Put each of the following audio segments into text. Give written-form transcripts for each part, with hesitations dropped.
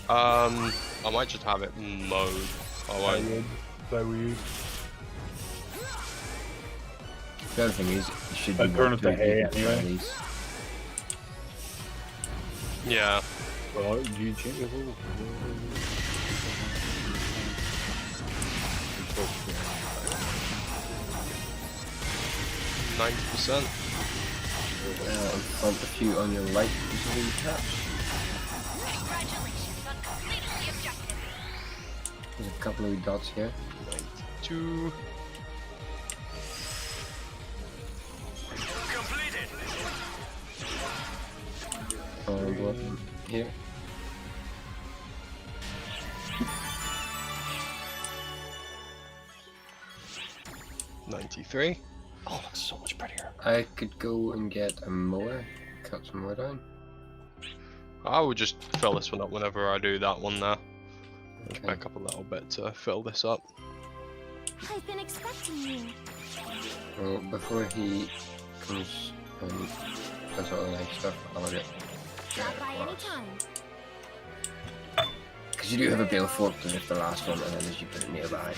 I might just have it mode. I won't. So we The other thing is, you should be turn it to hay anyway. Yeah. Well, you change it. 90%. In front of you on your right is a wee patch. Congratulations on completing the objective. There's a couple of wee dots here. 92. Completed. One here. $93. Oh, it looks so much prettier. I could go and get a mower, cut some more down. I will just fill this one up whenever I do that one now. Just Okay. back up a little bit to fill this up. I've been expecting you. Well, before he comes and does all the nice stuff, I'll get Stop by any time. because you do have a bale fork to lift the last one, and then as you put it nearby.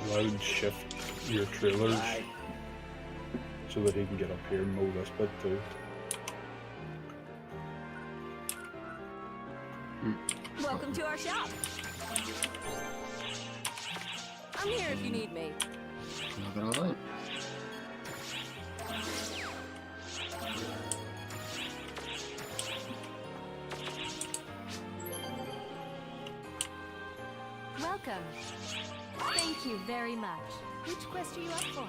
Loud shift your trailers so that he can get up here and mow this bit too. Welcome to our shop. I'm here if you need me. Knock it all out. Welcome. Thank you very much. Which quest are you up for?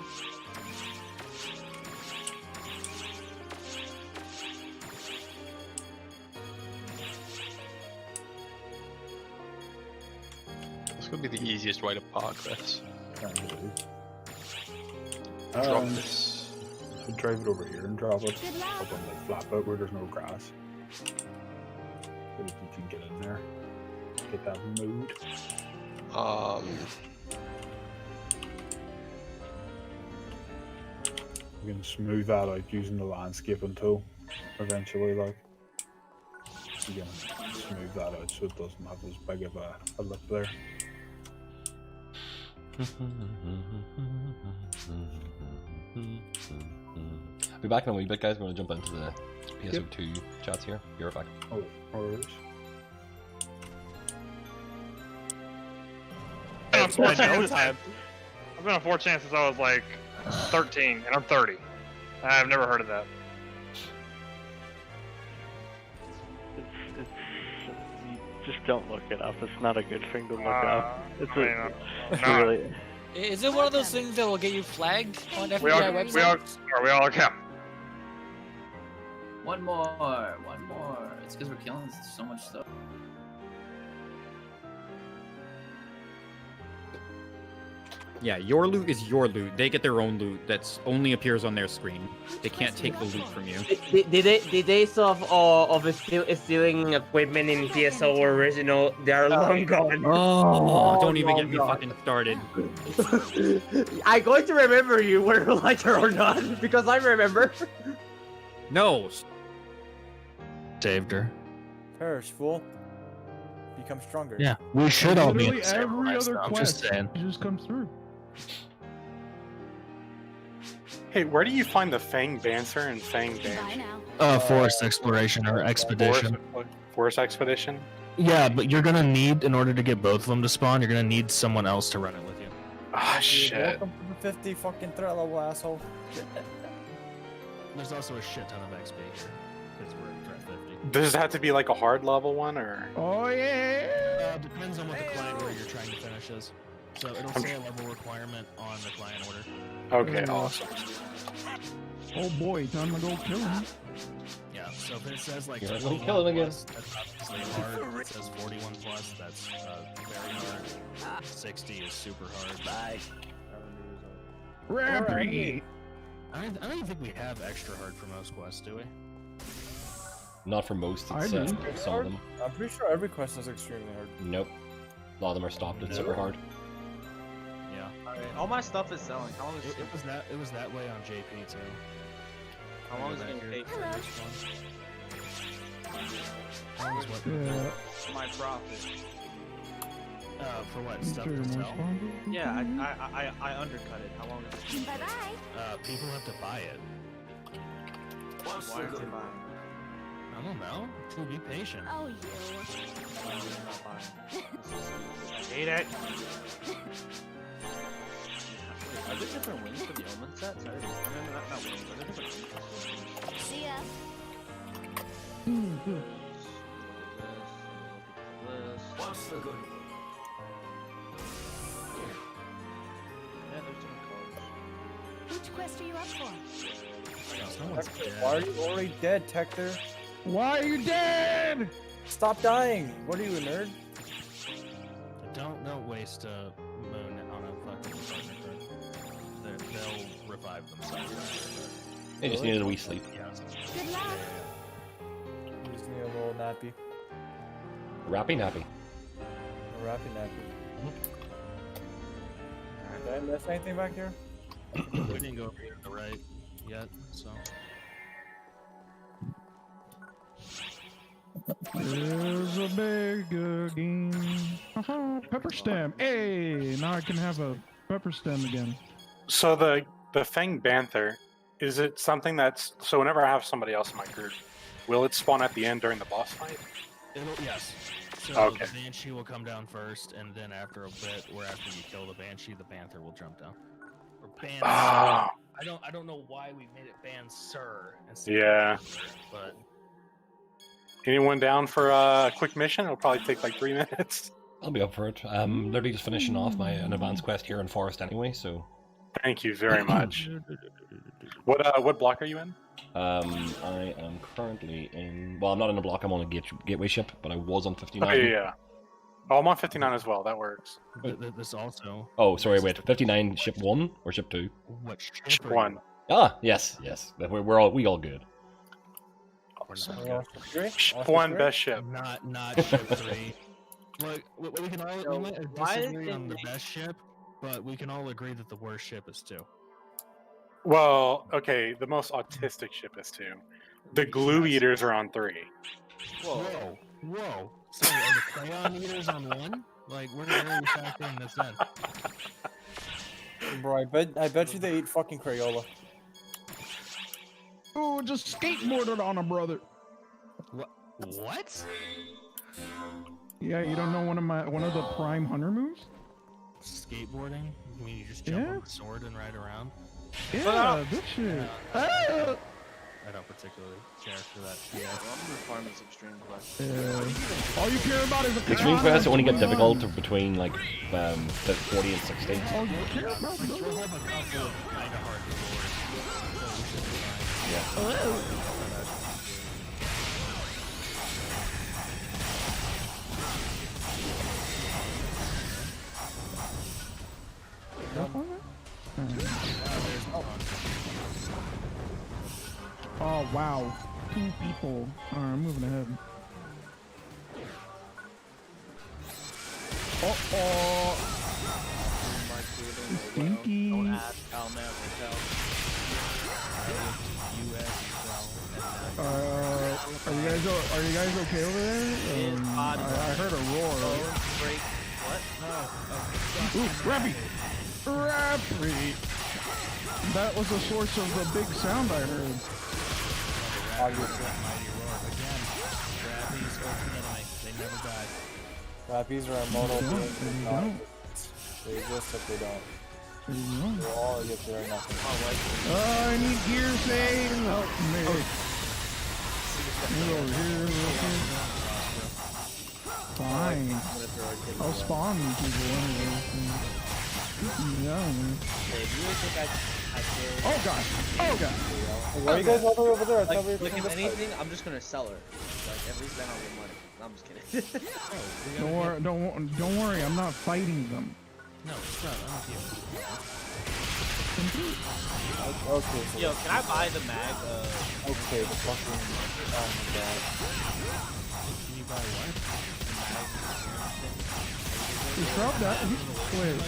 This could be the easiest way to park this. Kind of do. Drop Um, this. should drive it over here and drop it Good luck. up on the flat bit where there's no grass. So that you can get in there, get that mowed. You can smooth that out using the landscaping tool. Eventually, like you can smooth that out so it doesn't have as big of a lip there. I'll be back in a wee bit, guys. We're gonna jump into the PSO2 chats here. Be right back. Oh, horrors. I've been on 4chan since I was like 13, and I'm 30. I've never heard of that. You just don't look it up. It's not a good thing to look up. It's no. really. Is it one of those things that will get you flagged on FBI We all websites? account. One more. It's because we're killing so much stuff. Yeah, your loot is your loot. They get their own loot that's only appears on their screen. They can't take the loot from you. The days of stealing equipment in PSO original, they are long gone. Oh, don't even get me fucking started. I'm going to remember you whether you like it or not, because I remember. No. Saved her. Perish, fool. Become stronger. Yeah, we should all be in Literally the same every place, other though. I'm quest just saying. just comes through. Hey, where do you find the Fang Dancer and Fang Bye Dance? now. Forest exploration or expedition. Forest Expedition? Yeah, but you're gonna need, in order to get both of them to spawn, you're gonna need someone else to run it with you. Ah, shit. Welcome to the 50 fucking threat level, asshole. There's also a shit ton of XP here, because we're at threat 50. Does it have to be like a hard level one, or? Oh yeah! Depends on what the client order you're trying to finish is. So it'll say a level requirement on the client order. Okay, awesome. Oh boy, time to go kill him. Yeah, so if it says like Yeah, let me 41 kill him again. plus, that's obviously hard. If it says 41 plus, that's very hard. 60 is super hard. Bye. Rampy. I don't even think we have extra hard for most quests, do we? Not for most, I it's do. some of them. I'm pretty sure every quest is extremely hard. Nope. A lot of them are stopped at super hard. Yeah. All my stuff is selling. How long is It was that way on JP too. How long is it Back gonna here take? for this one. My profit. For what stuff to sell? Yeah, I undercut it. How long is it? Bye bye. People have to buy it. Why aren't they buying? I don't know. We'll be patient. Oh, you. I'm not buying. I hate it. Are there different wings for the Omen sets? I mean, not wings. Are there different wings? See ya. What's the good? Yeah, there's different colors. Which quest are you up for? Why are you already dead, Tector? Why are you dead? Stop dying! What are you, a nerd? Don't waste a moon on a fucking partner card. They'll revive themselves. They just needed a wee sleep. Yes. Good luck. You just need a little nappy. Rappy nappy. A rappy nappy. Did I miss anything back here? We didn't go over here to the right yet, so. There's a bigger game. Pepper stem. Hey, now I can have a pepper stem again. So the Fang Banther, is it something that's so whenever I have somebody else in my group, will it spawn at the end during the boss fight? Yes. So Okay. the Banshee will come down first, and then after a bit, or after you kill the Banshee, the Panther will jump down. Or Ban. Oh. I don't know why we made it Ban Sir instead Yeah. of Panther, but Anyone down for a quick mission? It'll probably take like 3 minutes. I'll be up for it. I'm literally just finishing off an advanced quest here in Forest anyway, so. Thank you very much. What block are you in? I am currently in. Well, I'm not in a block. I'm on a gateway ship, but I was on 59. Oh yeah. Oh, I'm on 59 as well. That works. this also. Oh, sorry. Wait, 59 ship 1 or ship 2? What ship? Ship 1. Ah, yes. We're all good. Ship 1, best ship. Not ship 3. Look, we can all we might disagree on the best ship, but we can all agree that the worst ship is 2. Well, okay, the most autistic ship is 2. The glue eaters are on 3. Whoa. So are the crayon eaters on 1? Like, where are we factoring this in? Bro, I bet you they eat fucking Crayola. Oh, just skateboarded on a brother. What? Yeah, you don't know one of the prime hunter moves? Skateboarding? You mean you just jump on the sword and ride around? Yeah, this shit. Ah! I don't particularly care for that. Yeah, well, I'm gonna farm this extreme quest. All you care about is a Extreme quests only get difficult between like 40 and 60. All you care about is We'll have a couple of kind of hard rewards, so we should be fine. Yeah. Oh wow, 2 people. Alright, I'm moving ahead. Stinky. Don't ask, I'll never tell. Are you guys okay over there? I heard a roar. Break. What? Ooh, Rappy! That was the source of the big sound I heard. Grabbies, ultimate enemy. They never die. Rappies are immortal beings. They exist if they don't. They'll all get there and nothing. I need gear save! Help me! Get over here real quick. Fine. I'll spawn these people anyway. Yeah. Oh god! Oh god! Why are you guys all the way over there? I thought we were Like playing if this anything, I'm just gonna sell her. Like at least then I'll get money. I'm just kidding. Don't worry, I'm not fighting them. No, it's not. I'm Okay, so Yo, can I buy the mag? okay, the fucking. Oh my god. Can you buy what? Drop that. Wait.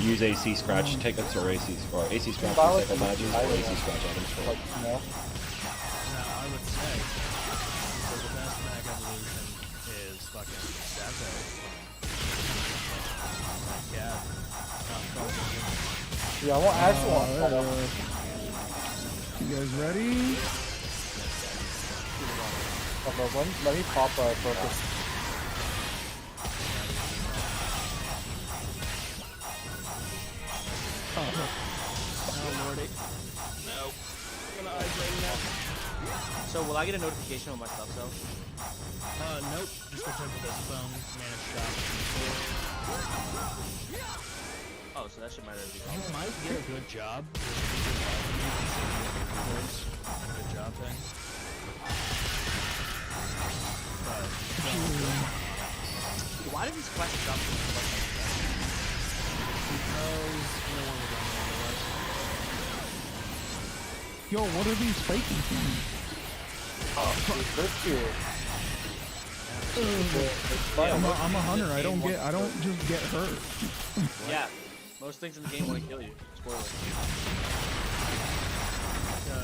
Use AC scratch tickets or AC scratch recycle badges or AC scratch items for it. Now, I would say, so the best mag evolution is is fucking Pso2. Yeah. Yeah, I actually want to follow. You guys ready? Let me pop focus. Oh, lordy. No. I'm gonna isolate that. So, will I get a notification when my stuff's out? Nope. Just return to this phone, manage shop. Oh, so that should matter to be. You might get a good job. Good job thing. But, why did these questions stop so much? Because no one was on the otherwise. Yo, what are these faking things? I'm a hunter. I don't just get hurt. Yeah, most things in the game want to kill you. Spoiler.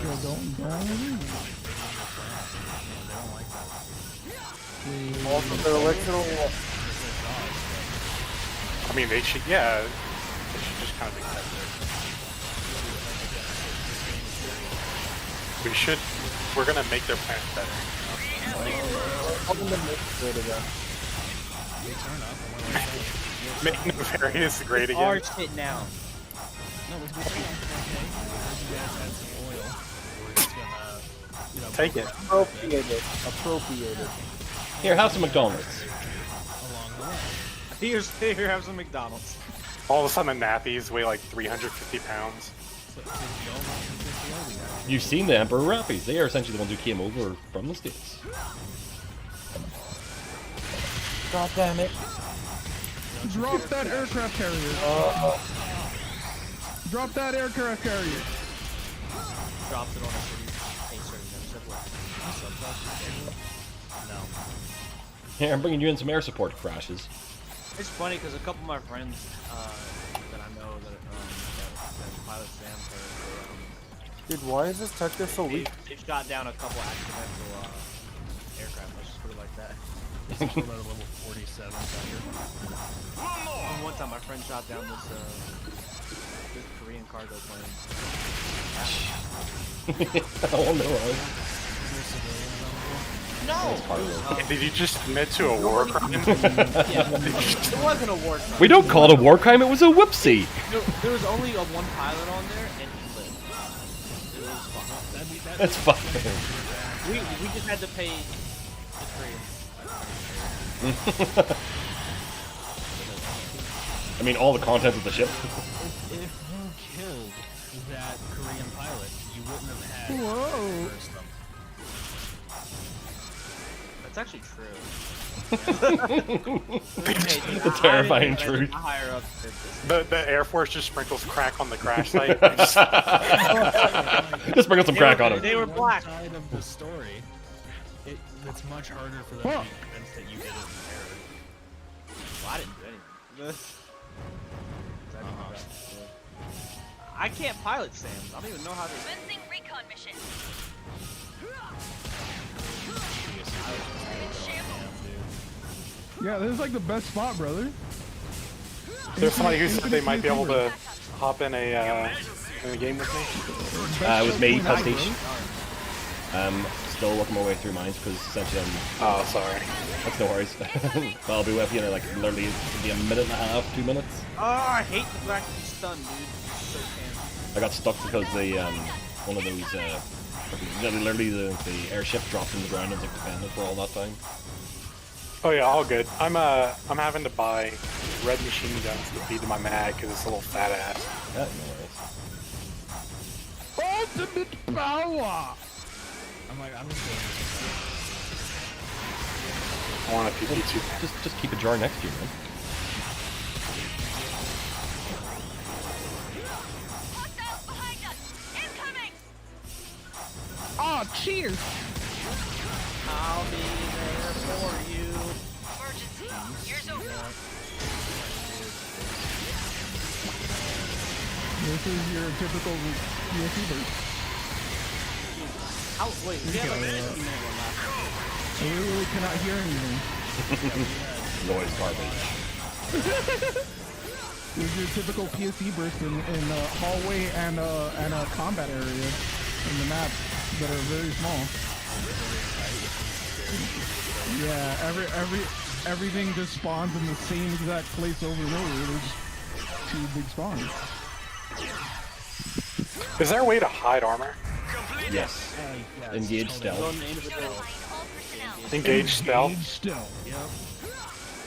Yo, don't. Also, the elixir. I mean, they should, yeah, they should just kind of accept it. We're gonna make their plans better. Make Nefarious great again. Our shit now. Take it. Appropriate it. Here, have some McDonald's. Here, have some McDonald's. All of a sudden, the nappies weigh like 350 pounds. You've seen the Emperor Rappies. They are essentially the ones who came over from the States. God damn it. Drop that aircraft carrier. Drop that aircraft carrier. Drops it on a certain No. Here, I'm bringing you in some air support crashes. It's funny because a couple of my friends that I know that pilot Sam Dude, why is this Tector so weak? They shot down a couple accidental aircraft. Let's just put it like that. It's about a level 47 One time, my friend shot down this Korean cargo plane. Oh no! No! Did you just admit to a war crime? Yeah, it wasn't a war crime. We don't call it a war crime. It was a whoopsie. There was only one pilot on there, and he lived. It was fun. That's fine. We just had to pay the Koreans. I mean, all the contents of the ship. If you killed that Korean pilot, you wouldn't have had Whoa. first them. That's actually true. The terrifying truth. The Air Force just sprinkles crack on the crash site. Just sprinkle some crack on them. They were black. Side of the story, it's much harder for them to be convinced that you did it in error. Well, I didn't do anything. I can't pilot Sam. I don't even know how to. Commencing recon mission. Yeah, this is like the best spot, brother. There's somebody who said they might be able to hop in a game with me. It was me, Pastiche. Still working my way through mines because essentially I'm... Oh, sorry. That's no worries. But I'll be with you in like literally it'll be a minute and a half, 2 minutes. Oh, I hate the fact that he's stunned, dude. So I got stuck because the one of those literally the airship dropped in the ground and was like defended for all that time. Oh yeah, all good. I'm having to buy red machine guns to feed to my mag because it's a little fat ass. Yeah, no worries. Ultimate power. I'm just doing I want a PP2. Just keep a jar next to you, man. Oh, cheers! I'll be there for you. Emergency. Here's over. This is your typical UFC burst. Wait, we have a minute one left. I literally cannot hear anything. Noise garbage. There's your typical PSE burst in a hallway and a combat area in the map that are very small. Yeah, everything just spawns in the same exact place over and over. There's two big spawns. Is there a way to hide armor? Yes. Engage stealth. Engage stealth? Engage stealth.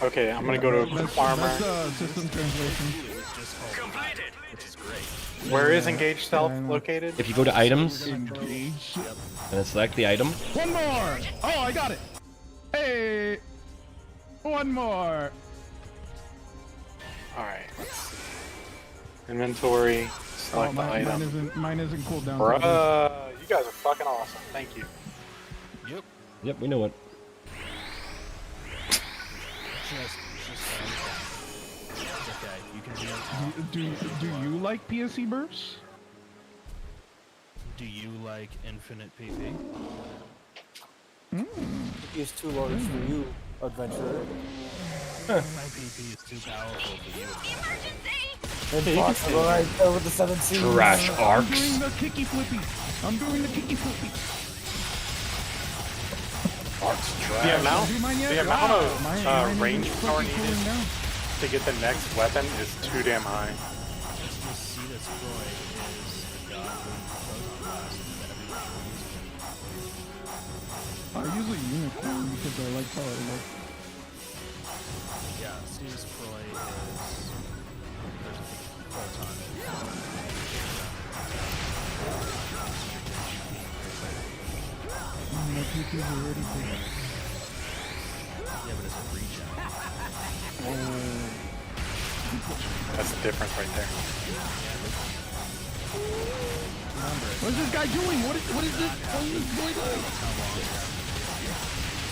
Okay, I'm gonna go to equip armor. That's system translation. Where is engage stealth located? If you go to items Engage. and then select the item, One more! Oh, I got it! Hey! One more! Alright, let's see. Inventory, select the item. Mine isn't cooled down. Bruh, you guys are fucking awesome. Thank you. yep, we know it. Do you like PSE bursts? Do you like infinite PP? It's too large for you, adventurer. My PP is too powerful for you. Impossible right there with the 17. Trash I'm arcs. doing the kicky flippy. I'm doing the kicky flippy. Arcs trash. The amount of Mine range is power fucking cooling needed down. to get the next weapon is too damn high. I use a unicorn because I like how it looks. Yeah, Steve's Croy is... There's a photon. My PP's already big. Yeah, but it's a regen. That's the difference right there. What is this guy doing? What is this? What is going on?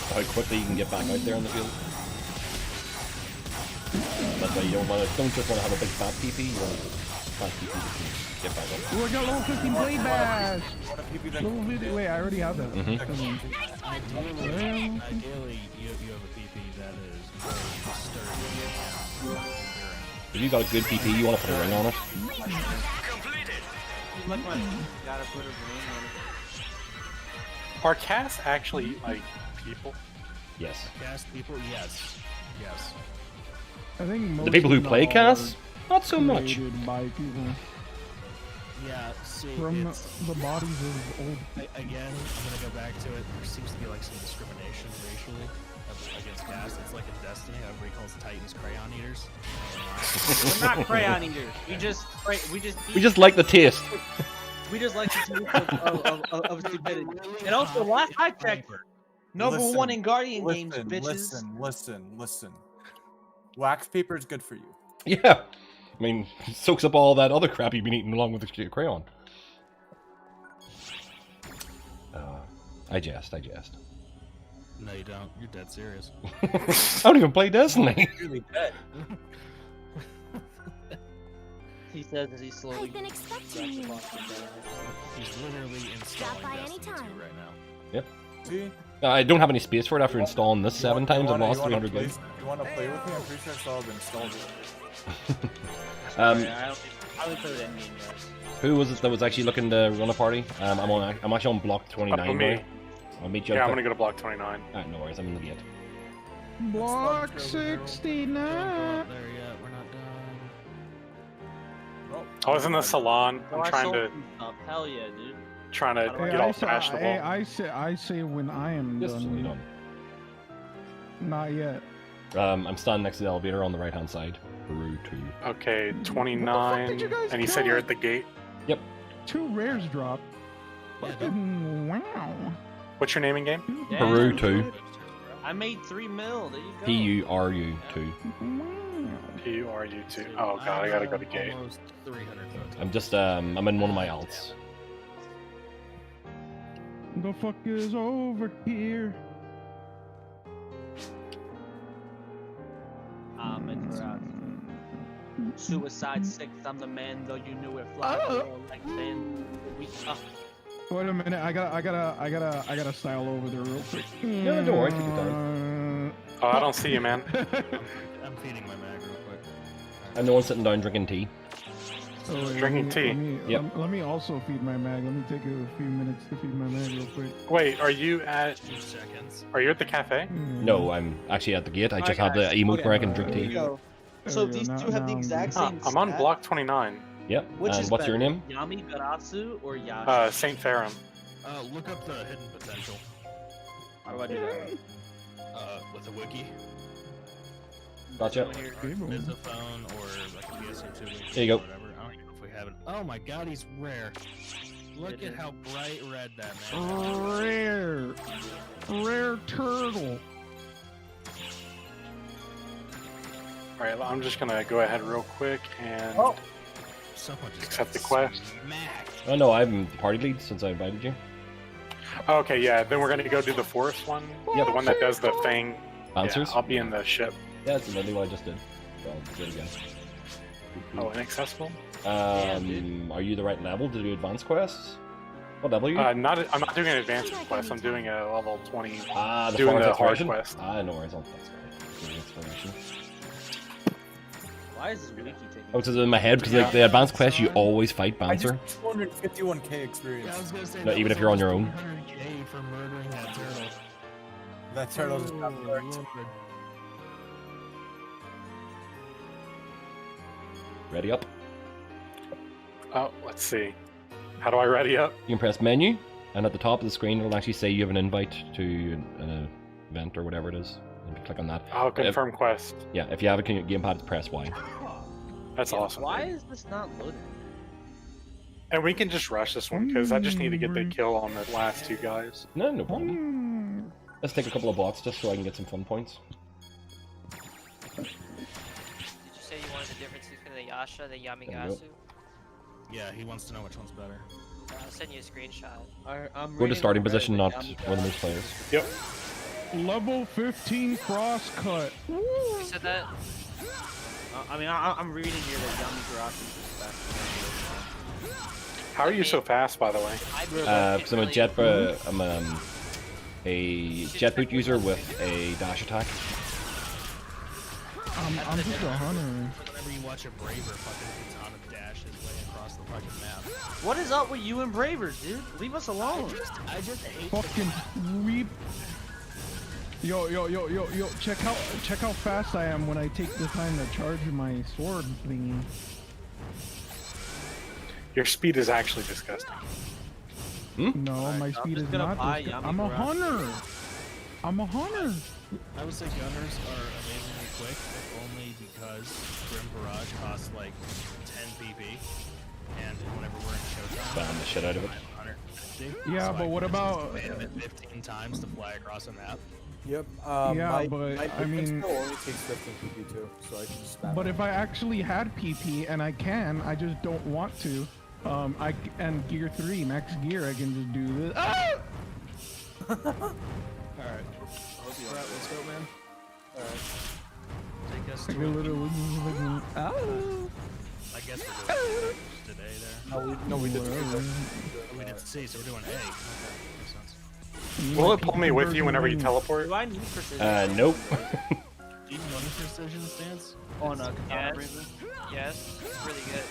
How quickly you can get back out there on the field. That's why you don't just want to have a big fat PP, you want a fat PP that can get back up. Ooh, I got level 15 blade bash! Level 50, wait, I already have that. Ideally, you have a PP that is very sturdy. If you got a good PP, you want to put a ring on it. Gotta put a ring on it. Are casts actually like people? Yes. Cast people, yes. Yes. I think most The people who of them play are casts, not so much. created by people. Yeah, see, From it's... the bodies of old. Again, I'm gonna go back to it. There seems to be like some discrimination racially against caste. It's like in Destiny, everybody calls Titans crayon eaters. We're not crayon eaters. We just like the taste. We just like the taste of stupidity. And also, last I checked, number one in Guardian games, bitches. Listen. Wax paper is good for you. Yeah. I mean, it soaks up all that other crap you've been eating along with the crayon. I jest. No, you don't. You're dead serious. I don't even play Destiny. You're really dead. He says as he slowly. I've been expecting you. He's literally installing by Destiny 2 anytime. right now. Yep. See? I don't have any space for it after installing this 7 times. I've lost 300 play, gigs. You want to play with me? I'm pretty sure I still have installed it. I only play with endgame guys. Who was it that was actually looking to run a party? I'm actually on block 29 now. I'll meet you. Yeah, up I'm there. gonna go to block 29. Alright, no worries. I'm in the gate. Block 69. There yet. We're not done. I was in the salon. Oh, I'm I trying sold to some stuff. Hell yeah, dude. get all fashionable. I say when I am Yes, done. you're done. Not yet. I'm standing next to the elevator on the right hand side. Peru 2. Okay, did 29. you guys And you kill said you're me? at the gate. Yep. 2 rares dropped. Wow. What's your name in game? Yeah. Peru 2. I made 3 mil. There you go. PURU 2. PURU2. Oh god, I gotta go to gate. Almost 300 votes. I'm just I'm in one of my alts. The fuck is over here? It's Suicide 6. I'm the man, though you knew it. Fly like sand. Wait a minute, I gotta style over there real quick. No, don't worry, take your time. Oh, I don't see you, man. I'm feeding my mag real quick. And no one's sitting down drinking tea. Oh, wait, Drinking tea. Let me also feed my mag. Let me take a few minutes to feed my mag real quick. Wait, are you at? 2 seconds. Are you at the cafe? No, I'm actually at the gate. I just Alright, have the guys, emote okay. where I can drink Here we tea. go. So these two have the exact same. I'm on stat. block 29. Yep. Which And is what's your better, name? Yami Garatsu or Yashi? Saint Ferrum. Look up the hidden potential. How do I do that? With a wiki. Gotcha. Misophone or like a PSO2 wiki. There you go. Whatever. I don't even know if we have it. Oh my god, he's rare. Look at how bright red that man is. Rare turtle. Alright, I'm just gonna go ahead real quick and Someone just accept the quest. Oh no, I'm the party lead since I invited you. Okay, yeah, then we're gonna go do the forest one. Yeah, the one that does the thing. Bouncers? Yeah, I'll be in the ship. Yeah, that's literally what I just did. So I'll do it again. Oh, inaccessible? Are you the right level to do advanced quests? What level are you? I'm not doing an advanced quest. I'm doing a level 20. Ah, the doing forest the hard exploration? quest. Ah, no worries. That's fine. Exploration. Why is this wiki taking? Oh, it's in my head because like the advanced quest, you always fight Bouncer. 251k experience. Yeah, I was gonna say No, even if you're on your own. 100k for murdering that turtle. That turtle is not Lord. Ready up. Oh, let's see. How do I ready up? You can press menu, and at the top of the screen, it'll actually say you have an invite to an event or whatever it is. And you click on that. I'll confirm quest. Yeah, if you have a gamepad, press Y. That's awesome. Why is this not loading? And we can just rush this one because I just need to get the kill on the last two guys. No, no problem. Let's take a couple of blocks just so I can get some fun points. Did you say you wanted the difference between the Yasha and the There you Yamigasu? Yeah, he wants to know which one's better. I'll send you a screenshot. Go to starting position, not one of those players. Yep. Level 15 cross cut. You said that? I'm reading here that Yami Garatsu is best. How are you so fast, by the way? Because I'm a jet boot user with a dash attack. I'm just a hunter. Whenever you watch a Braver, fucking Katana dash his way across the fucking map. What is up with you and Bravers, dude? Leave us alone. I just hate Fucking sweep. Yo, check how fast I am when I take the time to charge my sword thingy. Your speed is actually disgusting. No, my speed is not disgusting. I'm a hunter. I'm a hunter. I would say gunners are amazingly quick, if only because Grim Barrage costs like 10 PP, and whenever we're in Showtime, Spam the shit out of it. 150, Yeah, so but I what can just about- spam it 15 times to fly across a map. Yep. Yeah, my, but, my I mean- pistol only takes 15 PP too, so I can just spam But it. if I actually had PP, and I can, I just don't want to. And gear 3, max gear, I can just do this. Ah! Alright. Let's go, man. Alright. Take us Like to a little. Ah! I guess we're doing today there. No, we did. Oh, we did C, so we're doing A. Okay, makes sense. Will it pull me with you whenever you teleport? Do I need precision? Nope. Do you want a precision stance? On a Katana Braver? Yes, it's really good.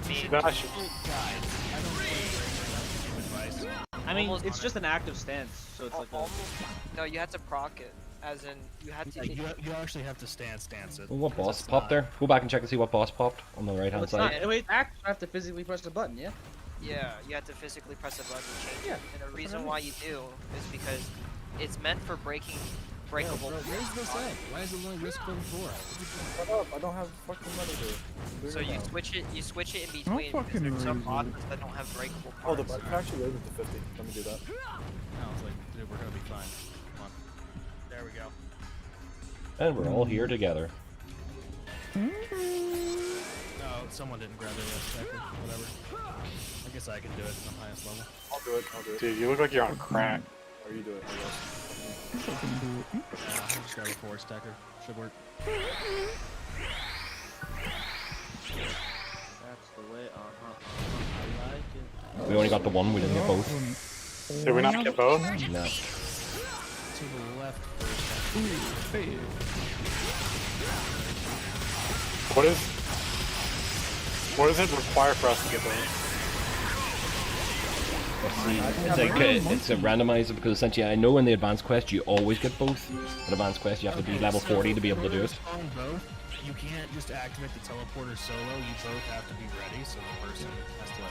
You should. Gosh. I mean, it's just an active stance, so it's like a... No, you had to proc it. As in, you had to. You actually have to stance it. Well, what boss popped there? Go back and check and see what boss popped on the right hand It's side. not, wait, I have to physically press the button, yeah? Yeah, you have to physically press a button and change Yeah, it. And the reason why you do is because it's meant for breakable. Where's this at? Why is it only risk level 4? Shut up, I don't have fucking money to. So you switch it in between. fucking There's some raise bosses that don't have breakable Oh, parts. the button actually raised it to 50. Let me do that. I was like, dude, we're gonna be fine. Come on. There we go. And we're all here together. No, someone didn't grab it yet. Checker. Whatever. I guess I can do it. I'm highest level. I'll do it. Dude, you look like you're on crack. Or you do it, I guess. I'll just grab a 4 stacker. Should work. That's the way, I like it. We only got the one, we didn't get both. Did we not get both? No. To the left first. Hey. What does it require for us to get those? It's a randomizer because essentially I know in the advanced quest you always get both. In advanced quest you have to be level 40 to be able to do it. On both, you can't just activate the teleporter solo. You both have to be ready, so the person has to,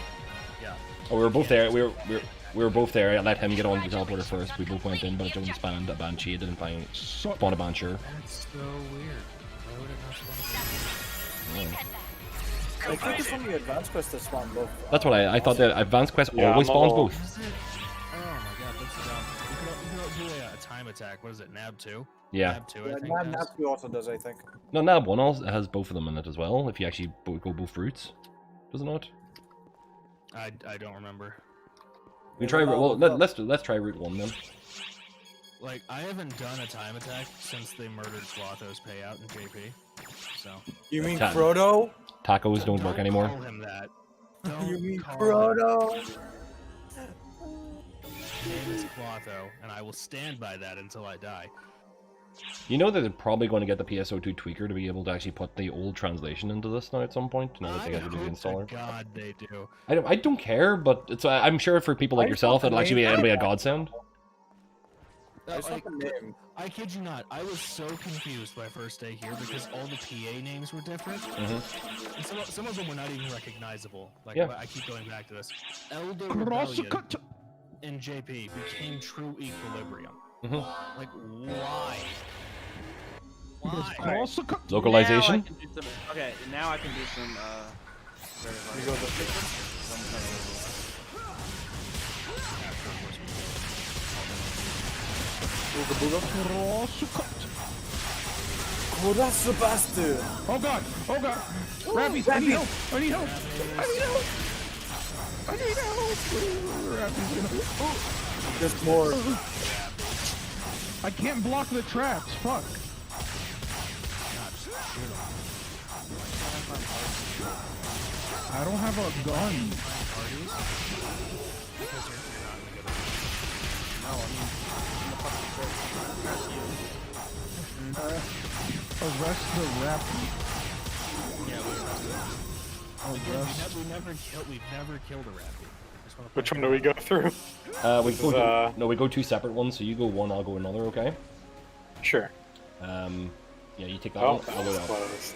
Oh, we were both there. We were both there. I let him get on the teleporter first. We both went in, but it only spawned a Banshee. It didn't spawn a Bansher. That's so weird. Why would it not spawn I think it's only advanced quest that spawn both. That's what I thought. That advanced quest always spawns both. Oh my god, that's dumb. You can do a time attack. What is it, NAB 2? Yeah. NAB 2, I think. NAB 2 also does, I think. No, NAB 1 also has both of them in it as well. If you actually go both routes, does it not? I don't remember. We try. Well, let's try route 1 then. Like, I haven't done a time attack since they murdered Flotho's payout in JP. So. You mean Frodo? Tacos don't work anymore. Call him that. You mean Frodo? His name is Clotho, and I will stand by that until I die. You know that they're probably going to get the Pso2 tweaker to be able to actually put the old translation into this now at some point. Now that they got to do the installer. God, they do. I don't care, but it's I'm sure for people like yourself it'll actually be a godsend. I kid you not, I was so confused my first day here because all the PA names were different. Mm-hmm. And some of them were not even recognizable. Like, yeah. I keep going back to this. Elder Rebellion in JP became True Equilibrium. Mm-hmm. Like, why? Why? Localization? Okay, now I can do some, Corazzo bastard! Oh god! Oh god! Rappies, I need help! I need help! I need help! I need help! Rappies gonna... Just more. I can't block the traps, fuck. I don't have a gun. Arrest the Rappy. Yeah, we arrested him. We've never killed a Rappy. Which one do we go through? We go two separate ones. So you go one, I'll go another. Okay. Sure. Yeah, you take that Oh, one. I'll go that. closed.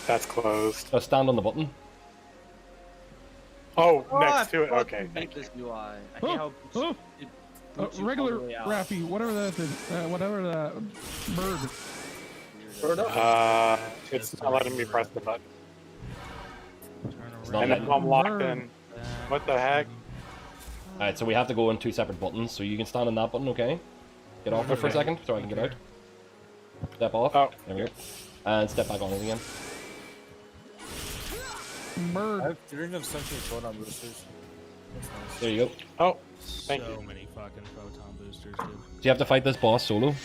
That's closed. Stand on the button. Oh, next to it. Okay. Thank you. UI. I can't help Regular Rappy, whatever that is, whatever that bird. It's not letting me press the button. not And letting- then I'm locked in. What the heck? Alright, so we have to go on two separate buttons. So you can stand on that button, okay? Get off there for a second so I can get out. Step off. Oh. There we go. And step back on it again. Bird. I have 317 photon boosters. That's nice. There you go. Oh, thank so you. many fucking photon boosters, dude. So you have to fight this boss solo.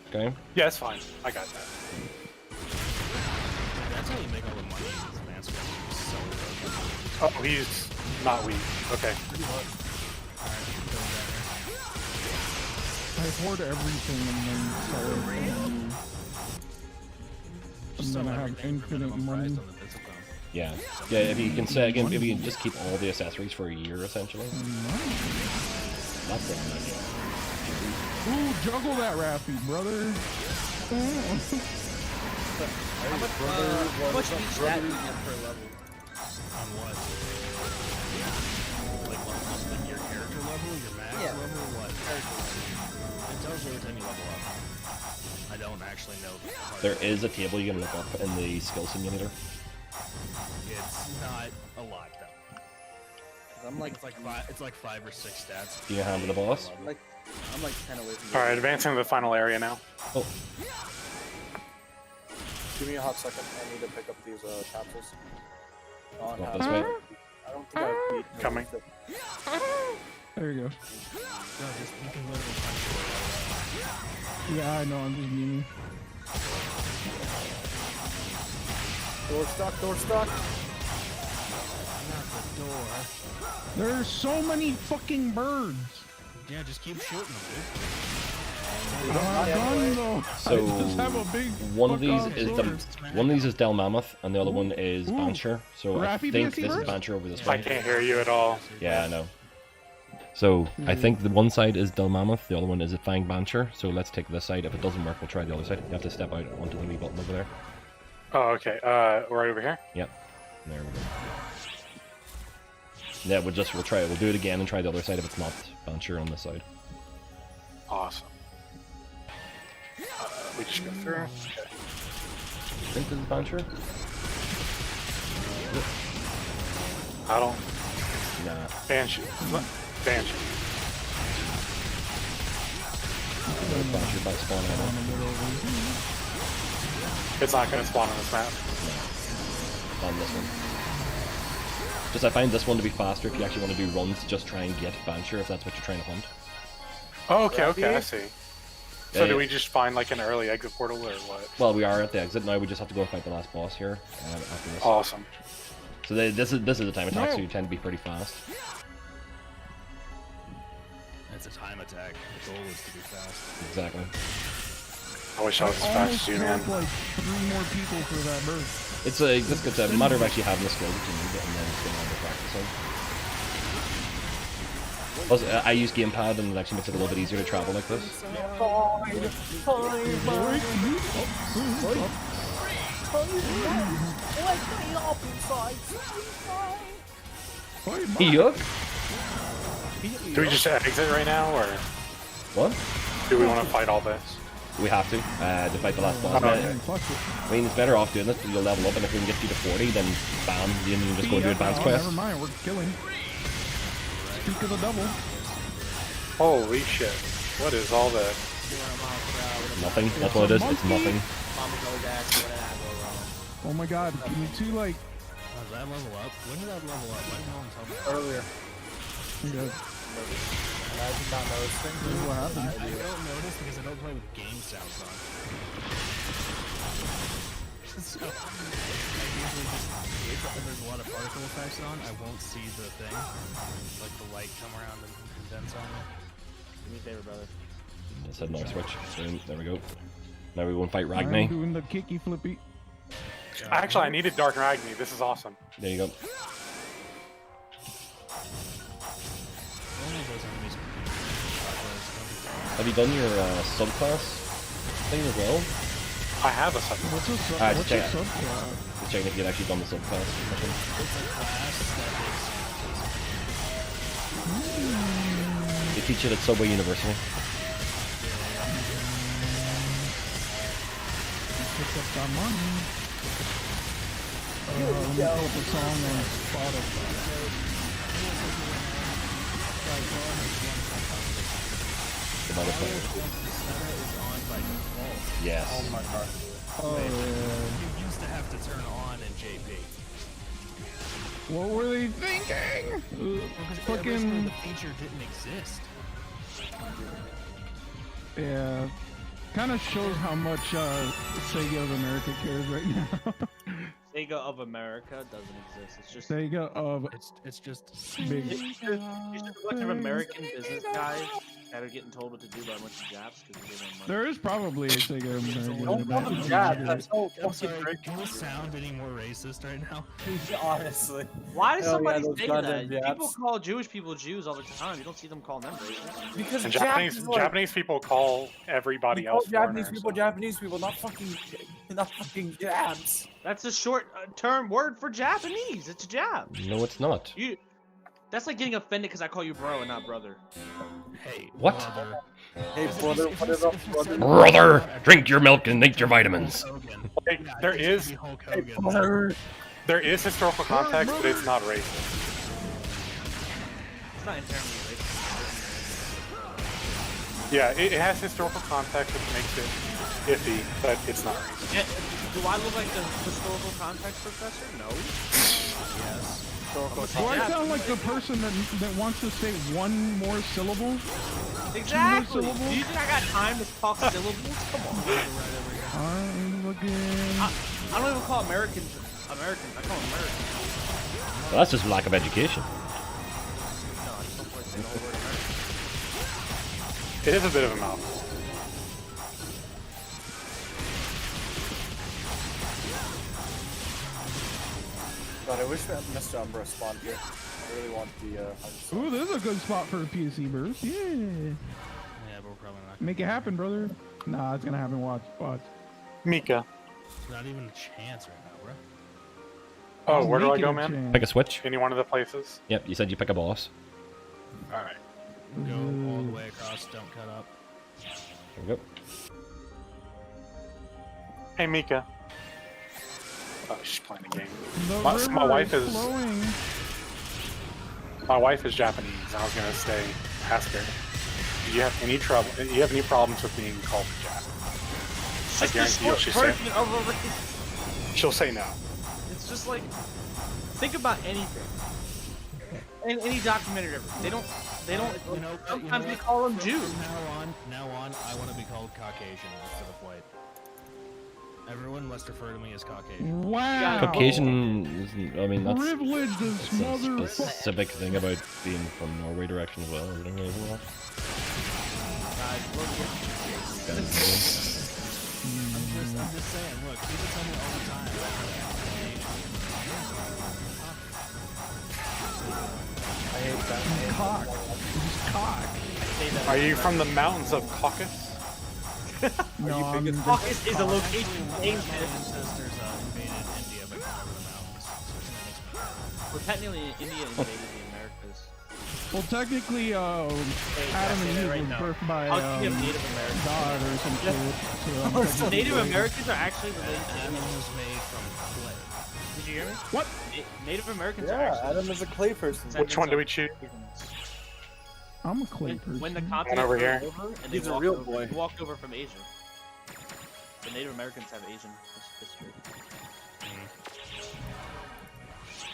Okay. Yeah, it's fine. I got that. That's how you make all the money in this advanced quest. So good. Oh, he's not weak. Okay. I hoard everything and then sell it. And then I have infinite money. Yeah. Yeah, if you can say again, if you can just keep all the accessories for a year essentially. That's it. Ooh, juggle that Rappy, brother. How much each stat do you get per level? On what? Like your character level, your max level, what? It tells you every time you level up. I don't actually know. There is a table you can look up in the skill simulator. It's not a lot though. I'm like, it's like 5 or 6 stats. Do you hand to the boss? I'm like 10 away from. All right, advancing to the final area now. Oh. Give me a hot second. I need to pick up these capsules. Go this way. I don't think I've beat Coming. There you go. No, just you can literally punch Yeah, I know, I'm just memeing. Door stuck, door stuck. I'm not the door. There's so many fucking birds. Yeah, just keep shooting them, dude. So I just have a big one of these fuck-off is sword. one of these is Del Mammoth, and the other one is Bancher. So I Rappy think Pissy this is Bird? Bancher over this I way. can't hear you at all. Yeah, I know. So I think the one side is Del Mammoth, the other one is a Fang Bancher. So let's take this side. If it doesn't work, we'll try the other side. You have to step out onto the wee button over there. Oh, okay. Right over here. Yep. There we go. Yeah, we'll try it. We'll do it again and try the other side if it's not Bancher on this side. Awesome. We just go through. Okay. I think this is Bancher. I don't. Nah. Banshee. Banshee. Bancher by spawn ammo. It's not gonna spawn on this map. On this one. Just I find this one to be faster if you actually want to do runs. Just try and get Bancher if that's what you're trying to hunt. Oh, okay, okay, I see. So Yeah, do yeah. we just find like an early exit portal or what? Well, we are at the exit now. We just have to go and fight the last boss here after this. Awesome. So this is the time attack, so you tend to be pretty fast. It's a time attack. The goal is to be fast. Exactly. I wish I was as fast as you, man. Like 3 more people for that bird. It's a matter of actually having the skill that you need, and then it's going on to practicing. Plus, I use gamepad, and it actually makes it a little bit easier to travel like this. Yuck. Do we just exit right now, or What? do we want to fight all this? We have to fight the last boss. Oh, okay. I mean, it's better off doing this because you'll level up, and if we can get you to 40, then bam, you can just go do advanced quests. Never mind, we're killing. Speak of the devil. Holy shit! What is all this? Nothing. That's what it is. It's nothing. Oh my god, can you two like... Does that level up? When did that level up? Why didn't no one tell me? Earlier. Yeah. I did not notice things. This is what happened. I don't notice because I don't play with game sounds on. So, I usually just, if there's a lot of particle effects on, I won't see the thing, like the light come around and condense on me. Do me a favor, brother. Just head another switch. Boom, there we go. Now we won't fight I'm Ragni. doing the kicky flippy. Actually, I needed Dark Ragni. This is awesome. There you go. Have you done your subclass thing as well? I have a subclass. What's a sub? Just What's check a it. subclass? Just checking if you'd actually done the subclass mission. They teach it at Subway University. Pick up that money. Let me pull up a song on Spotify. About a player. Yes. Oh my god. Oh yeah. You used to have to turn on in JP. What were they thinking? Fucking... the feature didn't exist. Yeah. Kind of shows how much Sega of America cares right now. Sega of America doesn't exist. It's just Sega of it's just big. It's just a bunch of American business guys that are getting told what to do by a bunch of Japs because they give them money. There is probably a Sega of America. Don't call them Japs. That's so I'm fucking sorry, great. can we sound any more racist right now? Honestly. Why does Hell somebody yeah, those say goddamn that? Japs. People call Jewish people Jews all the time. You don't see them call them racist. Because And Japanese Japanese people call everybody else Japanese foreigners. people, not fucking Japs. That's a short term word for Japanese. It's a Jap. No, it's not. That's like getting offended because I call you bro and not brother. Hey, What? brother. Hey brother, what is up, brother? Brother, drink your milk and eat your vitamins. Like, there is historical context, but it's not racist. It's not internally racist. Yeah, it has historical context, which makes it iffy, but it's not racist. Do I look like the historical context professor? No. Yes. Do I sound like the person that wants to say one more syllable? Exactly. Syllables? Do you think I got time to talk syllables? Come on. I'm looking. I don't even call Americans Americans. I call them Americans. Well, that's just lack of education. It is a bit of a mouthful. God, I wish that Mr. Umbra spawned here. I really want the. Ooh, this is a good spot for a PSC burst. Yeah. Yeah, but we're probably not. Make it happen, brother. Nah, it's gonna happen. Watch. Mika. There's not even a chance right now, bro. Oh, where do I go, man? Pick a switch. Any one of the places? Yep, you said you pick a boss. Alright. Go all the way across, don't cut up. There we go. Hey, Mika. Oh, she's playing a game. The My river wife is is. flowing. My wife is Japanese. I was gonna say, ask her. Do you have any trouble? Do you have any problems with being called Jap? I guarantee you, she'll say no. It's just like, think about anything. Any documentary ever. They don't, You know, sometimes they call them Jews. From now on, I want to be called Caucasian instead of white. Everyone must refer to me as Caucasian. Wow. Caucasian isn't, I mean, that's Privilege this it's a mother. specific thing about being from Norway direction as well, isn't it? Isn't it? I'm just saying, look, people tell me all the time. I hate that. Cock. Just cock. Are you from the mountains of Caucasus? No, I'm just Caucasus is a cock. location named My ancestors invaded India, but not over the mountains. Well, technically, India invaded the Americas. Well, technically, Adam and Eve right was now. birthed by I'll give Native Americans. God or some shit. Oh, so Native Americans are actually related to Adam Indians. was made from clay. Did you hear me? What? Native Americans are Yeah, actually. Adam is a clay person. Which one do we choose? I'm a clay person. When the One continent over here. over and He's they a walked real over, boy. they walked over from Asia. The Native Americans have Asian history.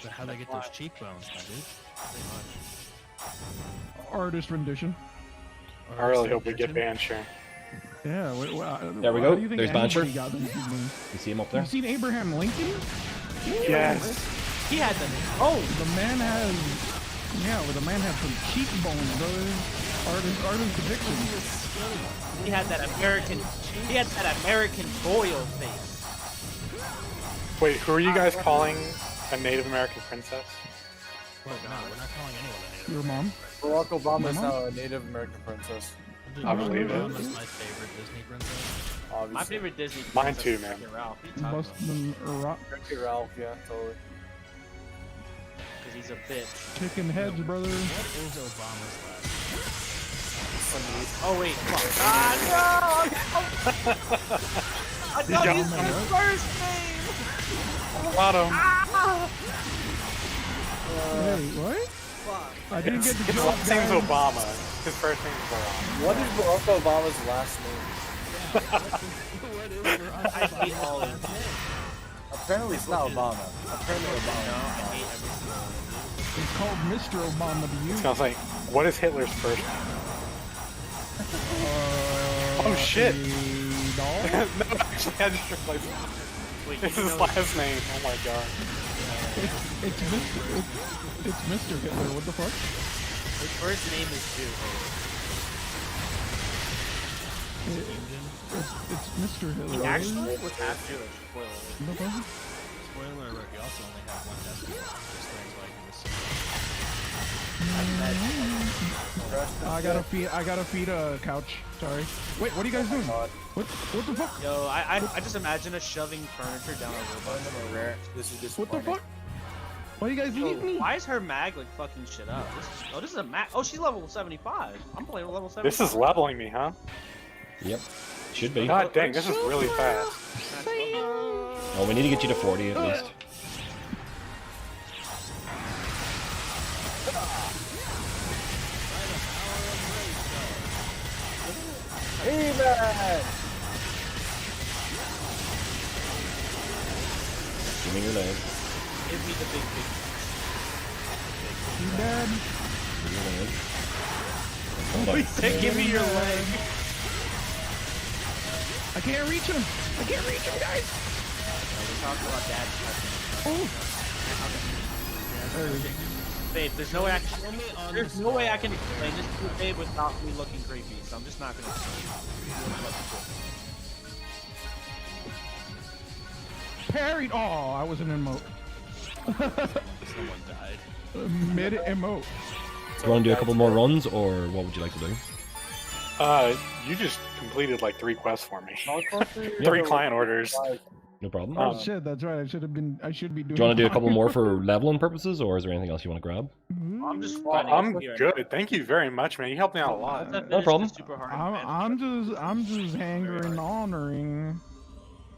But how they get those cheekbones, my dude? Pretty much. Artist rendition. I really hope we get banned, sure. Yeah. There we how go. do you think There's anybody Bancher. got them cheekbones? You see him up there? You seen Abraham Lincoln? Yes. He had them. Oh, The man has. Yeah, well, the man had some cheekbones, brother. Artist addiction. he had that American. He had that American boil face. Wait, who are you guys calling a Native American princess? Well, no, we're not calling anyone a Native. Your mom? Barack Obama is Mama? now a Native American princess. Dude, I believe it. Obama's my favorite Disney princess. Obviously. My favorite Disney. Mine princess too, is man. Wreck-It Ralph. What are you talking about? Bustin' rock, Wreck-It Ralph, yeah, totally. Because he's a bitch. kicking heads, brother. What is Obama's last name? Oh wait. Fuck. Ah no! I thought got he him, said his first name. Got him. Wait, what? I didn't get the His joke, last name's guys. Obama. His first name's Barack. What is Barack Obama's last name? I hate all of them. Apparently it's not Obama. Apparently No, Obama. I hate every single one of It's called Mr. Obama to you. I was like, what is Hitler's first name? Oh shit! Adolf? No, actually, I just realized them. Wait, it's you his know last name. Oh my god. It's Mr. Hitler. What the fuck? his first name is Jew. It's Mr. Hitler. He actually was half Jewish. Spoiler alert. What the fuck? Spoiler alert, he also only had one testicle. Just things like he was I gotta feed a couch. Sorry. Wait, what are you guys doing? What the fuck? Yo, I just imagine us shoving furniture down a robot. This is What the fuck? Why you guys leave me? Why is her mag like fucking shit up? This is a mag. Oh, she's level 75. I'm playing with level 75. This is leveling me, huh? Yep. Should be. God dang, this is really fast. Oh, we need to get you to 40 at least. Hey man! Give me your leg. Give me the big. You dead? Give me your leg. Hold He on. said, give me your leg. I can't reach him. I can't reach him, guys. We talked about that. Oh. Babe, there's no way I can. There's no way I can explain this to you, babe, without me looking creepy. So I'm just not gonna explain it. Parried. Oh, I was an emote. Someone died. Mid emote. Do you want to do a couple more runs, or what would you like to do? You just completed like 3 quests for me. 3 client orders. No problem. Oh shit, that's right. I should be doing. Do you want to do a couple more for leveling purposes, or is there anything else you want to grab? I'm just. I'm good. Thank you very much, man. You helped me out a lot. No problem. I'm just hangering, honoring,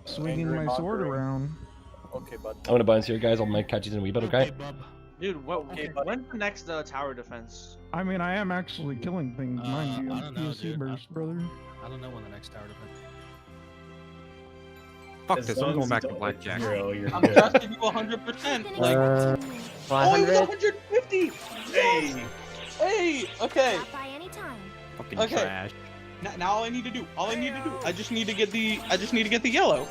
swinging my sword around. Okay, bud. I'm gonna bounce here, guys. I might catch you in a wee bit, okay? Dude, when's the next tower defense? I mean, I am actually killing things, mind you. I don't know, PSC dude. burst, brother. I don't know when the next tower defense. Fuck this, I'm going back to blackjack. I'm trusting you 100%. Like, oh, it was 150. Hey, hey, okay. Fucking Okay. trash. Now all I need to do, I just need to get the yellow.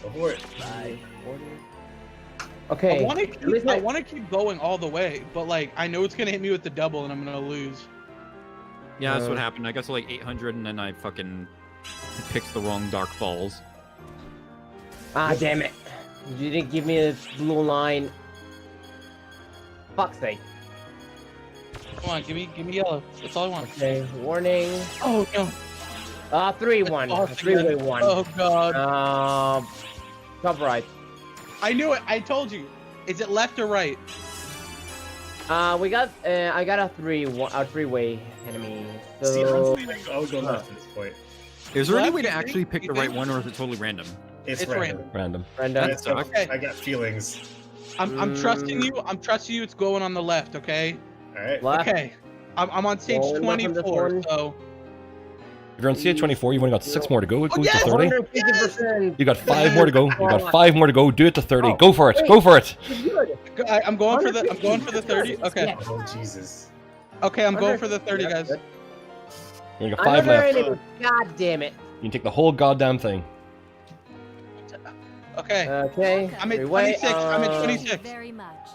Go for it. Okay. I want to keep going all the way, but like I know it's gonna hit me with the double and I'm gonna lose. Yeah, that's what happened. I got to like 800 and then I fucking picked the wrong dark balls. Ah, damn it. You didn't give me a blue line. Fuck's sake. Come on, give me yellow. That's all I want. Okay, warning. Oh no. 3-1. 3-way 1. Oh god. Top right. I knew it. I told you. Is it left or right? We got. I got a 3-way enemy. So. See, honestly, like, I would go left at this point. Is there any Left, way to you think? actually pick You the right think? one, or is it totally random? It's random. Random. Random. Okay. I got feelings. I'm trusting you. I'm trusting you. It's going on the left. Okay. All right. Left. Okay. I'm on stage Going left on this 24. one. So. If you're on CH24, you've only got 6 more to go. It goes yes! to 30. 150%. You got 5 more to go. You got 5 more to go. Do it to 30. Go for it. Go for it. I'm going for the 30. Okay. Oh Jesus. Okay, I'm going for the 30, guys. You got 5 left. You God damn it. can take the whole goddamn thing. Okay. Okay. I'm at three-way, 26. I'm at 26. Very much.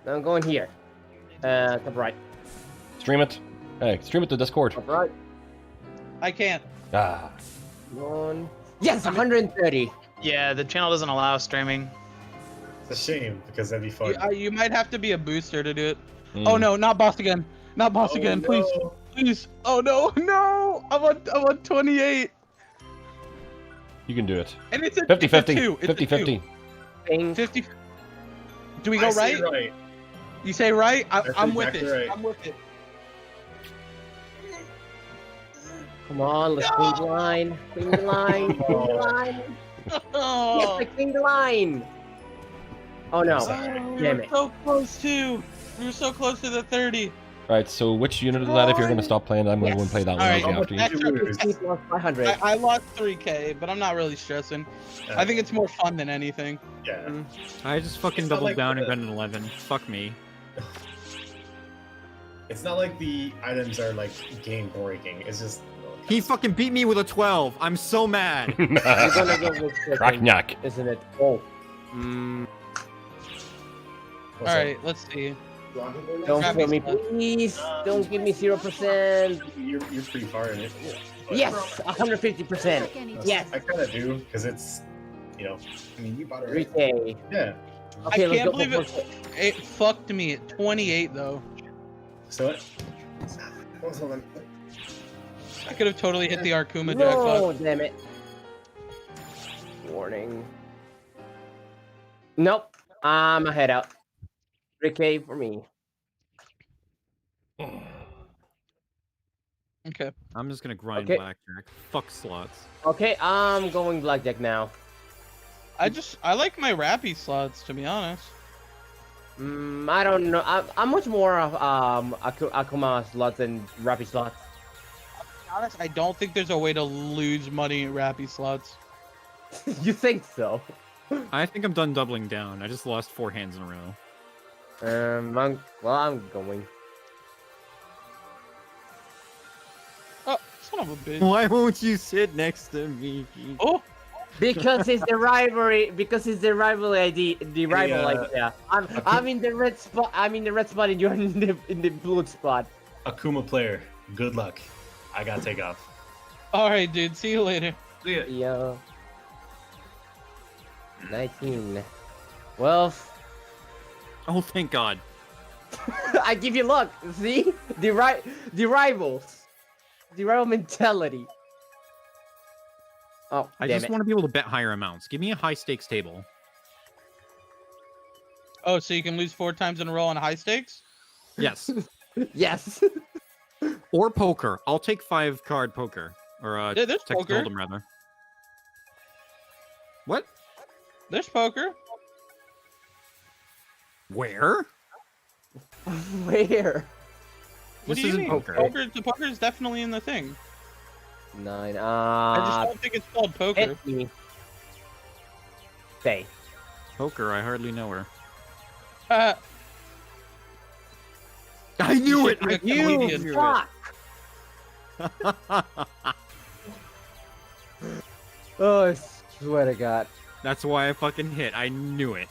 I'm going here. Top right. Stream it. Hey, stream it to Discord. Top right. I can't. Ah. One. Yes, 130. Yeah, the channel doesn't allow streaming. It's a shame because that'd be fun. You might have to be a booster to do it. Mm. Oh no, not boss again. Not boss again. Please. No. Please. Oh no, no. I'm on 28. You can do it. And it's a 50-50. It's a 50-50. 50. Do we go right? Right. You say right? That's I'm with exactly it. right. I'm with it. Come on, let's clean the line. Clean the line. Clean the line. Oh. Yes, I cleaned the line. Oh no. We Damn were it. so close too. We were so close to the 30. Right, so which unit is that if you're going to stop playing? I'm going to go and play that one Alright, after you. 500. I lost 3k, but I'm not really stressing. I think it's more fun than anything. Yeah. I just fucking It's not doubled like down the- and got an 11. Fuck me. It's not like the items are like game breaking. It's just. He fucking beat me with a 12. I'm so mad. You're gonna go with Cracknack. isn't it? Oh. Alright, let's see. Don't kill me, please. Don't give me 0%. You're pretty far in it. Yes, 150%. Yes. I kind of do because it's, you know. I mean, you bought it. 3K. Yeah. Okay, I let's can't go believe for it fucked me at 28 though. So what? Hold on. I could have totally hit the Arkuma No, jackpot. damn it. Warning. Nope. I'm a head out. 3K for me. Okay. I'm just gonna grind Okay. blackjack. Fuck slots. Okay, I'm going blackjack now. I like my Rappy slots, to be honest. I don't know. I'm much more of Akuma slots than Rappy slots. To be honest, I don't think there's a way to lose money in Rappy slots. You think so? I think I'm done doubling down. I just lost 4 hands in a row. I'm going. Oh, son of a bitch. Why won't you sit next to me? Oh, Because it's the rivalry. Because it's the rivalry ID. The rival idea. I'm in the red spot. I'm in the red spot, and you're in the blue spot. Akuma player, good luck. I gotta take off. All right, dude. See you later. See ya. Yo. 19. Well. Oh, thank God. I give you luck. See the rivals. The rival mentality. Oh, I damn just it. want to be able to bet higher amounts. Give me a high stakes table. Oh, so you can lose 4 times in a row on high stakes? Yes. Yes. Or poker. I'll take 5-card poker. Or Yeah, there's Texas poker. Hold'em, rather. What? There's poker. Where? Where? What This do you isn't mean? poker. The poker is definitely in the thing. 9. I just don't think it's called poker. Hit me. Say. Poker, I hardly know her. I knew it! I You fuck! Oh, I swear to God. That's why I fucking hit. I knew it.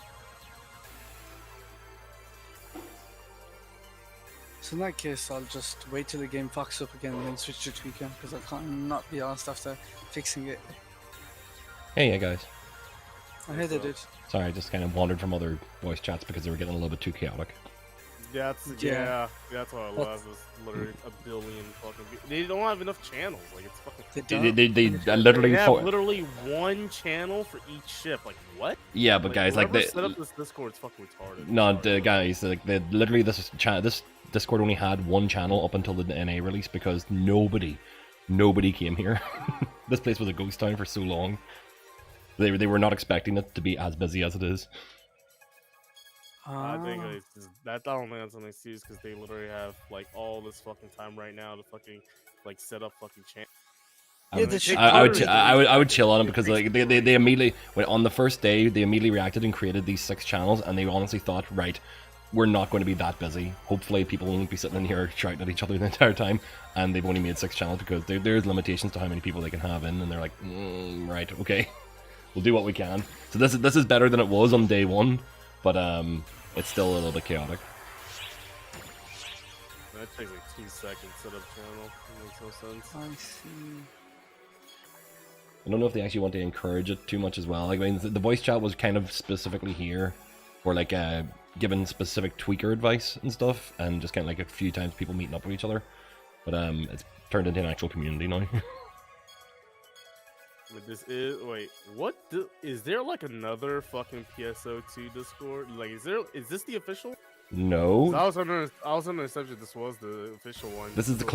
So in that case, I'll just wait till the game fucks up again and then switch to Tweaker, because I can't not be honest after fixing it. Hey, guys. I heard they did. Sorry, I just kind of wandered from other voice chats because they were getting a little bit too chaotic. That's what I love. Is literally a billion fucking. They don't have enough channels. Like it's fucking. They literally They have literally one channel for each ship. Like what? Yeah, but guys, like whoever they set up this Discord is fucking retarded. No, guys, like they literally this Discord only had one channel up until the NA release because nobody came here. This place was a ghost town for so long. They were not expecting it to be as busy as it is. I think I don't think that's an excuse because they literally have like all this fucking time right now to fucking like set up fucking channels. I would chill on them because like they immediately on the first day they immediately reacted and created these 6 channels and they honestly thought, right, we're not going to be that busy. Hopefully people won't be sitting in here shouting at each other the entire time, and they've only made 6 channels because there's limitations to how many people they can have in, and they're like, right, okay, we'll do what we can. So this is better than it was on day 1, but it's still a little bit chaotic. That takes like 2 seconds set up channel. It makes no sense. I see. I don't know if they actually want to encourage it too much as well. Like, I mean, the voice chat was kind of specifically here for like giving specific tweaker advice and stuff, and just kind of like a few times people meeting up with each other. But it's turned into an actual community now. But this is what is there like another fucking Pso2 Discord? Like, is this the official? No. I was under the assumption this was the official one. This is the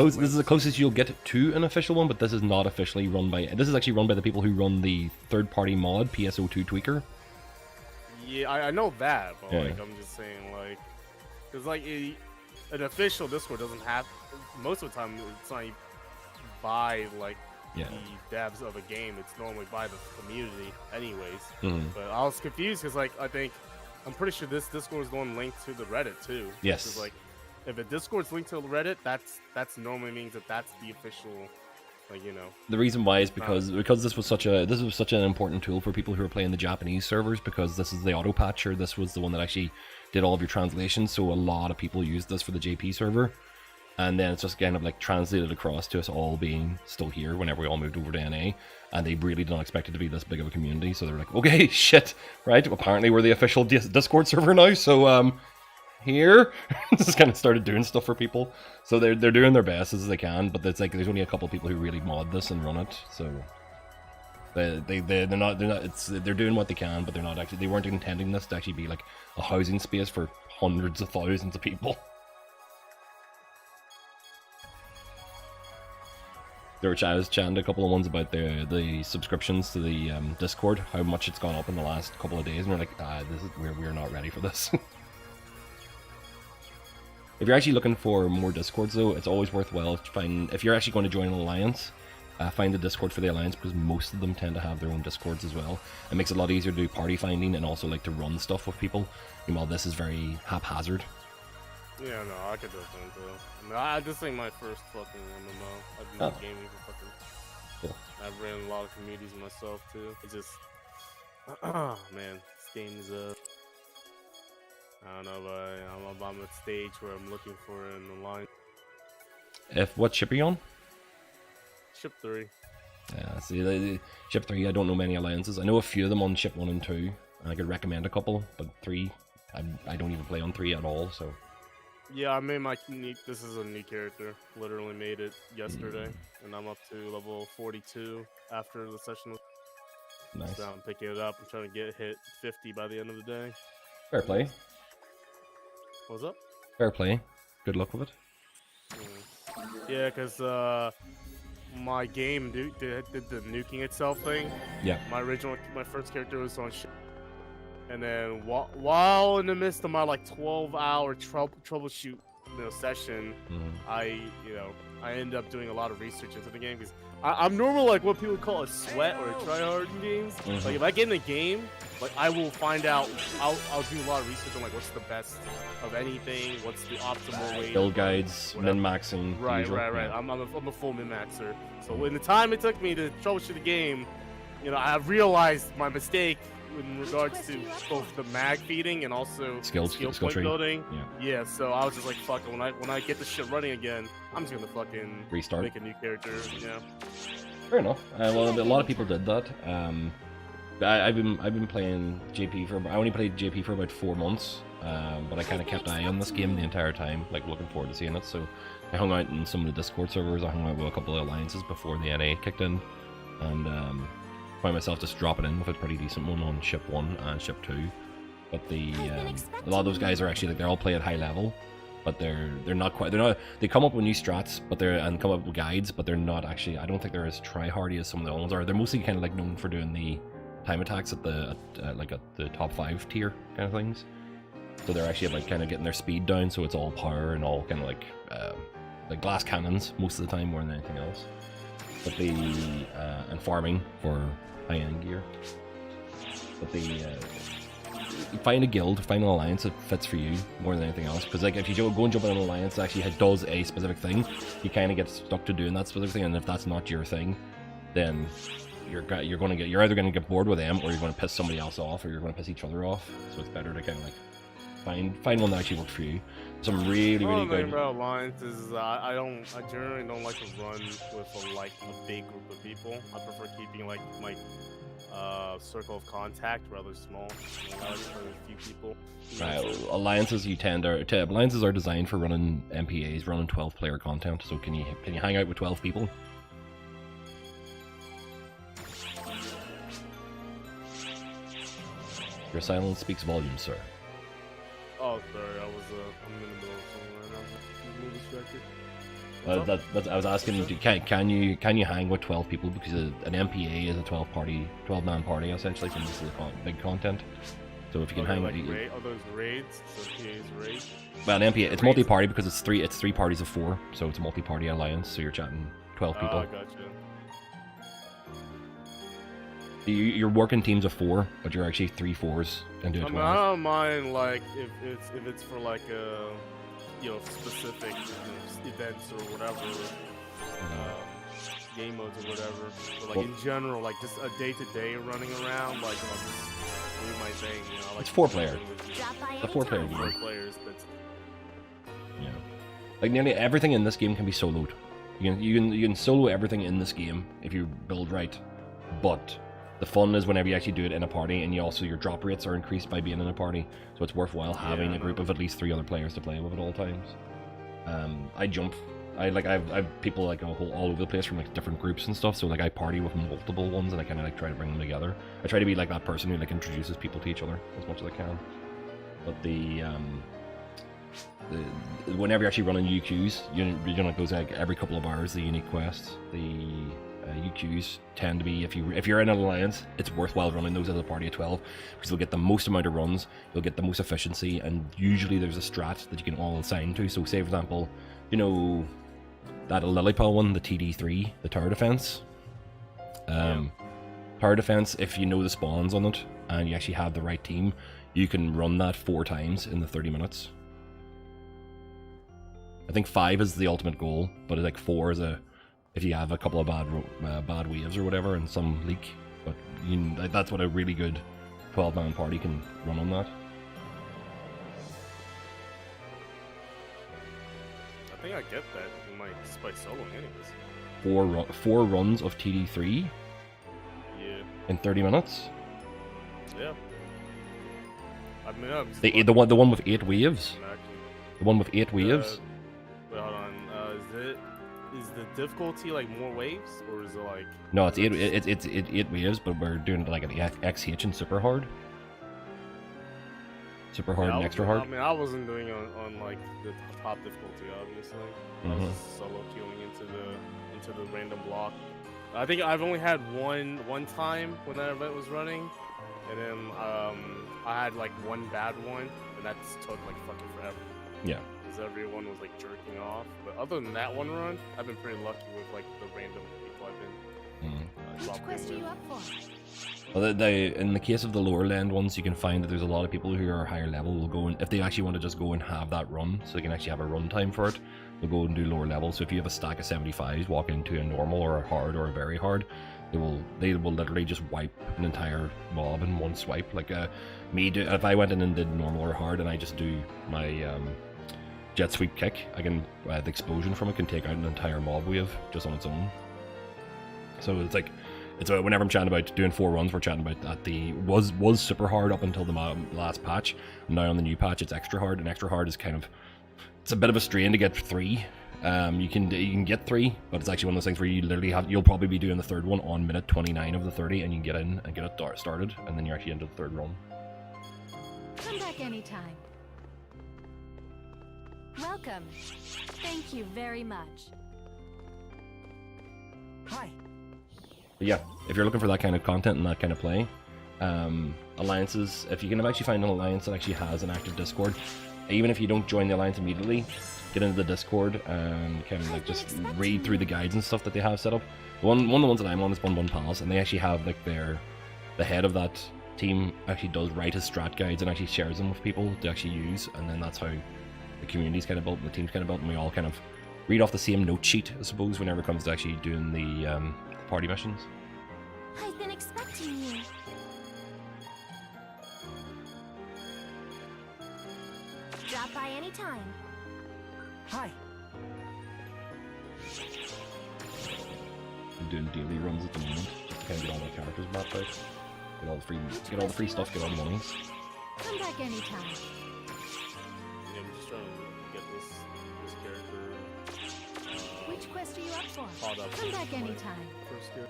closest you'll get to an official one, but this is not officially run by. This is actually run by the people who run the third-party mod Pso2 Tweaker. Yeah, I know that, but Yeah. like I'm just saying, like, because like an official Discord doesn't have most of the time it's not by like the devs of a game. It's normally by the community, anyways. Mhm. But I was confused because like I'm pretty sure this Discord is the one linked to the Reddit too. Yes. 'Cause, like, if a Discord's linked to the Reddit, that's normally means that that's the official, like, you know. The reason why is because this was such an important tool for people who are playing the Japanese servers, because this is the auto patcher. This was the one that actually did all of your translations, so a lot of people used this for the JP server, and then it's just kind of like translated across to us all being still here whenever we all moved over to NA, and they really didn't expect it to be this big of a community. So they're like, okay, shit, right? Apparently we're the official Discord server now, so here just kind of started doing stuff for people. So they're doing their best as they can, but it's like there's only a couple of people who really mod this and run it. So they're doing what they can, but they weren't intending this to actually be like a housing space for hundreds of thousands of people. I was chatting a couple of ones about the subscriptions to the Discord, how much it's gone up in the last couple of days, and we're like, we're not ready for this. If you're actually looking for more Discords, though, it's always worthwhile to find, if you're actually going to join an alliance, find the Discord for the alliance, because most of them tend to have their own Discords as well. It makes it a lot easier to do party finding and also like to run stuff with people. Meanwhile, this is very haphazard. Yeah, no, I could definitely do it. No, this ain't my first fucking MMO. I've been gaming for fucking Cool. I've ran a lot of communities myself too. It's just, man, this game is I don't know, but I'm at stage where I'm looking for it in the line. What ship are you on? Ship 3. Yeah, see, the ship 3, I don't know many alliances. I know a few of them on ship 1 and 2, and I could recommend a couple, but 3, I don't even play on 3 at all, so. Yeah, I made my this is a new character. Literally made it yesterday, and I'm up to level 42 after the session. Nice. So I'm picking it up. I'm trying to hit 50 by the end of the day. Fair play. What's up? Fair play. Good luck with it. Yeah, because my game did the nuking itself thing. Yeah. My first character was on ship. And then while in the midst of my like 12-hour troubleshoot session, I ended up doing a lot of research into the game because I'm normal like what people call a sweat or a tryhard in games. Like if I get in a game, like I will find out. I'll do a lot of research on like what's the best of anything, what's the optimal way. Build guides, min-maxing. Right. Yeah. I'm a full min-maxer. So in the time it took me to troubleshoot the game, I realized my mistake in regards to both the mag feeding and also skill point building. Yeah, so I was just like, fuck it. When I get the shit running again, I'm just gonna fucking restart, make a new character. Yeah. Fair enough. Well, a lot of people did that. I've been playing JP I only played JP for about 4 months, but I kind of kept an eye on this game the entire time, like looking forward to seeing it. So I hung out in some of the Discord servers. I hung out with a couple of alliances before the NA kicked in, and find myself just dropping in with a pretty decent one on ship 1 and ship 2. But a lot of those guys are actually like they all play at high level, but they're not they come up with new strats, and come up with guides, but they're not actually. I don't think they're as try-hardy as some of the other ones are. They're mostly kind of like known for doing the time attacks at the top 5 tier kind of things. So they're actually like kind of getting their speed down, so it's all power and all kind of like glass cannons most of the time more than anything else. But and farming for high-end gear. But find a guild, find an alliance that fits for you more than anything else. Because like if you go and jump in an alliance that actually does a specific thing, you kind of get stuck to doing that specific thing. And if that's not your thing, then you're either gonna get bored with them, or you're gonna piss somebody else off, or you're gonna piss each other off. So it's better to kind of like find one that actually works for you. Some really good. The thing about alliances is I generally don't like to run with a big group of people. I prefer keeping like my circle of contact rather small. I like for a few people. Right, alliances alliances are designed for running MPAs, running 12-player content. So can you hang out with 12 people? Your silence speaks volumes, sir. Oh, sorry, I'm in the middle of something right now. I'm distracted. I was asking, can you hang with 12 people, because an MPA is a 12-man party essentially for most of the big content. So if you can hang with are those raids? So MPA's raids? Well, an MPA, it's multi-party because it's 3 parties of 4, so it's a multi-party alliance. So you're chatting 12 people. Oh, gotcha. You're working teams of 4, but you're actually 3 4s into a 12. I don't mind like if it's for like specific events or whatever, game modes or whatever. But like in general, like just a day-to-day running around, like I'll just do my thing. Like it's 4-player. The 4-player game. 4 players. Yeah. Like nearly everything in this game can be soloed. You can solo everything in this game if you build right, but the fun is whenever you actually do it in a party, and your drop rates are increased by being in a party, so it's worthwhile having a group of at least 3 other players to play with at all times. I've people like all over the place from like different groups and stuff, so like I party with multiple ones, and I kind of like try to bring them together. I try to be like that person who like introduces people to each other as much as I can. But whenever you're actually running UQs, you're doing like those like every couple of hours, the unique quests. The UQs tend to be, if you're in an alliance, it's worthwhile running those as a party of 12, because you'll get the most amount of runs, you'll get the most efficiency, and usually there's a strat that you can all assign to. So say for example, that Lillipel one, the TD3, the tower defense. Tower defense, if you know the spawns on it and you actually have the right team, you can run that 4 times in the 30 minutes. I think 5 is the ultimate goal, but like 4 is if you have a couple of bad waves or whatever and some leak. But that's what a really good 12-man party can run on that. I think I get that in my Spike soloing anyways. Four runs of TD3 Yeah. in 30 minutes. Yeah. I mean, I'm just The one with 8 waves. The one with 8 waves. Wait, hold on. Is the difficulty like more waves, or is it like? No, it's 8 waves, but we're doing it like an XH and super hard. Super hard and extra hard. I mean, I wasn't doing it on like the top difficulty, obviously. I was just solo queuing into the random block. I think I've only had one time when that event was running, and then I had like one bad one, and that took like fucking forever. Yeah. Because everyone was like jerking off. But other than that one run, I've been pretty lucky with like the random people I've been. Which quest are you up for? Well, in the case of the lower land ones, you can find that there's a lot of people who are higher level will go and if they actually want to just go and have that run, so they can actually have a run time for it, they'll go and do lower level. So if you have a stack of 75s, walk into a normal or a hard or a very hard, they will literally just wipe an entire mob in one swipe. Like if I went in and did normal or hard and I just do my jet sweep kick, I can the explosion from it can take out an entire mob wave just on its own. So it's like. Whenever I'm chatting about doing 4 runs, we're chatting about that was super hard up until the last patch. Now on the new patch, it's extra hard, and extra hard is it's a bit of a strain to get 3. You can get 3, but it's actually one of those things where you literally you'll probably be doing the 3rd one on minute 29 of the 30, and you can get in and get it started, and then you're actually into the 3rd run. Come back anytime. Welcome. Thank you very much. Hi. But yeah, if you're looking for that kind of content and that kind of play, alliances, if you can actually find an alliance that actually has an active Discord, even if you don't join the alliance immediately, get into the Discord and kind of like just read through the guides and stuff that they have set up. One of the ones that I'm on is Bun Pals, and they actually have like the head of that team actually does write his strat guides and actually shares them with people to actually use, and then that's how the community's kind of built and the team's kind of built, and we all kind of read off the same note sheet, I suppose, whenever it comes to actually doing the party missions. I've been expecting you. Drop by anytime. Hi. I'm doing daily runs at the moment, just to kind of get all my characters mapped out. Get all the free stuff, get all the monies. Come back anytime. Yeah, I'm just trying to get this character. Which quest are you up for? Caught up Come back with my anytime. First gear.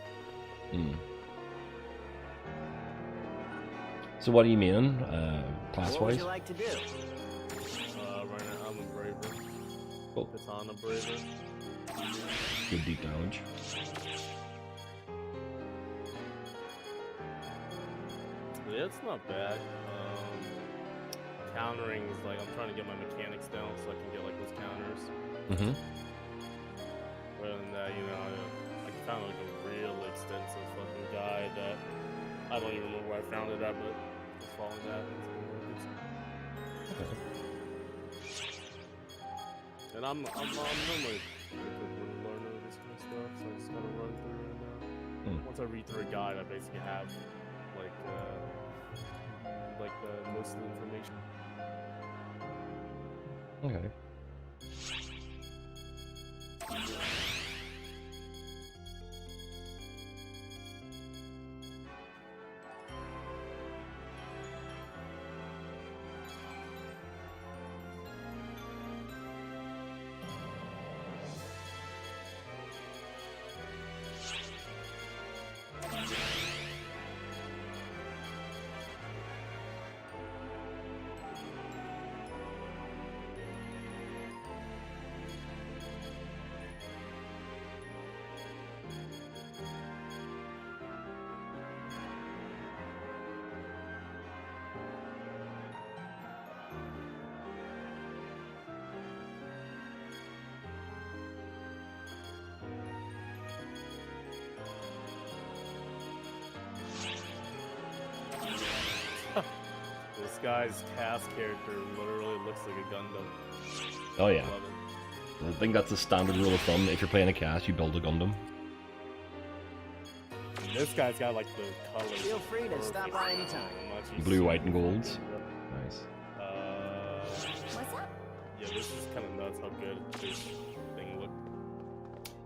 So what do you mean, class-wise? What would you like to do? Right now I'm a braver. Cool. Katana braver. Good deep damage. Yeah, it's not bad. Countering is like I'm trying to get my mechanics down so I can get like those counters. Rather than that, I found like a real extensive fucking guide that I don't even remember where I found it at, but just following that. And I'm normally a good learner of this kind of stuff, so I just gotta run through it now. Once I read through a guide, I basically have like most of the information. Okay. This guy's cast character literally looks like a Gundam. Oh yeah. I love it. I think that's the standard rule of thumb. If you're playing a cast, you build a Gundam. This guy's got like the colors. Feel free to stop by anytime. Blue, white, and golds. Nice. What's up? Yeah, this is kind of nuts how good this thing looked.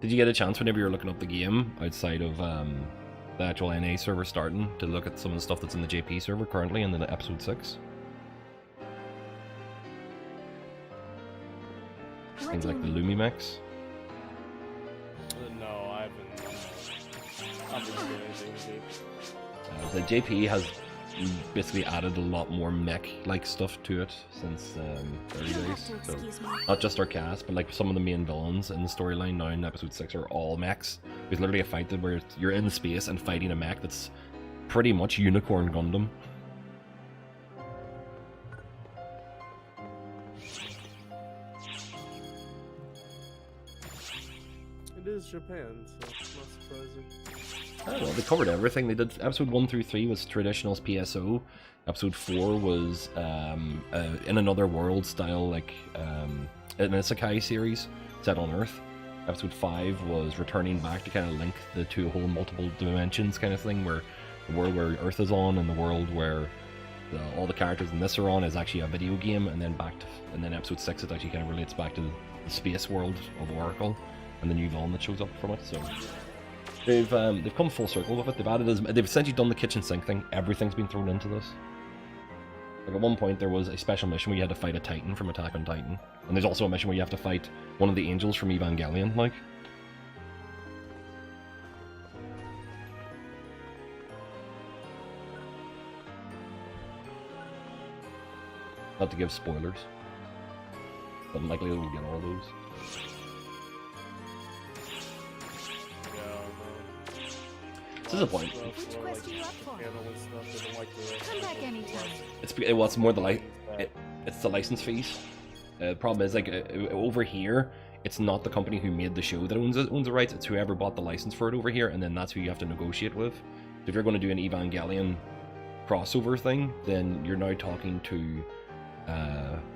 Did you get a chance whenever you were looking up the game outside of the actual NA server starting to look at some of the stuff that's in the JP server currently in the episode 6? Things like the Lumi mechs. No, I haven't done anything deep. The JP has basically added a lot more mech-like stuff to it since early days. So not just our cast, but like some of the main villains in the storyline now in episode 6 are all mechs. There's literally a fight that where you're in space and fighting a mech that's pretty much Unicorn Gundam. It is Japan, so it's not surprising. Oh, well, they covered everything. They did episode 1 through 3 was traditional PSO. Episode 4 was in another world style, like an isekai series set on Earth. Episode 5 was returning back to kind of link the two whole multiple dimensions kind of thing, where the world where Earth is on and the world where all the characters in this are on is actually a video game, and then and then episode 6 it actually kind of relates back to the space world of Oracle and the new villain that shows up from it. So they've come full circle with it. They've essentially done the kitchen sink thing. Everything's been thrown into this. Like at one point there was a special mission where you had to fight a Titan from Attack on Titan, and there's also a mission where you have to fight one of the angels from Evangelion, like. Not to give spoilers, but likely we'll get all those. This is a point. Which quest are you up for? Come back anytime. It's more the it's the license fees. The problem is, like, over here, it's not the company who made the show that owns the rights. It's whoever bought the license for it over here, and then that's who you have to negotiate with. So if you're going to do an Evangelion crossover thing, then you're now talking to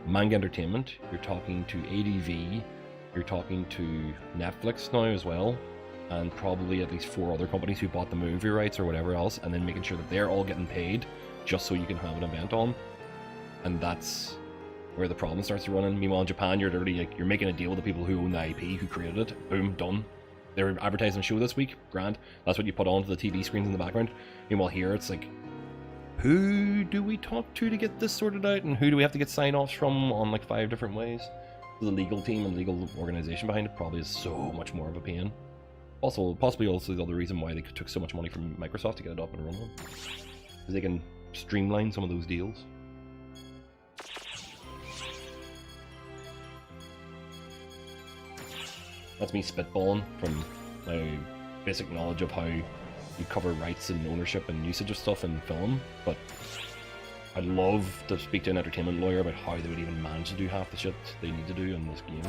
Manga Entertainment. You're talking to ADV. You're talking to Netflix now as well. And probably at least 4 other companies who bought the movie rights or whatever else, and then making sure that they're all getting paid just so you can have an event on. And that's where the problem starts to run in. Meanwhile, in Japan, you're literally like, you're making a deal with the people who own the IP, who created it. Boom, done. They're advertising a show this week, grand. That's what you put onto the TV screens in the background. Meanwhile, here it's like, who do we talk to get this sorted out, and who do we have to get sign-offs from on like 5 different ways? The legal team and legal organization behind it probably is so much more of a pain. Also, possibly also the other reason why they took so much money from Microsoft to get it up and running, because they can streamline some of those deals. That's me spitballing from my basic knowledge of how you cover rights and ownership and usage of stuff in film, but I'd love to speak to an entertainment lawyer about how they would even manage to do half the shit they need to do in this game.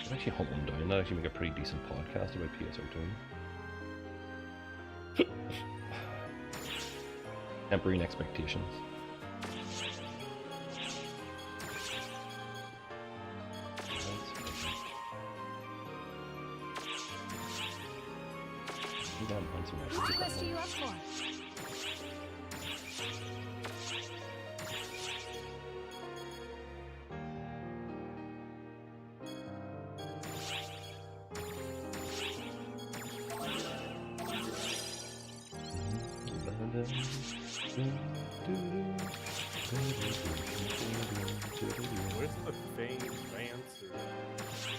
I'd actually hunt one down. That'd actually make a pretty decent podcast about Pso2. Tempering expectations. Which quest are you up for? Where's the Fang Bancer?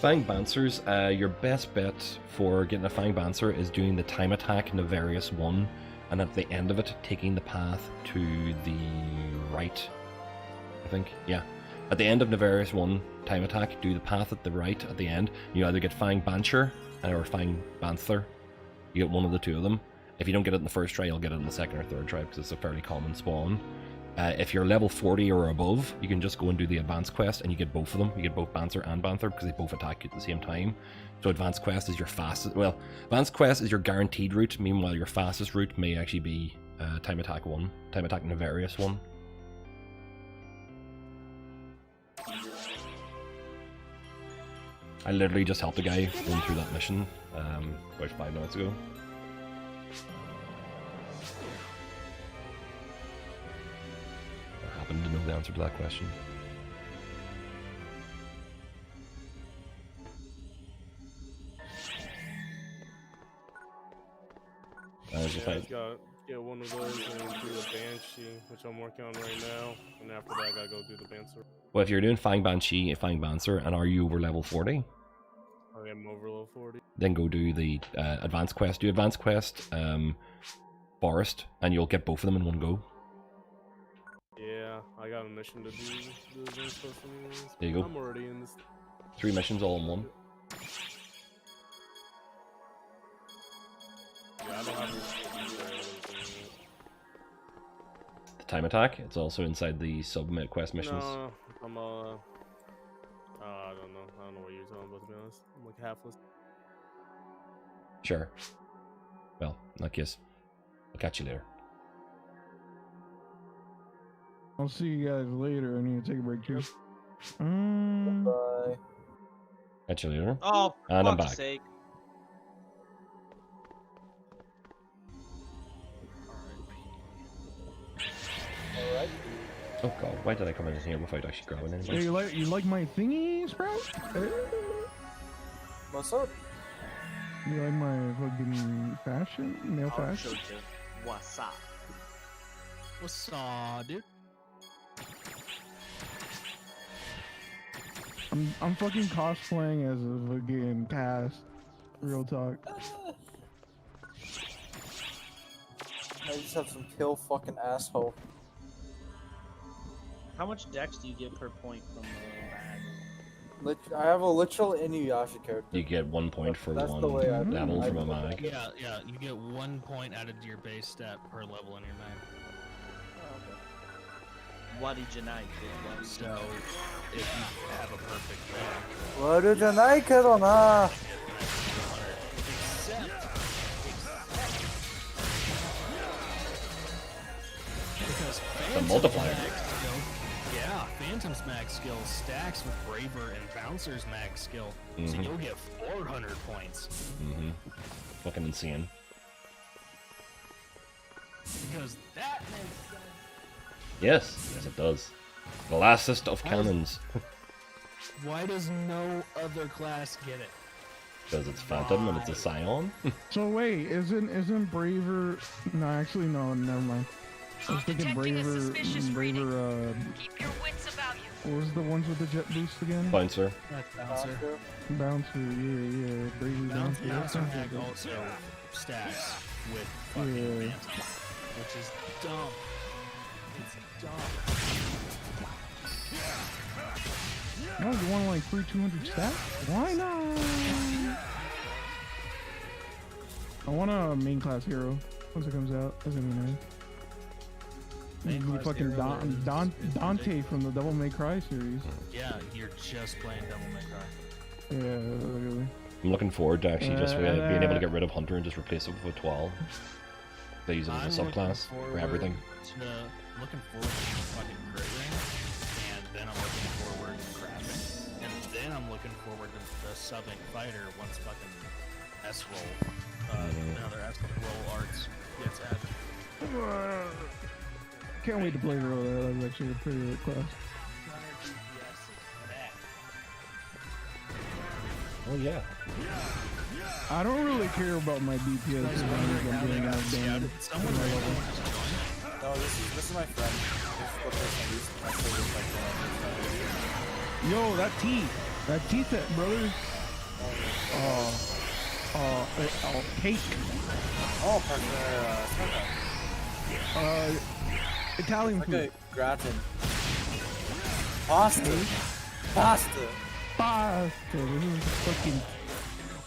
Fang Bancers, your best bet for getting a Fang Bancer is doing the Time Attack Nefarious 1, and at the end of it, taking the path to the right. I think, yeah. At the end of Nefarious 1, Time Attack, do the path at the right at the end. You either get Fang Bancher or Fang Banther. You get one of the two of them. If you don't get it in the first try, you'll get it in the second or third try, because it's a fairly common spawn. If you're level 40 or above, you can just go and do the advanced quest, and you get both of them. You get both Banter and Banther because they both attack you at the same time. So advanced quest is your fastest. Well, advanced quest is your guaranteed route. Meanwhile, your fastest route may actually be time attack 1, time attack Nefarious 1. I literally just helped a guy going through that mission about 5 minutes ago. I happen to know the answer to that question. Yeah, I just gotta get one of those and do a Banshee, which I'm working on right now. And after that, I gotta go do the Banshee. Well, if you're doing Fang Banshee, Fang Bancer, and are you over level 40? I am over level 40. Then go do the advanced quest. Do advanced quest, Forest, and you'll get both of them in one go. Yeah, I got a mission to do the advanced quest anyways. There you go. I'm already in this. 3 missions all in one. Yeah, I don't have The time attack, it's also inside the sub quest missions. No, I'm I don't know. I don't know what you're talking about, to be honest. I'm like halfless. Sure. Well, in that case, I'll catch you later. I'll see you guys later. I need to take a break too. Bye. Catch you later. Oh, for and I'm fuck's back. sake. Alright. Oh god, why did I come in here without actually grabbing anything? Hey, you like my thingy, Sprout? What's up? You like my fucking fashion? Male I'll fashion? show you what's up. What's up, dude? I'm fucking cosplaying as a fucking cast. Real talk. I just have some kill fucking asshole. How much dex do you get per point from the bag? I have a literal Inuyasha character. You get 1 point for That's one the way I level from a do it. mag. Yeah, you get 1 point added to your base stat per level in your mag. What did you like? So, if you have a perfect mag, 悪じゃないけどな。 because The multiplier. Yeah, Phantom's mag skill stacks with Braver and Bouncer's mag skill, so Mhm. you'll get 400 points. Mm-hmm. Fucking insane. Because that makes sense. Yes, yes it does. The lastest of cannons. Why does no other class get it? Because it's Phantom and it's a Scion. So wait, isn't Braver? No, actually no, never mind. I was thinking Braver. Keep your wits about you. What was the ones with the jet boost again? Bouncer. That's Bouncer. Bouncer, yeah, Braver Bouncer. Bouncer mag also stacks with fucking Yeah. Phantom, which is dumb. It's dumb. No, you want like free 200 stats? Why not? I want a main class hero once it comes out. That's gonna be nice. Main Maybe class fucking hero Dante from the Devil May Cry series. Yeah, you're just playing Devil May Cry. Yeah, really. I'm looking forward to actually just being able to get rid of Hunter and just replace it with 12. They use it as a subclass for everything. Looking forward to fucking crit ring, and then I'm looking forward to crafting, and then I'm looking forward to the subbing fighter once fucking S-roll, another S-roll arts gets added. Can't wait to play Hero. That was actually a pretty good class. Oh yeah. I don't really care about my DPS as long as I'm doing out damage. No, this is my friend. This is the person who's my favorite. Yo, that T set, brothers. Cake. Oh, Italian food. Okay, gratin. Pasta. Pasta. Pasta. This is fucking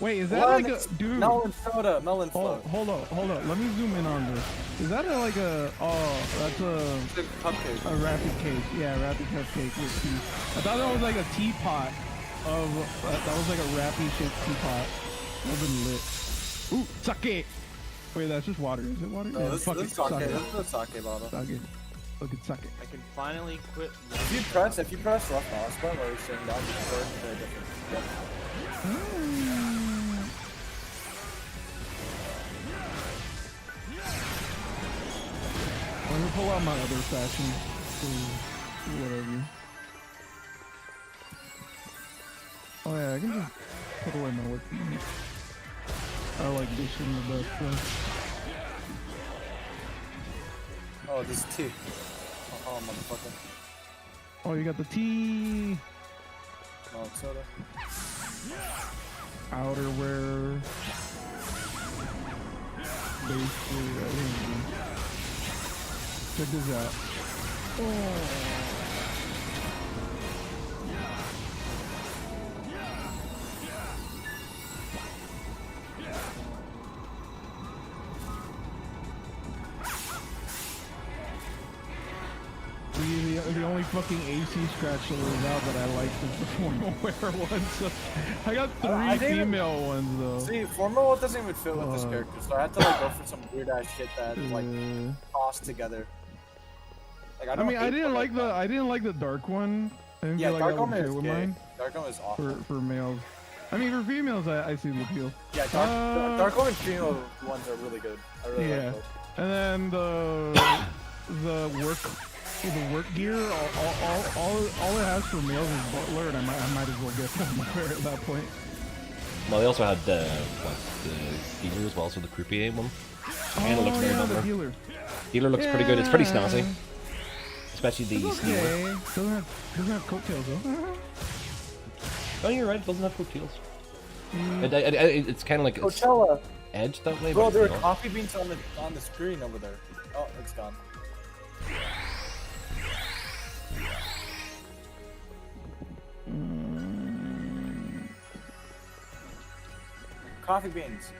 Wait, is that like a dude? Melon soda, melon float. Hold up. Let me zoom in on this. Is that like a? Oh, that's a cupcake. A rapid cake. Yeah, rapid cupcake with tea. I thought that was like a teapot of. That was like a rappy shaped teapot. That would been lit. Ooh, sake. Wait, that's just water. Is it water? No, Yeah, this fuck is it, sake. This is a sake bottle. Sake. Look at sake. I can finally quit. If you press left mouse button while you're sitting down, you can go into a different. Let me pull out my other fashion. Whatever. Oh yeah, I can just put away my work. I like this in the best way. Oh, this is tea. Oh, motherfucker. Oh, you got the tea. Melon soda. Outerwear. Basically, check this out. Oh. The only fucking AC scratch that was out that I liked is the formal wear one. So I got three female ones though. See, formal doesn't even fit with this character, so I had to like go for some weird ass shit that like tossed together. Like I didn't like the dark one. I didn't feel like dark that one would is fit with gay. mine. Dark one is awful. For males. I mean, for females, I see the appeal. Yeah, dark one and female ones are really good. I really like those. And then the work gear, all it has for males is butler, and I might as well get one at that point. Well, they also had the dealer as well, so the croupier one. And it looks very the butler. dealer. Dealer looks pretty good. It's pretty snazzy, especially the steamer. Okay. Doesn't have coattails though. Oh, you're right. It doesn't have coattails. It's kind of like Coachella. Edged that way. Bro, but there are it's not. coffee beans on the screen over there. Oh, it's gone. Coffee beans.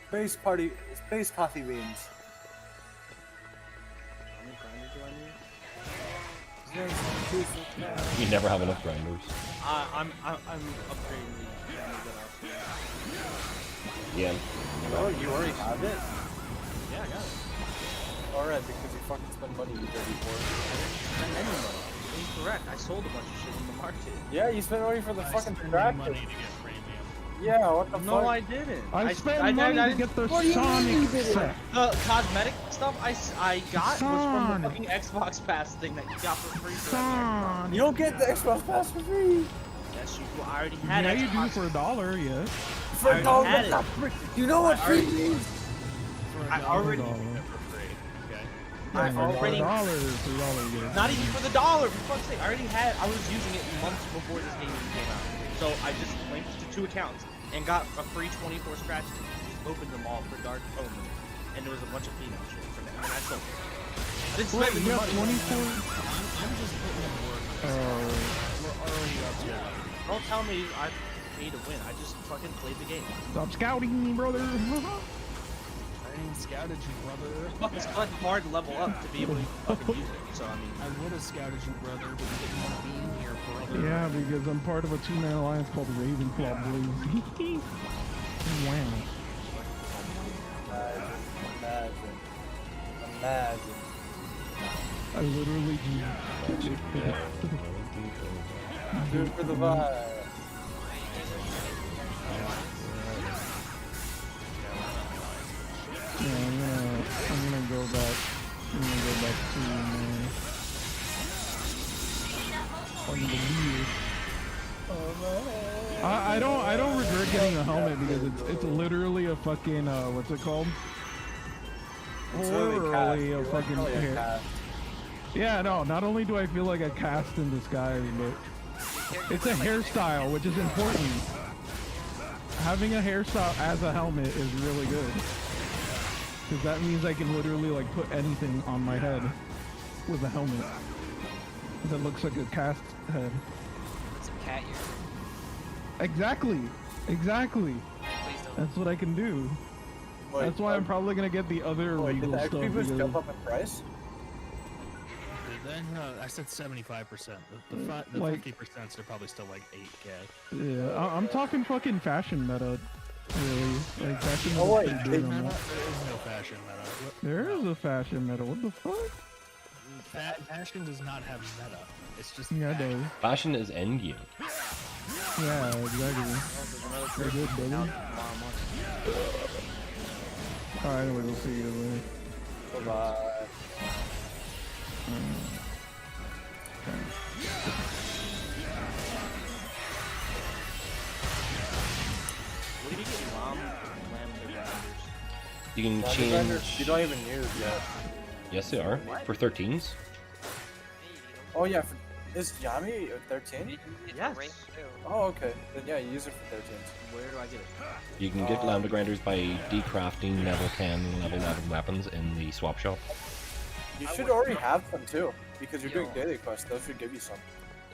Space coffee beans. You never have enough grinders. I'm upgrading the Yeah. Oh, you already have it? Yeah, I got it. Alright, because you fucking spend money, you dirty boy. I didn't spend any money. Incorrect. I sold a bunch of shit in the market. Yeah, you spent money for the fucking Money tractor. to get premium. Yeah, what the fuck? No, I didn't. I spent money to get the Sonic set. The cosmetic stuff I got was from the fucking Xbox Pass thing that you got for free for You don't get the Xbox Pass for free. Yes, you do. I already had Yeah, Xbox. you do for $1, yes. For I already had it. You know what free means? I already. I already. $1, Not even for the dollar. For fuck's sake, I already had. I was using it months before this game even came out. So I just linked to 2 accounts and got a free 24 scratches. Just opened them all for Dark Omen, and there was a bunch of female shit from it. I mean, I sold it. I didn't spend any money. 24? I'm just putting in work. We're already up to that. Don't tell me I paid to win. I just fucking played the game. Stop scouting me, brother. I ain't scouted you, brother. It's fucking hard to level up to be able to fucking use it. So I mean, I would have scouted you, brother, but you didn't want to be in here, brother. Yeah, because I'm part of a 2-man alliance called Ravenclaw Blues. Wow. Imagine. I literally Do it for the vibe. Yeah, I'm gonna go back. I'm gonna go back to on the lead. I don't regret getting a helmet because it's literally a fucking what's it called? It's Literally a fucking really a hair. cast. Yeah, no. Not only do I feel like a cast in disguise, but it's a hairstyle, which is important. Having a hairstyle as a helmet is really good. Because that means I can literally like put anything on my head with a helmet that looks like a cast head. Some cat ear. Exactly. Exactly. That's what I can do. Wait, That's why I'm probably gonna get the other Wait, did legal the stuff. XP boost because- jump up in price? Then I said 75%. The Like- 50% are probably still like 8K. Yeah, I'm talking fucking fashion meta. Really, like fashion meta. Oh, wait, pretty they- good on There that. is no fashion meta. There is a fashion meta. What the fuck? Fashion does not have meta. It's just Yeah, it fashion. does. Fashion is endgame. Yeah, exactly. Very good, baby. Alright, anyway, we'll see you later. Bye-bye. Where do you get lambda grinders? You can Lambda change. grinders you don't even use yet. Yes, they are for 13s. Oh yeah, is Yami a 13? Yes. Oh okay, then yeah, you use it for 13s. Where do I get it? You can get lambda grinders by decrafting level 10 and level 11 weapons in the swap shop. You should already have them too, because you're doing daily quests. Those should give you some.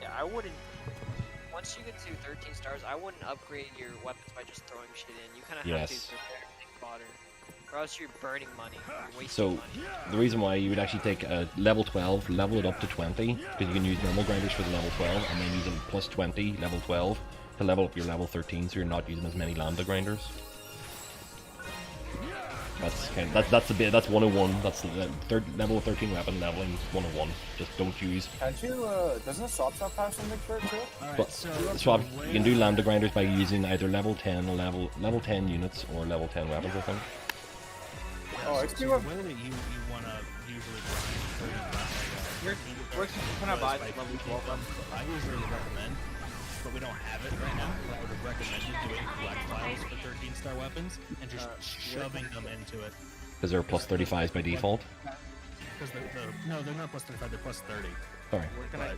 Yeah, I wouldn't. Once you get to 13 stars, I wouldn't upgrade your weapons by just throwing shit in. You kind of have Yes. to prepare everything fodder, or else you're burning money. You're wasting So money. the reason why you would actually take a level 12, level it up to 20, because you can use normal grinders for the level 12, and then use a plus 20 level 12 to level up your level 13, so you're not using as many lambda grinders. That's kind of, that's a bit, that's 101. That's the level 13 weapon leveling 101. Just don't use. Can't you? Doesn't the swap shop have something for it too? But swap, you can do lambda grinders by using either level 10 or level 10 units or level 10 weapons, I think. Oh, So the way that you want to usually grind Can I buy level 12 weapons? I usually recommend, but we don't have it right now. But I would recommend you doing collect files for 13-star weapons and just shoving them into it. Because they're plus 35s by default. Because no, they're not plus 35. They're plus 30. Sorry. Where can I?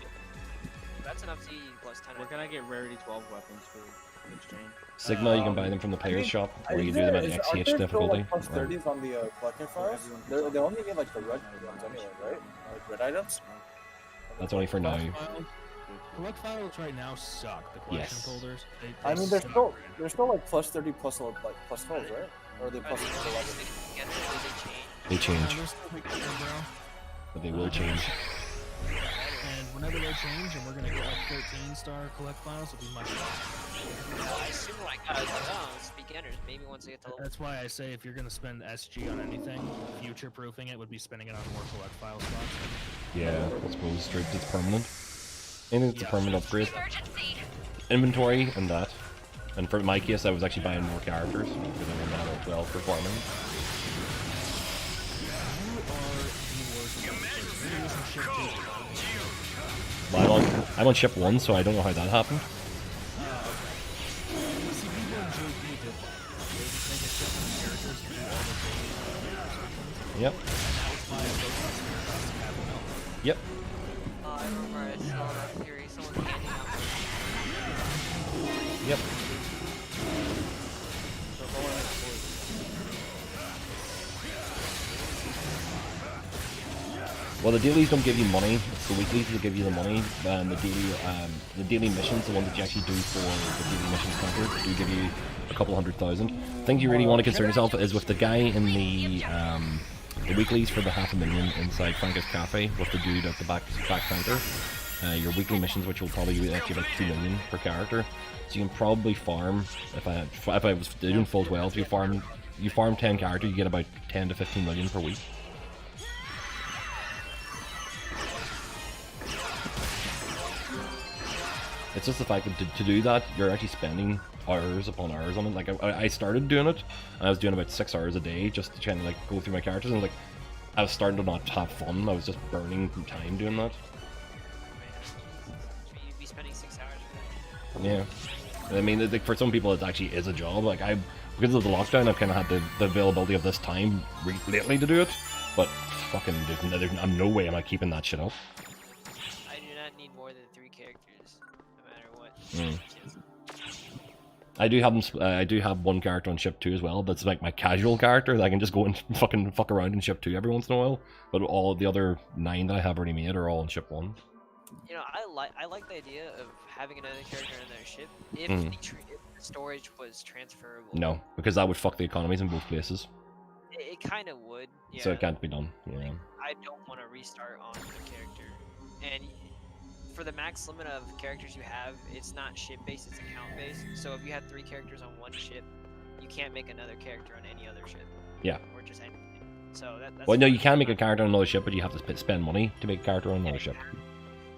That's enough to eat plus 10. Where can I get rarity 12 weapons for exchange? Sigma, you can buy them from the player's shop, or you can do them at XCH difficulty. Plus 30s on the collecting files. They only get like the red ones anyway, right? Like red items. That's only for now. Collect files right now suck. The collection Yes. folders. I mean, they're still like plus 30 plus like plus 12s, right? Or are they plus 11? They change, They're still big, bro. but they will change. And whenever they change, and we're gonna get like 13-star collect files, it'll be much better. I assume like oh, it's beginners. Maybe once they get to level. That's why I say if you're gonna spend SG on anything, future-proofing it would be spending it on more collect file spots. Yeah, I suppose straight it's permanent. And it's a permanent upgrade. Inventory and that. And for my case, I was actually buying more characters because they were level 12 performing. Well, I'm on ship 1, so I don't know how that happened. Yep. Yep. I remember I saw that theory. Someone handing out. Yep. Well, the dailies don't give you money. It's the weeklies that give you the money, and the daily missions, the ones that you actually do for the daily missions counter, do give you a couple 100,000. The thing you really want to concern yourself is with the guy in the weeklies for the 500,000 inside Franco's Cafe with the dude at the back counter. Your weekly missions, which will probably be actually about 2 million per character. So you can probably farm, if I was doing full 12, you farm 10 characters, you get about 10 to 15 million per week. It's just the fact that to do that, you're actually spending hours upon hours on it. Like I started doing it, and I was doing about 6 hours a day just to try and like go through my characters, and like I was starting to not have fun. I was just burning time doing that. You'd be spending 6 hours. Yeah, I mean, like, for some people, it actually is a job. Like because of the lockdown, I've kind of had the availability of this time lately to do it, but fucking, I'm no way am I keeping that shit up. I do not need more than 3 characters, no matter what. Mm. I do have them. I do have one character on ship 2 as well. That's like my casual character that I can just go and fuck around in ship 2 every once in a while. But all the other 9 that I have already made are all on ship 1. you know, I like the idea of having another character on their ship if, if the storage was transferable. No, because that would fuck the economies in both places. It kind of would. Yeah. So it can't be done. Yeah. I don't want to restart on the character, and for the max limit of characters you have, it's not ship-based, it's account-based. So if you have 3 characters on one ship, you can't make another character on any other ship. Yeah. Or just anything. So that's Well, no, you can make a character on another ship, but you have to spend money to make a character on another ship.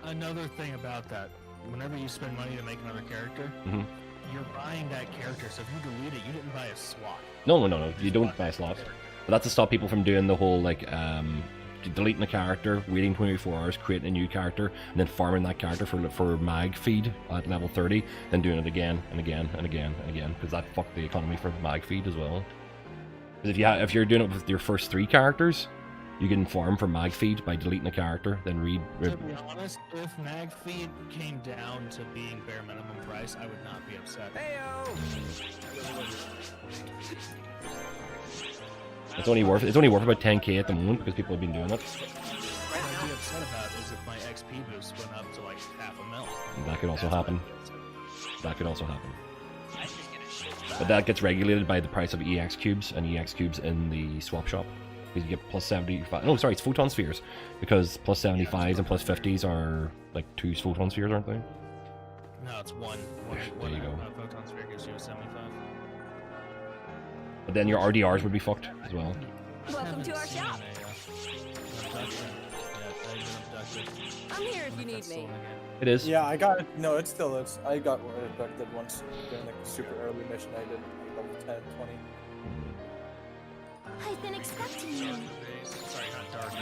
Another thing about that, whenever you spend money to make another character, you're buying that character, so if you delete it, you didn't buy a slot. No, you don't buy slots. But that's to stop people from doing the whole, like, deleting a character, waiting 24 hours, creating a new character, and then farming that character for mag feed at level 30, then doing it again and again and again and again, because that fucked the economy for mag feed as well. Because if you're doing it with your first 3 characters, you can farm for mag feed by deleting a character, then To be honest, if mag feed came down to being bare minimum price, I would not be upset. It's only worth about 10k at the moment because people have been doing it. What I'd be upset about is if my XP boost went up to like $500,000. That could also happen. That could also happen. But that gets regulated by the price of EX cubes and EX cubes in the swap shop. Because you get plus 75. No, sorry, it's photon spheres. Because plus 75s and plus 50s are like 2 photon spheres, aren't they? No, it's one. There you go. Photon sphere gives you a 75. But then your RDRs would be fucked as well. Welcome to our shop. I'm here if you need me. It is. Yeah, I got it. No, it still is. I got abducted once during like a super early mission I did, like level 10, 20. I've been expecting you. Sorry, not dark.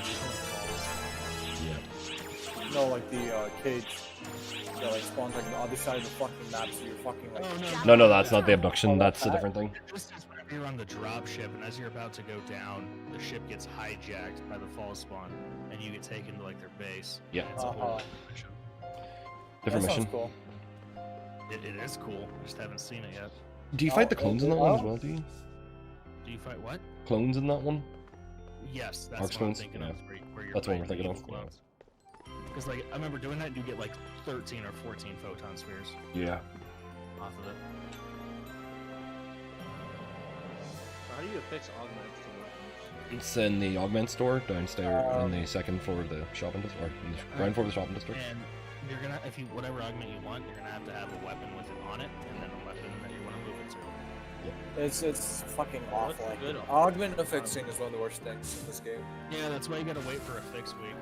Yeah. No, like the cage that like spawns like on the other side of the fucking map, so you're fucking like. No, that's not the abduction. That's a different thing. This is whenever you're on the drop ship, and as you're about to go down, the ship gets hijacked by the fall spawn, and you get taken to like their base. Yeah. It's a whole mission. Different that mission. Sounds cool. It is cool. I just haven't seen it yet. Do you fight the clones in that one as well? Do you? Do you fight what? Clones in that one? Yes, that's Arc what I'm clones? thinking Yeah. of. Where you're That's what we're fighting thinking evil of. clones. Because like I remember doing that, and you get like 13 or 14 photon spheres Yeah. off of it. How do you affix augments to weapons? It's in the augment store downstairs on the second floor of the shopping district, or in the ground floor of the shopping district. And you're gonna, if you whatever augment you want, you're gonna have to have a weapon with it on it, and then a weapon that you want to move it to. It's fucking awful. Like, good on augment affixing is one of the worst things in this game. Yeah, that's why you gotta wait for a fix week,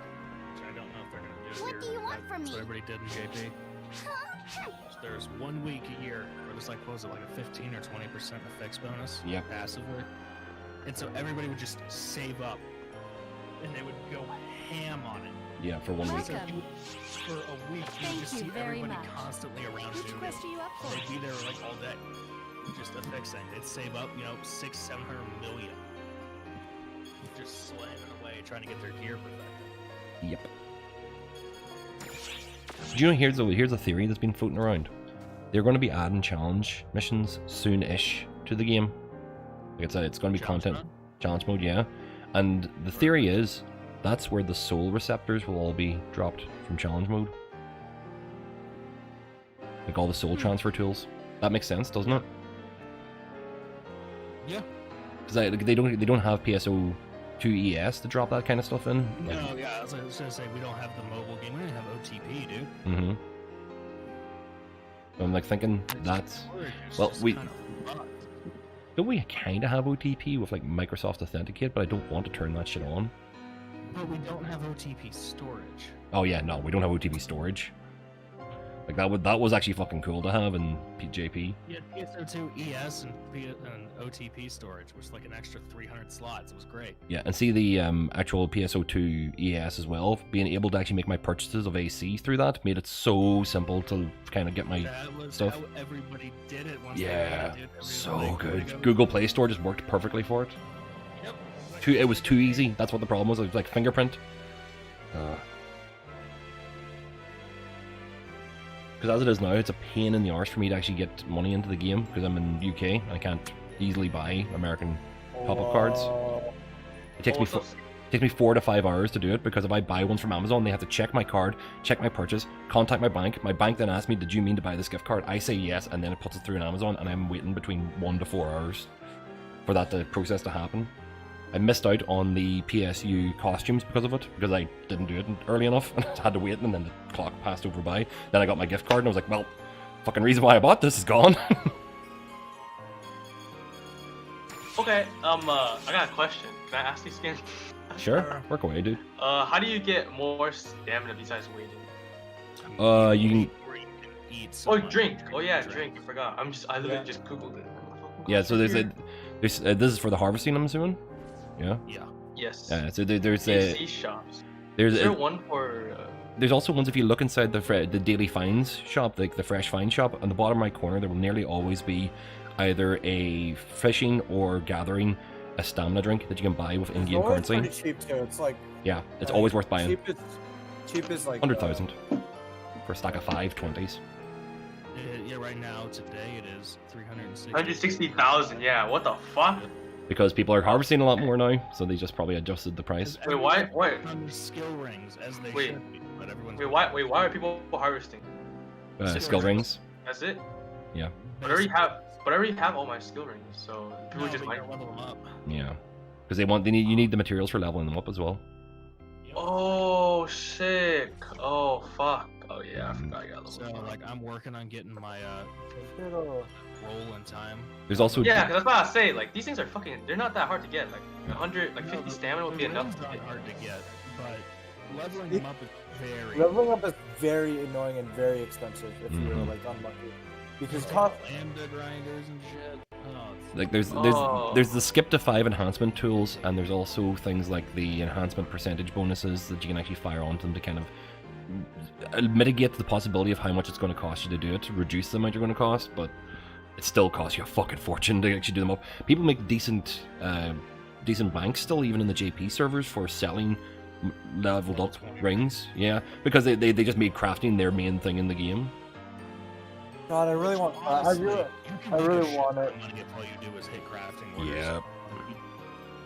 which I don't know if they're gonna do What here. do you want from That's me? what everybody did in JP. So there's 1 week a year where there's like, what was it, like a 15 or 20% affix bonus Yep. passively, and so everybody would just save up, and they would go ham on it. Yeah, for 1 week. So you, for a week, you Thank just you see very everybody much. constantly around Which doing quest it. are you up for? They'd be there like all day, just affixing. They'd save up, you know, 600-700 million, just slaying it away, trying to get their gear perfected. Yep. Do you know here's a theory that's been floating around. They're going to be adding challenge missions soon-ish to the game. Like it's going to be challenge mode, yeah. And the theory is that's where the soul receptors will all be dropped from challenge mode. Like all the soul transfer tools. That makes sense, doesn't it? Yeah. Because they don't have PSO2 ES to drop that kind of stuff in. Like, No, yeah, I was gonna say we don't have the mobile game. We don't have OTP, dude. mm-hmm. I'm like thinking that's well don't we kind of have OTP with like Microsoft Authenticate, but I don't want to turn that shit on. But we don't have OTP storage. Oh yeah, no, we don't have OTP storage. Like that was actually fucking cool to have in JP. You had PSO2 ES and OTP storage, which is like an extra 300 slots. It was great. Yeah, and see the actual PSO2 ES as well. Being able to actually make my purchases of AC through that made it so simple to kind of get my That was stuff. how everybody did it once Yeah, they got it, dude. so Everybody good. go- Google Play Store just worked perfectly for it. Yep. It was too easy. That's what the problem was. It was like fingerprint. Because as it is now, it's a pain in the arse for me to actually get money into the game because I'm in UK and I can't easily buy American pop-up cards. It takes me It takes me 4 to 5 hours to do it because if I buy ones from Amazon, they have to check my card, check my purchase, contact my bank. My bank then asks me, did you mean to buy this gift card? I say yes, and then it puts it through on Amazon, and I'm waiting between 1 to 4 hours for that process to happen. I missed out on the PSU costumes because of it, because I didn't do it early enough, and I had to wait, and then the clock passed over by. Then I got my gift card, and I was like, well, fucking reason why I bought this is gone. Okay, I got a question. Can I ask you, Skin? Sure, work away, dude. How do you get more stamina besides waiting? You can... Oh, drink. Oh yeah, drink. I forgot. I literally just googled it. Yeah, so there's this is for the harvesting, I'm assuming. Yeah. Yeah. Yes. Yeah. So there's PC shops. There's Is there one for? There's also ones if you look inside the daily finds shop, like the fresh find shop. On the bottom right corner, there will nearly always be either a fishing or gathering a stamina drink that you can buy with in-game currency. It's pretty cheap too. It's like yeah, it's always worth buying. Cheap is like 100,000 for a stack of 520s. Yeah, right now today it is 360. 160,000. Yeah. What the fuck? Because people are harvesting a lot more now, so they just probably adjusted the price. Wait, why? Wait. Skill rings as they Wait. should be, but everyone's. Wait, why? Wait, why are people harvesting? Skill rings. That's it. Yeah. But I already have all my skill rings, so people just might level them up. Yeah. Because you need the materials for leveling them up as well. Oh shit! Oh fuck! Oh yeah, I forgot I got level. So like I'm working on getting my roll in time. There's also yeah, because that's what I say. Like these things are fucking. They're not that hard to get. Like 100, like 50 stamina would be enough. It's not hard to get, but leveling them up is very. Leveling up is very annoying and very expensive if you're like unlucky. Because lambda grinders and shit. Oh, like there's the skip to 5 enhancement tools, and there's also things like the enhancement percentage bonuses that you can actually fire onto them to kind of mitigate the possibility of how much it's going to cost you to do it, to reduce the amount you're going to cost, but it still costs you a fucking fortune to actually do them up. People make decent banks still, even in the JP servers, for selling leveled up rings. Yeah, because they just made crafting their main thing in the game. God, I really want. I really want it. Money if all you do is hit crafting. Yeah.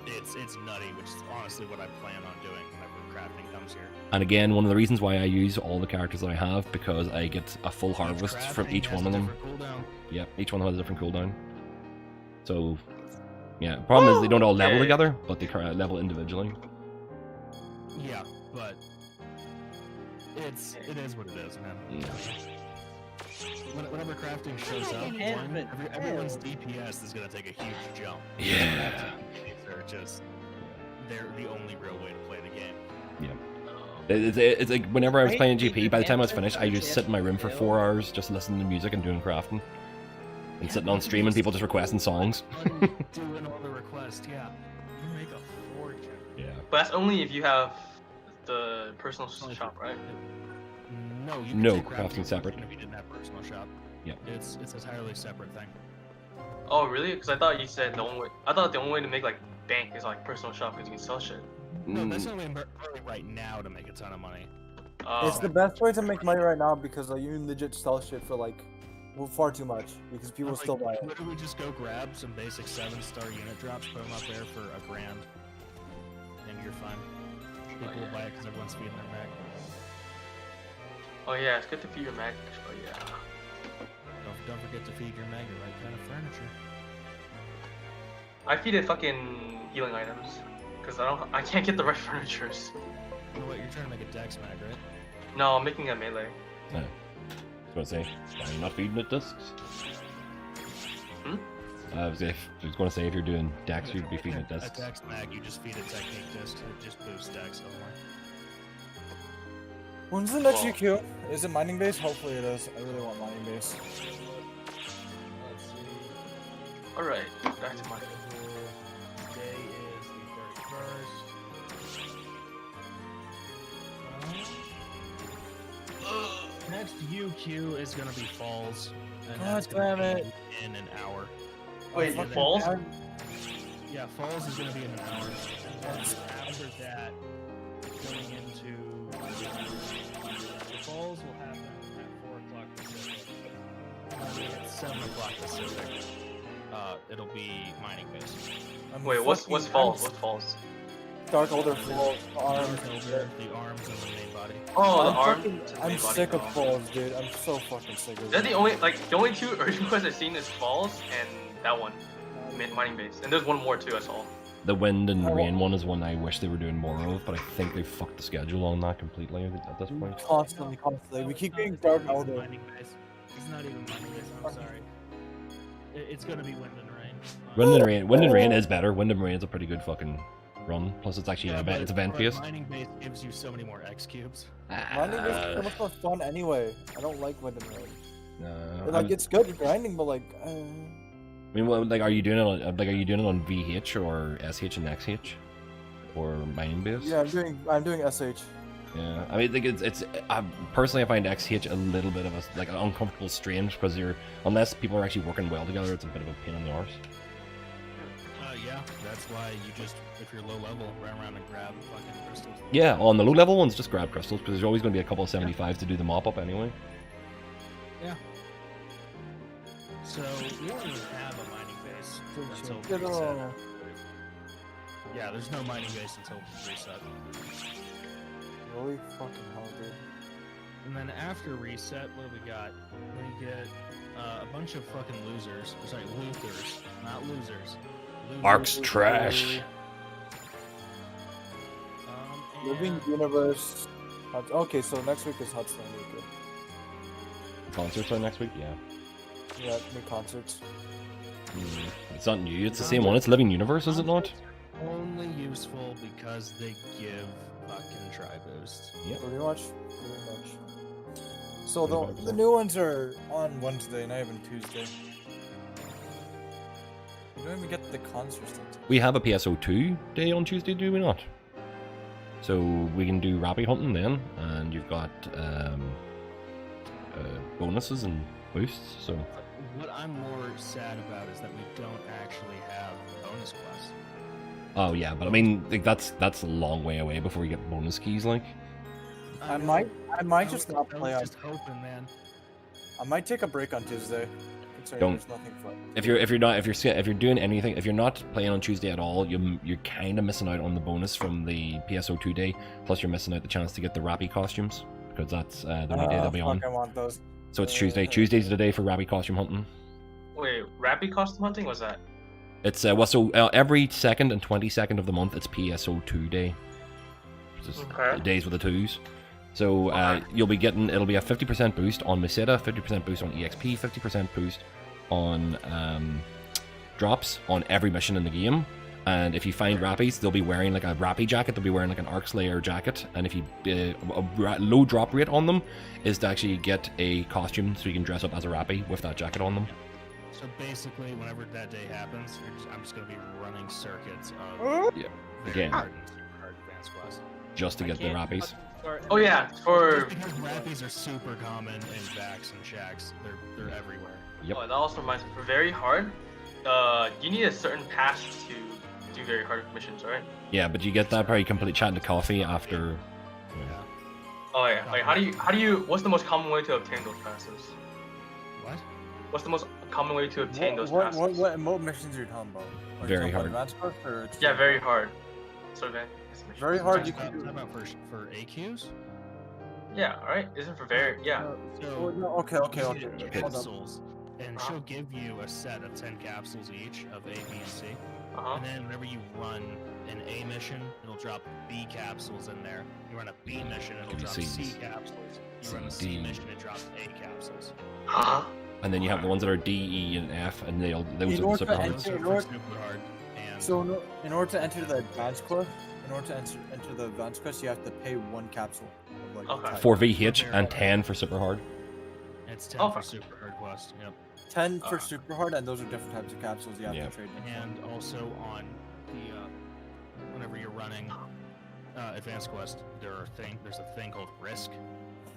It's nutty, which is honestly what I plan on doing whenever crafting comes here. And again, one of the reasons why I use all the characters that I have, because I get a full harvest from each one of them. Yeah, each one has a different cooldown. So, yeah. The problem is they don't all level together, but they level individually. Yeah, but it is what it is, man. Yeah. Whenever crafting shows up, everyone's DPS is gonna take a huge jump. Yeah. They're the only real way to play the game. Yeah. It's like whenever I was playing GP, by the time I was finished, I just sit in my room for 4 hours just listening to music and doing crafting. And sitting on stream and people just requesting songs. Doing all the requests, yeah. You make a fortune. Yeah. But that's only if you have the personal shop, right? No, you no, crafting separate. If you didn't have personal shop. Yeah. It's an entirely separate thing. Oh really? Because I thought you said the only way. I thought the only way to make like bank is like personal shop because you can sell shit. No, that's only right now to make a ton of money. It's the best way to make money right now because like, you can legit sell shit for like far too much because people still buy it. Literally just go grab some basic 7-star unit drops, put them up there for $1,000, and you're fine. People will buy it because everyone's feeding their mag. Oh yeah, it's good to feed your mag. Oh yeah. Don't forget to feed your mag the right kind of furniture. I feed it fucking healing items because I can't get the right furnitures. What, you're trying to make a dex mag, right? No, I'm making a melee. Yeah. I was going to say, are you not feeding it discs? Hmm? I was going to say, if you're doing dex, you'd be feeding it discs. A dex mag, you just feed a technique disc, it just boosts dex only. When's the next UQ? Is it mining base? Hopefully it is. I really want mining base. Let's see. Alright, back to mining. Today is the 31st. Next UQ is gonna be Falls. And God damn it. In an hour. Wait, Falls? Yeah, Falls is gonna be in an hour. And then after that, going into... The Falls will happen at 4 o'clock Pacific. At 7 o'clock Pacific, it'll be mining based. Wait, what's Falls? What's Falls? Dark Elder full arms. The arms and the main body. Oh, the I'm arm. fucking- to the I'm main body. sick of falls, dude. I'm so fucking sick of They're it. the only two urgent quests I've seen is falls and that one, mining base. And there's one more too. I saw. The wind and rain one is one I wish they were doing more of, but I think they fucked the schedule on that completely at this point. Constantly. We keep getting Dark Elder. Mining base. It's not even mining base. I'm sorry. It's gonna be wind and rain. Wind and rain is better. Wind and rain is a pretty good fucking run. Plus, it's actually it's event based. Mining base gives you so many more X cubes. Mining is so much more fun anyway. I don't like Wind and Rain. Like I'm- it's good grinding, but like. I mean, well, like, are you doing it on VH or SH and XH, or mining base? Yeah, I'm doing SH. Yeah, I mean, like it's personally I find XH a little bit of a an uncomfortable strain because unless people are actually working well together, it's a bit of a pain in the arse. Yeah, that's why you just, if you're low level, run around and grab fucking crystals. Yeah, on the low level ones, just grab crystals because there's always going to be a couple of 75s to do the mop up anyway. Yeah. So we don't even have a mining base until reset. Yeah, there's no mining base until reset. Holy fucking hell, dude. And then after reset, what do we got? We get a bunch of fucking losers. Sorry, Luthers, not losers. Losers. Ark's trash. Living Universe. Okay, so next week is Hudson Week. Concerts are next week, yeah. Yeah, new concerts. It's not new. It's the same one. It's Living Universe, is it not? Only useful because they give fucking try boost. Yeah. Pretty much. So the new ones are on Wednesday, not even Tuesday. You don't even get the concerts. We have a PSO2 day on Tuesday, do we not? So we can do rabbit hunting then, and you've got bonuses and boosts. So What I'm more sad about is that we don't actually have bonus quests. oh yeah, but I mean like that's a long way away before you get bonus keys. Like I might just not play on. Just hoping, man. I might take a break on Tuesday. Considering Don't. there's nothing fun. if you're doing anything, if you're not playing on Tuesday at all, you're kind of missing out on the bonus from the PSO2 day. Plus you're missing out the chance to get the Rappy costumes because that's the only day they'll be on. Fuck, I want those. So it's Tuesday. Tuesday's the day for Rappy costume hunting. Wait, rapid costume hunting? What's that? It's every 2nd and 22nd of the month it's PSO2 day. It's just Okay. the days with the twos. So it'll be a 50% boost on Meseta, 50% boost on EXP, 50% boost on drops on every mission in the game. And if you find Rappies, they'll be wearing like a Rappy jacket, they'll be wearing like an Arc Slayer jacket. And if you a low drop rate on them is to actually get a costume so you can dress up as a Rappy with that jacket on them. So basically, whenever that day happens, I'm just gonna be running circuits of Yeah. very Again. hard and super hard advanced quests. Just to get the Rappies. Oh yeah, for Just because Rappies are super common in Vax and Shax, they're everywhere. Yep. Oh, that also reminds me. For very hard, you need a certain pass to do very hard missions, right? Yeah, but you get that by complete chatting to coffee after. Oh yeah. Like how do you? What's the most common way to obtain those passes? What? What's the most common way to obtain those passes? What missions are you talking about? Are you Very talking about hard. advanced quest or Yeah, very hard. So then. Very hard. You Talk can do. about for AQs. Yeah. All right. Isn't for very yeah. So no, okay. you get capsules, and she'll give you a set of 10 capsules each of A, B, and C. And then whenever you run an A mission, it'll drop B capsules in there. You run a B mission, it'll drop C capsules. You run a C mission, it drops A capsules. And then you have the ones that are D, E, and F, and those are super hard. So in order to enter the advanced quest, you have to pay 1 capsule. Of, like, type. For VH and 10 for super hard. It's 10 for super hard quest. Yep. 10 for super hard, and those are different types of capsules you have Yeah. to trade. And also on the whenever you're running advanced quest, there's a thing called risk,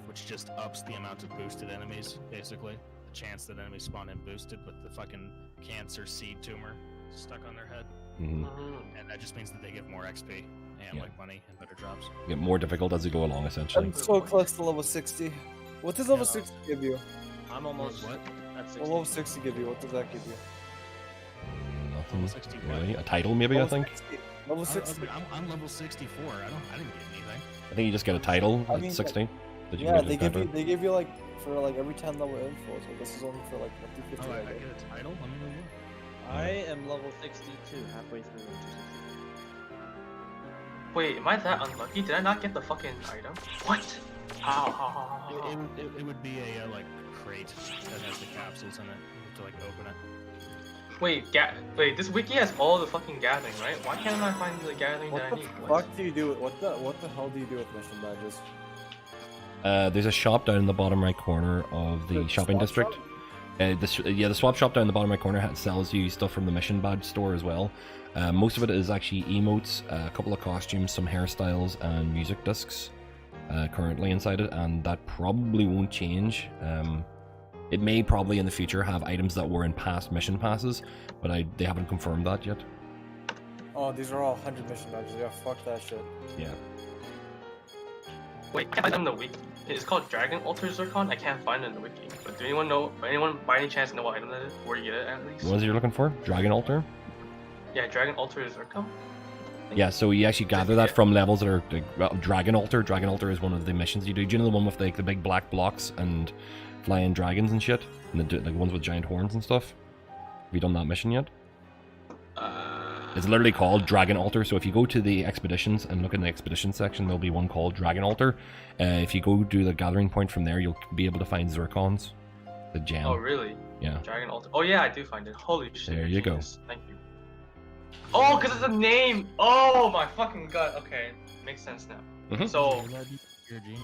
which just ups the amount of boosted enemies. Basically, the chance that enemies spawn in boosted with the fucking cancer seed tumor stuck on their head, and that just means that they get more XP and like money and better drops. Get more difficult as you go along, essentially. I'm so close to level 60. What does level 60 give you? I'm almost what? At 60. What level 60 give you? What does that give you? Nothing 60 really. A title, maybe, I Level think. 60. Level 60. I'm level 64. I didn't get anything. I think you just get a title I at mean, 16. That you Yeah, can get they a give you title. they give you like for like every 10 level info. So this is only for like up to 50. Oh, I level. get a title? Let me look. I am level 62, halfway through into 60. Wait, am I that unlucky? Did I not get the fucking item? What? How? It would be a like crate that has the capsules in it. You have to like open it. Wait, this wiki has all the fucking gathering, right? Why can't I find the gathering What that the I need? fuck do you do? What the hell do you do with mission badges? There's a shop down in the bottom right corner of the shopping district. The swap shop down in the bottom right corner sells you stuff from the mission badge store as well. Most of it is actually emotes, a couple of costumes, some hairstyles, and music discs currently inside it, and that probably won't change. It may probably in the future have items that were in past mission passes, but they haven't confirmed that yet. Oh, these are all 100 mission badges. Yeah, fuck that shit. Yeah. Wait, I can't find the wiki. It's called Dragon Altar Zircon. I can't find it in the wiki. But do anyone by any chance know what item that is? Where you get it at least? What is it you're looking for? Dragon Altar? Yeah, Dragon Altar Zircon. Yeah, so you actually gather that from levels that are Dragon Altar. Dragon Altar is one of the missions you do. Do you know the one with like the big black blocks and flying dragons and shit? And the ones with giant horns and stuff? Have you done that mission yet? It's literally called Dragon Altar, so if you go to the expeditions and look in the expedition section, there'll be one called Dragon Altar. If you go do the gathering point from there, you'll be able to find Zircons. The gem. Oh, really? Yeah. Dragon Altar. Oh, yeah, I do find it. Holy shit. There you go. Genius. Thank you. Oh, because it's a name! Oh, my fucking god. Okay, makes sense now. Mhm. So, You're a genius.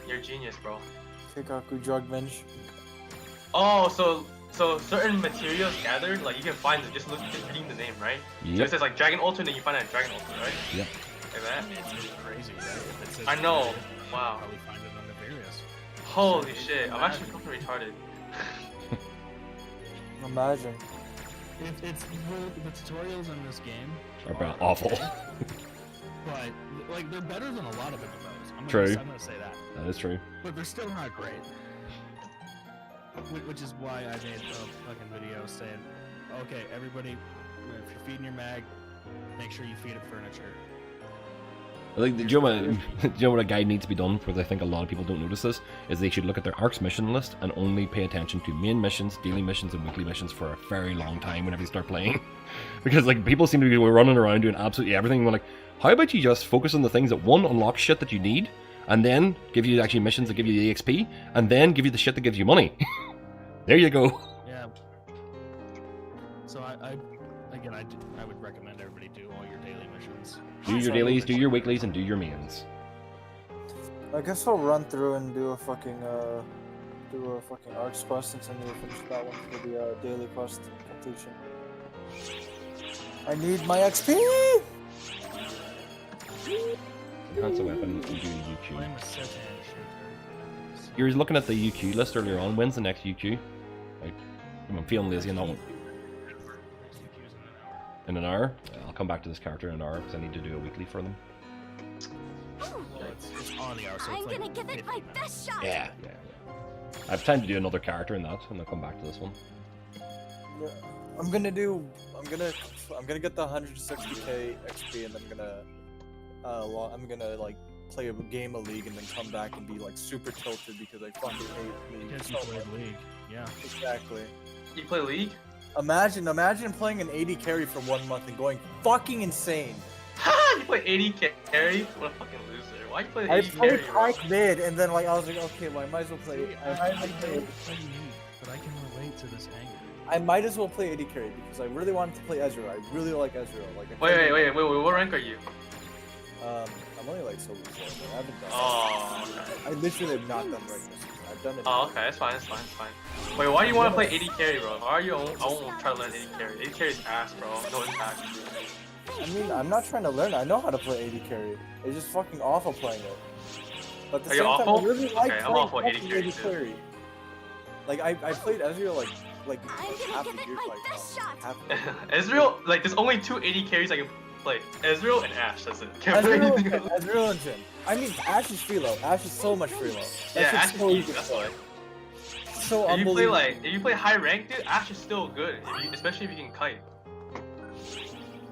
you're a genius, bro. Kikaku drug binge. Oh, so certain materials gathered, like you can find it just reading the name, right? So Yep. it says like Dragon Altar, and then you find it at Dragon Altar, right? Yep. Like that? It's crazy, right? If it says I know. various, Wow. Probably find it under various. Holy shit, I'm actually fucking retarded. Imagine. It's the tutorials in this game Are about awful. but like they're better than a lot of MMOs. I'm True. gonna say that. That is true. But they're still not great. Which is why I made a fucking video saying, okay, everybody, if you're feeding your mag, make sure you feed it furniture. Like, do you know what a guide needs to be done? Because I think a lot of people don't notice this, is they should look at their ARC's mission list and only pay attention to main missions, daily missions, and weekly missions for a very long time whenever you start playing. Because like people seem to be running around doing absolutely everything. And we're like, how about you just focus on the things that one, unlock shit that you need, and then give you actually missions that give you the XP, and then give you the shit that gives you money. There you go. Yeah. So I would recommend everybody do all your daily missions. Do your dailies, do your weeklies, and do your mains. I guess I'll run through and do a fucking ARC's quest since I need to finish that one for the daily quest completion. I need my XP! Enhance a weapon and do UQ. You were looking at the UQ list earlier on. When's the next UQ? I'm feeling lazy on that one. In an hour? I'll come back to this character in an hour because I need to do a weekly for them. It's on the hour, so I'm it's like gonna give it my best shot. Yeah. I have time to do another character in that, and I'll come back to this one. Yeah, I'm gonna get the 160k XP and I'm gonna like play a game of League and then come back and be like super tilted because I fucking hate League. Because you played League, yeah. Exactly. You play League? Imagine playing an 80 carry for 1 month and going fucking insane. Ha! You play 80 carry? What a fucking loser. Why you play 80 I carry? played Pike mid and then like I was like, okay, well I might as well play. But I can relate to this anger. I might as well play 80 carry because I really wanted to play Ezreal. I really like Ezreal. Like. Wait, what rank are you? I'm only like silver 4. I haven't done. Oh, okay. I literally have not done right this season. I've done it. Oh, okay, that's fine. Wait, why do you want to play 80 carry, bro? Why are you? I won't try to learn 80 carry. 80 carry is ass, bro. No impact. I mean, I'm not trying to learn. I know how to play 80 carry. It's just fucking awful playing it. But at the Are you same time, awful? I really like Okay, I'm playing awful at 80 fucking carry 80 too. carry. Like I played Ezreal like I'm gonna half give a it year my like best shot. Ezreal, like there's only 2 80 carries I can play. Ezreal and Ashe, that's it. Can't play anything else. Ezreal and Jhin. I mean, Ashe is free low. Ashe is so much free low. Yeah, That Ashe shit's is so easy, easy to that's play. why. So If you play unbelievable. if you play high rank, dude, Ashe is still good, especially if you can kite.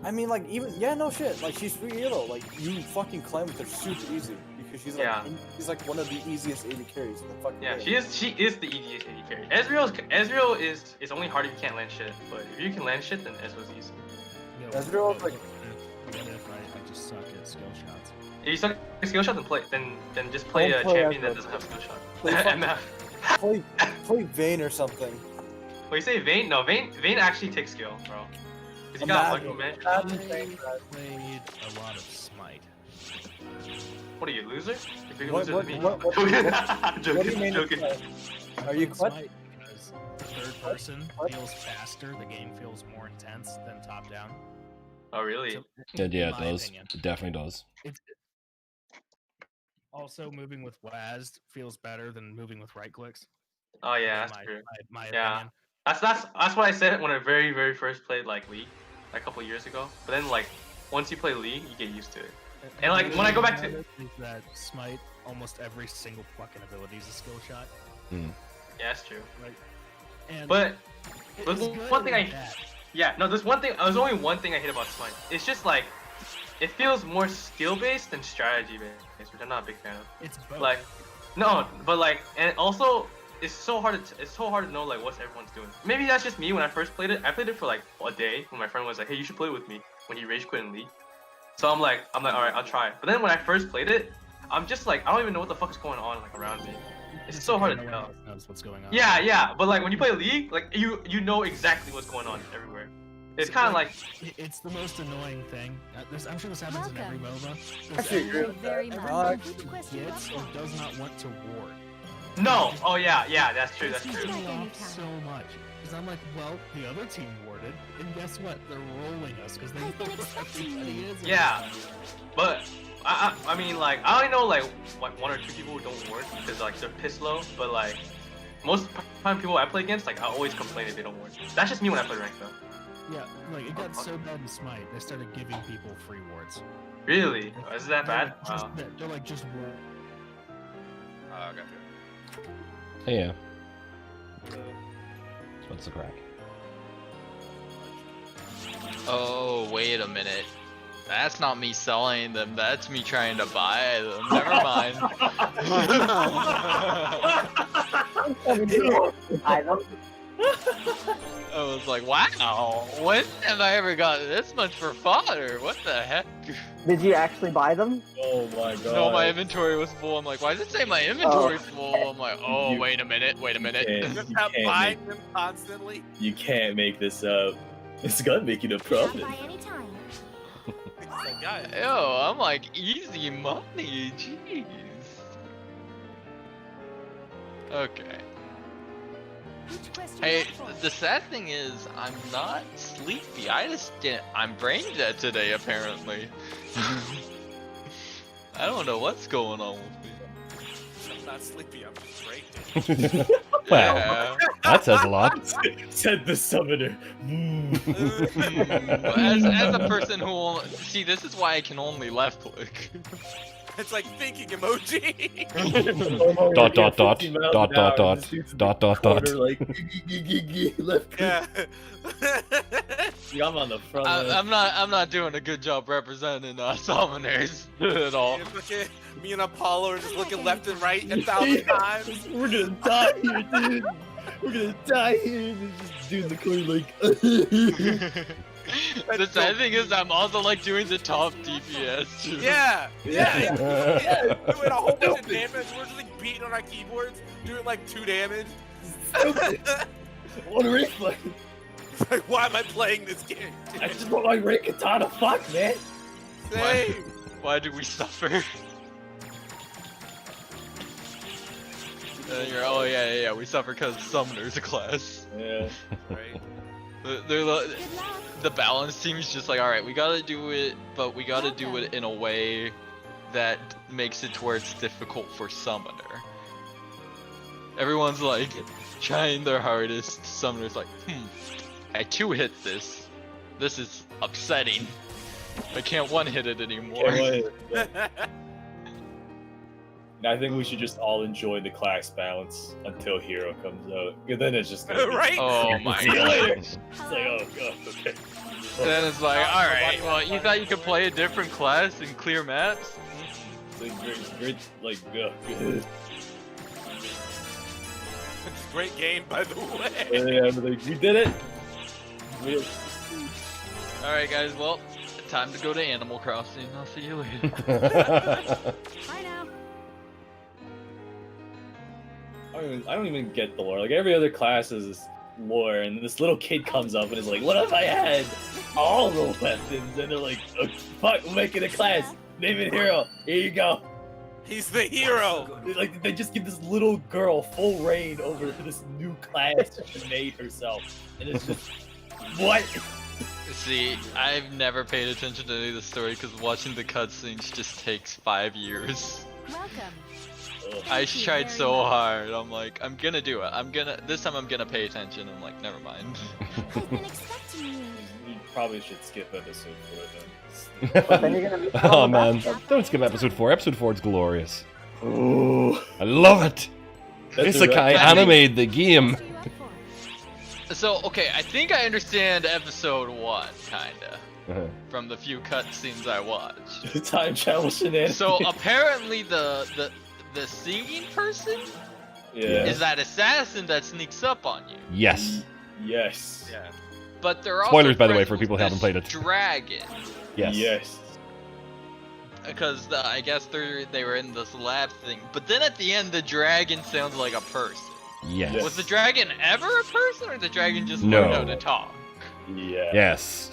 I mean, like, even, yeah, no shit. Like, she's free elo. Like, you fucking climb with her super easy. Because she's like, she's like one of the easiest AD carries in the fucking game. She is the easiest AD carry. Ezreal is only hard if you can't land shit. But if you can land shit, then Ezreal's easy. Ezreal's like... I just suck at skill shots. If you suck at skill shot, then just play a champion that doesn't have skill shot. Play Vayne or something. What you say, Vayne? No, Vayne actually takes skill, bro. Cause you got like magic. I played a lot of Smite. What are you, loser? If you're a loser than me. What do you mean? Joking. Are you what? Smite because third person feels faster. The game feels more intense than top down. Oh really? So, Yeah, it in my does. opinion. It definitely does. Also, moving with WASD feels better than moving with right clicks. Oh yeah, that's true. My yeah, opinion. that's what I said when I very first played like League, a couple years ago. But then like once you play League, you get used to it. And like when I go back to is that Smite, almost every single fucking ability is a skill shot. Yeah, that's true. Right. And but it's one thing there's only one thing I hate about Smite. It's just like it feels more skill based than strategy based, which I'm not a big fan of. It's both. Like no, but like and also it's so hard to know like what everyone's doing. Maybe that's just me when I first played it. I played it for like a day when my friend was like, "Hey, you should play with me," when he rage quit in League. So I'm like, all right, I'll try. But then when I first played it, I'm just like, I don't even know what the fuck is going on like around me. It's so hard to tell. Knows what's going on. Yeah, but like when you play League, like you know exactly what's going on everywhere. It's kind of like it's the most annoying thing. I'm sure this happens in every MOBA. Thank you very much. Gets or does not want to ward. No. Oh yeah, that's true. That's true. So much. Because I'm like, well, the other team warded, and guess what? They're rolling us because they know where everybody is. Yeah, but I mean like I only know like one or two people who don't ward because like they're piss low. But like most time people I play against, like I always complain if they don't ward. That's just me when I play ranked though. Yeah, like it got so bad in Smite, they started giving people free wards. Really? Is that bad? Wow. They're like just ward. I got you. Hey, yeah. What's the crack? Oh, wait a minute. That's not me selling them, that's me trying to buy them. Never mind. I was like, wow, when have I ever gotten this much for fodder? What the heck? Did you actually buy them? Oh my god. No, my inventory was full. I'm like, why does it say my inventory's full? I'm like, oh, wait a minute. You Just have buying them constantly. You can't make this up. It's gonna make it a profit. Yo, I'm like, easy money, jeez. Okay. Hey, the sad thing is, I'm not sleepy. I'm brain dead today, apparently. I don't know what's going on with me. I'm not sleepy, I'm brain dead. Wow, Yeah. that says a lot. Said the summoner. As a person who will see, this is why I can only left click. It's like thinking emoji. Dot dot dot dot dot dot. Like, left click. Yeah. See, I'm on the front. I'm not doing a good job representing summoners at all. Me and Apollo are just looking left and right 1,000 times. We're gonna die here, dude. We're gonna die here. And just doing the corner like. The sad thing is, I'm also like doing the top DPS too. Yeah. Doing a whole bunch of damage. We're just like beating on our keyboards, doing like 2 damage. What a reflex. Like, why am I playing this game? I just want my Ray Katana. Fuck, man. Same. Why do we suffer? Oh yeah, we suffer because Summoner's a class. Yeah. Right. The balance seems just like, alright, we gotta do it, but we gotta do it in a way that makes it to where it's difficult for Summoner. Everyone's like, trying their hardest. Summoner's like, I 2-hit this. This is upsetting. I can't 1-hit it anymore. I think we should just all enjoy the class balance until Hero comes out. And then it's just gonna be, Right? Oh my See you later. gosh. It's like, oh god, okay. Then it's like, alright, well, you thought you could play a different class and clear maps? It's like great, like, It's a great game, by the way. yeah, like, we did it. Alright, guys, well, time to go to Animal Crossing. I'll see you later. Bye now. I don't even get the lore. Like, every other class is lore, and this little kid comes up and is like, what if I had all the weapons? And they're like, oh, fuck, we're making a class. Name it Hero. Here you go. He's the hero. Like, they just give this little girl full reign over this new class she made herself. And it's just, what? See, I've never paid attention to any of the story because watching the cutscenes just takes 5 years. Welcome. I tried so hard. I'm like, I'm gonna do it. This time I'm gonna pay attention. I'm like, never mind. You probably should skip episode 4 then. Oh man, don't skip episode 4. Episode 4 is glorious. Oh, I love it. Isekai animated the game. So, okay, I think I understand episode 1, kinda. From the few cutscenes I watched. Time travel shenanigans. So apparently the singing person is that assassin that sneaks up on you. Yes. Yes. Yeah. But they're also Spoilers, by the way, friends for people who with haven't played it. Dragon. Yes. Yes. Because I guess they were in this lab thing. But then at the end, the dragon sounds like a person. Yes. Was the dragon ever a person, or the dragon just No. learned how to talk? Yeah. Yes.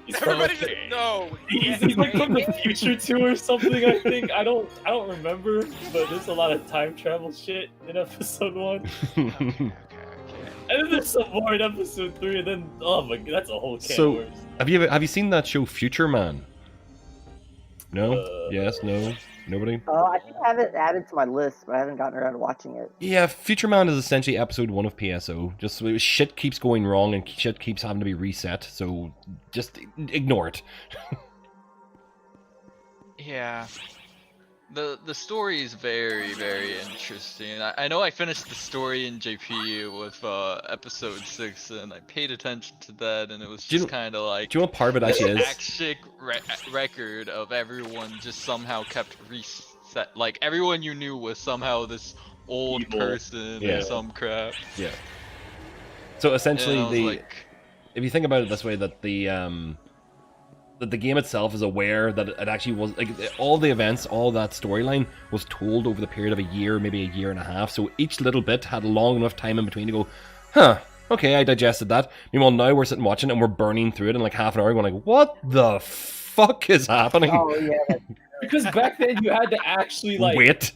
Everybody just no. He's like from the future too or something, I think. I don't remember, but there's a lot of time travel shit in episode 1. And then there's some more in episode 3, and then oh my god, that's a whole can of So, worms. have you seen that show Future Man? No? Yes, no? Nobody? I think I have it added to my list, but I haven't gotten around to watching it. Yeah, Future Man is essentially episode 1 of PSO. Just shit keeps going wrong and shit keeps having to be reset, so just ignore it. Yeah. The story is very, very interesting. I know I finished the story in JP with episode 6, and I paid attention to that, and it was just kind of like... Do you know what part of it actually is? Action record of everyone just somehow kept reset. Like, everyone you knew was somehow this old person or some crap. Yeah. So essentially, And I was like, if you think about it this way, that the game itself is aware that it actually was like all the events, all that storyline was told over the period of a year, maybe a year and a half. So each little bit had long enough time in between to go, huh, okay, I digested that. Meanwhile, now we're sitting watching it and we're burning through it in like half an hour, going like, what the fuck is happening? Oh yeah. Because back then you had to actually like Wait.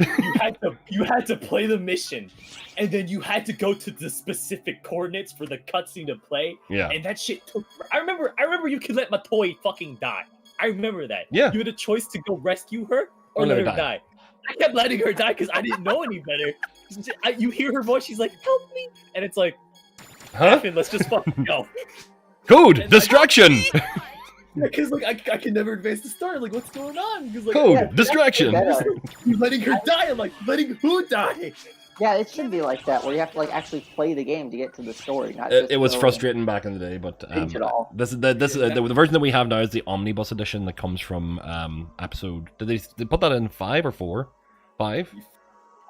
you had to play the mission, and then you had to go to the specific coordinates for the cutscene to play. Yeah. And that shit took. I remember you could let Matoi fucking die. I remember that. Yeah. You had a choice to go rescue her or let her die. I kept letting her die because I didn't know any better. You hear her voice, she's like, "Help me," and it's like, huh? Let's just fucking go. Code distraction. Because like I can never advance the story. Like, what's going on? Because like Code distraction. You're letting her die. I'm like, letting who die? Yeah, it should be like that, where you have to like actually play the game to get to the story. Not It was frustrating back in the day, but Binge it all. the version that we have now is the omnibus edition that comes from episode. Did they put that in 5 or 4? 5?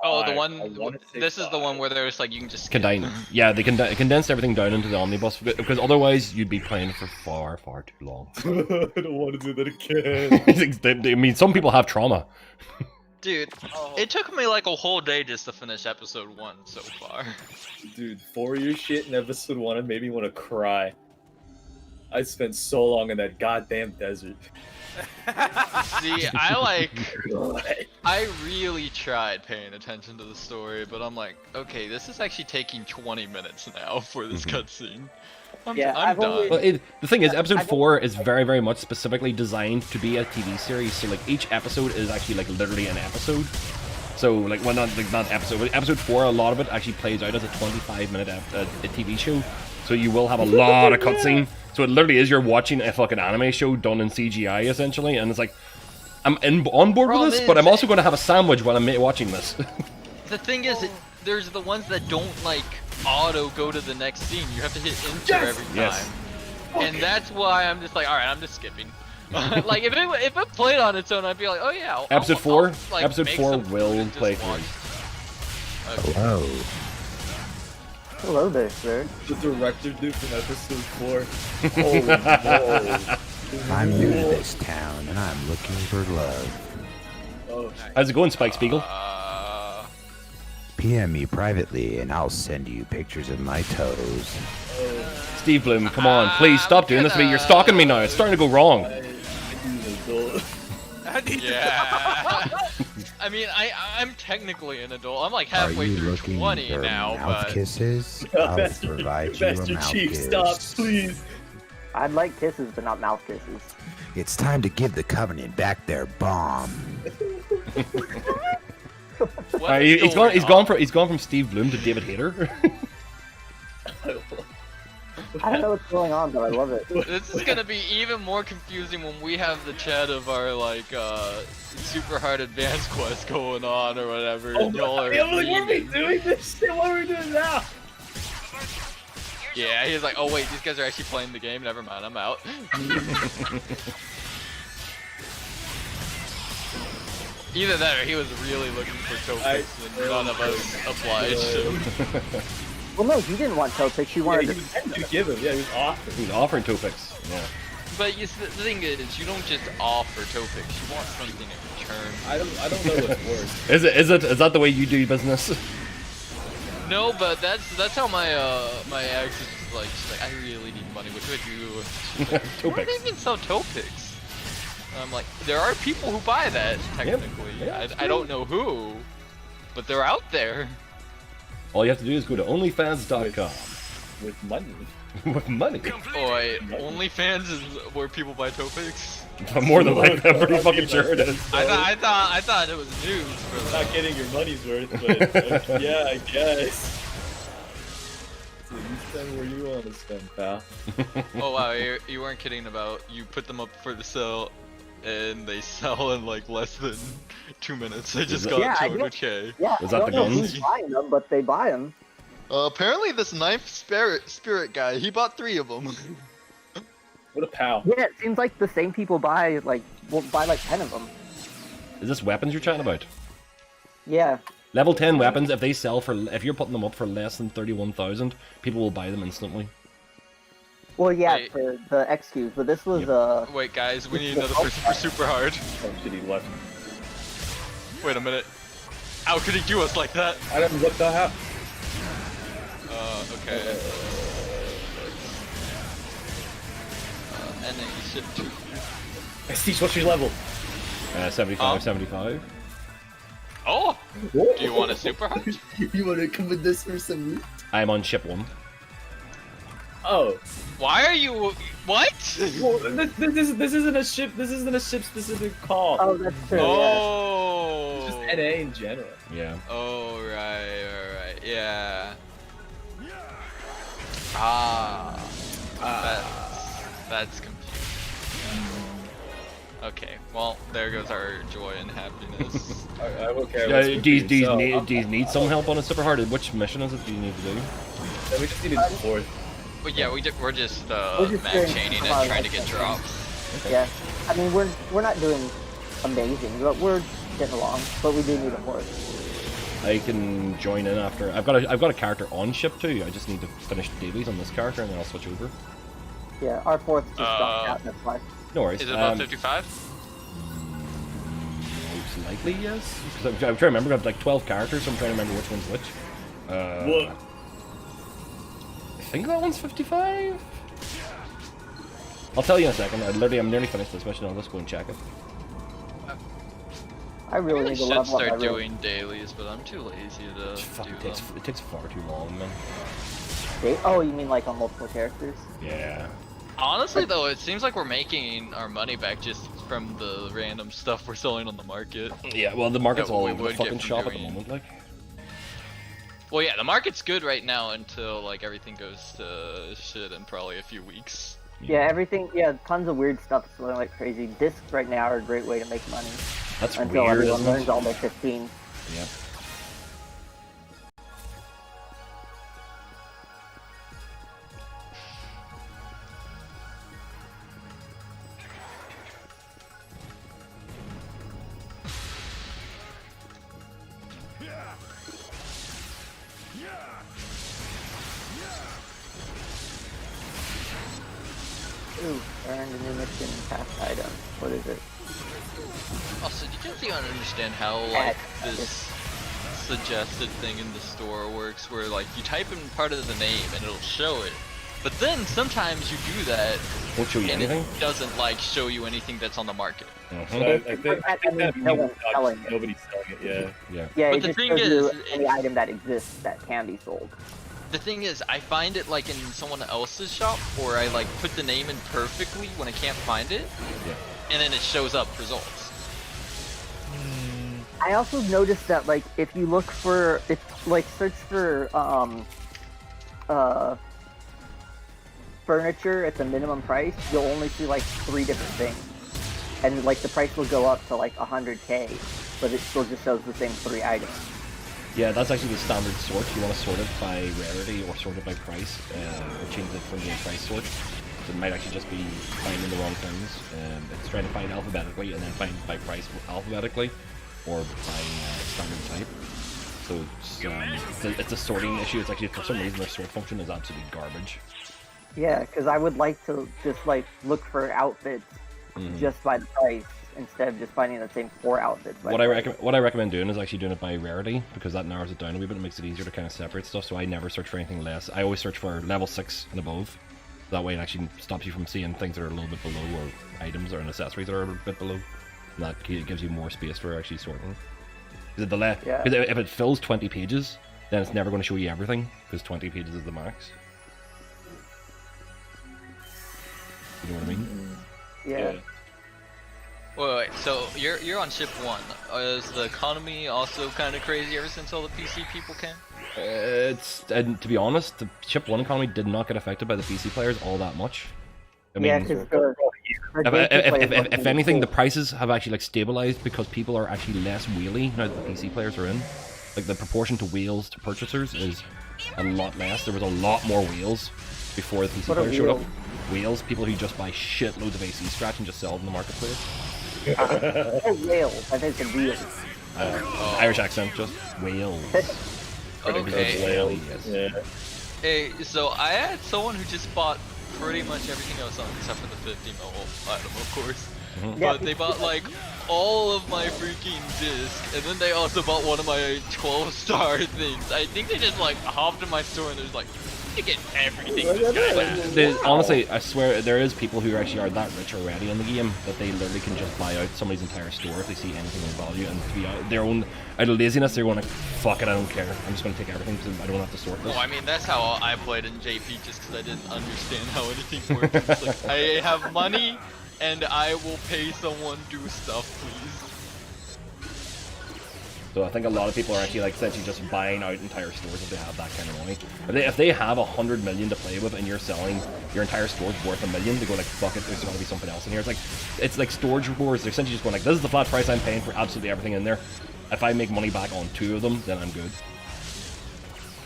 oh, the one. This is the one where there's like you can just skip. Yeah, they condensed everything down into the omnibus because otherwise you'd be playing for far too long. I don't want to do that again. I mean, some people have trauma. Dude, it took me like a whole day just to finish episode 1 so far. Dude, 4-year shit in episode 1 it made me want to cry. I spent so long in that goddamn desert. See, I really tried paying attention to the story, but I'm like, okay, this is actually taking 20 minutes now for this cutscene. I'm done. Well, the thing is, episode 4 is very, very much specifically designed to be a TV series. So like each episode is actually like literally an episode. So like, well, not episode, but episode 4, a lot of it actually plays out as a 25-minute TV show. So you will have a lot of cutscene. So it literally is you're watching a fucking anime show done in CGI essentially, and it's like, I'm on board with Problem this, but is- I'm also going to have a sandwich while I'm watching this. The thing is, there's the ones that don't like auto go to the next scene. You have to hit enter every time. Yes. And that's why I'm just like, alright, I'm just skipping. Like, if it played on its own, I'd be like, oh yeah. Episode 4? like, Episode make 4 some will food and just play watch. through. Hello. Hello there, sir. The director dude from episode 4. Oh no. I'm new to this town and I'm looking for love. Oh. How's it going, Spike Spiegel? PM me privately and I'll send you pictures of my toes. Steve Bloom, come on, please stop doing this to me. You're stalking me now. It's starting to go wrong. Yeah. I mean, I'm technically an adult. I'm like Are halfway you through looking 20 for now, mouth but kisses? I'll provide you a Master mouth Chief, kiss. stop, please. I'd like kisses, but not mouth kisses. It's time to give the Covenant back their bomb. He's gone from Steve Bloom to David Hayter. I don't know what's going on, but I love it. this is gonna be even more confusing when we have the chat of our like super hard advanced quest going on or whatever. Oh and y'all are my, I'm like, what are we leaving. doing this shit? What are we doing now? Yeah, he's like, oh wait, these guys are actually playing the game. Never mind, I'm out. Either that or he was really looking for topics and none of us obliged to. Well, no, he didn't want toe picks. He wanted he was to give him. Yeah, he was offering. He's offering topics. Yeah. But the thing is, you don't just offer topics. You want something in return. I don't know what's worse. Is that the way you do business? No, but that's how my my ex is just like, she's like, I really need money. What do I do? Toe Why do they even sell toe picks? And I'm like, there are people who buy that technically. I don't know who, but they're out there. All you have to do is go to OnlyFans.com. With money. With money. Boy, OnlyFans is where people buy toe picks. More than likely, I'm pretty fucking sure it is. I thought it was news for Not getting your money's worth, but yeah, I guess. So you spend where you want to spend, pal. Oh wow, you weren't kidding about you put them up for the sale and they sell in like less than 2 minutes. They just got 200k. Yeah, Was I that don't the know guns? who's buying them, but they buy them. Apparently this ninth spirit guy, he bought 3 of them. What a pal. Yeah, it seems like the same people buy like 10 of them. Is this weapons you're chatting about? Yeah. Level 10 weapons, if they sell for, if you're putting them up for less than 31,000, people will buy them instantly. Well, yeah, Wait. for the XQs, but this was Wait guys, we need another person for super hard. Oh shit, he left. Wait a minute. How could he do us like that? I don't know what the hell. Okay. And then you shift to... Steve, what's your level? 75, 75. Oh! Do you want a super hard? You want to come with this for some loot? I'm on ship 1. Oh. Why are you... What? Well, this isn't a ship. This isn't a ship-specific call. Oh, that's true. Oh! It's just NA in general. Yeah. Oh, right, yeah. That's confusing. Okay, well, there goes our joy and happiness. I will care. Do you need some help on a super hard? Which mission is it do you need to do? Yeah, we just needed 4th. But yeah, we're just doing mag chaining and trying to get drops. Yeah. I mean, we're not doing amazing, but we're getting along. But we do need a 4th. I can join in after. I've got a character on ship too. I just need to finish the dailies on this character and then I'll switch over. Yeah, our 4th just dropped out. That's why. No worries. Is it about 55? Most likely, yes. Because I'm trying to remember. I have like 12 characters, so I'm trying to remember which one's which. What? I think that one's 55. I'll tell you in a second. I'm nearly finished this mission. I'll just go and check it. I really need to level should up my start room. doing dailies, but I'm too lazy to do them. It takes far too long, man. Oh, you mean like on multiple characters? Yeah. Honestly, though, it seems like we're making our money back just from the random stuff we're selling on the market. Yeah, well, the market's that all we over the would get fucking from shop at the doing- moment, like. Well, yeah, the market's good right now until like everything goes to shit in probably a few weeks. Yeah, everything. Yeah, tons of weird stuff is flowing like crazy. Discs right now are a great way to make money. That's until weird, everyone isn't it? learns all their 15. Yep. Ooh, earned a new mission past item. What is it? Also, do you guys even understand how like this suggested thing in the store works, where like you type in part of the name and it'll show it, but then sometimes you do that Won't show you and anything? it doesn't like show you anything that's on the market. I think that no one's selling it. nobody's selling it. Yeah. Yeah. Yeah, But it the just thing shows you is, any item that exists that can be sold. The thing is, I find it like in someone else's shop, or I like put the name in perfectly when I can't find it, and then it shows up results. I also noticed that like if you look for search for furniture at the minimum price, you'll only see like 3 different things. And like the price will go up to like 100k, but it still just shows the same 3 items. Yeah, that's actually the standard sort. You want to sort it by rarity or sort it by price, or change it from the price sort. So it might actually just be finding the wrong things. It's trying to find alphabetically and then find by price alphabetically or by standard type. So it's a sorting issue. It's actually, for some reason, their sort function is absolutely garbage. Yeah, because I would like to just like look for outfits just by the price instead of just finding the same 4 outfits. What I recommend doing is actually doing it by rarity, because that narrows it down a wee bit and makes it easier to kind of separate stuff. So I never search for anything less. I always search for level 6 and above. That way it actually stops you from seeing things that are a little bit below, or items or accessories that are a bit below. And that gives you more space for actually sorting. Because if it fills 20 pages, then it's never going to show you everything, because 20 pages is the max. You know what I mean? Yeah. Wait, so you're on ship 1. Is the economy also kind of crazy ever since all the PC people came? And to be honest, the ship 1 economy did not get affected by the PC players all that much. I mean, Yeah, because if anything, the prices have actually like stabilized because people are actually less wheelie now that the PC players are in. Like the proportion to wheels to purchasers is a lot less. There was a lot more wheels before the PC What are players showed up. wheels? Wheels, people who just buy shitloads of AC scratch and just sell them in the marketplace. Whales. I think it's wheels. Irish accent, just whales. Okay. Whale, yes. Hey, so I had someone who just bought pretty much everything I was on except for the 50 mil item, of course. But they bought like all of my freaking discs, and then they also bought one of my 12-star things. I think they just like hopped in my store and there's like, you get everything this guy has. Honestly, I swear there is people who actually are that rich already in the game that they literally can just buy out somebody's entire store if they see anything of value, and to be their own out of laziness they're going like, fuck it, I don't care. I'm just going to take everything because I don't have to sort this. Well, I mean, that's how I played in JP, just because I didn't understand how anything worked. It's like, I have money, and I will pay someone do stuff, please. So I think a lot of people are actually like essentially just buying out entire stores if they have that kind of money. If they have 100 million to play with and you're selling your entire store's worth $1 million, they go like, fuck it, there's gotta be something else in here. It's like storage rewards. They're essentially just going like, this is the flat price I'm paying for absolutely everything in there. If I make money back on 2 of them, then I'm good.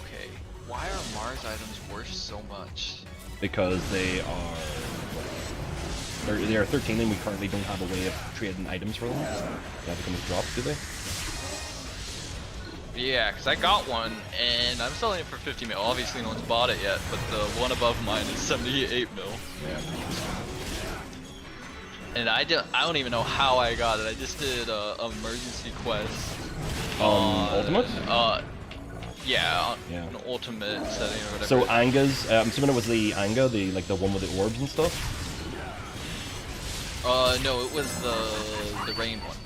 Okay, why are Mars items worth so much? Because they are 13 and we currently don't have a way of trading items for them. They have to come as drops, do they? Yeah, because I got one, and I'm selling it for 50 mil. Obviously, no one's bought it yet, but the one above mine is 78 mil. Yeah. And I don't even know how I got it. I just did a emergency quest. Ultimate? Yeah, an ultimate setting or whatever. So Anga's, I'm assuming it was the Anga, the one with the orbs and stuff? No, it was the rain one.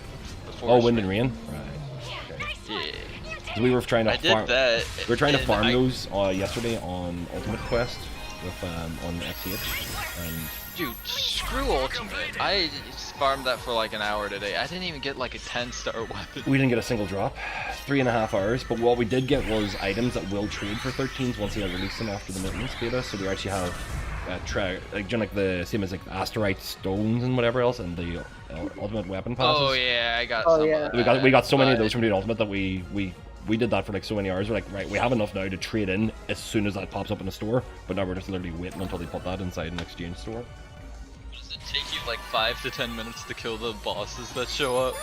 Oh, Wind and Rain? Right. Yeah. We were trying to farm. That. We were trying to farm those yesterday on Ultimate Quest with on XCH. And dude, screw Ultimate. I farmed that for like an hour today. I didn't even get like a 10-star weapon. we didn't get a single drop. 3.5 hours. But what we did get was items that will trade for 13s once they release them after the maintenance beta. So we actually have like the same as like asteroid stones and whatever else, and the ultimate weapon passes. Oh yeah, I got some. yeah. Of that, We got so many of but- those from the ultimate that we did that for like so many hours. We're like, right, we have enough now to trade in as soon as that pops up in the store, but now we're just literally waiting until they put that inside an exchange store. Does it take you like 5 to 10 minutes to kill the bosses that show up?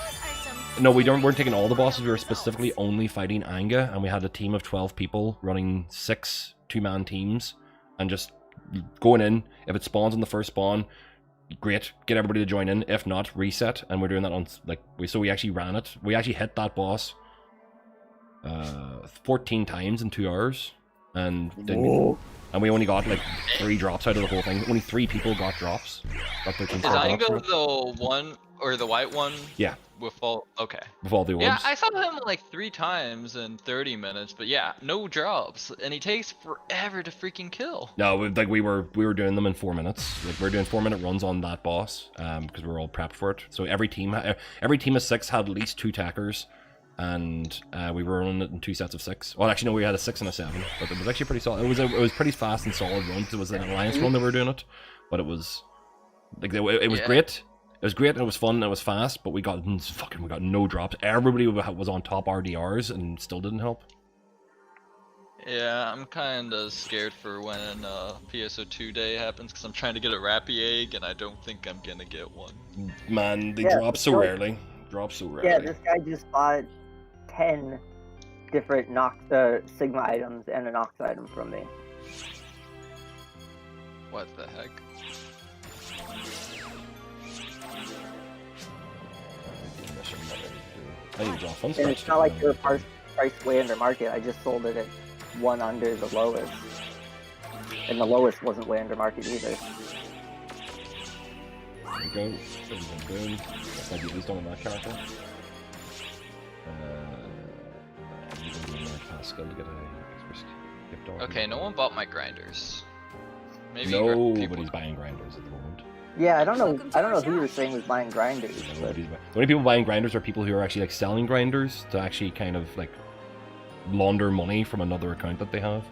No, weren't taking all the bosses. We were specifically only fighting Anga, and we had a team of 12 people running 6 two-man teams, and just going in. If it spawns on the first spawn, great, get everybody to join in. If not, reset. And we're doing that on like we actually ran it. We actually hit that boss 14 times in 2 hours, and we only got like 3 drops out of the whole thing. Only 3 people got drops. Got 13 Is drops. Anga the one or the white one? Yeah. With all okay. With all the orbs. Yeah, I saw him like 3 times in 30 minutes, but yeah, no drops, and he takes forever to freaking kill. No, like we were doing them in 4 minutes. Like we were doing 4-minute runs on that boss, because we were all prepped for it. So every team of 6 had at least 2 tackers, and we were running it in 2 sets of 6. Well, actually no, we had a 6 and a 7, but it was actually pretty solid. It was pretty fast and solid run because it was an alliance run that we were doing it, but it was like it was great. It was great and it was fun and it was fast, but we got no drops. Everybody was on top RDRs and still didn't help. Yeah, I'm kind of scared for when PSO2 day happens because I'm trying to get a Rappy egg and I don't think I'm gonna get one. Man, they drop so rarely. Drop so rarely. Yeah, this guy just bought 10 different Sigma items and a Nox item from me. What the heck? And it's not like they're priced way under market. I just sold it at 1 under the lowest. And the lowest wasn't way under market either. There we go. Boom. That's might be at least on that character. I'm going to Pascal to get a first gift offer. Okay, no one bought my grinders. Maybe nobody's buying grinders at the moment. Yeah, I don't know who you were saying was buying grinders. But... The only people buying grinders are people who are actually like selling grinders to actually kind of like launder money from another account that they have.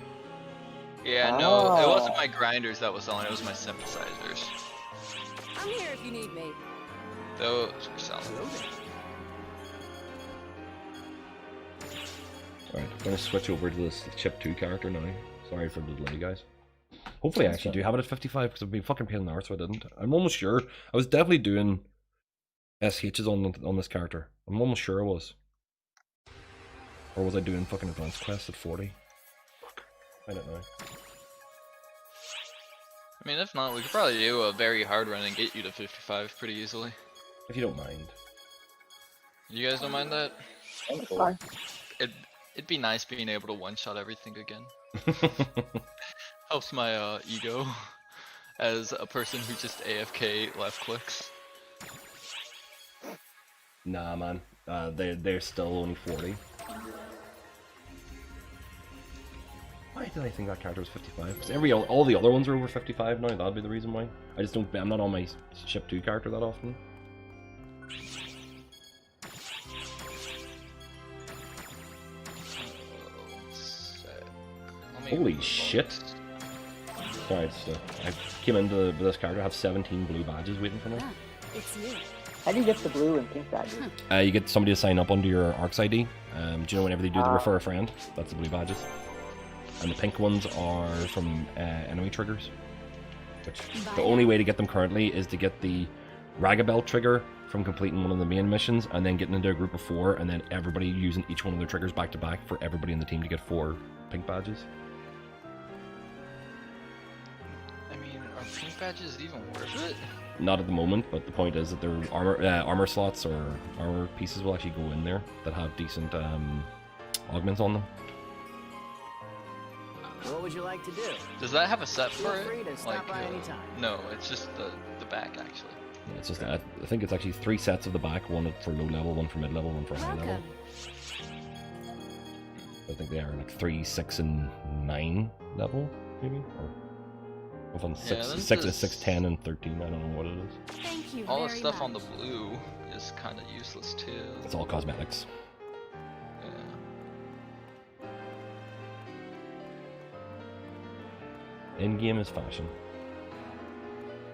Yeah, no, it wasn't my grinders that was selling, it was my synthesizers. I'm here if you need me. Those were selling. Alright, I'm gonna switch over to this Chip 2 character now. Sorry for the delay, guys. Hopefully I actually do have it at 55 because I've been fucking pain in the arse, so I didn't. I'm almost sure. I was definitely doing SHs on this character. I'm almost sure I was. Or was I doing fucking advanced quests at 40? Fuck. I don't know. I mean, if not, we could probably do a very hard run and get you to 55 pretty easily. If you don't mind. You guys don't mind that? It's fine. It'd be nice being able to one-shot everything again. Helps my ego as a person who just AFK left clicks. Nah, man. They're still only 40. Why did I think that character was 55? Because all the other ones are over 55 now. That'd be the reason why. I just don't. I'm not on my Ship 2 character that often. Holy shit! Sorry, I came into this character. I have 17 blue badges waiting for me. It's you. How do you get the blue and pink badges? You get somebody to sign up under your ARCS ID. Do you know whenever they do the refer a friend? That's the blue badges. And the pink ones are from enemy triggers. Which the only way to get them currently is to get the Ragabell trigger from completing one of the main missions, and then getting into a group of 4, and then everybody using each one of their triggers back to back for everybody in the team to get 4 pink badges. I mean, are pink badges even worth it? Not at the moment, but the point is that their armor slots or armor pieces will actually go in there that have decent augments on them. What would you like to do? Does that have a set Feel for free it? to stop by anytime. No, it's just the back actually. Yeah, it's just I think it's actually 3 sets of the back, one for low level, one for mid level, one for high level. I think they are like 3, 6, and 9 level, maybe? Or on 6, 10, and 13, I don't know what it is. Thank you All the very stuff much. on the blue is kind of useless too. It's all cosmetics. Yeah. In-game is fashion.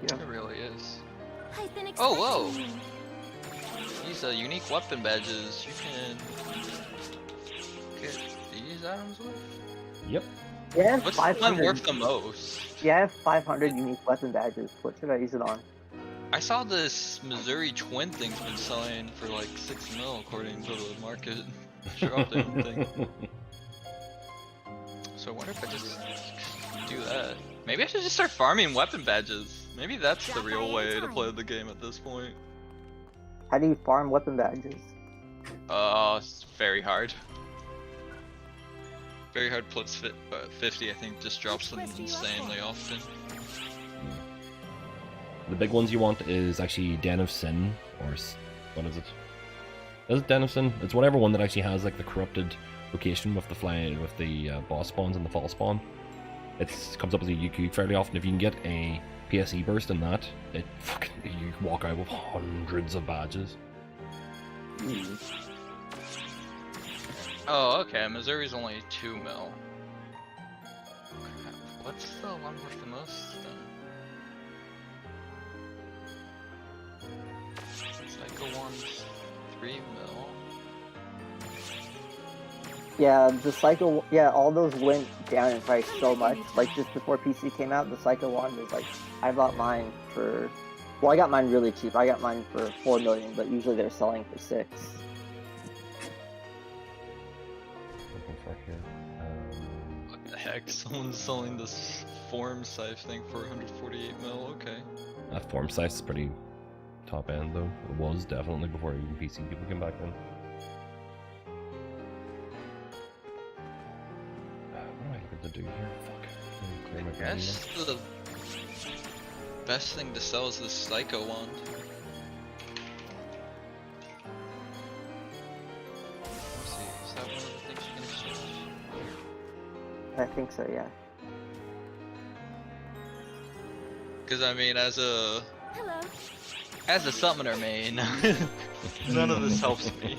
Yeah. It really is. I've been Oh, whoa! expecting you. These unique weapon badges you can get these items with? Yep. Yeah, I have What's the one 500. worth the most? Yeah, I have 500 unique weapon badges. What should I use it on? I saw this Missouri twin thing's been selling for like 6 mil according to the market drop down thing. So I wonder if I just do that. Maybe I should just start farming weapon badges. Maybe that's the real way to play the game at this point. How do you farm weapon badges? It's very hard. Very hard plus 50, I think, just drops them insanely often. The big ones you want is actually Den of Sin, or what is it? Is it Den of Sin? It's whatever one that actually has like the corrupted location with the boss spawns and the fall spawn. It comes up as a UQ fairly often. If you can get a PSE burst in that, you can walk out with hundreds of badges. Oh, okay. Missouri's only 2 mil. Crap. What's the one worth the most then? Psycho one's 3 mil. Yeah, the Psycho. Yeah, all those went down in price so much. Like just before PC came out, the Psycho one was like, I bought mine for. Well, I got mine really cheap. I got mine for 4 million, but usually they're selling for 6. What the heck? Someone's selling this form scythe thing for 148 mil. Okay. That form size is pretty top end though. It was definitely before even PC people came back then. What am I looking to do here? Fuck. Clear my I guess the best thing to sell is this Psycho wand. Let's see, is that one of the things you can exchange? I think so, yeah. Because I mean, as a Hello. summoner main, none of this helps me.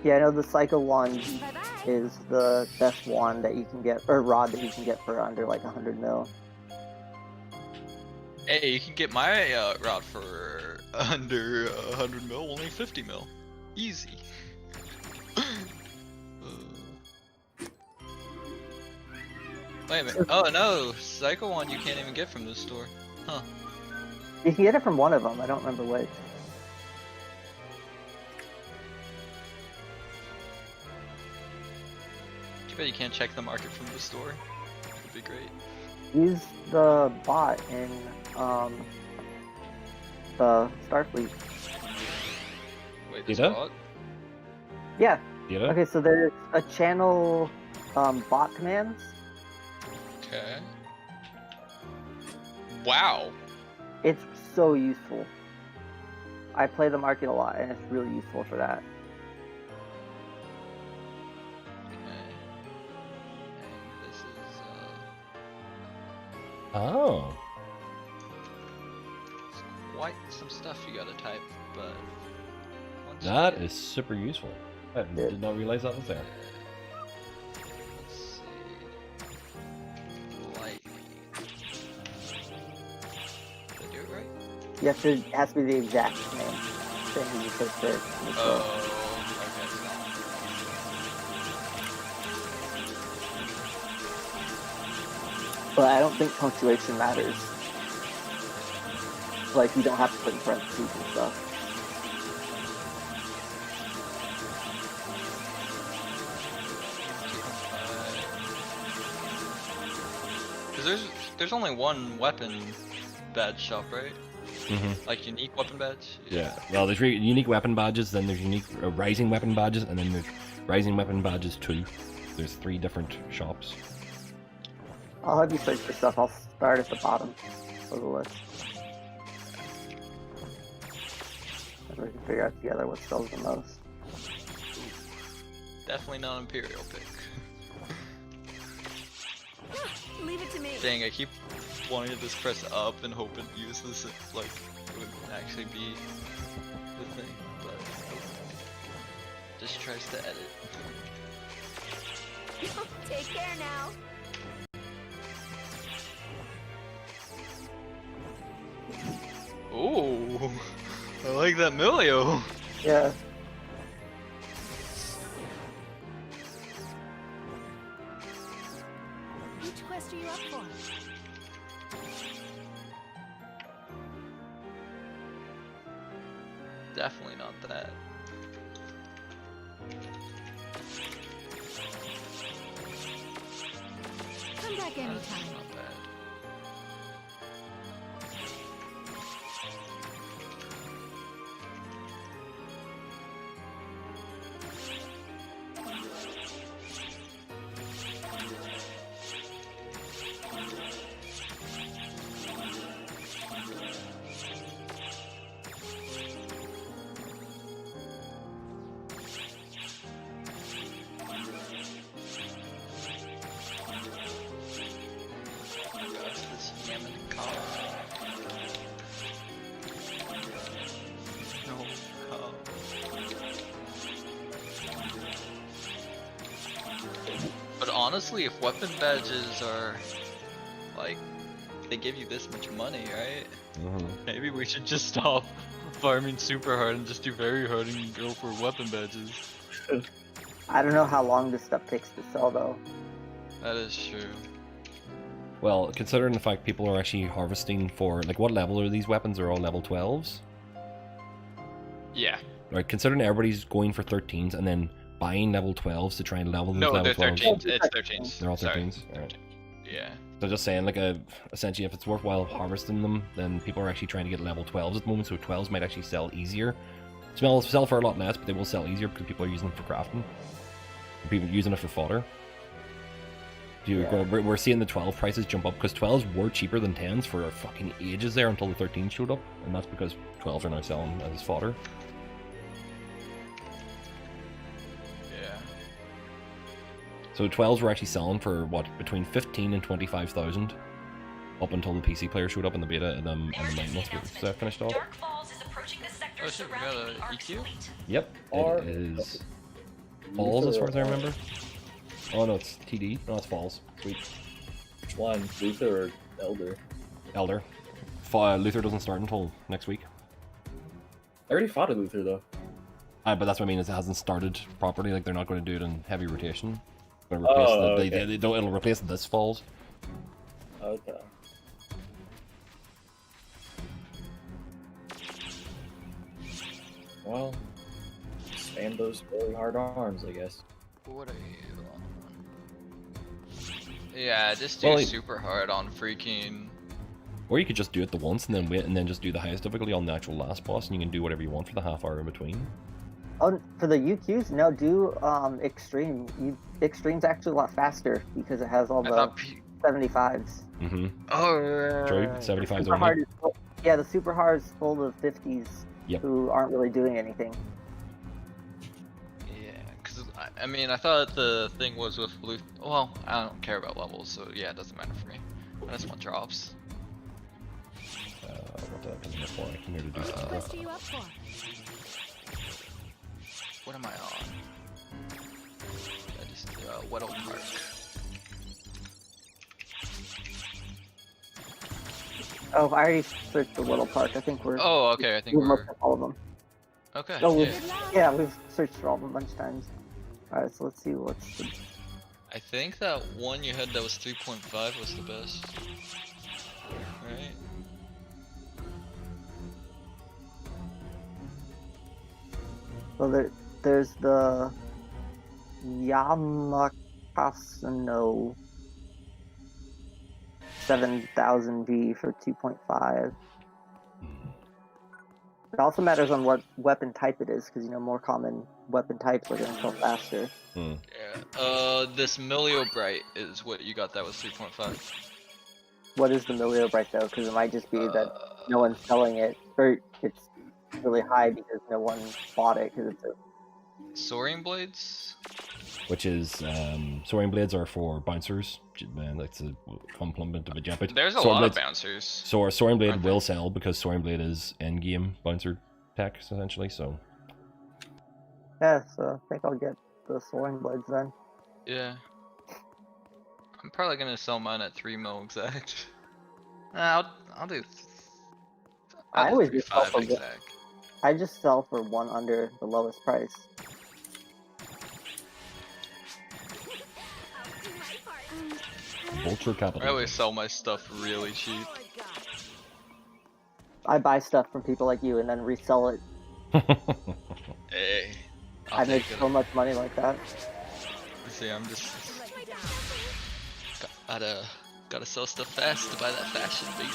Yeah, I know the Psycho wand is the best wand that you can get, or rod that you can get for under like 100 mil. Hey, you can get my rod for under 100 mil, only 50 mil. Easy. Wait a minute. Oh no, Psycho wand you can't even get from this store. Huh. You can get it from one of them. I don't remember which. Too bad you can't check the market from the store. That'd be great. Use the bot in the Starfleet. Wait, this Data? bot? Yeah. Data? Okay, so there's a channel bot commands. Okay. Wow. It's so useful. I play the market a lot, and it's really useful for that. This is Oh. quite some stuff you gotta type, but once you That get- is super useful. I did not realize that was there. Let's see. Lightning. Did I do it right? You have to, it has to be the exact name thing you said first. Oh, But I don't think punctuation matters. Like, you don't have to put in parentheses and stuff. Because there's only one weapon badge shop, right? Mhm. Like unique weapon badge? Yeah. Well, there's unique weapon badges, then there's unique rising weapon badges, and then there's rising weapon badges too. There's 3 different shops. I'll have you search for stuff. I'll start at the bottom of the list. And we can figure out together what sells the most. Definitely not Imperial pick. Leave it to me. Dang, I keep wanting to just press up and hope it uses it, like, it would actually be the thing, but just tries to edit. Take care now. Ooh, I like that Milio. Yeah. Which quest are you up for? Definitely not that. Come back anytime. Not bad. But honestly, if weapon badges are like they give you this much money, right? Maybe we should just stop farming super hard and just do very hard and go for weapon badges. I don't know how long this stuff takes to sell though. That is true. Well, considering the fact people are actually harvesting for, like, what level are these weapons? Are all level 12s? Yeah. Right, considering everybody's going for 13s and then buying level 12s to try and level those No, level they're 12s. 13s. It's 13s. They're all 13s? Sorry. Alright. Yeah. So just saying, like, essentially if it's worthwhile harvesting them, then people are actually trying to get level 12s at the moment, so 12s might actually sell easier. Sell for a lot less, but they will sell easier because people are using them for crafting. People using it for fodder. We're seeing the 12 prices jump up because 12s were cheaper than 10s for fucking ages there until the 13s showed up, and that's because 12s are now selling as fodder. Yeah. So 12s were actually selling for what, between 15 and 25,000 up until the PC player showed up in the beta and the night once we finished off. Oh shit, we got a EQ? Yep, it is Falls as far as I remember. Oh no, it's TD. No, it's Falls. Sweet. Which one? Luther or Elder? Elder. Luther doesn't start until next week. I already fought a Luther though. But that's what I mean, is it hasn't started properly. Like, they're not going to do it in heavy rotation. But replace it'll replace this Falls. Okay. Well, spam those really hard arms, I guess. What are you on? Yeah, just do super hard on freaking. Or you could just do it the once and then wait and then just do the highest difficulty on the actual last boss, and you can do whatever you want for the half hour in between. Oh, for the UQs, no, do extreme. Extreme's actually a lot faster because it has all the 75s. Mm-hmm. Oh, true. 75s super hard is full, yeah, the super hard is full of 50s who aren't really doing anything. Yeah, because I mean, I thought the thing was with blue. Well, I don't care about levels, so yeah, it doesn't matter for me. I just want drops. What did I come here for? I came here to do What stuff. quest are you up for? What am I on? I just Weddle Park. Oh, I already searched the Little Park. I think we're. Oh, okay. I think we've we're. looked at all of them. Okay. Oh, yeah, we've searched for all of them a bunch of times. All right, so let's see what's. The... I think that one you had that was 3.5 was the best. Right? Well, there's the Yamakasuno 7000V for 2.5. It also matters on what weapon type it is, because more common weapon types are going to sell faster. Yeah. This Milio Bright is what you got. That was 3.5. What is the Milio Bright though? Because it might just be that no one's selling it, or it's really high because no one bought it because it's a Soaring Blades? Which is, Soaring Blades are for bouncers. Man, that's a complement of a jetpack. There's a lot of bouncers. So Soaring Blade will sell because Soaring Blade is endgame bouncer tech, essentially, so. Yeah, so I think I'll get the Soaring Blades then. Yeah. I'm probably gonna sell mine at 3 mil exact. I'll do. I always just sell 3.5 for exact. I just sell for one under the lowest price. Vulture I capital. always sell my stuff really cheap. I buy stuff from people like you and then resell it. Hey, I make take it. so much money like that. See, I'm just gotta sell stuff fast to buy that fashion, baby.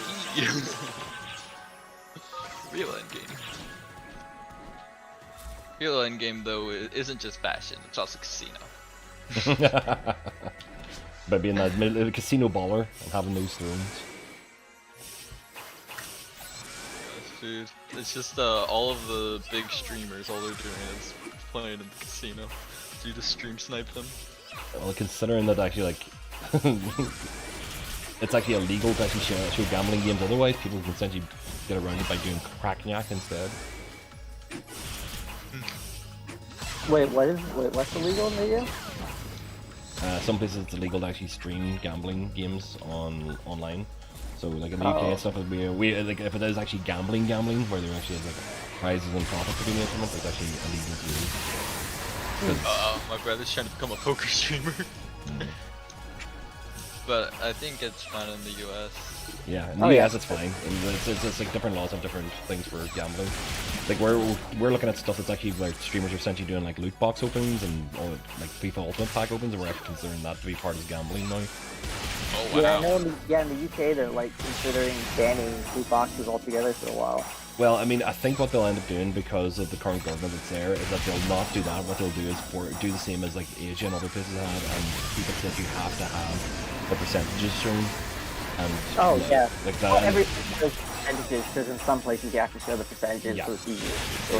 Real endgame. Real endgame though isn't just fashion; it's also casino. By being that casino baller and having those thrones. Dude, it's just all of the big streamers, all they're doing is playing in the casino. So you just stream snipe them. Well, considering that actually like it's actually illegal to actually show gambling games otherwise, people can essentially get around it by doing cracknyak instead. Wait, what's illegal in the game? Some places it's illegal to actually stream gambling games online. So like in the UK and stuff, we like if it is actually gambling, where there actually is like prizes and profits to be made from it, it's actually illegal to do. My brother's trying to become a poker streamer. But I think it's fine in the US. Yeah, in the US it's fine. And it's like different laws have different things for gambling. Like we're looking at stuff that's actually like streamers are essentially doing like loot box opens and all like FIFA Ultimate Pack opens, and we're actually considering that to be part of gambling now. Oh wow. Yeah, I know. In the UK they're like considering banning loot boxes altogether for a while. Well, I mean, I think what they'll end up doing because of the current government that's there is that they'll not do that. What they'll do is do the same as like Asia and other places have, and people think you have to have the percentages shown. And like that. Well, every percentages, because in some places you have to show the percentages. Yeah. So it's easier.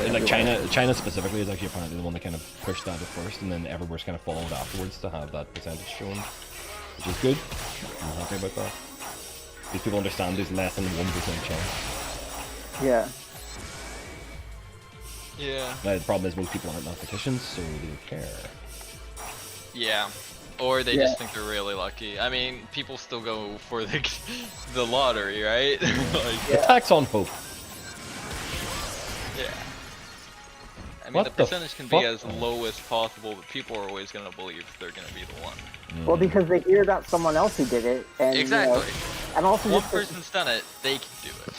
And like China specifically is actually apparently the one that kind of pushed that at first, and then everywhere's kind of followed afterwards to have that percentage shown, which is good. I'm happy about that. These people understand there's less than 1% chance. Yeah. Yeah. Now, the problem is most people aren't mathematicians, so they don't care. Yeah. Or they just think they're really lucky. I mean, people still go for the lottery, right? Like, The tax on hope. Yeah. I mean, What the the percentage can fuck? be as low as possible, but people are always going to believe they're going to be the one. Well, because they hear about someone else who did it, and Exactly. and also One just person's done it, they can do it.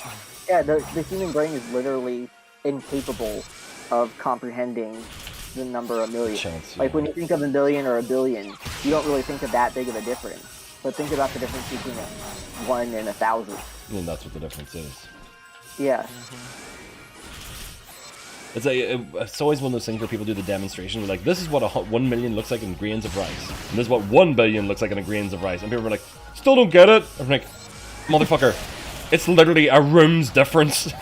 yeah, the human brain is literally incapable of comprehending the number a million. Like when you think of a million or a billion, you don't really think of that big of a difference. But think about the difference between a 1 and 1,000. I mean, that's what the difference is. Yeah. It's always one of those things where people do the demonstration. Where like, this is what 1 million looks like in grains of rice, and this is what 1 billion looks like in grains of rice, and people are like, still don't get it. I'm like, motherfucker, it's literally a room's difference.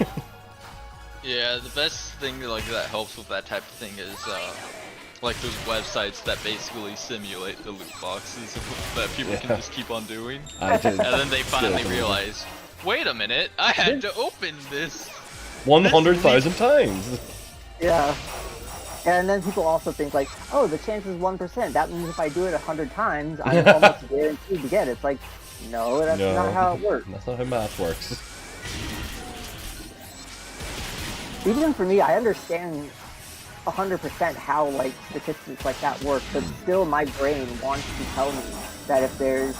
Yeah, the best thing like that helps with that type of thing is like those websites that basically simulate the loot boxes that people can just keep on doing. And then they finally realize, wait a minute, I had to open this 100,000 times. Yeah. And then people also think like, oh, the chance is 1%. That means if I do it 100 times, I'm almost guaranteed to get it. It's like, no, that's not how it works. That's not how math works. Even for me, I understand 100% how like statistics like that work, but still my brain wants to tell me that if there's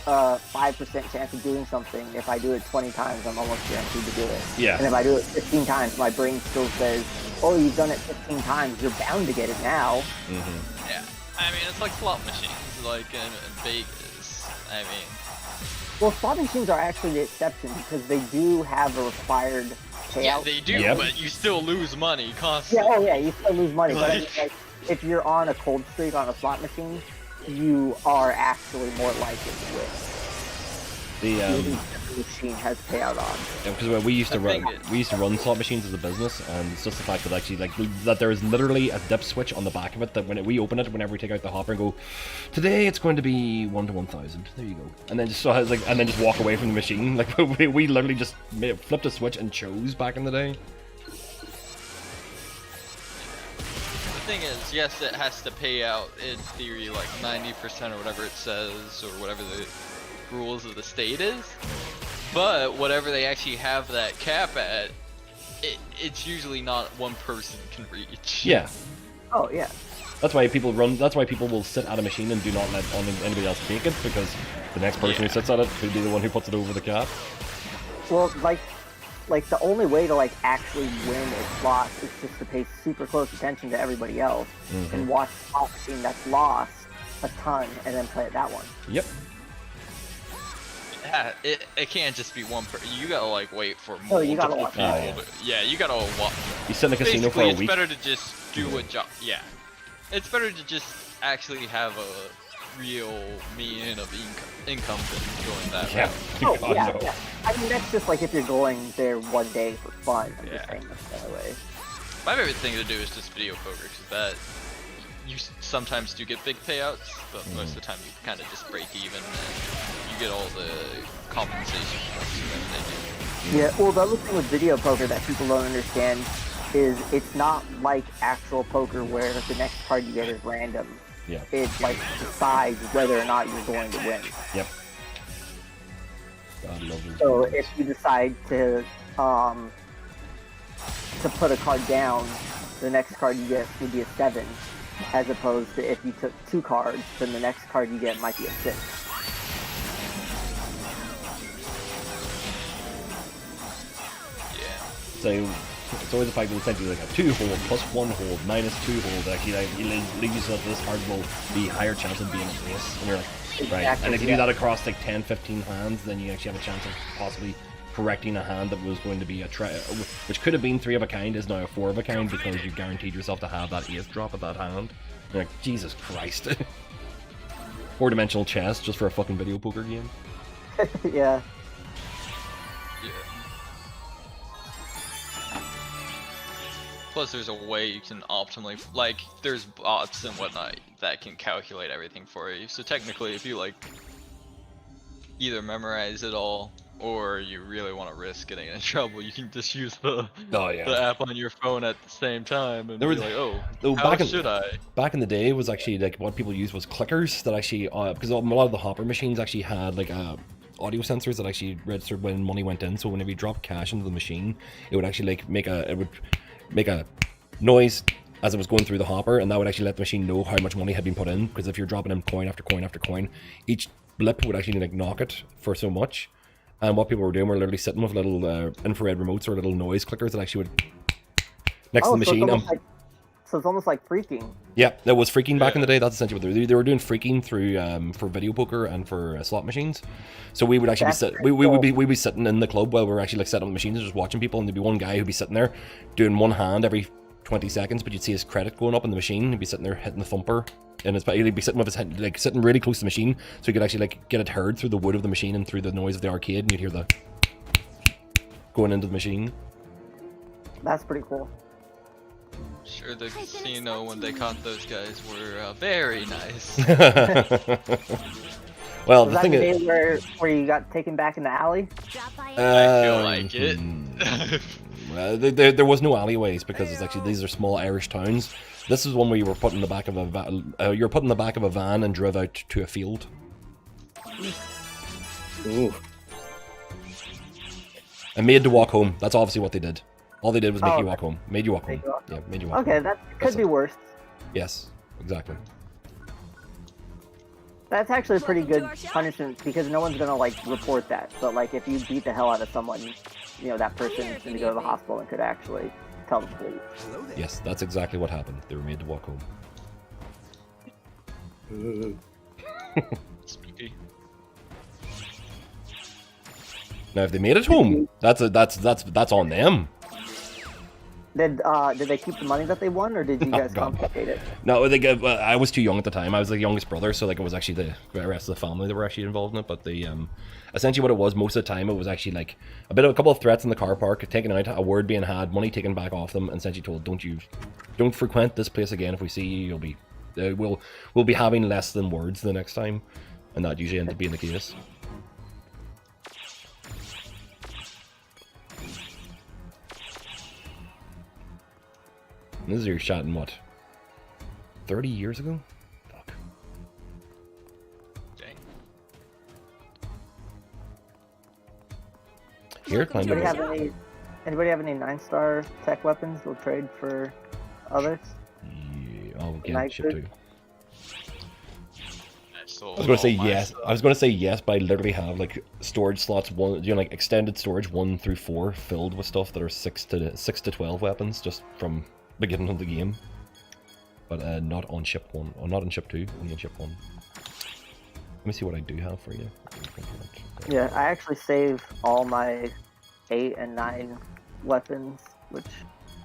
a 5% chance of doing something, if I do it 20 times, I'm almost guaranteed to do it. Yeah. And if I do it 15 times, my brain still says, oh, you've done it 15 times, you're bound to get it now. Mm-hmm. Yeah, I mean, it's like slot machines, like in Vegas. I mean, well, slot machines are actually the exception because they do have a required payout. Yeah, they do, but you still lose money constantly. Yeah, oh yeah, you still lose money. But I mean, like, if you're on a cold streak on a slot machine, you are actually more likely to win. The machine has payout on. Yeah, because we used to run slot machines as a business, and it's just the fact that actually that there is literally a dip switch on the back of it that when we open it, whenever we take out the hopper and go, today it's going to be 1 to 1,000. There you go, and then just and then just walk away from the machine. Like we literally just flipped a switch and chose back in the day. The thing is, yes, it has to pay out in theory like 90% or whatever it says, or whatever the rules of the state is. But whatever they actually have that cap at, it's usually not one person can reach. Yeah. Oh yeah. That's why people run. That's why people will sit at a machine and do not let anybody else take it, because the next person who sits at it could be the one who puts it over the cap. Well, like the only way to like actually win a slot is just to pay super close attention to everybody else and watch the slot machine that's lost a ton and then play it that one. Yep. Yeah, it can't just be one person. You gotta like wait for Oh, you gotta multiple watch people. Yeah, you gotta watch. You sit in a casino for a Basically, week. it's better to just do a job. Yeah, it's better to just actually have a real mean of income than going that Yeah. route. Oh, yeah, yeah. I mean, that's just like if you're going there one day for fun. I'm just Yeah. saying that's the other way. My favorite thing to do is just video poker, because that you sometimes do get big payouts, but most of the time you kind of just break even and you get all the compensation points that they do. Yeah, well, the other thing with video poker that people don't understand is it's not like actual poker where the next card you get is random. Yeah. It like decides whether or not you're going to win. Yep. God love those So games. if you decide to put a card down, the next card you get would be a 7, as opposed to if you took 2 cards, then the next card you get might be a 6. So it's always the fact that it's essentially like a 2 hold plus 1 hold minus 2 hold. Actually, like, you leave yourself this card will be higher chance of being a ace. And you're like, right. And if you do that across like 10, 15 hands, then you actually have a chance of possibly correcting a hand that was going to be which could have been 3 of a kind, is now a 4 of a kind, because you guaranteed yourself to have that ace drop at that hand. You're like, Jesus Christ. 4-dimensional chess just for a fucking video poker game. Yeah. Plus, there's a way you can optimally, like, there's bots and whatnot that can calculate everything for you. So technically, if you like either memorize it all or you really want to risk getting in trouble, you can just use the app on your phone at the same time and be like, oh, how should I? Back in the day, was actually like what people used was clickers that actually, because a lot of the hopper machines actually had like audio sensors that actually registered when money went in. So whenever you drop cash into the machine, it would actually like make a noise as it was going through the hopper, and that would actually let the machine know how much money had been put in. Because if you're dropping in coin after coin after coin, each blip would actually like knock it for so much. And what people were doing were literally sitting with little infrared remotes or little noise clickers that actually would next to the machine. So it's almost like freaking. Yeah, that was freaking back in the day. That's essentially what they were doing, freaking through for video poker and for slot machines. So we would actually we'd be sitting in the club while we were actually like setting up the machines and just watching people, and there'd be one guy who'd be sitting there doing one hand every 20 seconds, but you'd see his credit going up in the machine. He'd be sitting there hitting the thumper, and he'd be sitting with his head like sitting really close to the machine, so he could actually like get it heard through the wood of the machine and through the noise of the arcade, and you'd hear the going into the machine. That's pretty cool. Sure, the casino, when they caught those guys, were very nice. Well, was the that thing the is, day where you got taken back in the alley? I feel like it. There was no alleyways, because it's actually these are small Irish towns. This is one where you were put in the back of a van and drove out to a field. Ooh. And made to walk home. That's obviously what they did. All they did was make you walk home. Made you walk home. Yeah, made you walk home. Okay, that could be worse. Yes, exactly. That's actually a pretty good punishment, because no one's gonna like report that. But like if you beat the hell out of someone, you know that person's gonna go to the hospital and could actually tell the police. Yes, that's exactly what happened. They were made to walk home. Spooky. Now, if they made it home, that's on them. Did they keep the money that they won, or did you guys confiscate it? No, I was too young at the time. I was the youngest brother, so like it was actually the rest of the family that were actually involved in it. But essentially what it was most of the time, it was actually like a couple of threats in the car park, taken out, a word being had, money taken back off them, and essentially told, don't frequent this place again. If we see you, we'll be having less than words the next time, and that usually ended up being the case. This is your shot in what? 30 years ago? Fuck. Dang. Here, climb Anybody the have any? Anybody have any 9-star tech weapons we'll trade for others? Yeah, I'll get Mag ship food? to. I was gonna say yes. I was gonna say yes, but I literally have like storage slots like extended storage 1 through 4 filled with stuff that are 6 to 12 weapons just from beginning of the game. But not on ship 1, or not on ship 2, only on ship 1. Let me see what I do have for you. Yeah, I actually save all my 8 and 9 weapons, which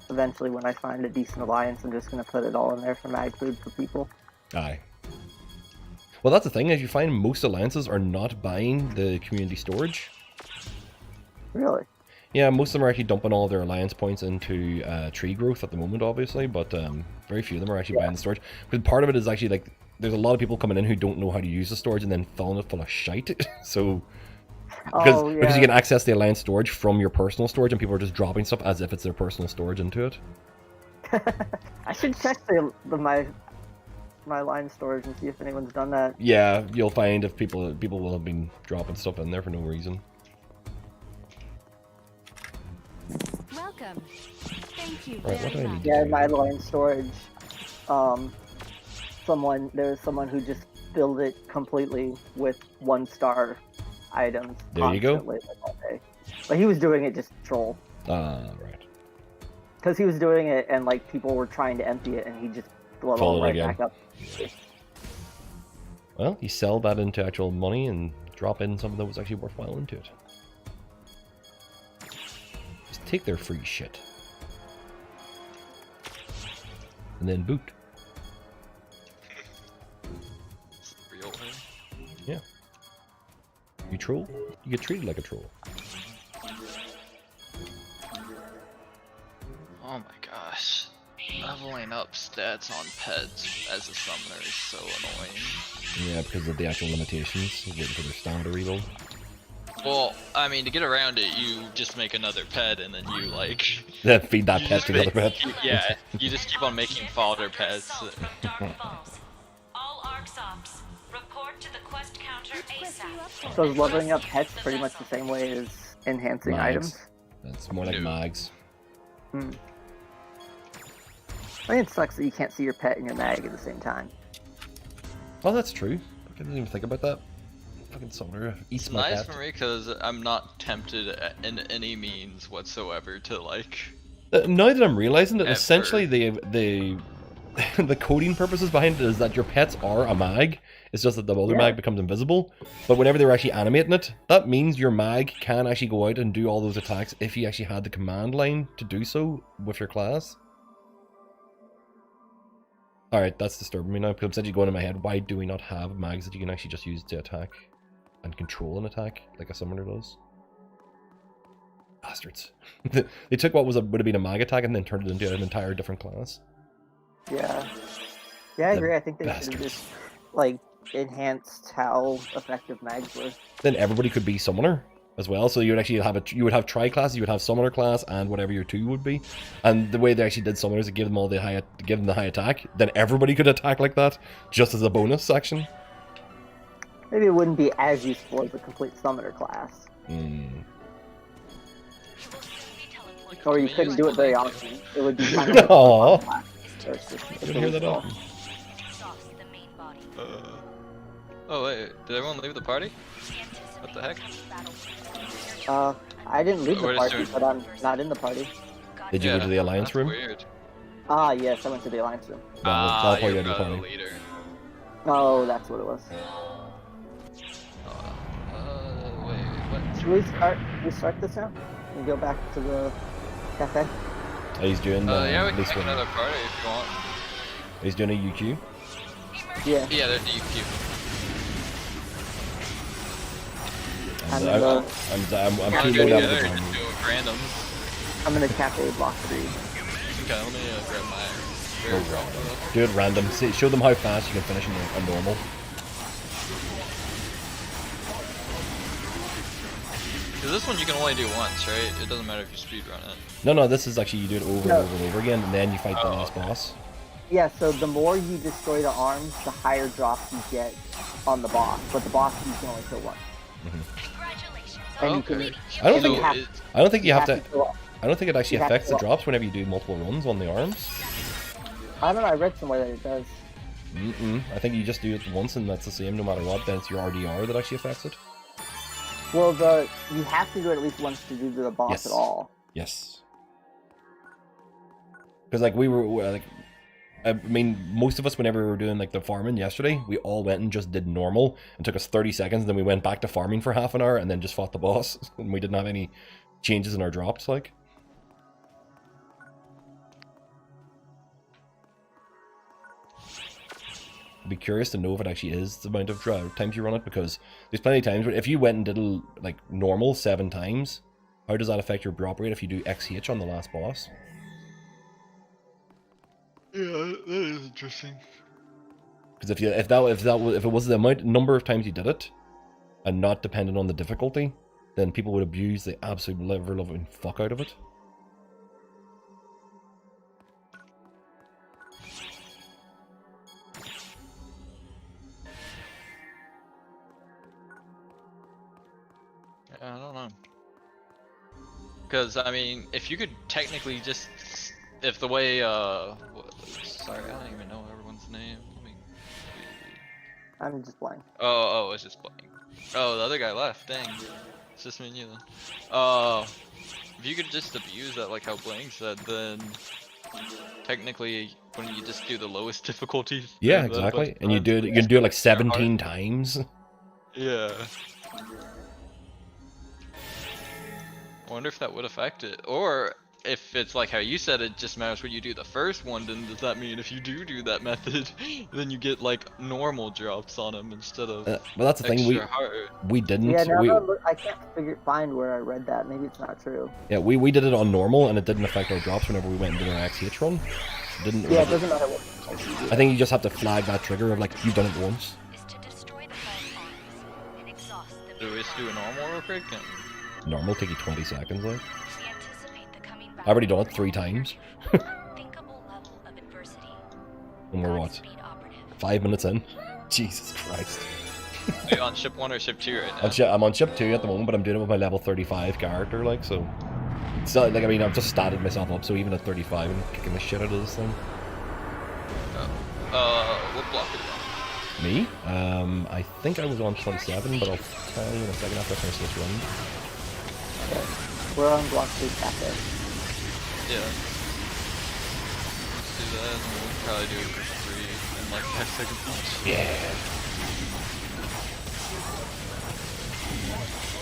eventually when I find a decent alliance, I'm just gonna put it all in there for mag food for people. Aye. Well, that's the thing, is you find most alliances are not buying the community storage. Really? Yeah, most of them are actually dumping all their alliance points into tree growth at the moment, obviously, but very few of them are actually buying the storage. Because part of it is actually like, there's a lot of people coming in who don't know how to use the storage and then filling it full of shite. So, because you can access the alliance storage from your personal storage and people are just dropping stuff as if it's their personal storage into it. I should check my line storage and see if anyone's done that. Yeah, you'll find if people will have been dropping stuff in there for no reason. Welcome. Thank you Right, what do very I much. need? Yeah, my line storage. There was someone who just filled it completely with 1-star items. There you go. Like, all day. But he was doing it just to troll. Right. Because he was doing it and like people were trying to empty it and he just blew it all right back up. Well, you sell that into actual money and drop in something that was actually worthwhile into it. Just take their free shit. And then boot. Real thing. Yeah. You troll, you get treated like a troll. Oh my gosh. Leveling up stats on pets as a summoner is so annoying. Yeah, because of the actual limitations, waiting for their stamina to reload. Well, I mean, to get around it, you just make another pet and then you like... Then feed that you pet just to the other pet. Yeah, you just keep on making fodder pets. All ARCs ops, report to the quest counter ASAP. So is leveling up pets pretty much the same way as enhancing items? That's more like mags. Hmm. I think it sucks that you can't see your pet and your mag at the same time. Oh, that's true. I didn't even think about that. Fucking summoner eats It's my nice pet. for me because I'm not tempted in any means whatsoever to like... Now that I'm realizing that Ever. essentially the coding purposes behind it is that your pets are a mag. It's just that the other mag becomes invisible. But whenever they're actually animating it, that means your mag can actually go out and do all those attacks if you actually had the command line to do so with your class. Alright, that's disturbing me now, because I'm essentially going in my head, why do we not have mags that you can actually just use to attack and control an attack like a summoner does? Bastards. They took what would have been a mag attack and then turned it into an entire different class. Yeah. Yeah, I agree. I think they should have just, like, enhanced how effective mags were. Then everybody could be summoner as well, so you would actually have you would have tri-class, you would have summoner class and whatever your 2 would be. And the way they actually did summoners, it gave them all the high attack, then everybody could attack like that, just as a bonus section. Maybe it wouldn't be as useful as a complete summoner class. Or you couldn't do it very often. It would be kind of like Aww. a class. So it's just- it's Didn't hear that really often. Oh wait, did everyone leave the party? What the heck? I didn't leave We're the just party, doing- but I'm not in the party. Did you go to the alliance that's room? Weird. Ah, yes, I went to the alliance room. I'll probably you're go to the the party. leader. Oh, that's what it was. Wait, what? Should we start this now? And go back to the cafe? Oh, he's doing Yeah, we can this make one. another party if you want. He's doing a UQ. Yeah. Yeah, there's UQ. And I'm in the- I'm too low down to the ground. Random. I'm in the cafe block 3. Okay, let me grab my... Go random. Do it random. See, show them how fast you can finish a normal. Because this one you can only do once, right? It doesn't matter if you speedrun it. No, this is actually you do it over No. and over and over again, and then you fight the last boss. Yeah, so the more you destroy the arms, the higher drops you get on the boss. But the boss you can only kill once. And Okay. I don't So think it- I don't think you have to. go up. I don't think it actually You have affects to the go up. drops whenever you do multiple runs on the arms. I don't know. I read somewhere that it does. I think you just do it once and that's the same no matter what. Then it's your RDR that actually affects it. Well, you have to do it at least once to do the boss Yes. at all. Yes. Because like we were like, I mean, most of us whenever we were doing like the farming yesterday, we all went and just did normal and took us 30 seconds. And then we went back to farming for half an hour and then just fought the boss. And we didn't have any changes in our drops. Like. I'd be curious to know if it actually is the amount of times you run it, because there's plenty of times where if you went and did like normal 7 times, how does that affect your drop rate if you do XH on the last boss? Yeah, that is interesting. Because if it was the number of times you did it, and not dependent on the difficulty, then people would abuse the absolute ever-loving fuck out of it. I don't know. Because, I mean, if you could technically just... If the way, sorry, I don't even know everyone's name. Let me... I'm just blank. Oh, it's just blank. Oh, the other guy left, dang. It's just me and you then. If you could just abuse that like how Blank said, then... Technically, when you just do the lowest difficulty... Yeah, exactly. And you can do it like 17 times. Yeah. I wonder if that would affect it, or if it's like how you said it just matters when you do the first one. Then does that mean if you do that method, then you get like normal drops on them instead of Well, that's the thing. We didn't. Yeah, no, I can't find where I read that. Maybe it's not true. Yeah, we did it on normal, and it didn't affect our drops whenever we went and did our XH run. It didn't. Yeah, it doesn't matter what. I think you just have to flag that trigger of like you've done it once. Do we just do a normal real quick? Normal take you 20 seconds, like. I've already done it 3 times. And we're what? 5 minutes in? Jesus Christ. Are you on ship 1 or ship 2 right now? I'm on ship 2 at the moment, but I'm doing it with my level 35 character, like, so... It's not, like, I mean, I've just started myself up, so even at 35, I'm kicking the shit out of this thing. What block are you on? Me? I think I was on 27, but I'll tell you in a second after I finish this run. We're on block 3 cafe. Yeah. Let's do that, and we'll probably do it for 3 in like 5 seconds each. Yeah.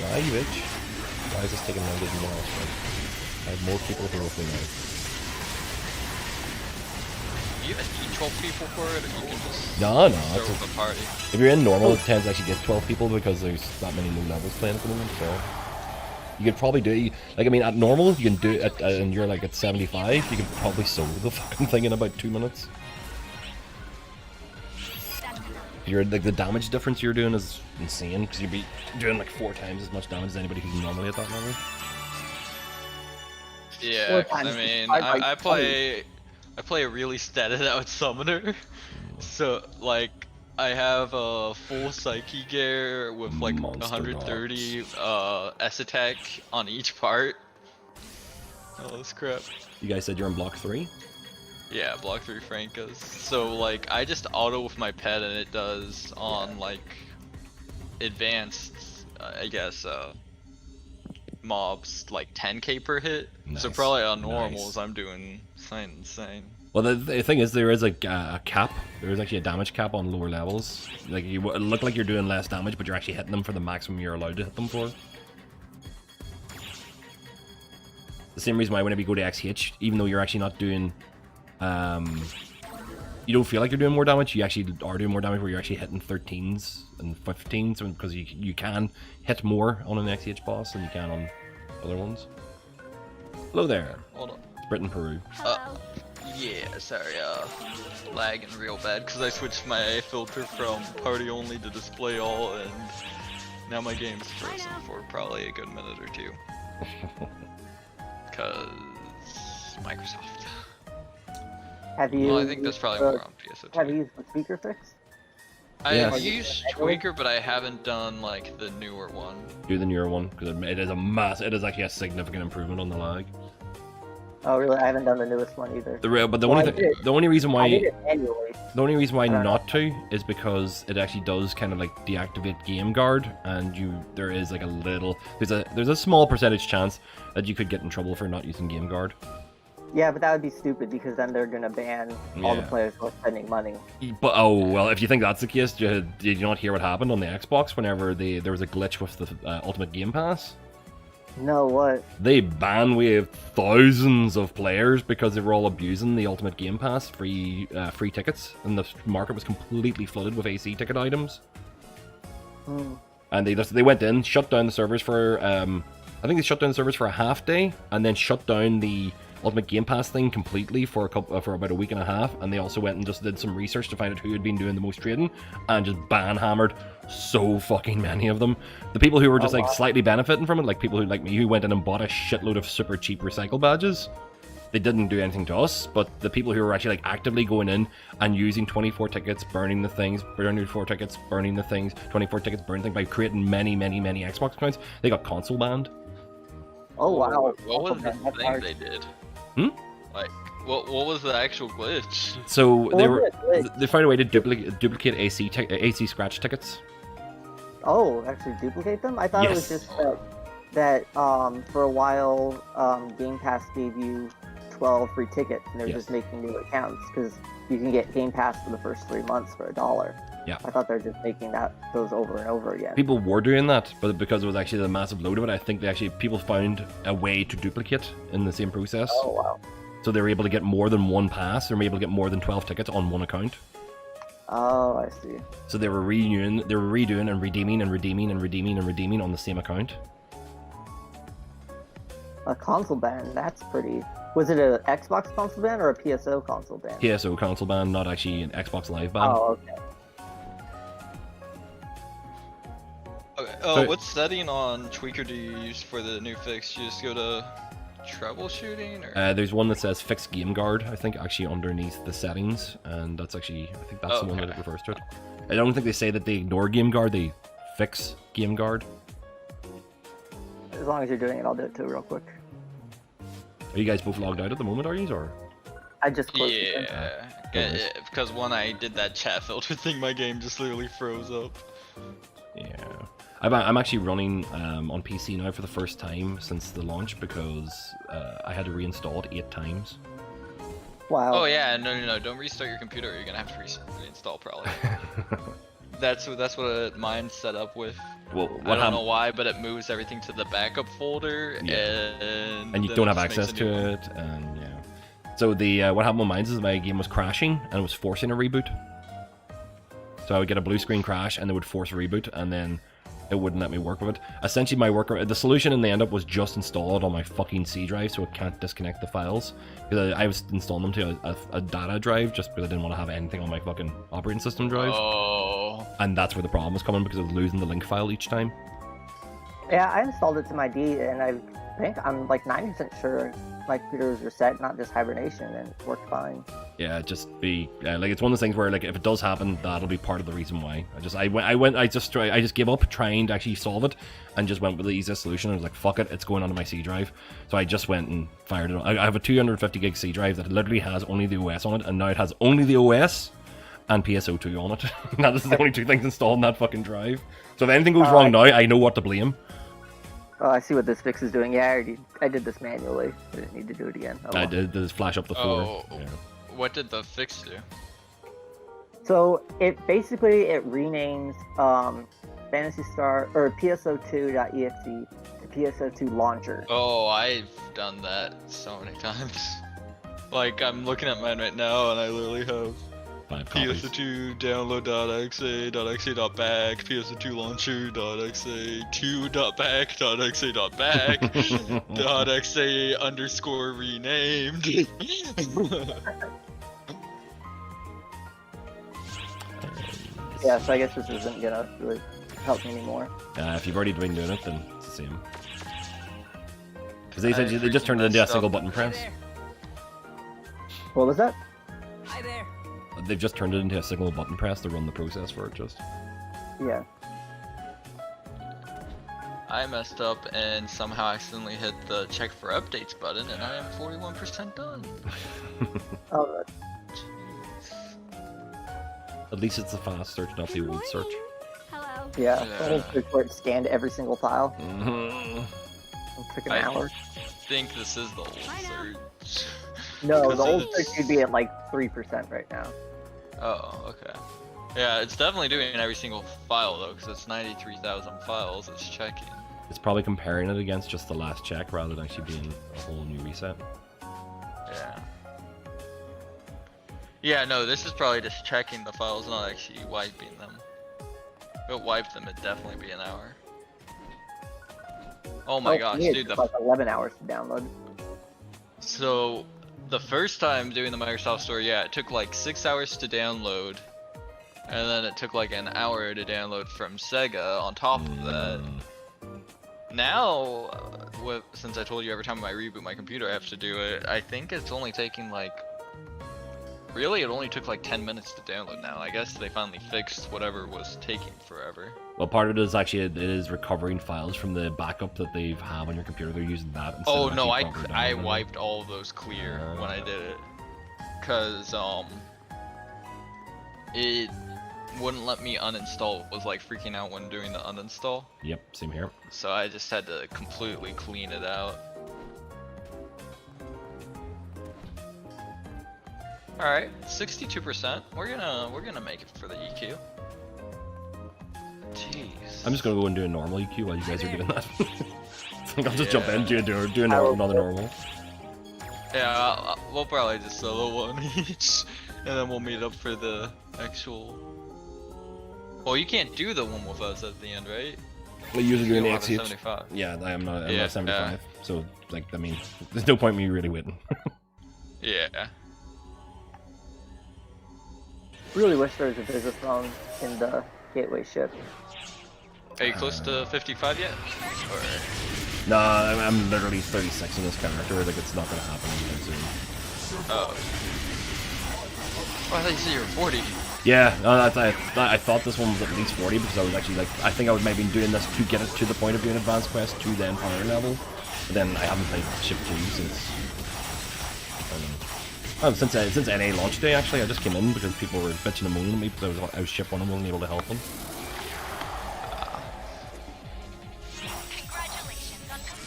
Ah, you bitch. Why is this taking longer than else? Right? I have more people who are with me now. Do you even need 12 people for it, or you can just No, start it's with a party? If you're in normal, it tends to actually get 12 people because there's that many low levels playing at the moment, so... You could probably do, like, I mean, at normal, you can do it, and you're like at 75, you can probably solo the fucking thing in about 2 minutes. You're, like, the damage difference you're doing is insane, because you'd be doing like 4 times as much damage as anybody who's normally at that level. Yeah, 'cause I mean, I play a really statted out summoner, so like I have a full psyche gear with like 130 S attack on each part. Oh, this crap. You guys said you're in block 3? Yeah, block 3 Francas. So like I just auto with my pet and it does on like advanced, I guess, mobs like 10k per hit. Nice. So probably on normals Nice. I'm doing something insane. Well, the thing is, there is like a cap. There is actually a damage cap on lower levels. Like, you look like you're doing less damage, but you're actually hitting them for the maximum you're allowed to hit them for. The same reason why whenever you go to XH, even though you're actually not doing... you don't feel like you're doing more damage, you actually are doing more damage where you're actually hitting 13s and 15s, because you can hit more on an XH boss than you can on other ones. Hello there. Hold on. Britain, Peru. Yeah, sorry, lagging real bad because I switched my filter from party only to display all, and now my game's frozen for probably a good minute or 2. Because Microsoft. Have you? Well, I think that's probably more on PS2. Have you used the speaker fix? I've used Tweaker, but I haven't done like the newer one. Do the newer one because it is it is actually a significant improvement on the lag. Oh really? I haven't done the newest one either. But the only reason why I did it manually. The only reason why not to is because it actually does kind of like deactivate game guard, and there is like a little there's a small percentage chance that you could get in trouble for not using game guard. Yeah, but that would be stupid because then they're gonna ban all the players who are spending money. But oh well, if you think that's the case, did you not hear what happened on the Xbox whenever there was a glitch with the Ultimate Game Pass? No, what? They ban-waived thousands of players because they were all abusing the Ultimate Game Pass free tickets, and the market was completely flooded with AC ticket items. And they went in, shut down the servers for I think they shut down the servers for a half day, and then shut down the Ultimate Game Pass thing completely for about a week and a half, and they also went and just did some research to find out who had been doing the most trading, and just ban-hammered so fucking many of them. The people who were just slightly benefiting from it, like people who like me who went in and bought a shitload of super cheap recycle badges, they didn't do anything to us, but the people who were actually like actively going in and using 24 tickets, burning the things, 24 tickets, burning the things, 24 tickets, burning things by creating many Xbox accounts, they got console banned. Oh wow. What was the thing they did? Like, what was the actual glitch? So they found a way to duplicate AC scratch tickets. Oh, actually duplicate them? I thought it was just that for a while Game Pass gave you 12 free tickets, and they're just making new accounts because you can get Game Pass for the first 3 months for $1. Yeah. I thought they're just making those over and over again. People were doing that, but because it was actually the massive load of it, I think people found a way to duplicate in the same process. Oh wow. So they were able to get more than one pass, or able to get more than 12 tickets on one account. Oh, I see. So they were redoing and redeeming and redeeming and redeeming and redeeming on the same account. A console ban, that's pretty... Was it an Xbox console ban or a PSO console ban? PSO console ban, not actually an Xbox Live ban. Oh, okay. Okay. What setting on Tweaker do you use for the new fix? You just go to troubleshooting, or? There's one that says fix game guard, I think, actually underneath the settings, and that's actually, I think that's the one that it refers to it. I don't think they say that they ignore game guard, they fix game guard. As long as you're doing it, I'll do it too real quick. Are you guys both logged out at the moment, are you, or? I just closed it. Because when I did that chat filter thing, my game just literally froze up. Yeah. I'm actually running on PC now for the first time since the launch because I had to reinstall it 8 times. Wow. Oh yeah, no, don't restart your computer. You're gonna have to reinstall probably. That's what mine's set up with. Well, I don't know why, but it moves everything to the backup folder, and you don't have access to it, and yeah. So what happened with mine is my game was crashing and it was forcing a reboot. So I would get a blue screen crash and it would force a reboot, and then it wouldn't let me work with it. Essentially, the solution in the end up was just install it on my fucking C drive so it can't disconnect the files. Because I was installing them to a data drive just because I didn't want to have anything on my fucking operating system drive. Oh. And that's where the problem was coming, because I was losing the link file each time. Yeah, I installed it to my D, and I think I'm like 90% sure my computer was reset, not just hibernation, and it worked fine. Yeah, just be like, it's one of those things where like if it does happen, that'll be part of the reason why. I just gave up trying to actually solve it, and just went with the easiest solution. I was like, fuck it, it's going onto my C drive. So I just went and fired it on. I have a 250 gig C drive that literally has only the OS on it, and now it has only the OS and Pso2 on it. That is the only 2 things installed in that fucking drive. So if anything goes wrong now, I know what to blame. Oh, I see what this fix is doing. Yeah, I did this manually. I didn't need to do it again. Oh, I did just flash up the 4. Oh, yeah. What did the fix do? So it renames Phantasy Star or Pso2.exe to Pso2 Launcher. Oh, I've done that so many times. Like, I'm looking at mine right now, and I literally have Pso2 download.exe.exe.back, Pso2 launcher.exe, 2.back.exe.back, .exe underscore renamed. Yeah, so I guess this isn't gonna really help me anymore. If you've already been doing it, then it's the same. Because they just turned it into a single button press. What was that? Hi there. They've just turned it into a single button press to run the process for it. Just. Yeah. I messed up and somehow accidentally hit the check for updates button, and I am 41% done. Oh, At least it's a fast search, not the old search. Hello. yeah. Yeah. The whole search where it scanned every single file. Mm-hmm. It took an I hour. think this is the old search. No, Because the old it's- search would be at like 3% right now. Oh, okay. Yeah, it's definitely doing every single file though, because it's 93,000 files it's checking. It's probably comparing it against just the last check rather than actually being a whole new reset. Yeah. Yeah, no, this is probably just checking the files, not actually wiping them. If it wiped them, it'd definitely be an hour. Oh my gosh, yeah, it dude. took like 11 hours to download. So, the first time doing the Microsoft Store, yeah, it took like 6 hours to download. And then it took like an hour to download from Sega on top of that. Now, since I told you every time I reboot my computer I have to do it, I think it's only taking like... Really, it only took like 10 minutes to download now. I guess they finally fixed whatever was taking forever. Well, part of it is actually it is recovering files from the backup that they have on your computer. They're using that. Instead Oh of no, actually proper I downloading. wiped all of those clear when I did it. Cause it wouldn't let me uninstall. It was like freaking out when doing the uninstall. Yep, same here. So I just had to completely clean it out. Alright, 62%. We're gonna make it for the EQ. Jeez. I'm just gonna go and do a normal EQ while you guys are doing that. I'll just jump in, do another normal. Yeah, we'll probably just solo one each, and then we'll meet up for the actual... Well, you can't do the one with us at the end, right? Well, usually doing the You don't have a XH. 75. Yeah, I'm not Yeah, 75. So, like, I mean, there's no point in me really waiting. Yeah. Really wish there was a business phone in the gateway ship. Are you close to 55 yet? Or... Nah, I'm literally 36 in this character. Like, it's not gonna happen anytime soon. Oh. Oh, I thought you said you were 40. Yeah, I thought this one was at least 40 because I was actually like, I think I was maybe doing this to get it to the point of doing Advanced Quest to then higher level. But then I haven't played Ship 2 since... since NA launch day, actually. I just came in because people were bitching and moaning at me because I was Ship 1 and wasn't able to help them.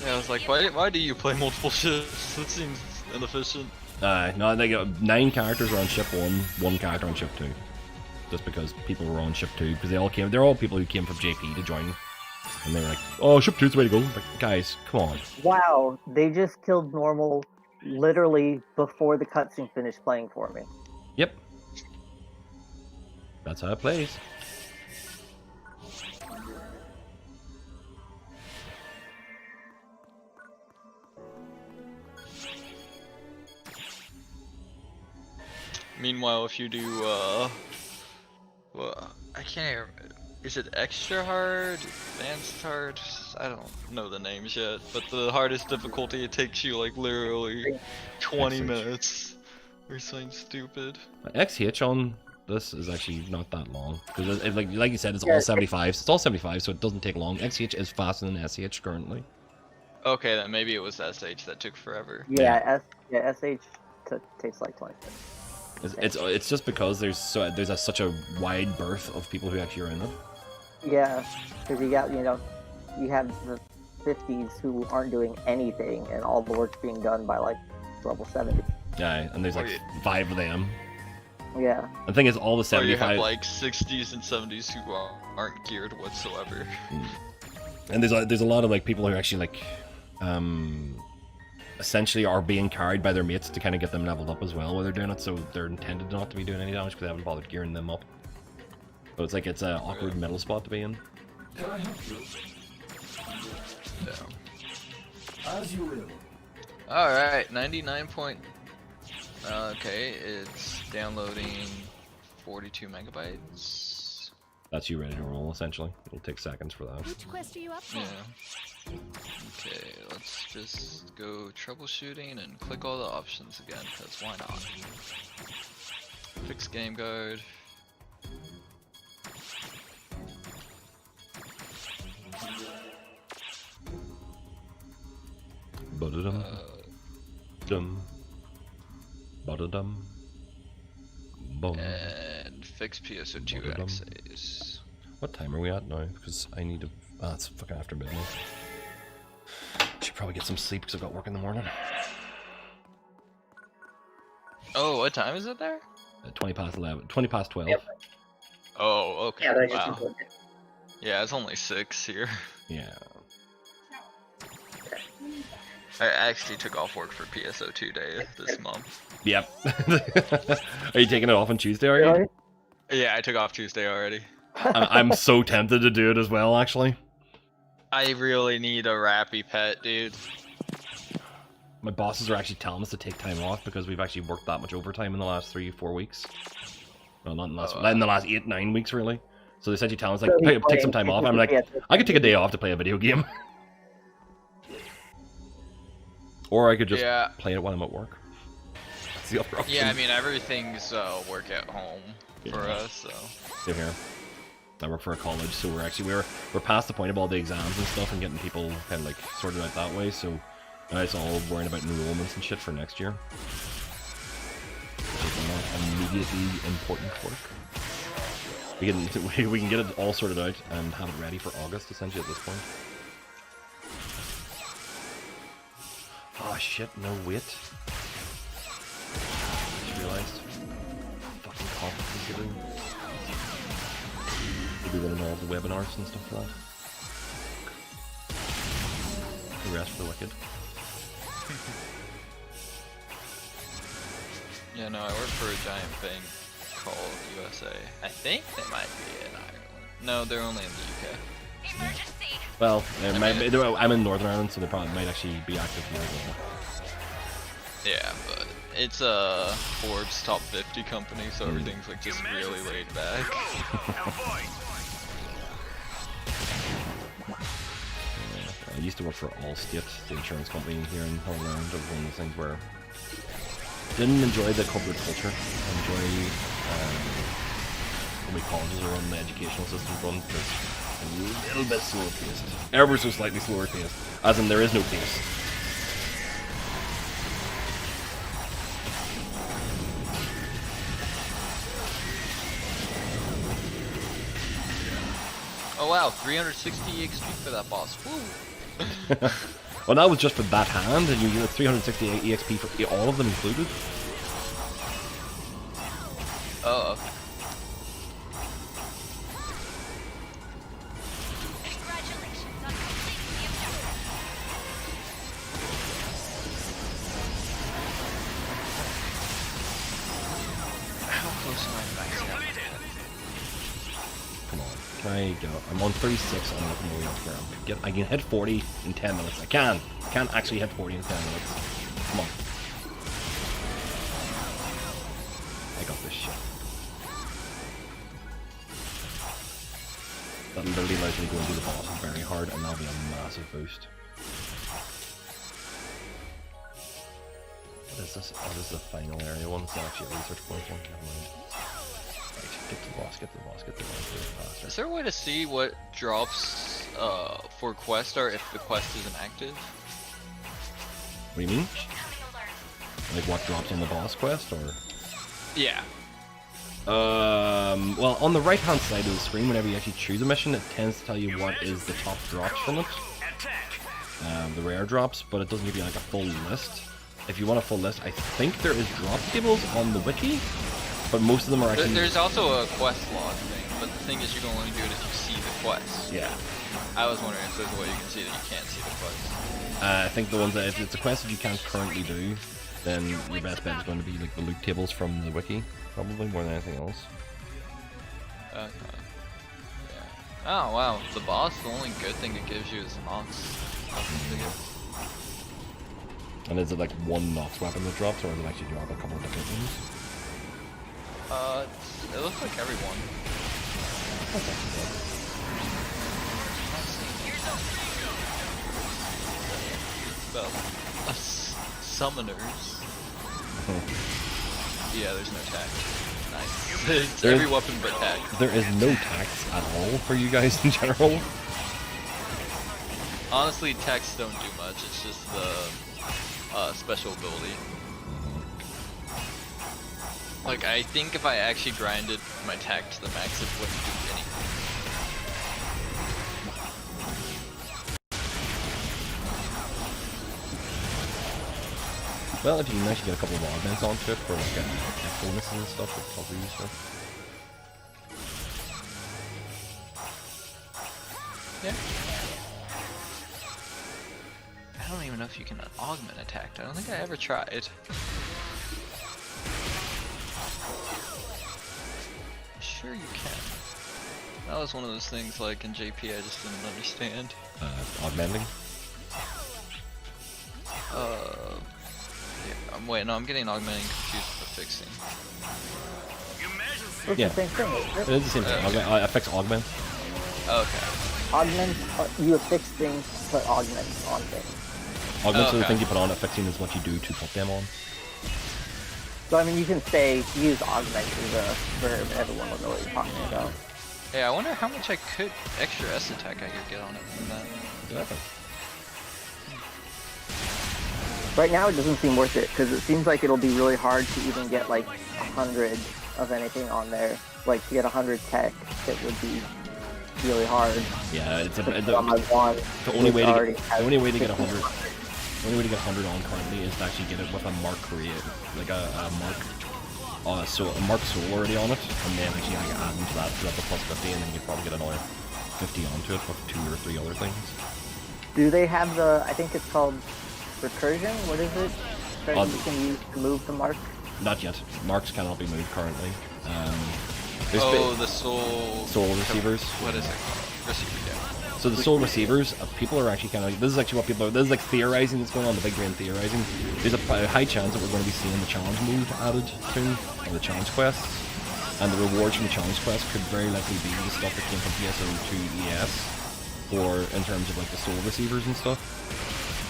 Yeah, I was like, why do you play multiple ships? That seems inefficient. No, they got 9 characters are on Ship 1, 1 character on Ship 2. Just because people were on Ship 2, because they're all people who came from JP to join. And they were like, oh, Ship 2's the way to go. Like, guys, come on. Wow, they just killed normal literally before the cutscene finished playing for me. Yep. That's how it plays. Meanwhile, if you do, well, I can't. Is it extra hard, advanced hard? I don't know the names yet, but the hardest difficulty, it takes you like literally 20 minutes or something stupid. XH on this is actually not that long because, like you said, it's all 75s. It's all 75, so it doesn't take long. XH is faster than SH currently. Okay, then maybe it was SH that took forever. Yeah, SH takes like 20 minutes. It's just because there's such a wide berth of people who actually are in it. Yeah, because you got, you have the 50s who aren't doing anything, and all the work's being done by like level 70. Yeah, and there's like 5 of them. Yeah. The thing is, all the 75. Or you have like 60s and 70s who aren't geared whatsoever. And there's a lot of like people who are actually like, essentially are being carried by their mates to kind of get them leveled up as well while they're doing it. So they're intended not to be doing any damage because they haven't bothered gearing them up. So it's like it's an awkward middle spot to be in. Can I help you? As you will. Alright, 99 point... okay, it's downloading 42 megabytes. That's you ready to roll, essentially. It'll take seconds for that. Which quest are you up for? Yeah. Okay, let's just go troubleshooting and click all the options again, because why not? Fix game guard. Ba-da-dum. Dum. Ba-da-dum. Boom. And fix Pso2 axes. What time are we at now? Because I need to. It's fucking after midnight. Should probably get some sleep because I've got work in the morning. Oh, what time is it there? 20 past 11. 20 past 12. Yep. Oh, okay. Yeah, that's Wow. just Yeah, it's only 6 here. Yeah. I actually took off work for PSO2 day this month. Yep. Are you taking it off on Tuesday, are you? Yeah, I took off Tuesday already. I'm so tempted to do it as well, actually. I really need a rappy pet, dude. My bosses are actually telling us to take time off because we've actually worked that much overtime in the last 3-4 weeks. Well, not in the last, in the last 8-9 weeks, really. So they essentially telling us, like, hey, take some time off. I'm like, I could take a day off to play a video game. Or I could just play it while I'm at work. That's the other option. Yeah, I mean, everything's work at home for us, so. Same here. I work for a college, so we're past the point of all the exams and stuff and getting people kind of like sorted out that way, so now it's all worrying about enrollments and shit for next year. Which is not immediately important work. We can get it all sorted out and have it ready for August, essentially, at this point. Oh shit, no wait. Just realized. Fucking conferences to do. We'll be running all the webinars and stuff for that. The rest for the wicked. Yeah, no, I work for a giant thing called USA. I think they might be in Ireland. No, they're only in the UK. Well, I'm in Northern Ireland, so they probably might actually be active here as well. Yeah, but it's a Forbes top 50 company, so everything's like just really laid back. I used to work for Allstate, the insurance company here in Northern Ireland. It was one of those things where didn't enjoy the corporate culture. Enjoy the way colleges are run, the educational system's run. A little bit slower paced. Ever so slightly slower paced. As in, there is no pace. Oh wow, 360 EXP for that boss. Woo! Well, that was just for that hand, and you get 368 EXP for all of them included. Oh. Come on, can I go? I'm on 36 on the way up here. I can hit 40 in 10 minutes. I can't actually hit 40 in 10 minutes. Come on. I got this shit. That literally allows me to go and do the boss very hard, and that'll be a massive boost. What is this? Oh, this is the final area one. It's not actually a research point one. Never mind. Right, get to the boss, get to the boss, get to the boss, get faster. Is there a way to see what drops for quest are if the quest isn't active? What do you mean? Like what drops on the boss quest, or? Yeah. Well, on the right-hand side of the screen, whenever you actually choose a mission, it tends to tell you what is the top drops from it. The rare drops, but it doesn't give you like a full list. If you want a full list, I think there is drop tables on the wiki, but most of them are actually... There's also a quest log thing, but the thing is you can only do it if you see the quest. Yeah. I was wondering if there's a way you can see that you can't see the quest. I think the ones that, if it's a quest that you can't currently do, then your best bet is going to be like the loot tables from the wiki, probably, more than anything else. Okay. Yeah. Oh wow, the boss, the only good thing it gives you is Nox. And is it like one Nox weapon that drops, or does it actually drop a couple of different ones? It looks like every one. Well, summoners. Yeah, there's no tag. Nice. It's every weapon but tact. There is no tax at all for you guys in general. Honestly, tacts don't do much. It's just the special ability. Like, I think if I actually grinded my tact to the max, it wouldn't do anything. Well, if you can actually get a couple of augments onto it for like bonuses and stuff, it's probably useful. Yeah. I don't even know if you can augment attack. I don't think I ever tried. Sure you can. That was one of those things like in JP I just didn't understand. Augmenting? Yeah, wait, no, I'm getting augmenting confused with fixing. It's Yeah. the same thing, isn't It is the same thing. Affects augment. Okay. Augment, you affix things, put augments on things. Augments are the Okay. thing you put on, affecting is what you do to put them on. So I mean, you can say use augment as a verb, everyone will know what you're talking about. Hey, I wonder how much extra S attack I could get on it from that. Exactly. Right now, it doesn't seem worth it because it seems like it'll be really hard to even get like 100 of anything on there. Like to get 100 tech, it would be really hard. Yeah, it's on my wand, the only way to already get has the only way to get 50. 100. The only way to get 100 on currently is to actually get it with a mark create, like a mark, so a mark soul already on it, and then actually like add into that, so that's a plus 50, and then you probably get another 50 onto it with 2 or 3 other things. Do they have the? I think it's called recursion. What is it? That you can use to move the mark. Not yet. Marks cannot be moved currently. There's The soul receivers. What is it called? Receiver, yeah. So the soul receivers, people are actually kind of, this is actually what people are, this is like theorizing that's going on, the big brain theorizing. There's a high chance that we're going to be seeing the challenge mode added to the challenge quests, and the rewards from the challenge quest could very likely be the stuff that came from PSO2 ES, or in terms of like the soul receivers and stuff.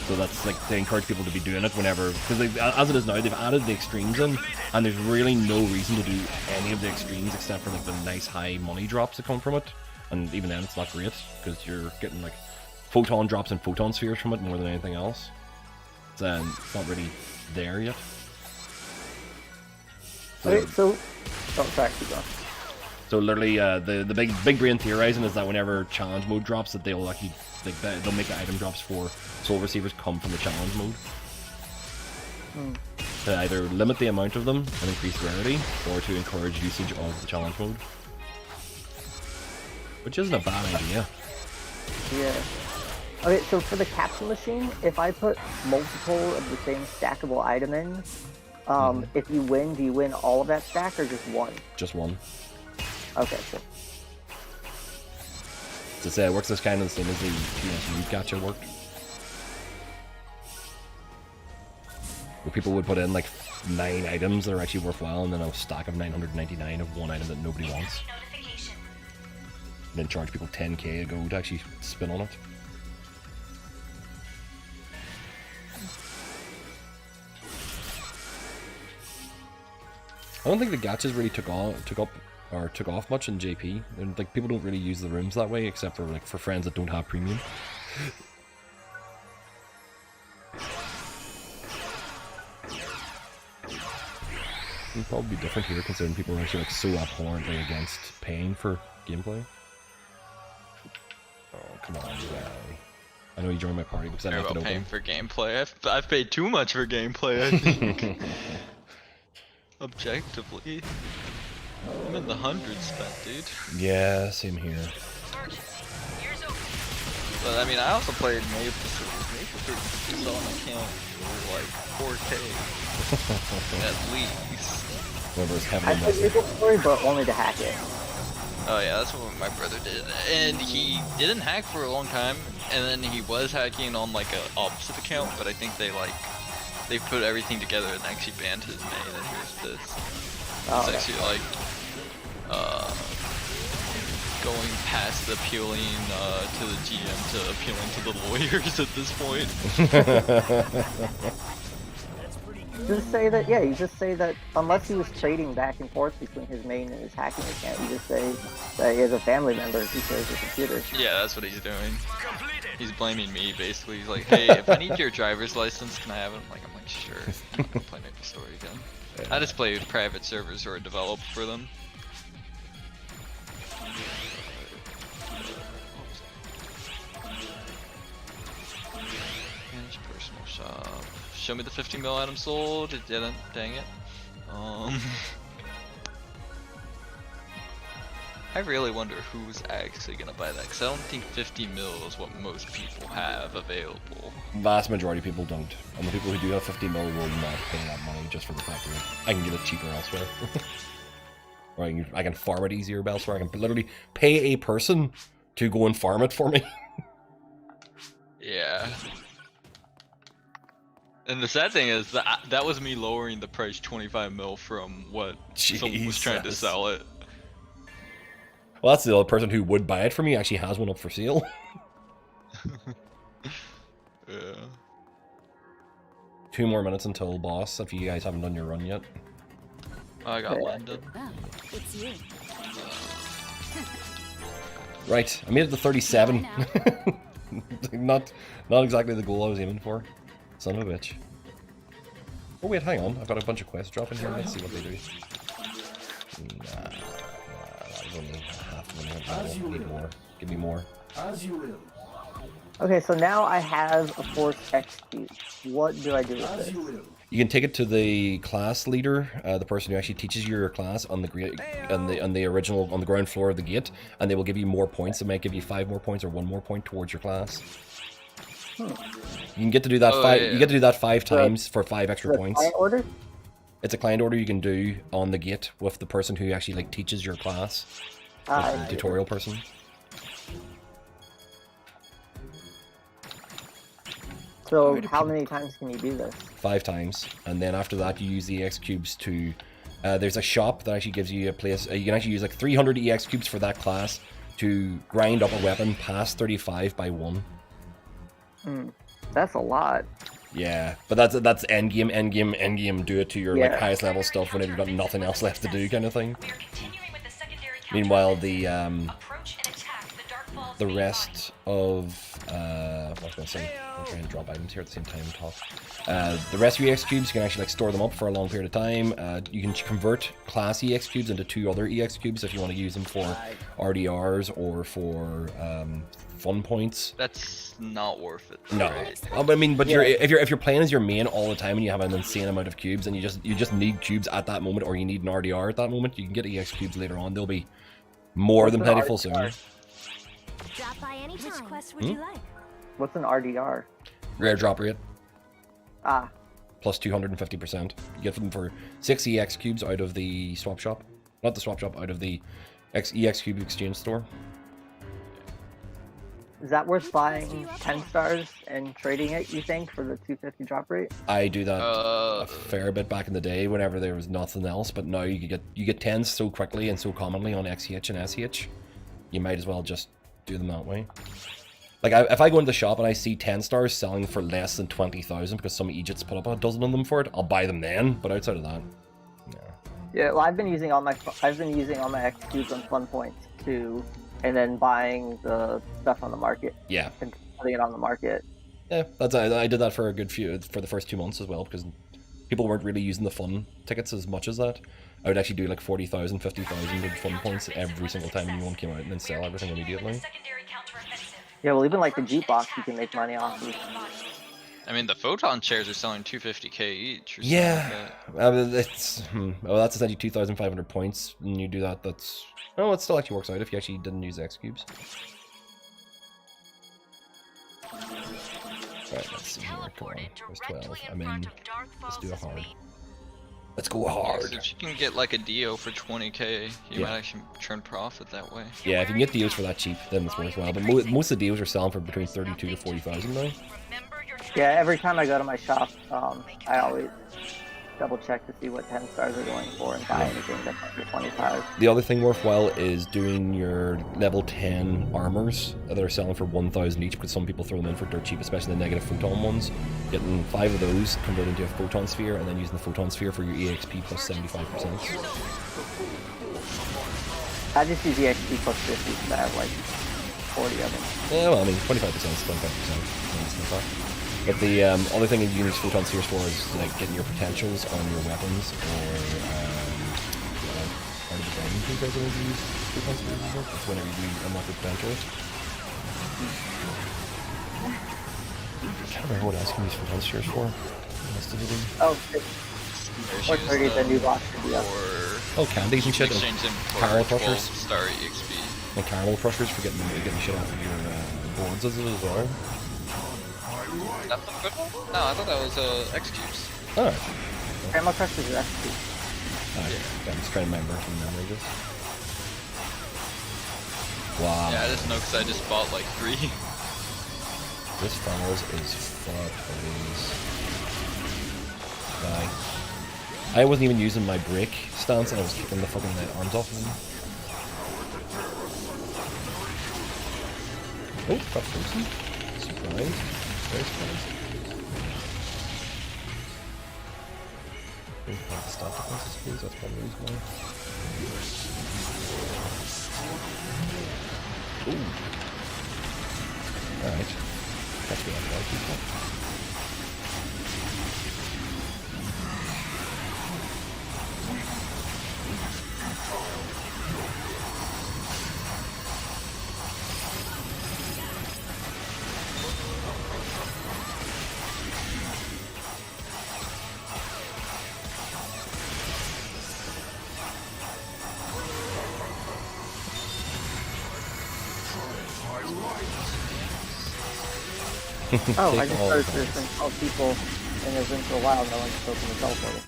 So that's like to encourage people to be doing it whenever, because as it is now, they've added the extremes in, and there's really no reason to do any of the extremes except for like the nice high money drops that come from it. And even then, it's not great because you're getting like photon drops and photon spheres from it more than anything else. It's not really there yet. Okay, so don't track keep going. So literally, the big brain theorizing is that whenever challenge mode drops, that they'll actually they'll make the item drops for soul receivers come from the challenge mode. To either limit the amount of them and increase rarity, or to encourage usage of the challenge mode. Which isn't a bad idea. Yeah. Okay, so for the capsule machine, if I put multiple of the same stackable item in, if you win, do you win all of that stack or just one? Just one. Okay, so. To say it works as kind of the same as the PSU gacha worked. Where people would put in like 9 items that are actually worthwhile and then a stack of 999 of one item that nobody wants. And then charge people 10k a go to actually spin on it. I don't think the gachas really took off much in JP. And like people don't really use the rooms that way except for like for friends that don't have premium. It'd probably be different here considering people are actually like so abhorrently against paying for gameplay. Oh, come on, guy. I know you joined my party because I left it open. Paying for gameplay. I've paid too much for gameplay, I think. Objectively. I'm in the hundreds spent, dude. Yeah, same here. But I mean, I also played Maple Series on account for like 4K. At least. Whoever is I heavily played Maple Story, but only to hack it. Oh yeah, that's what my brother did. And he didn't hack for a long time, and then he was hacking on like a opposite account, but I think they put everything together and actually banned his main, and here's this. It's actually like, going past appealing to the GM to appealing to the lawyers at this point. Just say that, yeah, you just say that unless he was trading back and forth between his main and his hacking account, you just say that he has a family member who shares a computer. Yeah, that's what he's doing. He's blaming me, basically. He's like, hey, if I need your driver's license, can I have it? I'm like, sure. I'm not gonna play Maple Story again. I just play with private servers or develop for them. Manage personal shop. Show me the 50 mil item sold. It didn't. Dang it. I really wonder who's actually gonna buy that, because I don't think 50 mil is what most people have available. Vast majority of people don't. And the people who do have 50 mil will not pay that money just for the fact that I can get it cheaper elsewhere. Or I can farm it easier elsewhere. I can literally pay a person to go and farm it for me. Yeah. And the sad thing is that that was me lowering the price 25 mil from what someone was trying to sell it. Well, that's the other person who would buy it for me actually has one up for sale. Yeah. 2 more minutes until boss, if you guys haven't done your run yet. I got London. Oh, it's you. Right, I made it to 37. not exactly the goal I was aiming for. Son of a bitch. Oh wait, hang on. I've got a bunch of quests dropping here. Let's see what they do. Nah, that was only half a minute. I need more. Give me more. As you will. Okay, so now I have a force execute. What do I do with this? You can take it to the class leader, the person who actually teaches you your class on the ground floor of the gate, and they will give you more points. They might give you 5 more points or 1 more point towards your class. You can get to do that You get to do that 5 times for 5 extra points. Client order? It's a client order you can do on the gate with the person who actually like teaches your class, the tutorial person. So how many times can you do this? 5 times, and then after that you use the EX cubes to. There's a shop that actually gives you a place. You can actually use like 300 EX cubes for that class to grind up a weapon past 35 by 1. That's a lot. Yeah, but that's end game. Do it to your like highest level stuff when you've got nothing else left to do, kind of thing. Meanwhile, the rest of what was I gonna say? I'm trying to drop items here at the same time and talk. The rest of your EX cubes, you can actually like store them up for a long period of time. You can convert class EX cubes into 2 other EX cubes if you want to use them for RDRs or for fun points. That's not worth it. No, right? but I mean, but if you're playing as your main all the time and you have an insane amount of cubes and you just need cubes at that moment, or you need an RDR at that moment, you can get EX cubes later on. They'll be more than plentiful soon. Drop by any time. Which quest would you like? What's an RDR? Rare drop rate. Ah. Plus 250%. You get them for 6 EX cubes out of the swap shop. Not the swap shop, out of the EX cube exchange store. Is that worth buying 10 stars and trading it, you think, for the 250 drop rate? I do that a fair bit back in the day whenever there was nothing else, but now you get 10s so quickly and so commonly on XH and SH. You might as well just do them that way. Like, if I go into the shop and I see 10 stars selling for less than 20,000 because some Egypt's put up a dozen of them for it, I'll buy them then, but outside of that, Yeah, well, I've been using all my X cubes on fun points too, and then buying the stuff on the market. Yeah. And putting it on the market. Yeah, I did that for the first 2 months as well, because people weren't really using the fun tickets as much as that. I would actually do like 40,000, 50,000 with fun points every single time a new one came out and then sell everything immediately. Yeah, well, even like the Jukebox, you can make money off of. I mean, the photon chairs are selling 250k each. Or Yeah, it's well, that's essentially 2,500 points, and you do that. That's it still actually works out if you actually didn't use X cubes. Right, let's see here. Come on, there's 12. I'm in. Let's do a hard. Let's go hard. So if you can get like a Dio for 20k, you might actually turn profit that way. Yeah, if you can get deals for that cheap, then it's worthwhile. But most of the deals are selling for between 32 to 40,000 now. Yeah, every time I go to my shop, I always double check to see what 10 stars are going for and buy anything that's under 25. The other thing worthwhile is doing your level 10 armors that are selling for 1,000 each, because some people throw them in for dirt cheap, especially the negative photon ones. Getting 5 of those, converted into a photon sphere, and then using the photon sphere for your EXP plus 75%. I just use EXP plus 50 because I have like 40 of them. Yeah, well, I mean, 25% is 25%. But the other thing you use photon spheres for is like getting your potentials on your weapons, or part of the game. You guys always use photon spheres as well? That's whenever you unlock your potentials. I can't remember what else you can use photon spheres for. Oh, or 30 the new box should be up. Oh, candies and shit. Exchange them for Caramel 12 crushers. star EXP. And caramel crushers for getting shit off of your boards as well. That's the good one? No, I thought that was X cubes. Alright. Caramel Crushers is XP. Yeah, I'm just trying to remember from memory just. Wow. Yeah, I just know because I just bought like 3. This funnels is fucked, please. Die. I wasn't even using my break stance and I was kicking the fucking arms off of him. Oh, got frozen. Surprise. Very surprised. Stop defenses, please. That's probably the reason why. Ooh. Alright. Catch me on guard, people. Oh, I just started there's been 12 people in this room for a while, no one just opened the teleporter.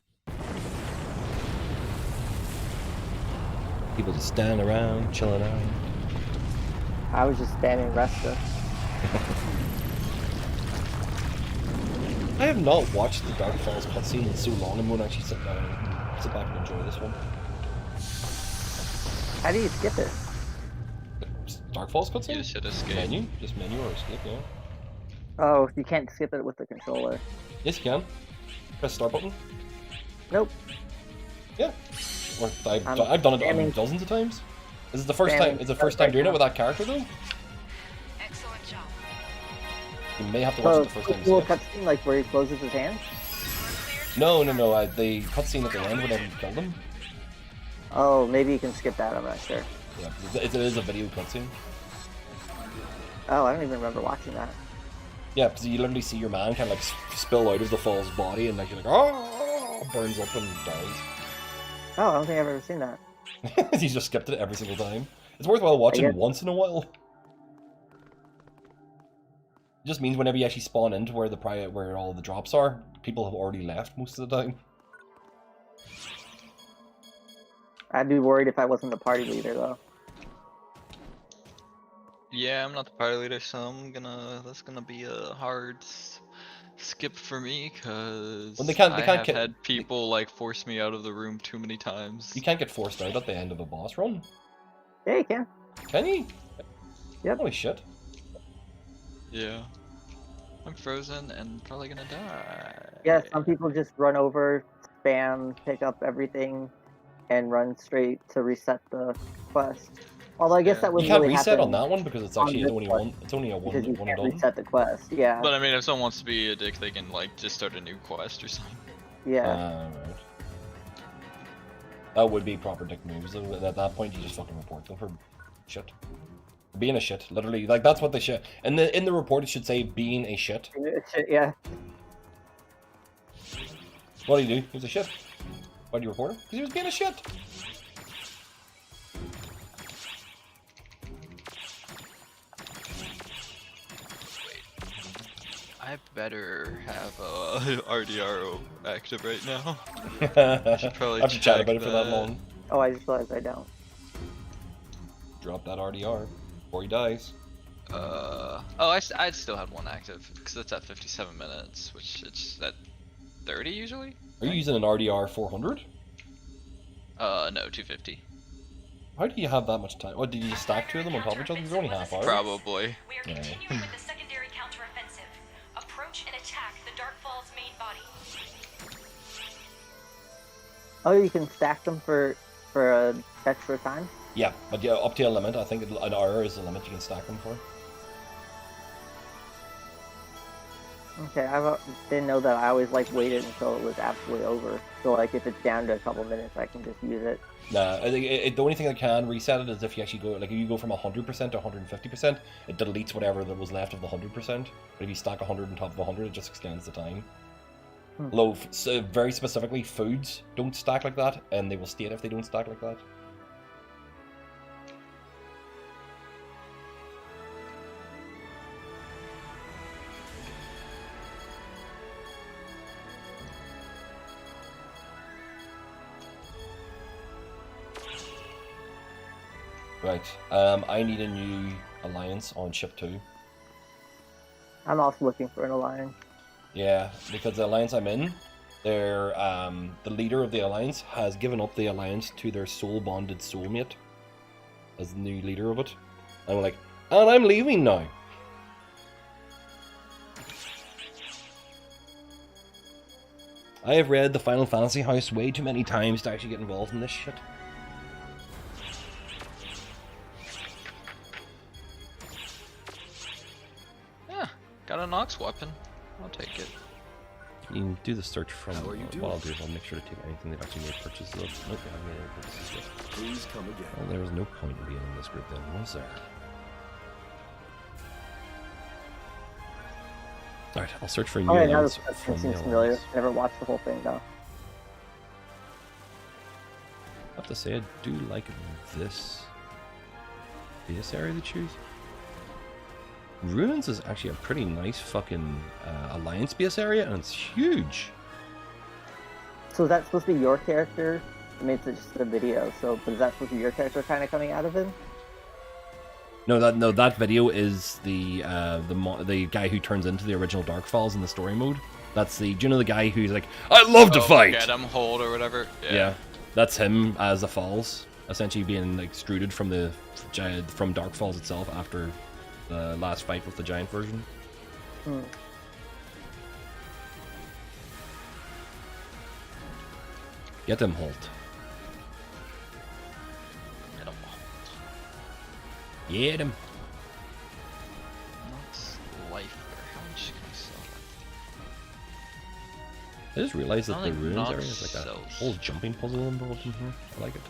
People just standing around, chilling out. I was just spamming Resta. I have not watched the Dark Falls cutscene in so long, I'm going to actually sit back and enjoy this one. How do you skip it? Dark Falls cutscene? You should escape. Menu? Just menu or escape, yeah. Oh, you can't skip it with the controller. Yes, you can. Press start button. Nope. Yeah. Or I've done it dozens of times. This is the first time. It's the first time doing it with that character, though. Excellent job. You may have to watch it the first time. Cool cutscene, like where he closes his hands. No. The cutscene at the end whenever you kill them. Oh, maybe you can skip that. I'm not sure. Yeah, it is a video cutscene. Oh, I don't even remember watching that. Yeah, because you literally see your man kind of like spill out of the fall's body, and like you're like, oh, burns up and dies. Oh, I don't think I've ever seen that. He's just skipped it every single time. It's worthwhile watching once in a while. It just means whenever you actually spawn into where all the drops are, people have already left most of the time. I'd be worried if I wasn't the party leader, though. Yeah, I'm not the party leader, so that's gonna be a hard skip for me, cause Well, they can't I have get, had people like force me out of the room too many times. You can't get forced out at the end of a boss run. Yeah, you can. Can you? Yep. Holy shit. Yeah. I'm frozen and probably gonna die. Yeah, some people just run over, spam, pick up everything, and run straight to reset the quest. Although I guess that wouldn't you can't really reset happen on that one because it's actually only one. It's only a one because you and can't done. reset the quest. Yeah. But I mean, if someone wants to be a dick, they can like just start a new quest or something. Yeah. Right. That would be proper dick moves. At that point, you just fucking report them for shit. Being a shit, literally. Like that's what they should. And in the report, it should say being a shit. Yeah. What do you do? He was a shit. Why do you report him? Because he was being a shit. I better have RDRO active right now. I should probably I have to chat about it for that long. Oh, I just realized I don't. Drop that RDR before he dies. Oh, I still had one active because it's at 57 minutes, which it's at 30 usually. Are you using an RDR 400? No, 250. How do you have that much time? What, did you just stack two of them on top of each other? They're only half hour. Probably. Yeah. with the secondary counteroffensive. Approach and attack the Darkfall's main body. Oh, you can stack them for extra time? Yeah, but yeah, up to a limit. I think an hour is the limit you can stack them for. Okay, I didn't know that. I always waited until it was absolutely over. So like if it's down to a couple minutes, I can just use it. Nah, I think the only thing that can reset it is if you actually go, like if you go from 100% to 150%, it deletes whatever that was left of the 100%. But if you stack 100 on top of 100, it just extends the time. Although, so very specifically, foods don't stack like that, and they will state if they don't stack like that. Right, I need a new alliance on ship 2. I'm also looking for an alliance. Yeah, because the alliance I'm in, they're, the leader of the alliance has given up the alliance to their soul-bonded soulmate as the new leader of it. And I'm like, and I'm leaving now. I have read the Final Fantasy House way too many times to actually get involved in this shit. Got a Nox weapon. I'll take it. You can do the search from what I'll do is I'll make sure to take anything they've actually made purchases of. Nope, they haven't made any purchases yet. Please come again. Well, there was no point in being in this group then, was there? Alright, I'll search for a new Alright, now alliance this from seems the familiar. alliance. Never watched the whole thing though. I have to say, I do like this base area they choose. Ruins is actually a pretty nice fucking alliance base area, and it's huge. So is that supposed to be your character? I mean, it's just a video. So, but is that supposed to be your character kind of coming out of it? No, that video is the guy who turns into the original Darkfalls in the story mode. That's the, do you know the guy who's like, I love to fight. Get him, hold or whatever. Yeah, that's him as the Falls, essentially being extruded from from Darkfalls itself after the last fight with the giant version. Get him, Holt. Get him. Get him. Nox life. How much can I sell? I just realized that Not the like ruins Nox area is like a cells. whole jumping puzzle involved in here. I like it.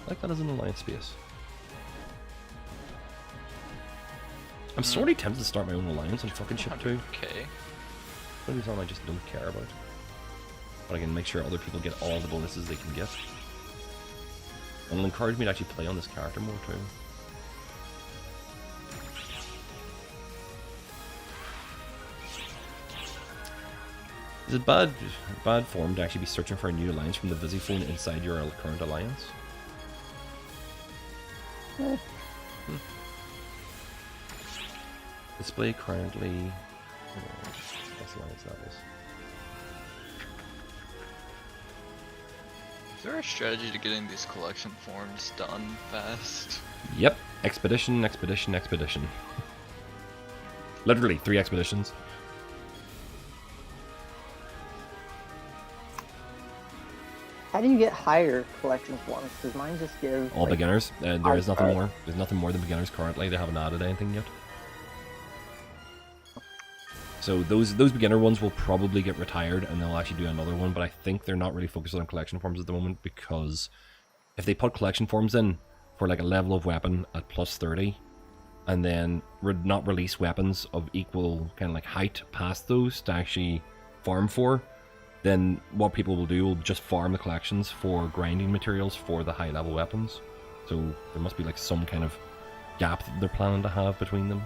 I like that as an alliance space. I'm sort of tempted to start my own alliance on fucking ship 2. Okay. Maybe something I just don't care about. But I can make sure other people get all the bonuses they can get. And it'll encourage me to actually play on this character more too. Is it bad form to actually be searching for a new alliance from the busy phone inside your current alliance? Display currently. Best alliance that is. Is there a strategy to getting these collection forms done fast? Yep. Expedition, expedition, expedition. Literally 3 expeditions. How do you get higher collection forms? Because mine just gives All beginners. There is nothing alright. more. There's nothing more than beginners currently. They haven't added anything yet. So those beginner ones will probably get retired, and they'll actually do another one. But I think they're not really focused on collection forms at the moment, because if they put collection forms in for like a level of weapon at plus 30, and then not release weapons of equal kind of like height past those to actually farm for, then what people will do will just farm the collections for grinding materials for the high level weapons. So there must be like some kind of gap that they're planning to have between them.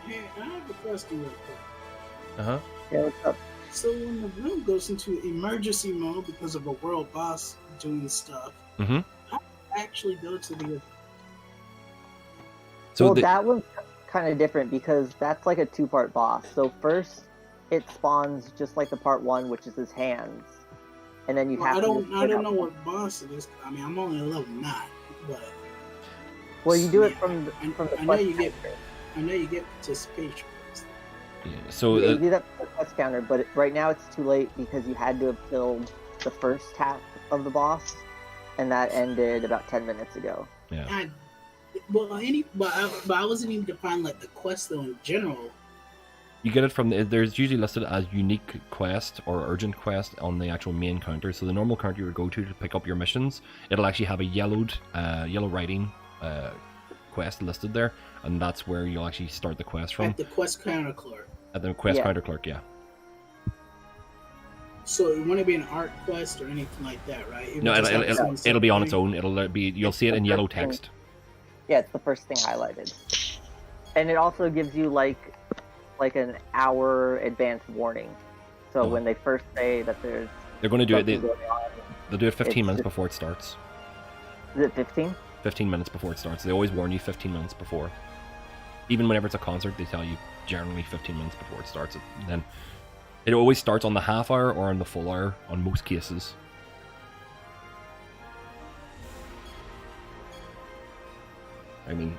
Hey, I have a question real quick. Uh-huh. Yeah, what's up? So when the room goes into emergency mode because of a world boss doing stuff, Mm-hmm. how do you actually go to the... So well, that one's kind of different because that's like a 2-part boss. So first, it spawns just like the part 1, which is his hands, and then you Well, have I to. don't know what boss it is. I mean, I'm only level 9, but. Well, you do it Yeah, from the I know quest you get. counter. I know you get participation. Yeah, so Yeah, you do that for the quest counter, but right now it's too late because you had to have killed the first half of the boss, and that ended about 10 minutes ago. Yeah. But I wasn't even defining like the quest though in general. You get it from there's usually listed as unique quest or urgent quest on the actual main counter. So the normal counter you would go to pick up your missions, it'll actually have a yellow writing quest listed there, and that's where you'll actually start the quest from. At the quest counter clerk. At the quest counter clerk, yeah. So it wouldn't be an art quest or anything like that, right? No, it'll be on its own. It'll be you'll see it in yellow text. Yeah, it's the first thing highlighted, and it also gives you like an hour advance warning. So when they first say that there's they're going to do it. something going on, They'll do it 15 minutes before it starts. Is it 15? 15 minutes before it starts. They always warn you 15 minutes before. Even whenever it's a concert, they tell you generally 15 minutes before it starts. And then it always starts on the half hour or on the full hour on most cases. I mean,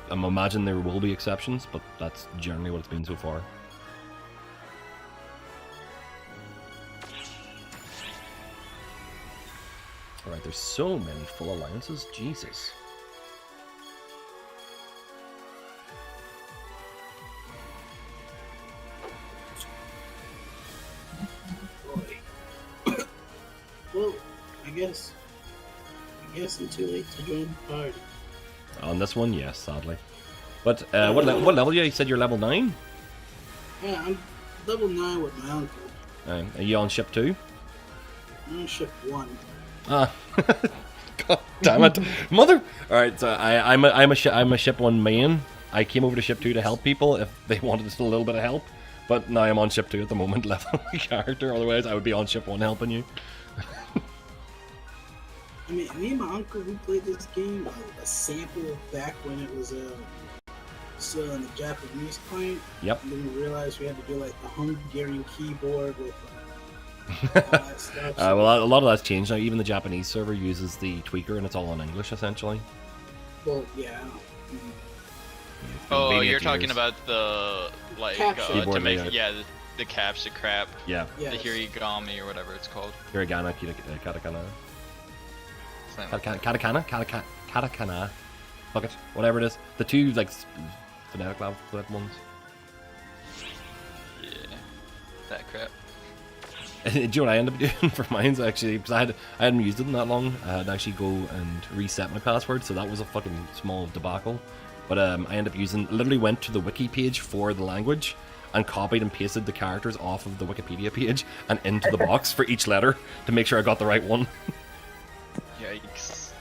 I'm imagining there will be exceptions, but that's generally what it's been so far. Alright, there's so many full alliances. Jesus. Well, I guess I'm too late to join the party. On this one, yes, sadly. But what level are you? You said you're level 9? Yeah, I'm level 9 with my uncle. Are you on ship 2? I'm on ship 1. Ah, god damn it, mother! All right, so I'm a ship 1 main. I came over to ship 2 to help people if they wanted just a little bit of help, but now I'm on ship 2 at the moment, level character. Otherwise, I would be on ship 1 helping you. I mean, me and my uncle, we played this game, a sample back when it was still in the Japanese client. Yep. And then we realized we had to do like the Hungarian keyboard with all that stuff. Well, a lot of that's changed now. Even the Japanese server uses the tweaker, and it's all in English essentially. Well, yeah. Oh, Convenient you're to talking use. about the like to Keyboard make layout. the capture crap. Yeah. The hirigami or whatever it's called. Hiragana, katakana. Katakana. Fuck it. Whatever it is. The two, like, phonetic ones. Yeah. That crap. Do you know what I ended up doing for mine? Actually, because I hadn't used it in that long. I had to actually go and reset my password, so that was a fucking small debacle. But I ended up literally went to the wiki page for the language and copied and pasted the characters off of the Wikipedia page and into the box for each letter to make sure I got the right one. Yikes.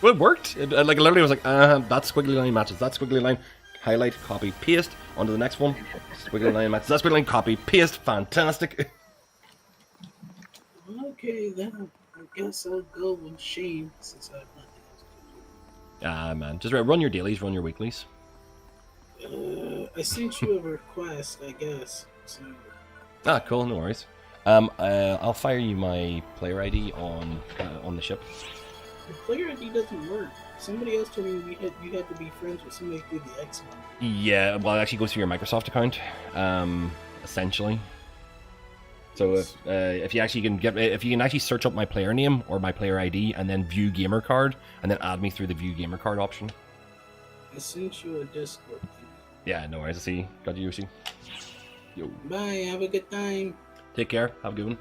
Well, it worked. Like literally, I was like, that squiggly line matches that squiggly line. Highlight, copy, paste onto the next one. Squiggly line matches that squiggly line. Copy, paste. Fantastic. Okay, then I guess I'll go with Shane since I've not. Man, just run your dailies, run your weeklies. I sent you a request, I guess. So. Ah, cool, no worries. I'll fire you my player ID on the ship. The player ID doesn't work. Somebody else told me you had to be friends with somebody through the X. Yeah, well, it actually goes through your Microsoft account, essentially. So if you can actually search up my player name or my player ID and then view gamer card and then add me through the view gamer card option. I sent you a Discord. Yeah, no worries. I see. Got you, Yoshi. Yo. Bye. Have a good time. Take care. Have a good one.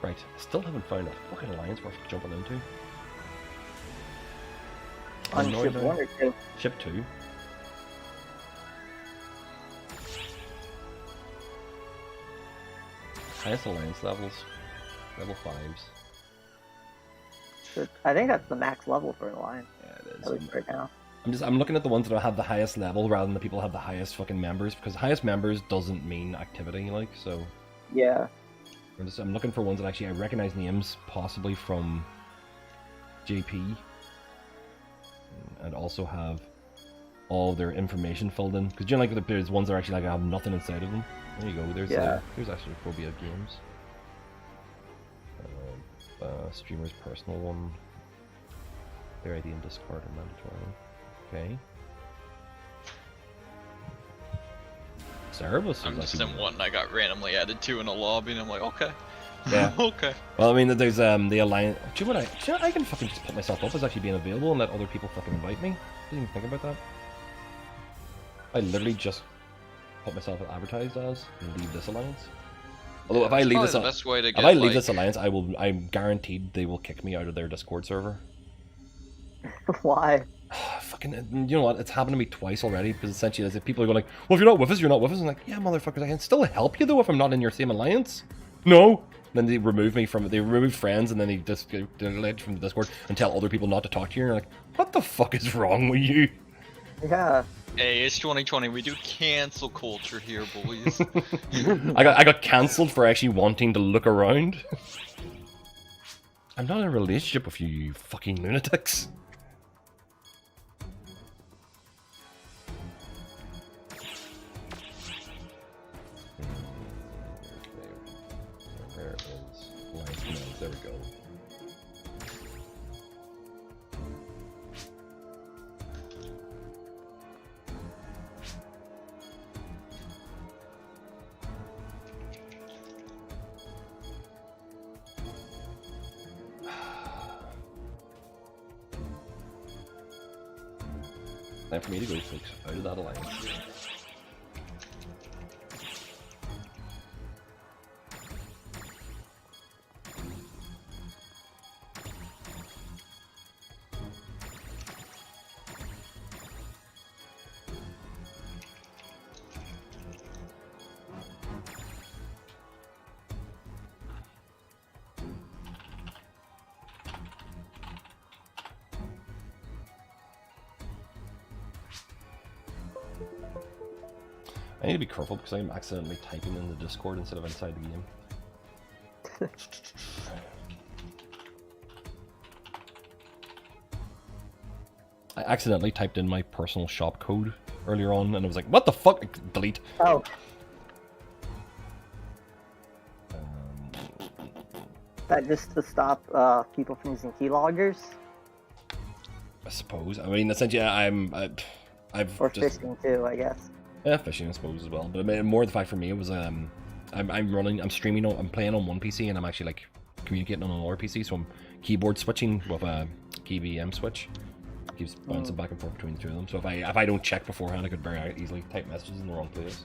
Right. Still haven't found a fucking alliance worth jumping into. On ship 1 or 2? Ship 2. Highest alliance levels. Level 5s. I think that's the max level for an alliance. Yeah, it is. At least right now. I'm looking at the ones that have the highest level rather than the people that have the highest fucking members, because highest members doesn't mean activity, like, so. Yeah. I'm looking for ones that actually I recognize names, possibly from JP, and also have all their information filled in. Because you know, like there's ones that are actually like have nothing inside of them. There you go. There's actually Phobia Games. Streamer's personal one. Their ID and Discord are mandatory. Okay. Service. I'm just in one I got randomly added to in a lobby, and I'm like, okay. Yeah. Okay. Well, I mean, there's the alliance. Do you know what I can fucking just put myself up as actually being available and let other people fucking invite me. Didn't even think about that. I literally just put myself advertised as and leave this alliance. Although if I leave this, the best way to if get, I leave this alliance, I'm guaranteed they will kick me out of their Discord server. Why? Fucking, you know what? It's happened to me twice already. Because essentially, as if people are going like, "Well, if you're not with us, you're not with us." I'm like, "Yeah, motherfuckers, I can still help you though if I'm not in your same alliance." No. Then they remove me from. They remove friends, and then they just delete from the Discord and tell other people not to talk to you. And you're like, "What the fuck is wrong with you?" Yeah. Hey, it's 2020. We do cancel culture here, boys. I got cancelled for actually wanting to look around. I'm not in a relationship with you, you fucking lunatics. Where is life nodes? There we go. Time for me to go, folks. Out of that alliance. I need to be careful because I'm accidentally typing in the Discord instead of inside the game. I accidentally typed in my personal shop code earlier on and I was like, what the fuck? Delete. Oh. That just to stop people from using keyloggers? I suppose. I mean, essentially, I've or just... phishing too, I guess. Yeah, fishing I suppose as well. But I mean, more the fact for me it was I'm streaming, I'm playing on one PC and I'm actually like communicating on another PC, so I'm keyboard switching with a KBM switch. Keeps bouncing back and forth between the two of them. So if I don't check beforehand, I could very easily type messages in the wrong place.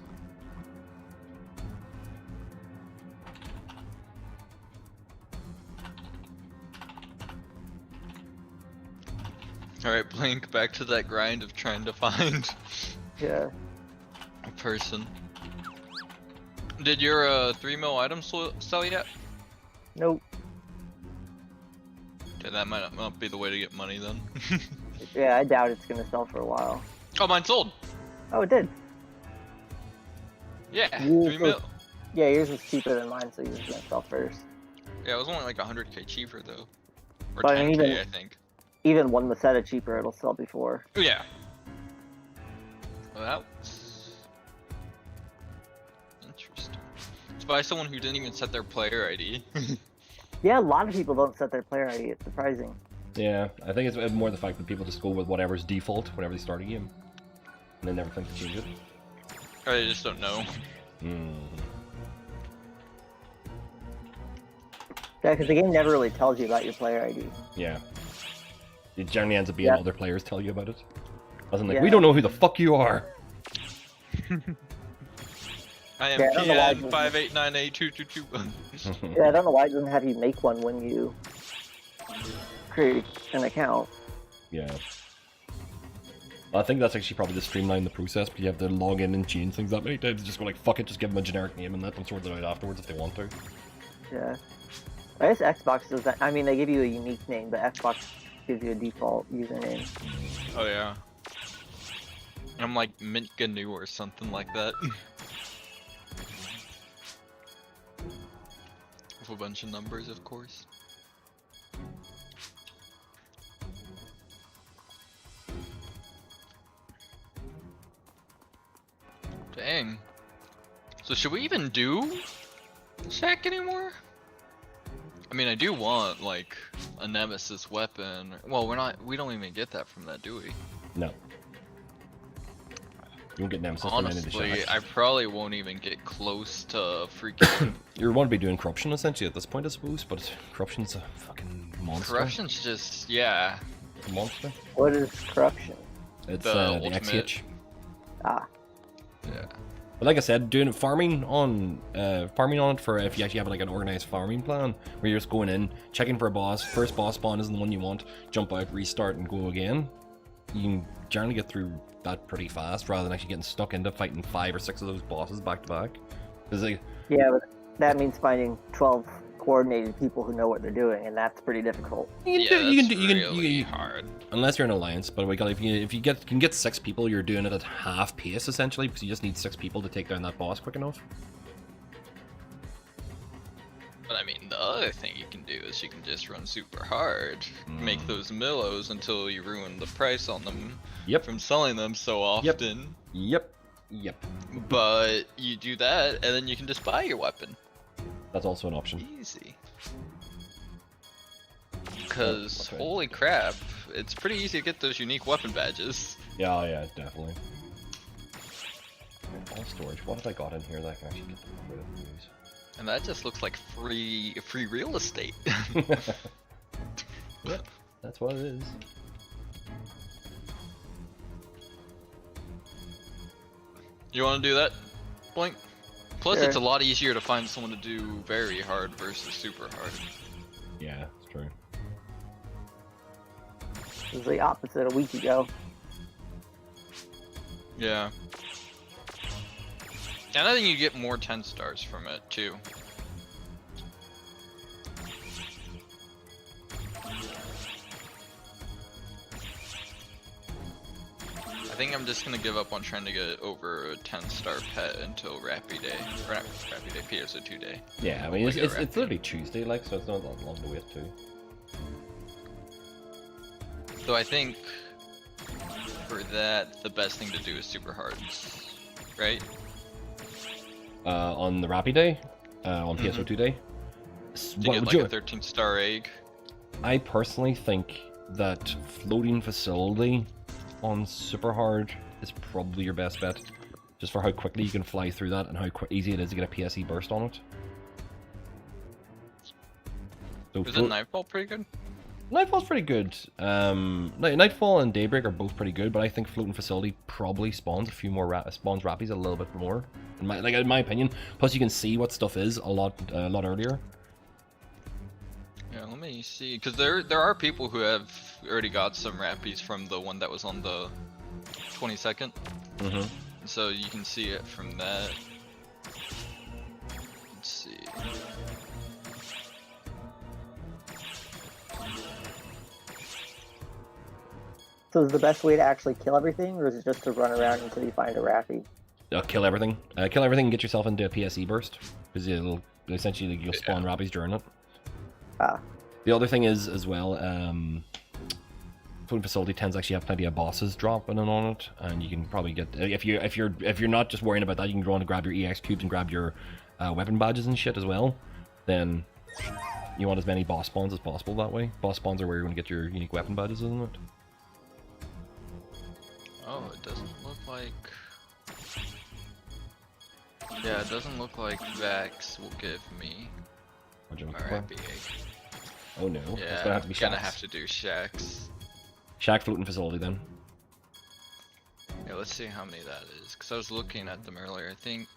Alright, Blink, back to that grind of trying to find a person. Did your 3 mil item sell yet? Nope. Okay, that might not be the way to get money then. Yeah, I doubt it's gonna sell for a while. Oh, mine sold! Oh, it did? Yeah, 3 mil. Yeah, yours was cheaper than mine, so yours is gonna sell first. Yeah, it was only like 100k cheaper though. Or But 10k, I think. Even one Masetta cheaper, it'll sell before. Oh, yeah. Well, that was interesting. It's by someone who didn't even set their player ID. Yeah, a lot of people don't set their player ID. It's surprising. Yeah, I think it's more the fact that people just go with whatever's default whenever they start a game, and they never think to change it. Or they just don't know. Yeah, because the game never really tells you about your player ID. Yeah. It generally ends up being other players tell you about it. As in, like, Yeah. we don't know who the fuck you are. I am PN58982222. Yeah, I don't know why it doesn't have you make one when you create an account. Yeah. I think that's actually probably to streamline the process, but you have to log in and change things that many times. Just go like, fuck it, just give them a generic name and let them sort it out afterwards if they want to. Yeah. I guess Xbox does that. I mean, they give you a unique name, but Xbox gives you a default username. Oh, yeah. I'm like Mint Gnu or something like that. With a bunch of numbers, of course. So should we even do Shack anymore? I mean, I do want like a nemesis weapon. Well, we don't even get that from that, do we? No. You won't get nemesis from any of the Honestly, Shacks. I probably won't even get close to freaking. You want to be doing corruption essentially at this point, I suppose, but corruption's a fucking monster. Corruption's just, yeah. A monster. What is corruption? It's The the ultimate. XH. Ah. Yeah. But like I said, doing farming on it for if you actually have like an organized farming plan where you're just going in, checking for a boss, first boss spawn isn't the one you want, jump out, restart, and go again. You can generally get through that pretty fast rather than actually getting stuck into fighting 5 or 6 of those bosses back to back. Like, Yeah, but that means finding 12 coordinated people who know what they're doing, and that's pretty difficult. you can hard. Unless you're an alliance, but if you can get 6 people, you're doing it at half pace essentially, because you just need 6 people to take down that boss quick enough. But I mean, the other thing you can do is you can just run super hard, make those Millos until you ruin the price on them. Yep. From selling them so often. Yep. But you do that, and then you can just buy your weapon. That's also an option. Easy. Because holy crap, it's pretty easy to get those unique weapon badges. Yeah, definitely. All storage. What have I got in here that I can actually get rid of these? And that just looks like free real estate. Yep, that's what it is. You want to do that, Blink? Plus, Sure. it's a lot easier to find someone to do very hard versus super hard. Yeah, it's true. It was the opposite a week ago. Yeah. And I think you get more 10 stars from it, too. I think I'm just gonna give up on trying to get over a 10-star pet until Rappy Day. Or not Rappy Day, PSO2 Day. Yeah, I mean, it's literally Tuesday, like, so it's not that long to wait, too. So I think for that, the best thing to do is super hards, right? On the Rappy Day? On PSO2 Day? To get like a 13-star egg. I personally think that floating facility on super hard is probably your best bet, just for how quickly you can fly through that and how easy it is to get a PSE burst on it. So Isn't Nightfall pretty good? Nightfall's pretty good. Nightfall and Daybreak are both pretty good, but I think floating facility probably spawns a few more spawns Rappies a little bit more, in my opinion. Plus, you can see what stuff is a lot earlier. Yeah, let me see, because there are people who have already got some Rappies from the one that was on the 22nd. Mm-hmm. So you can see it from that. Let's see. So is the best way to actually kill everything, or is it just to run around until you find a Rappy? Kill everything. Kill everything and get yourself into a PSE burst, because it'll essentially you'll spawn Rappies during it. Ah. The other thing is as well, floating facility tends to actually have plenty of bosses dropping in on it, and you can probably get if you're not just worrying about that, you can go on and grab your EX cubes and grab your weapon badges and shit as well. Then you want as many boss spawns as possible that way. Boss spawns are where you're going to get your unique weapon badges, isn't it? Oh, it doesn't look like. Yeah, it doesn't look like Vax will give me a Rappy egg. Oh no, Yeah, it's gonna have to be gonna Shacks. have to do Shacks. Shack floating facility then. Yeah, let's see how many that is, because I was looking at them earlier. I think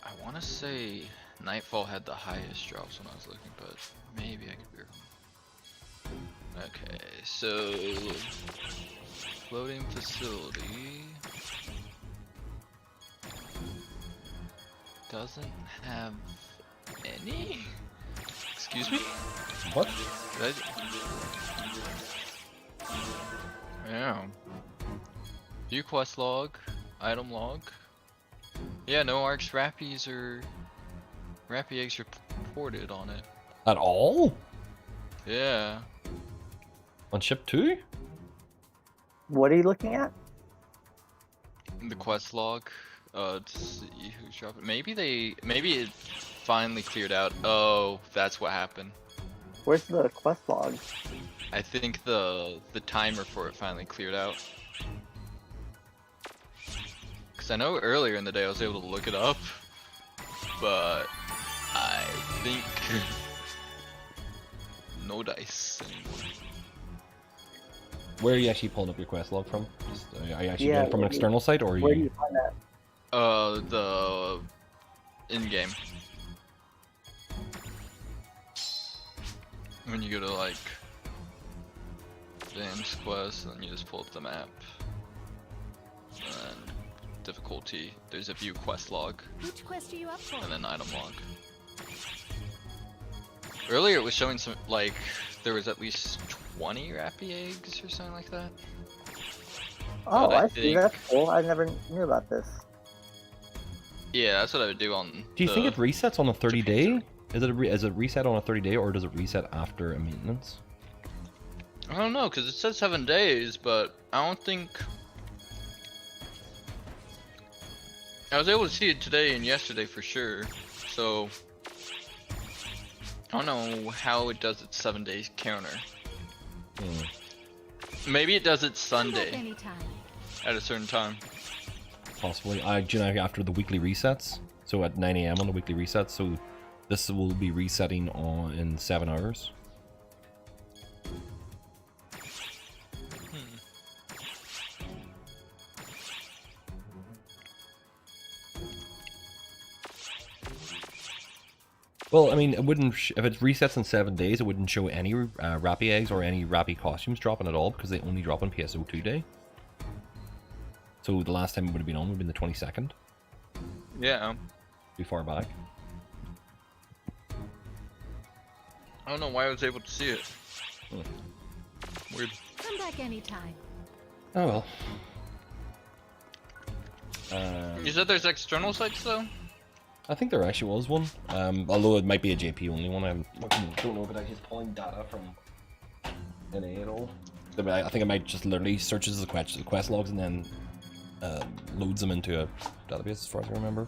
I want to say Nightfall had the highest drops when I was looking, but maybe I could be wrong. Okay, so floating facility doesn't have any. Excuse me? What? Yeah. View quest log, item log. Yeah, no Arcs Rappies or Rappy eggs reported on it. At all? Yeah. On ship 2? What are you looking at? The quest log. To see who's dropping. Maybe it finally cleared out. Oh, that's what happened. Where's the quest log? I think the timer for it finally cleared out. Cause I know earlier in the day I was able to look it up, but I think no dice anymore. Where are you actually pulling up your quest log from? Are you actually Yeah, doing it from an external site, or are Where do you? you find that? The in-game. When you go to like Dan's quest, and then you just pull up the map. And difficulty, there's a view quest log. Which quest are you up for? And then item log. Earlier it was showing some, like, there was at least 20 Rappy eggs or something like that. Oh, But I see. That's cool. I never knew about this. Yeah, that's what I would do on. Do you think it resets on a 30-day? Is it reset on a 30-day, or does it reset after a maintenance? I don't know, because it says 7 days, but I don't think. I was able to see it today and yesterday for sure, so I don't know how it does its 7 days counter. Maybe it does it Sunday at a certain time. Possibly. After the weekly resets, so at 9 AM on the weekly resets, so this will be resetting in 7 hours. Well, I mean, it wouldn't. If it resets in 7 days, it wouldn't show any Rappy eggs or any Rappy costumes dropping at all, because they only drop on PSO2 day. So the last time it would have been on would have been the 22nd. Yeah. Too far back. I don't know why I was able to see it. Weird. Come back anytime. Oh well. You said there's external sites though? I think there actually was one. Although it might be a JP only one. I don't know if it actually is pulling data from NA at all. I think it might just literally searches the quest logs and then loads them into a database, as far as I remember.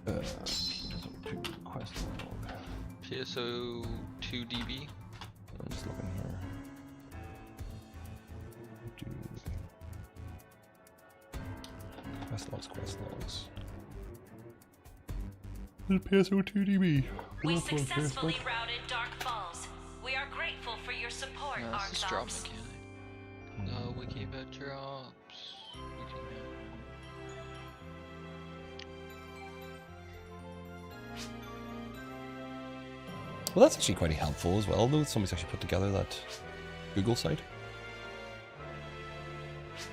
PSO2 quest log. PSO2 DB. I'm just looking here. Quest logs. PSO2 DB. We successfully routed Dark Falls. We are grateful for your support, This is drop Argos. mechanic. No, Wikibet drops. Well, that's actually quite helpful as well, though. Somebody's actually put together that Google site.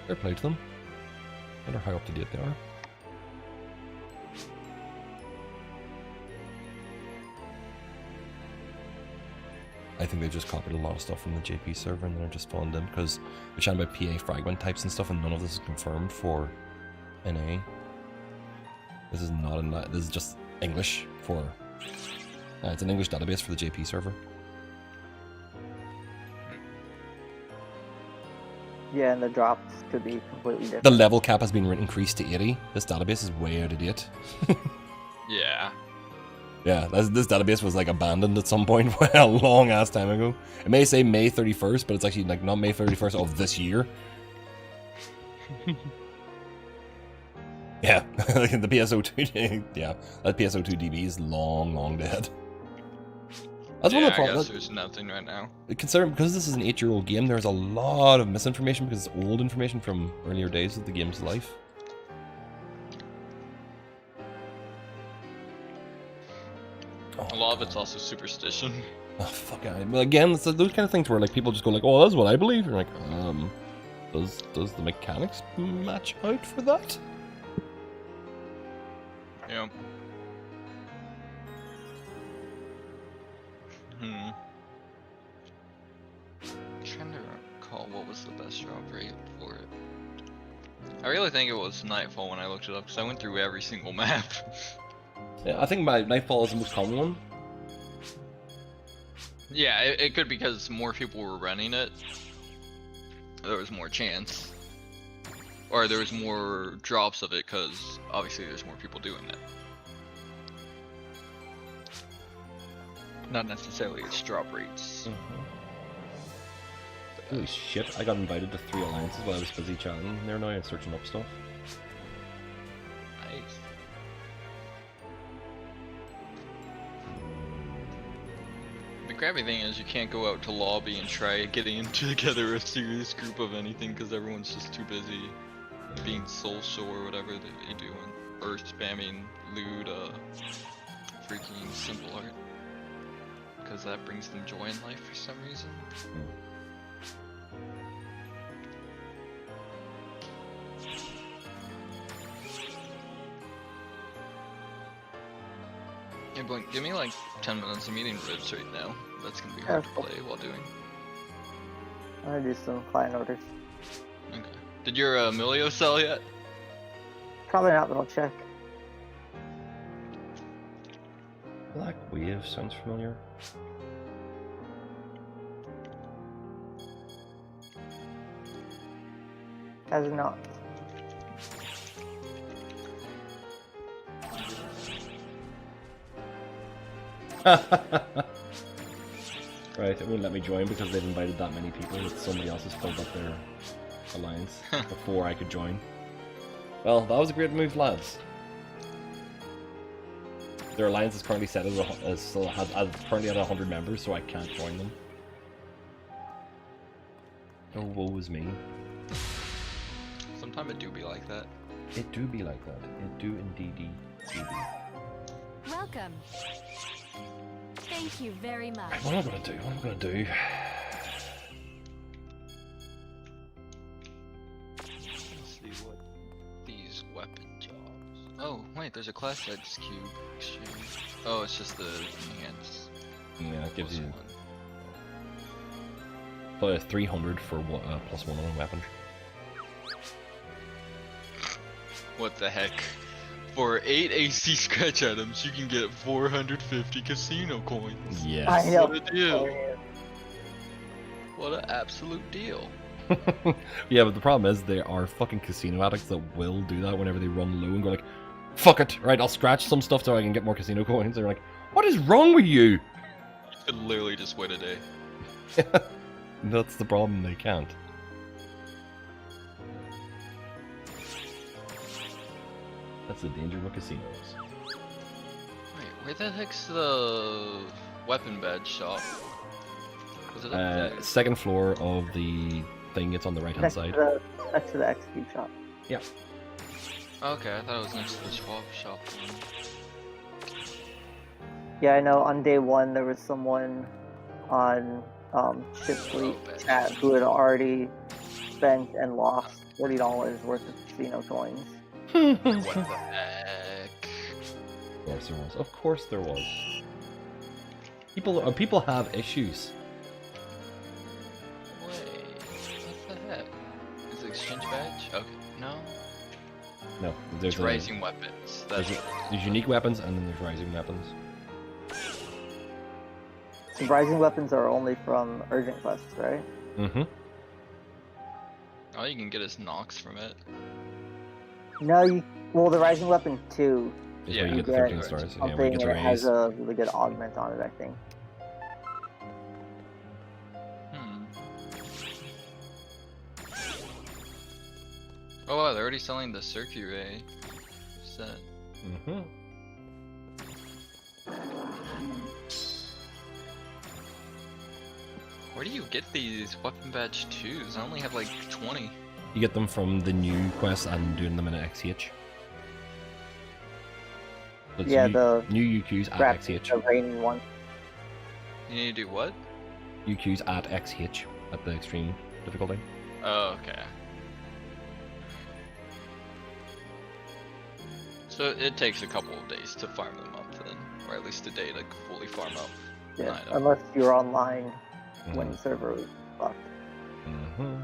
Fair play to them. I wonder how up to date they are. I think they just copied a lot of stuff from the JP server and they're just falling in, because we're chatting about PA fragment types and stuff, and none of this is confirmed for NA. This is not this is just English for. It's an English database for the JP server. Yeah, and the drops could be completely different. The level cap has been increased to 80. This database is way out of date. Yeah. Yeah, this database was like abandoned at some point a long ass time ago. It may say May 31st, but it's actually like not May 31st of this year. Yeah, the PSO2, yeah, that PSO2 DB is long dead. That's one of the I problems. guess there's nothing right now. Because this is an 8-year-old game, there's a lot of misinformation because it's old information from earlier days of the game's life. A lot of it's also superstition. Oh fuck! But again, it's those kind of things where like people just go like, "Oh, that's what I believe." You're like, does the mechanics match out for that? Yeah. Trying to recall what was the best drop rate for it. I really think it was Nightfall when I looked it up, because I went through every single map. Yeah, I think my Nightfall is the most common one. Yeah, it could because more people were running it. There was more chance. or there was more drops of it because obviously there's more people doing it. Not necessarily its drop rates. Holy shit, I got invited to 3 alliances while I was busy chatting there now and searching up stuff. Nice. The crappy thing is you can't go out to lobby and try getting together a serious group of anything because everyone's just too busy being social or whatever they do, or spamming lewd freaking simple art. Because that brings them joy in life for some reason. Hey Blink, give me like 10 minutes. I'm eating ribs right now. That's gonna be hard to play while doing. I'm gonna do some client orders. Okay. Did your Emilio sell yet? Probably not, but I'll check. Black Wave sounds familiar. Has not. Right, it won't let me join because they've invited that many people that somebody else has filled up their alliance before I could join. Well, that was a great move, lads. Their alliance is currently set as currently at 100 members, so I can't join them. Oh, woe is me. Sometimes it do be like that. It do be like that. It do indeed be. Welcome. Thank you very much. Right, what am I gonna do? What am I gonna do? Let's see what these weapon jobs. Oh, wait, there's a class X cube exchange. Oh, it's just the enhance. Yeah, it gives you probably 300 for +1 on a weapon. What the heck? For 8 AC scratch items, you can get 450 casino coins. Yes. I know. What a deal. What an absolute deal. Yeah, but the problem is there are fucking casino addicts that will do that whenever they run low and go like, fuck it, right, I'll scratch some stuff so I can get more casino coins. They're like, what is wrong with you? You could literally just wait a day. That's the problem, they can't. That's the danger with casinos. Wait, where the heck's the weapon badge shop? Was it up there? Second floor of the thing, it's on the right hand side. Next to the XP shop. Yeah. Okay, I thought it was next to the Schwab shop. Yeah, I know on day 1 there was someone on Ship Fleet chat who had already spent and lost $40 worth of casino coins. What the heck? Of course there was. Of course there was. People have issues. Wait, what the heck? Is it exchange badge? Okay, no. No, there's rising weapons. That's there's unique weapons and then there's rising weapons. The rising weapons are only from urgent quests, right? Mm-hmm. All you can get is Nox from it. No, well, the rising weapon 2. Is where you get the 13 stars. Yeah, where you get the that has raise. a really good augment on it, I think. Oh wow, they're already selling the Circuit Ray set. Mm-hmm. Where do you get these weapon badge 2s? I only have like 20. You get them from the new quest and doing them in XH. So it's Yeah, new, the new UQs at Grab XH. the rain one. You need to do what? UQs at XH at the extreme difficulty. Oh, okay. So it takes a couple of days to farm them up then, or at least a day to fully farm up. Yeah, an item. unless you're online when the server was fucked. Mm-hmm.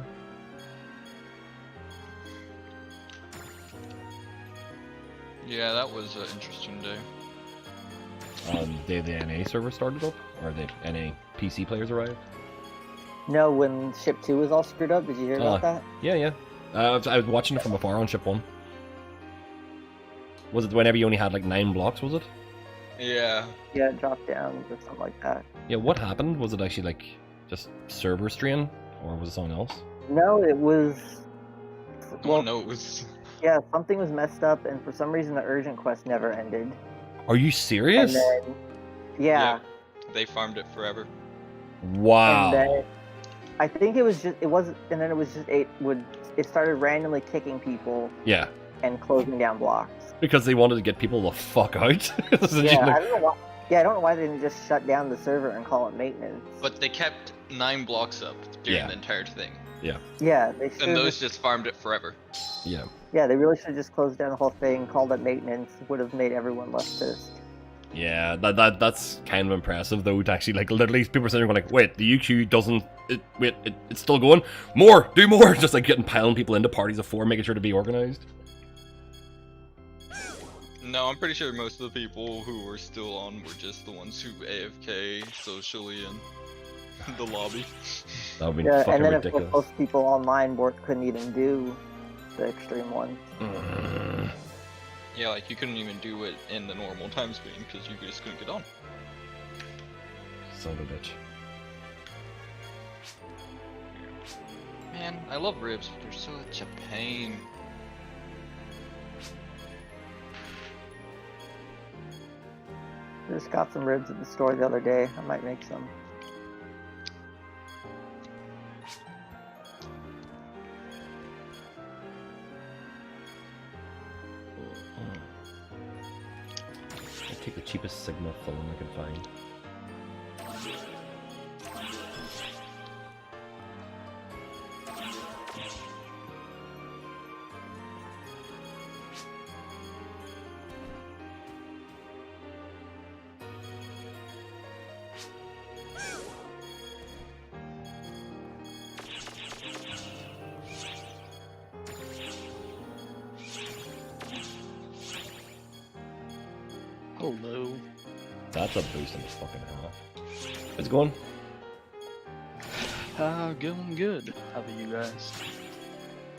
Yeah, that was an interesting day. The NA server started up, or the NA PC players arrived. No, when Ship 2 was all screwed up, did you hear about that? Yeah, yeah. I was watching it from afar on ship 1. Was it whenever you only had like 9 blocks, was it? Yeah. Yeah, it dropped down or something like that. Yeah, what happened? Was it actually like just server strain, or was it something else? No, it was. Well, no, it was. Yeah, something was messed up, and for some reason the urgent quest never ended. Are you serious? And then, yeah. They farmed it forever. Wow. And then, I think it was just and then it was just it started randomly kicking people. Yeah. And closing down blocks. Because they wanted to get people the fuck out. Yeah, I don't know why. Yeah, I don't know why they didn't just shut down the server and call it maintenance. But they kept 9 blocks up during the entire thing. Yeah. Yeah, they should. And those just farmed it forever. Yeah. Yeah, they really should have just closed down the whole thing, called it maintenance. Would have made everyone less pissed. Yeah, that's kind of impressive though. To actually like literally people are sitting there going like, wait, the UQ doesn't. It's still going. More, do more. Just like piling people into parties of 4, making sure to be organized. No, I'm pretty sure most of the people who were still on were just the ones who AFK socially in the lobby. That would be Yeah, fucking and then ridiculous. if most people online couldn't even do the extreme ones. Yeah, like you couldn't even do it in the normal time speed because you just couldn't get on. Son of a bitch. Man, I love ribs, but they're such a pain. I just got some ribs at the store the other day. I might make some. I'll take the cheapest Sigma phone I can find. Hello. That's a boost in the fucking half. How's it going? Going good. How about you guys?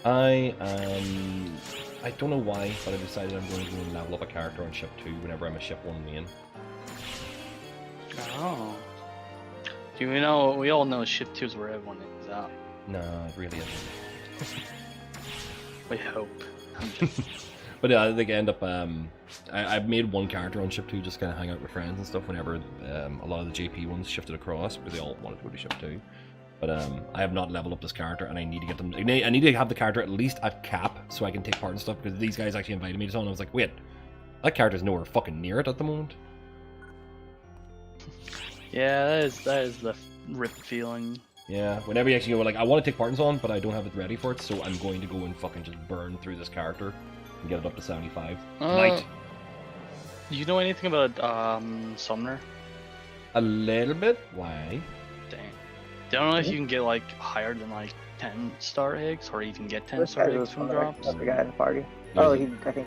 I don't know why, but I decided I'm going to go and level up a character on ship 2 whenever I'm a ship 1 main. Oh. Do we know? We all know ship 2 is where everyone is out. No, it really isn't. We hope. But yeah, I think I end up I've made one character on ship 2 just kind of hang out with friends and stuff whenever a lot of the JP ones shifted across because they all wanted to go to ship 2. But I have not leveled up this character and I need to get them. I need to have the character at least at cap so I can take part in stuff because these guys actually invited me to something. I was like, wait, that character's nowhere fucking near it at the moment. Yeah, that is the rip feeling. Yeah, whenever you actually go like, I want to take part in something, but I don't have it ready for it, so I'm going to go and fucking just burn through this character and get it up to 75 tonight. Do you know anything about Summoner? A little bit. Why? Dang. Don't know if you can get like higher than like 10-star eggs, or even get 10-star eggs from drops. The guy in the party. Yeah, Oh, I think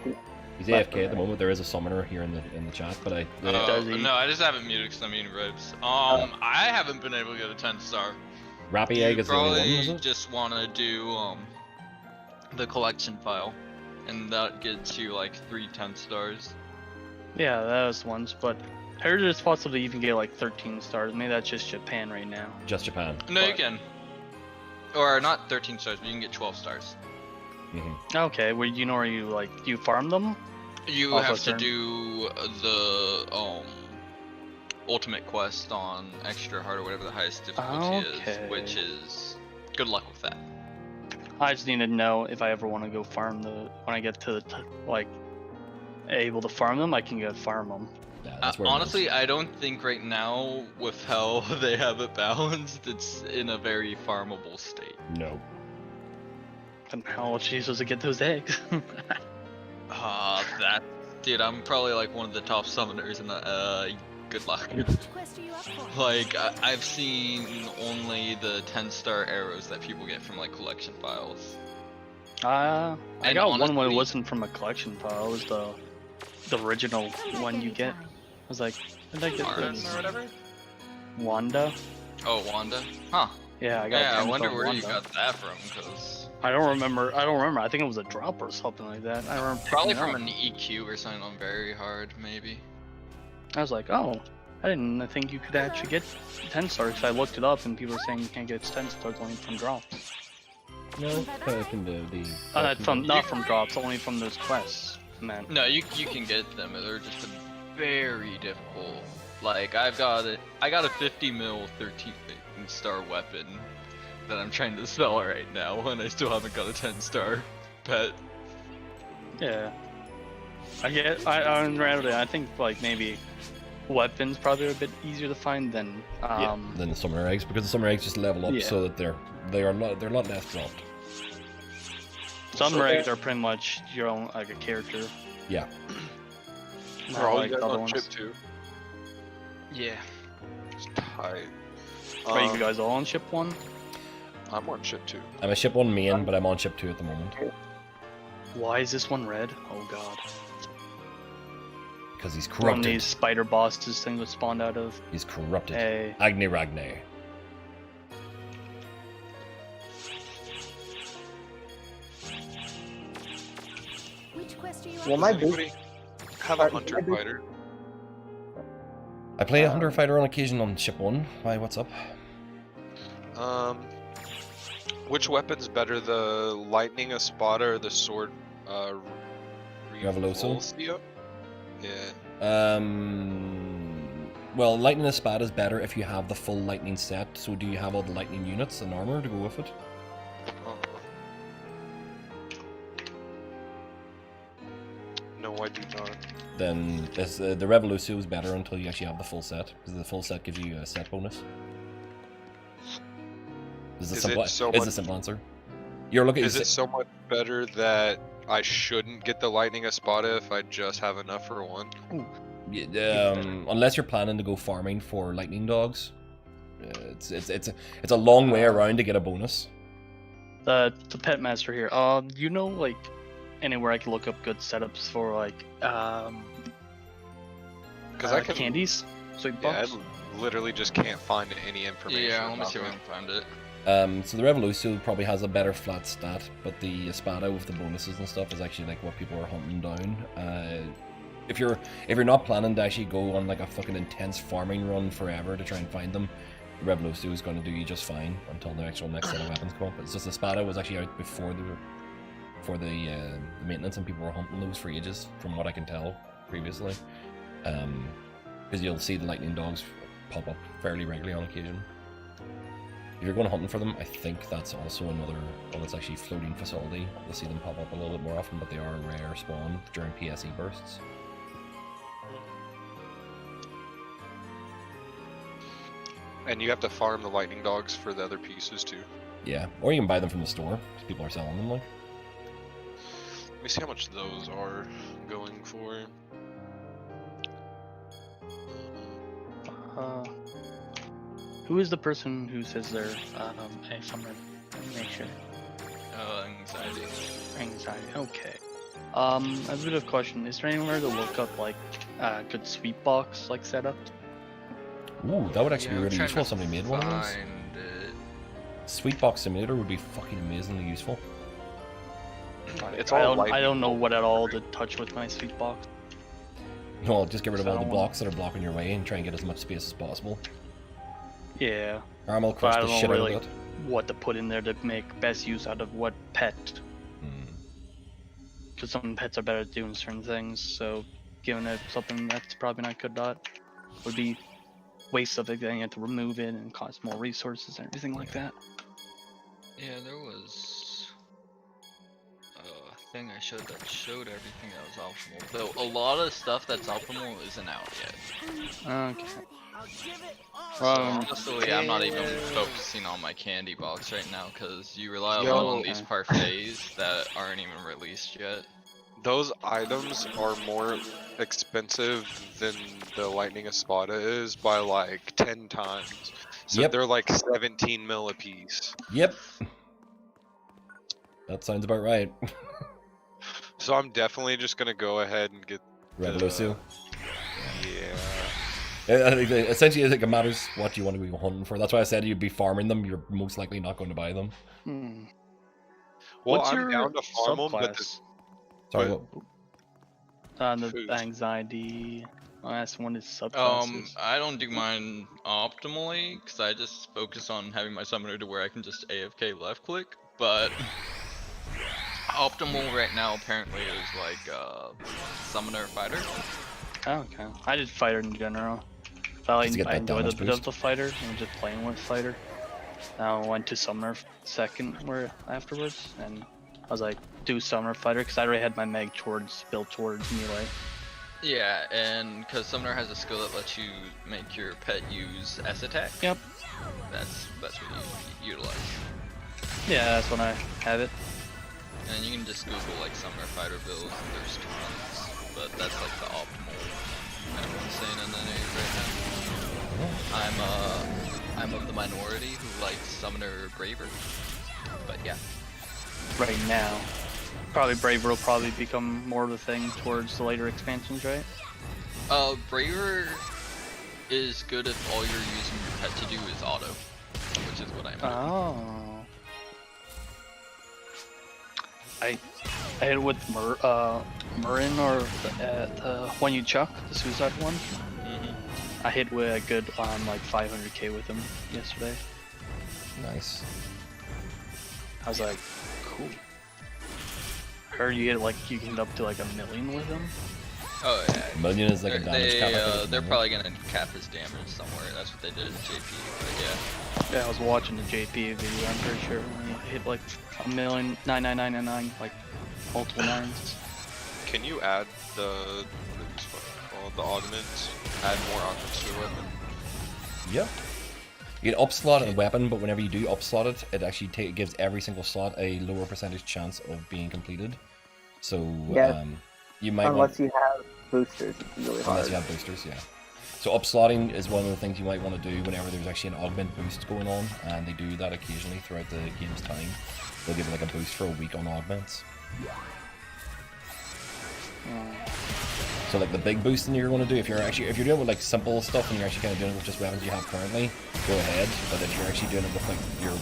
he's AFK at the moment. There is a summoner here in the chat, but I. No, I just haven't muted because I'm eating ribs. I haven't been able to get a 10-star. Rappy egg is the only one, is Probably it? just want to do the collection file, and that gets you like 3 10-stars. Yeah, that was ones, but I heard it's possible to even get like 13 stars. Maybe that's just Japan right now. Just Japan. No, you can. Or not 13 stars, but you can get 12 stars. Okay, well, you know where you like you farm them? You Off have a to certain- do the ultimate quest on extra hard or whatever the highest difficulty is, which is good luck with that. I just need to know if I ever want to go farm when I get to the like able to farm them, I can go farm them. Honestly, I don't think right now, with how they have it balanced, it's in a very farmable state. No. And how else are you supposed to get those eggs? Dude, I'm probably like one of the top summoners in the, good luck. Like, I've seen only the 10-star arrows that people get from like collection files. I And got one when it honestly- wasn't from a collection file. It was the original one you get. I was like, I like Maren this. or whatever? Wanda. Oh, Wanda? Huh. Yeah, I got. Yeah, I 10 wonder from where you Wanda. got that from, because I don't remember. I think it was a drop or something like that. I remember Probably picking it from up. an EQ or something on very hard, maybe. I was like, oh, I didn't think you could actually get 10 stars. I looked it up and people were saying you can't get 10 stars only from drops. No, I can do the. Not from drops, only from those quests, man. No, you can get them. They're just very difficult. Like I got a 50 mil 13 star weapon that I'm trying to sell right now, and I still haven't got a 10 star pet. Yeah. I think like maybe weapons probably are a bit easier to find than than the summoner eggs, because the summoner eggs just level up so that they're a lot less dropped. Some eggs are pretty much your own like a character. Yeah. Not all like you guys the other on ones. chip 2? Yeah. It's tight. Are you guys all on chip 1? I'm on chip 2. I'm a ship 1 main, but I'm on ship 2 at the moment. Why is this one red? Oh god. Because he's From corrupted. these spider bosses things that spawned out of. He's corrupted. Hey. Agni Ragne. Which quest are you Well, on? my Anybody have a hunter fighter? I play a hunter fighter on occasion on ship 1. Why? What's up? Which weapon's better, the lightning espada or the sword? Revolution? Yeah. Well, lightning espada is better if you have the full lightning set. So, do you have all the lightning units and armor to go with it? No, I do not. Then the Revolution is better until you actually have the full set, because the full set gives you a set bonus. Is the simple answer? You're looking. Is it so much better that I shouldn't get the lightning espada if I just have enough for one? Unless you're planning to go farming for lightning dogs, it's a long way around to get a bonus. The pet master here. You know like anywhere I can look up good setups for like Because I can candies. Sweet box. I literally just can't find any information. Yeah, let me about see if I them. can find it. So the Revolution probably has a better flat stat, but the Espada with the bonuses and stuff is actually like what people are hunting down. If you're not planning to actually go on like a fucking intense farming run forever to try and find them, the Revolution is going to do you just fine until the actual next set of weapons come up. It's just the Espada was actually out before the maintenance, and people were hunting those for ages, from what I can tell previously. Because you'll see the lightning dogs pop up fairly regularly on occasion. If you're going hunting for them, I think that's also another one that's actually floating facility. You'll see them pop up a little bit more often, but they are a rare spawn during PSE bursts. And you have to farm the lightning dogs for the other pieces too. Yeah, or you can buy them from the store, because people are selling them like. Let me see how much those are going for. Who is the person who says they're hey, someone make sure. Anxiety. Anxiety. Okay. I have a bit of a question. Is there anywhere to look up like good sweet box like setup? Ooh, that would actually Yeah, be really I'm trying useful if to somebody made one of those. find it. Sweetbox Simulator would be fucking amazingly useful. It's I all don't lightning. know what at all to touch with my sweet box. No, just get rid of I all the don't blocks that are blocking your way and try and get as much space as possible. Yeah. Armel But crushed I the don't shit know out really of it. what to put in there to make best use out of what pet. Because some pets are better at doing certain things, so giving it something that's probably not good at would be waste of it, then you have to remove it and cost more resources and everything like that. Yeah, there was a thing I showed that showed everything that was optimal. Though a lot of stuff that's optimal isn't out yet. Okay. So honestly, I'm not even focusing on my candy box right now because you rely a lot on these parfaits that aren't even released yet. Those items are more expensive than the lightning espada is by like 10 times. So Yep. they're like 17 mil a piece. Yep. That sounds about right. So I'm definitely just gonna go ahead and get Revolution. Yeah. I think that essentially, I think it matters what you want to be hunting for. That's why I said you'd be farming them. You're most likely not going to buy them. Well, What's I'm your down to farm 'em, but subclass? Sorry, But- what? The Food. anxiety. Last one is subclasses. I don't do mine optimally because I just focus on having my summoner to where I can just AFK left click. But optimal right now apparently is like summoner fighter. Oh, okay. I did fighter in general. I Just to get that enjoyed a damage bit boost. of the fighter and just playing with fighter. Now I went to summoner second where afterwards, and I was like, do summoner fighter because I already had my meg built towards melee. Yeah, and because summoner has a skill that lets you make your pet use S attack. Yep. That's what you utilize. Yeah, that's when I have it. And you can just Google like summoner fighter builds, and there's tons, but that's like the optimal everyone's saying in NA right now. I'm of the minority who likes summoner braver, but yeah. Right now, probably braver will probably become more of a thing towards the later expansions, right? Braver is good if all you're using your pet to do is auto, which is what I'm doing. Oh. I hit with Murin or the one you chuck, the suicide one. I hit with a good like 500k with him yesterday. Nice. I was like, cool. Heard you get like you can get up to like 1 million with him. Oh yeah. A million is like a damage cap. I think, They're probably gonna cap his damage somewhere. That's what they did in JP. But yeah. Yeah, I was watching the JP video. I'm pretty sure when he hit like 1,999,999, like multiple nines. Can you add the the augments? Add more augments to your weapon? Yep. You can upslot a weapon, but whenever you do upslot it, it actually gives every single slot a lower percentage chance of being completed. So you might unless you have boosters, it's really hard. Unless you have boosters, yeah. So upslotting is one of the things you might want to do whenever there's actually an augment boost going on, and they do that occasionally throughout the game's time. They'll give it like a boost for a week on augments. So like the big boosting you're going to do, if you're doing it with like simple stuff and you're actually kind of doing it with just weapons you have currently, go ahead. But if you're actually doing it with like your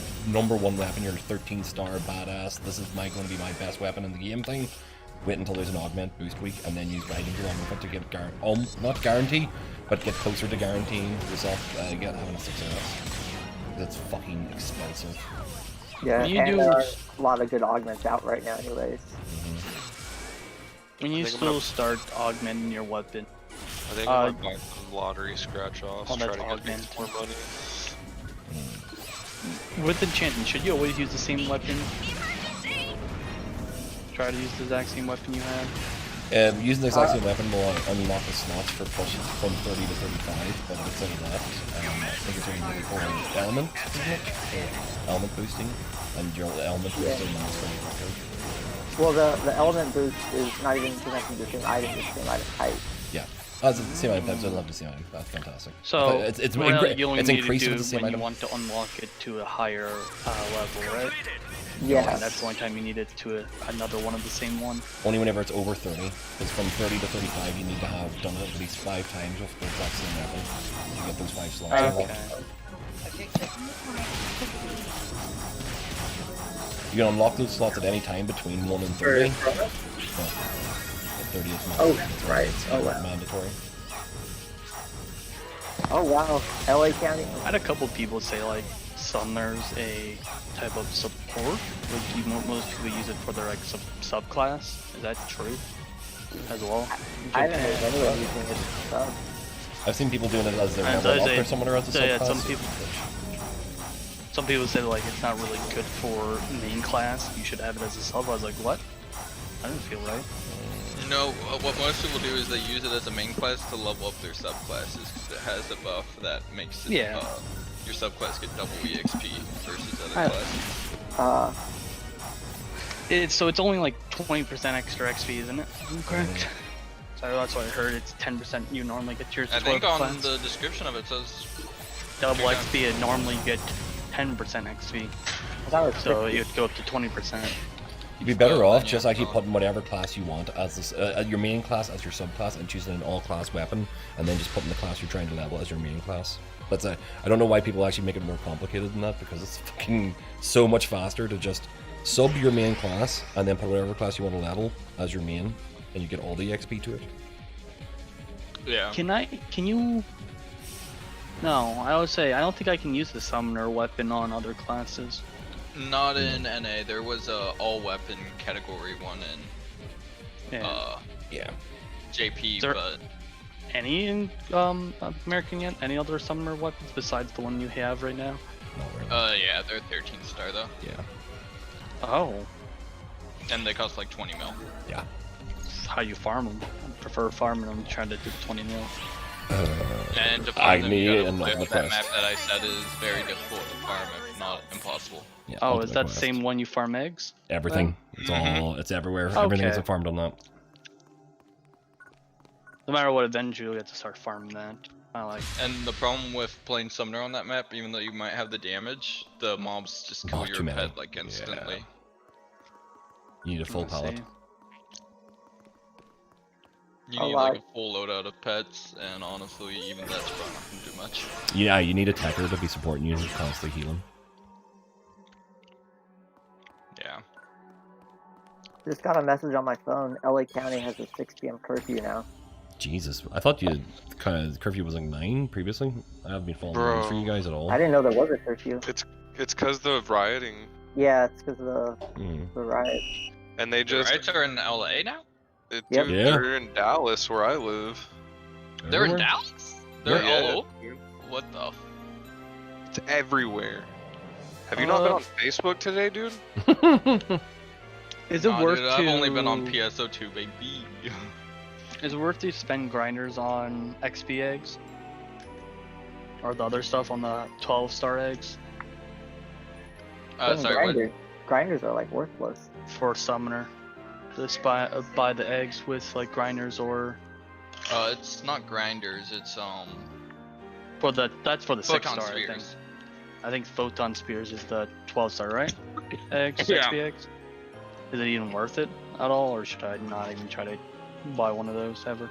#1 weapon, your 13-star badass, this is going to be my best weapon in the game thing, wait until there's an augment boost week and then use riding along with it to get not guarantee, but get closer to guaranteeing yourself having a success. That's fucking expensive. Yeah, and there are a lot of good augments out right now anyways. When you still start augmenting your weapon, I think I'm gonna buy some lottery scratch-offs, try to get more money. With enchanting, should you always use the same weapon? Try to use the exact same weapon you have? Using the exact same weapon will unlock the slots for pushes from 30 to 35, but outside of that, I think it's only for element, isn't it? Or element boosting, and your element boosting is very effective. Well, the element boost is not even connected to the same item, it's the same item type. Yeah. That's the same item types. I love the same item. That's fantastic. So it's really, you only need increasing to with do the same when item. you want to unlock it to a higher level, right? Yeah. And that's the only time you need it to another one of the same one. Only whenever it's over 30. Because from 30 to 35, you need to have done it at least 5 times with the exact same weapon to get those 5 slots. Okay. You can unlock those slots at any time between 1 and 30. Yeah. 30 is mandatory. It's mandatory. Oh wow, LA County. I had a couple people say like Summoner's a type of support. Like most people use it for their like subclass. Is that true? As well? I haven't heard anyone using it as a sub. I've seen people doing it as their level up or Summoner as a subclass. Yeah, some people say like it's not really good for main class. You should have it as a sub. I was like, what? I didn't feel right. You know, what most people do is they use it as a main class to level up their subclasses because it has a buff that makes it, your subclass get double EXP versus other classes. So it's only like 20% extra XP, isn't it? Correct. So that's what I heard. It's 10% you normally get to your I think on class. the description of it says double XP, and normally you get 10% XP. So you'd go up to 20%. You'd be better off just actually putting whatever class you want as this, your main class as your subclass and choosing an all-class weapon, and then just putting the class you're trying to level as your main class. I don't know why people actually make it more complicated than that, because it's fucking so much faster to just Sub your main class, and then put whatever class you want to level as your main, and you get all the XP to it. Yeah. Can you? No, I would say I don't think I can use the summoner weapon on other classes. Not in NA. There was a all weapon category 1 in Yeah. JP, There- but Any in American yet? Any other summoner weapons besides the one you have right now? yeah, they're 13 star though. Yeah. Oh. And they cost like 20 mil. Yeah. How you farm them? I prefer farming them trying to do the 20 mil. And to I farm them, need you gotta another play with quest. that map that I said is very difficult to farm, if not impossible. Yeah, Oh, ultimate is that the quest. same one you farm eggs? Everything. It's all. It's everywhere. Everything's Okay. farmed on that. No matter what event you'll get to start farming that. I like. And the problem with playing Summoner on that map, even though you might have the damage, the mobs just kill Oh, your too many. pet like instantly. You need a full pallet. You A need lot. like a full loadout of pets, and honestly, even that's probably not gonna do much. Yeah, you need a techer to be supporting you and constantly healing. Yeah. Just got a message on my phone. LA County has a 6 p.m. curfew now. Jesus, I thought you kind of curfew was like 9 previously. I haven't been following the news for you guys at all. I didn't know there was a curfew. It's cause the rioting, Yeah, it's because of the riot. and they The just riots are in LA now? dude, Yep. Yeah. they're in Dallas where I live. They're in Everywhere? Dallas? They're Yeah. all over? What the? It's everywhere. Have you not been on Facebook today, dude? Is it Nah, worth dude, to? I've only been on PSO2, baby. Is it worth to spend grinders on XP eggs? Or the other stuff on the 12-star eggs? Sorry, what? Grinders are like worthless. For summoner. Just buy the eggs with like grinders or It's not grinders, it's for the that's for the Photon 6-star I think. spears. I think Photon Spears is the 12-star, right? Eggs, Yeah. XP eggs. Is it even worth it at all, or should I not even try to buy one of those ever?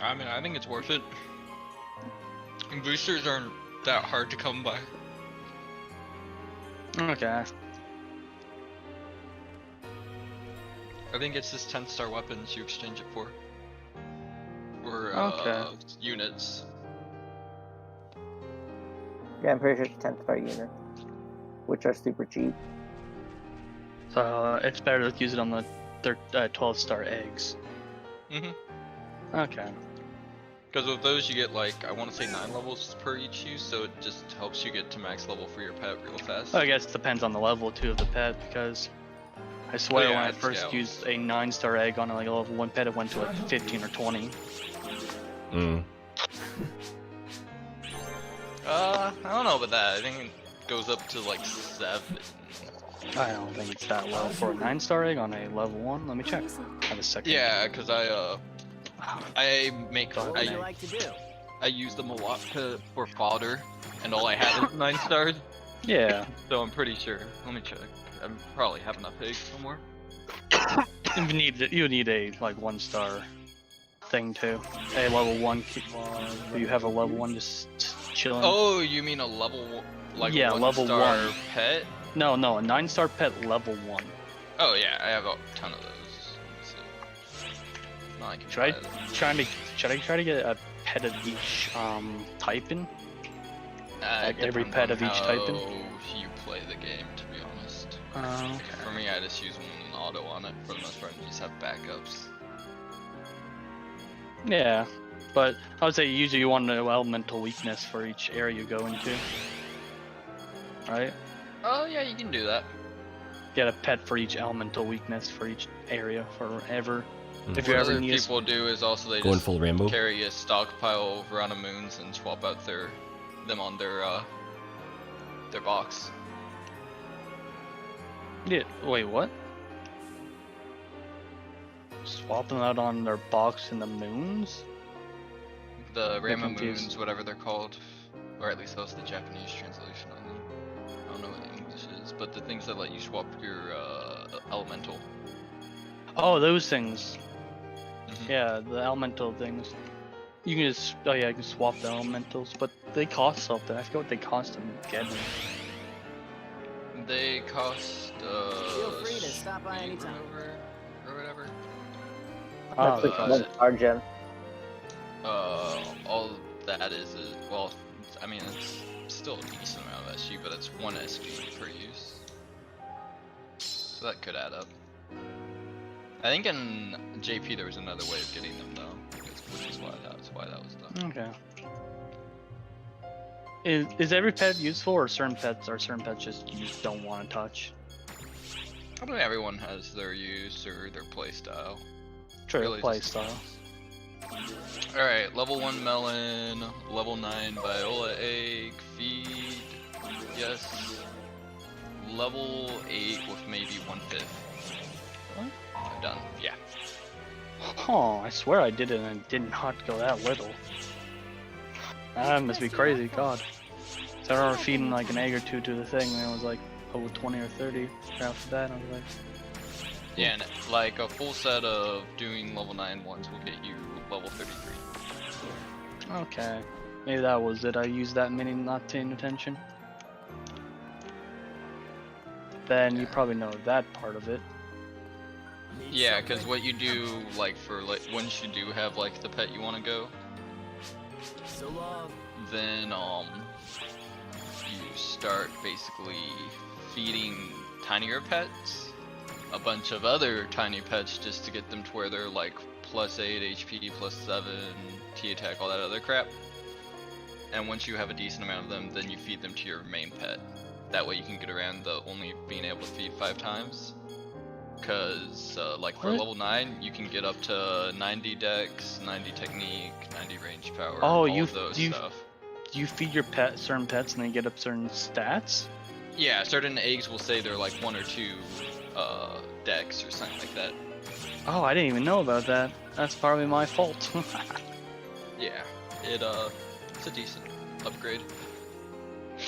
I mean, I think it's worth it. And boosters aren't that hard to come by. Okay. I think it's just 10-star weapons you exchange it for. Or Okay. units. Yeah, I'm pretty sure it's 10-star units, which are super cheap. So it's better to use it on the 12-star eggs. Okay. Because with those you get like, I want to say 9 levels per each use, so it just helps you get to max level for your pet real fast. I guess it depends on the level too of the pet, because I swear Oh, yeah, when I it's first scouts. used a 9-star egg on like a level 1 pet, it went to like 15 or 20. I don't know about that. I think it goes up to like 7. I don't think it's that low for a 9-star egg on a level 1. Let me check. Have a second. Yeah, because I make What would you like to do? I use them a lot for fodder, and all I had is 9 stars. Yeah. So I'm pretty sure. Let me check. I probably have enough eggs somewhere. You need a like 1-star thing too. A level 1. Do you have a level 1 just chilling? Oh, you mean a level like yeah, a level 1-star 1 pet? No, a 9-star pet level 1. Oh yeah, I have a ton of those. Let's see. No, I can Should I buy them. try to get a pet of each type in? Like every Depends pet on of each type in? how you play the game, to be honest. Okay. For me, I just use one auto on it for the most part, and just have backups. Yeah, but I would say usually you want to know elemental weakness for each area you go into. Right? Oh yeah, you can do that. Get a pet for each elemental weakness for each area forever. If you What ever other need people do is also they Going just full rainbow? carry a stockpile of Rana Moons and swap out them on their box. Yeah, wait, what? Swap them out on their box in the moons? The Rama confused. Moons, whatever they're called, or at least that's the Japanese translation on them. I don't know what the English is, but the things that let you swap your elemental. Oh, those things. Mhm. Yeah, the elemental things. You can just, oh yeah, you can swap the elementals, but they cost something. I forget what they cost to get them. They cost Feel free to stop by anytime. or whatever. That's like one star gem. All that is well, I mean it's still a decent amount of SG, but it's 1 SG per use. So that could add up. I think in JP there was another way of getting them though, which is why that was done. Okay. Is every pet useful, or certain pets just you don't want to touch? I mean, everyone has their use or their play style. True, Really play just style. Alright, level 1 melon, level 9 Viola egg, feed, yes. Level 8 with maybe 1/5. What? I'm done, yeah. Oh, I swear I did it and it did not go that little. That must be crazy, god. So I remember feeding like an egg or two to the thing and it was like level 20 or 30 after that, and I was like... Yeah, and like a full set of doing level 9 ones will get you level 33. Okay. Maybe that was it. I used that many not paying attention. Then you probably know that part of it. Yeah, because what you do, like, for, like, once you do have, like, the pet you want to go, then, you start basically feeding tinier pets a bunch of other tiny pets just to get them to where they're, like, +8 HP, +7 T attack, all that other crap. And once you have a decent amount of them, then you feed them to your main pet. That way you can get around the only being able to feed 5 times. Cause like for level 9, you can get up to 90 dex, 90 technique, 90 range power. Oh, all you of those stuff. Do you feed your pet certain pets and they get up certain stats? Yeah, certain eggs will say they're like 1 or 2 dex or something like that. Oh, I didn't even know about that. That's probably my fault. Yeah, it's a decent upgrade.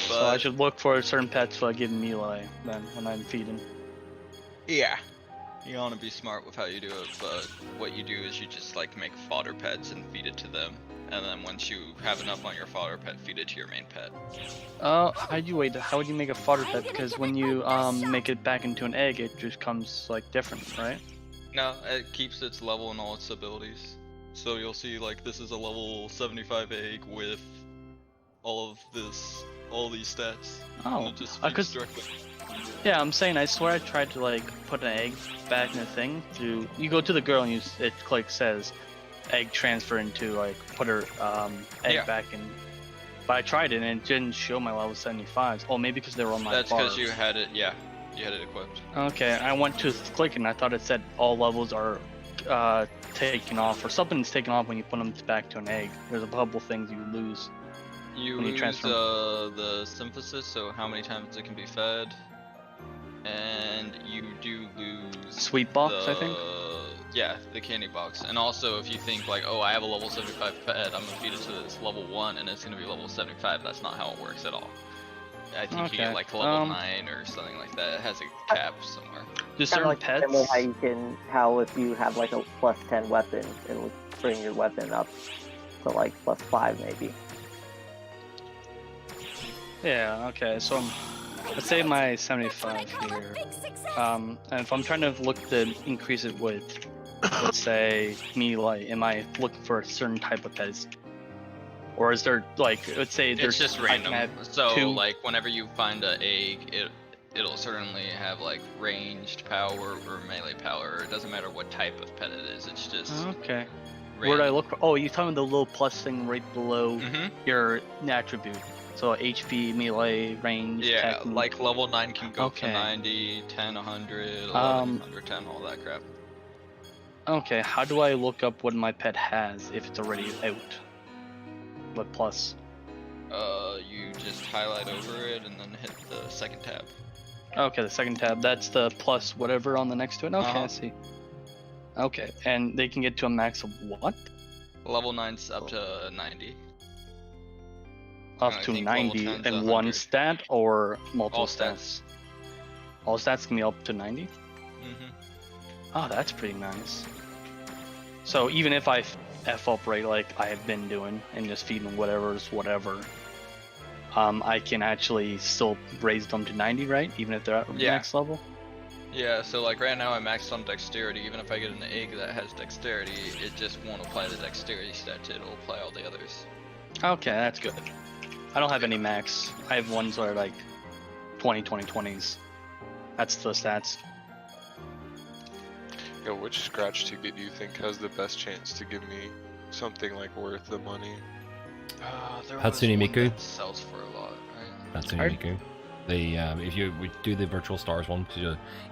But So I should look for certain pets for giving melee then when I'm feeding. yeah, you want to be smart with how you do it, but what you do is you just like make fodder pets and feed it to them, and then once you have enough on your fodder pet, feed it to your main pet. How would you make a fodder pet? Because when you make it back into an egg, it just comes like different, right? No, it keeps its level and all its abilities. So you'll see like this is a level 75 egg with all these stats. Oh, and it just feeds directly. Yeah, I'm saying I swear I tried to like put an egg back in the thing. You go to the girl and it says egg transfer into like put her egg back in. But I tried it and it didn't show my level 75s. Oh, maybe because they were on my That's bar. because you had it. Yeah, you had it equipped. Okay, I went to click and I thought it said all levels are taken off, or something's taken off when you put them back to an egg. There's a couple things you lose. You when you lose transfer. the symphysis, so how many times it can be fed, and you do lose Sweet box, I think? Yeah, the candy box. And also, if you think like, oh, I have a level 75 pet, I'm gonna feed it to this level 1, and it's gonna be level 75. That's not how it works at all. I think you get like level 9 or something like that. It has a cap somewhere. Do certain like pets? how if you have like a +10 weapon, it'll bring your weapon up to like +5 maybe. Yeah, okay, so let's say my 75 here. And if I'm trying to look to increase it with, let's say, melee, am I looking for a certain type of pet? Or is there, like, let's say there's... It's just random. So, like, whenever you find an egg, it'll certainly have, like, ranged power or melee power. It doesn't matter what type of pet it is, it's just... Okay. Where do I look for? Oh, you're talking the little plus thing right below your attribute. So HP, melee, range, yeah, technique. like level 9 can go up to 90, 10, 100, 11, 110, all that crap. Okay, how do I look up what my pet has if it's already out? What plus? You just highlight over it and then hit the second tab. Okay, the second tab, that's the plus whatever on the next to it? Okay, I see. Okay, and they can get to a max of what? Level 9's up to 90. Up to 90 in one stat or multiple All stats? All stats can be up to 90? Mm-hmm. Oh, that's pretty nice. So even if I F up right like I have been doing and just feeding whatever's whatever, I can actually still raise them to 90, right? Even if they're at max level. Yeah, so like right now I'm maxed on dexterity. Even if I get an egg that has dexterity, it just won't apply the dexterity stat to it. It'll apply all the others. Okay, that's good. I don't have any max. I have ones that are like 20, 20, 20s. That's the stats. Yo, which scratch ticket do you think has the best chance to give me something like worth the money? Hatsune Miku. Sells for a lot, right? Hatsune Miku. They, if you do the Virtual Stars one,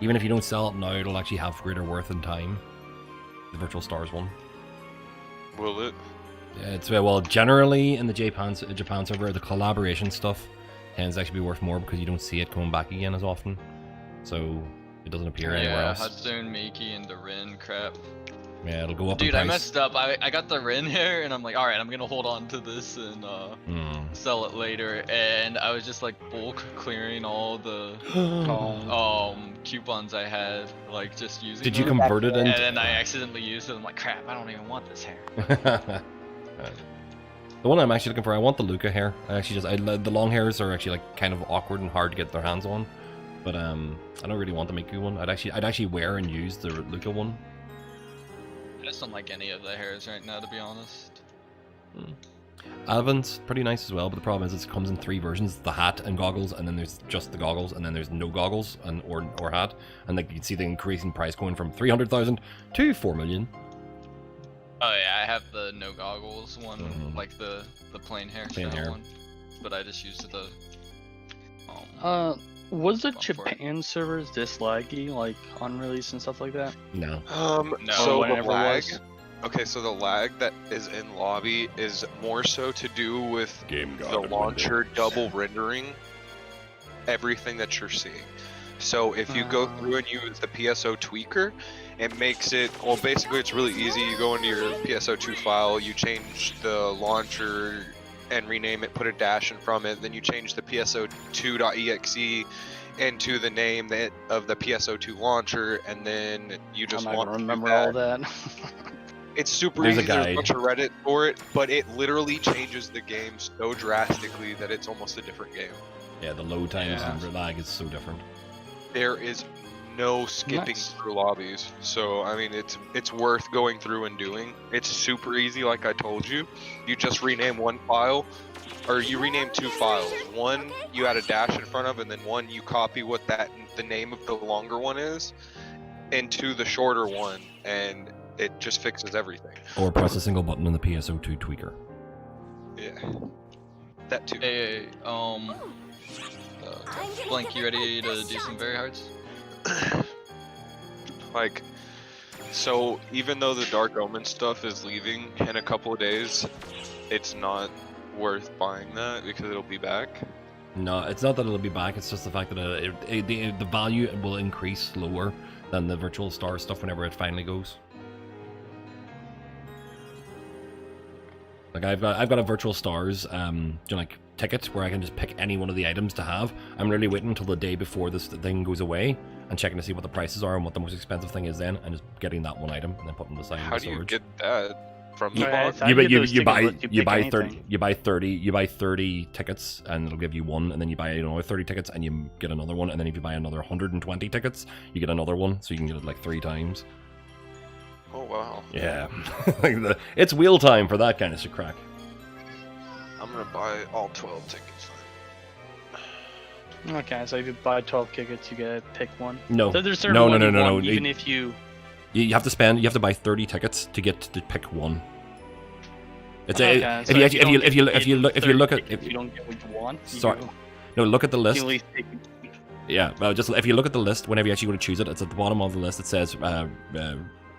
even if you don't sell it now, it'll actually have greater worth in time. The Virtual Stars one. Will it? Yeah, it's well generally in the Japan server, the collaboration stuff tends to actually be worth more because you don't see it coming back again as often, so it doesn't appear anywhere else. Hatsune Miku and the Rin crap. Yeah, it'll go up. Dude, in price. I messed up. I got the Rin hair, and I'm like, all right, I'm gonna hold on to this and sell it later. And I was just like bulk clearing all the coupons I had, like just using. Did you them. convert it into? And then I accidentally used it. I'm like, crap, I don't even want this hair. The one I'm actually looking for, I want the Luca hair. The long hairs are actually like kind of awkward and hard to get their hands on, but I don't really want the Miku one. I'd actually wear and use the Luca one. I just don't like any of the hairs right now, to be honest. Advent's pretty nice as well, but the problem is it comes in 3 versions: the hat and goggles, and then there's just the goggles, and then there's no goggles and or hat. And like you can see the increasing price going from 300,000 to 4 million. Oh yeah, I have the no goggles one, like the plain hair one, but I just used the. Was the Japan servers this laggy, like on release and stuff like that? No. No. So the whenever lag. it was? Okay, so the lag that is in lobby is more so to do with the launcher double rendering everything that you're seeing. So if you go through and use the PSO tweaker, it makes it, well, basically it's really easy. You go into your PSO2 file, you change the launcher and rename it, put a dash in from it, then you change the PSO2.exe into the name of the PSO2 launcher, and then you just want to remember all that. It's super There's a easy. There's a guide. bunch of Reddit for it, but it literally changes the game so drastically that it's almost a different game. Yeah, the load times and lag is so different. There is no skipping through lobbies, so I mean it's worth going through and doing. It's super easy, like I told you. You just rename one file, or you rename 2 files. One you add a dash in front of, and then one you copy what the name of the longer one is into the shorter one, and it just fixes everything. Or press a single button in the PSO2 tweaker. Yeah, that too. Hey, Blank, you ready to do some very hards? Like, so even though the Dark Omen stuff is leaving in a couple of days, it's not worth buying that because it'll be back. No, it's not that it'll be back. It's just the fact that the value will increase slower than the Virtual Star stuff whenever it finally goes. Like I've got a Virtual Stars like ticket where I can just pick any one of the items to have. I'm really waiting until the day before this thing goes away and checking to see what the prices are and what the most expensive thing is then, and just getting that one item and then putting it aside. How do you get that from the box? You buy 30 tickets and it'll give you one, and then you buy another 30 tickets and you get another one, and then if you buy another 120 tickets, you get another one, so you can get it like 3 times. Oh wow. Yeah, it's wheel time for that kind of shit crack. I'm gonna buy all 12 tickets. Okay, so if you buy 12 tickets, you get to pick one. No, So there's certain no. one you want, even if you have to buy 30 tickets to get to pick one. It's Okay, so if you look at if you don't get what you want. Sorry, no, look at the list. You at least take- Yeah, well, just if you look at the list, whenever you actually go to choose it, it's at the bottom of the list. It says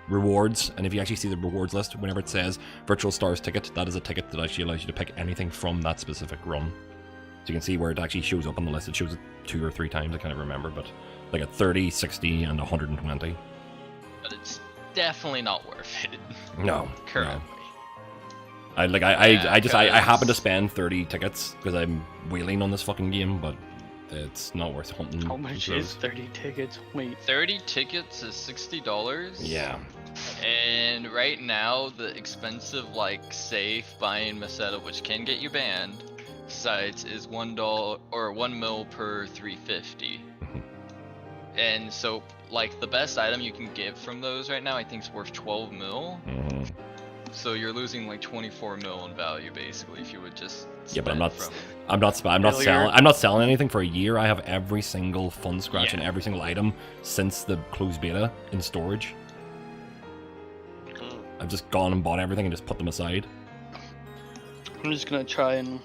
rewards, and if you actually see the rewards list, whenever it says Virtual Stars ticket, that is a ticket that actually allows you to pick anything from that specific run. So you can see where it actually shows up on the list. It shows it 2 or 3 times, I can't remember, but like at 30, 60, and 120. But it's definitely not worth it. No, Currently. I happen to spend 30 tickets because I'm wheeling on this fucking game, but it's not worth hunting. How much is 30 tickets? Wait. 30 tickets is $60. Yeah. And right now, the expensive, like, safe buying Meseta, which can get you banned, sites is $1 or 1 mil per 350. And so, like, the best item you can get from those right now, I think, is worth 12 mil. So you're losing like 24 mil in value basically if you would just. Yeah, but I'm not selling anything for a year. I have every single fun scratch and every single item since the closed beta in storage. I've just gone and bought everything and just put them aside. I'm just gonna try and,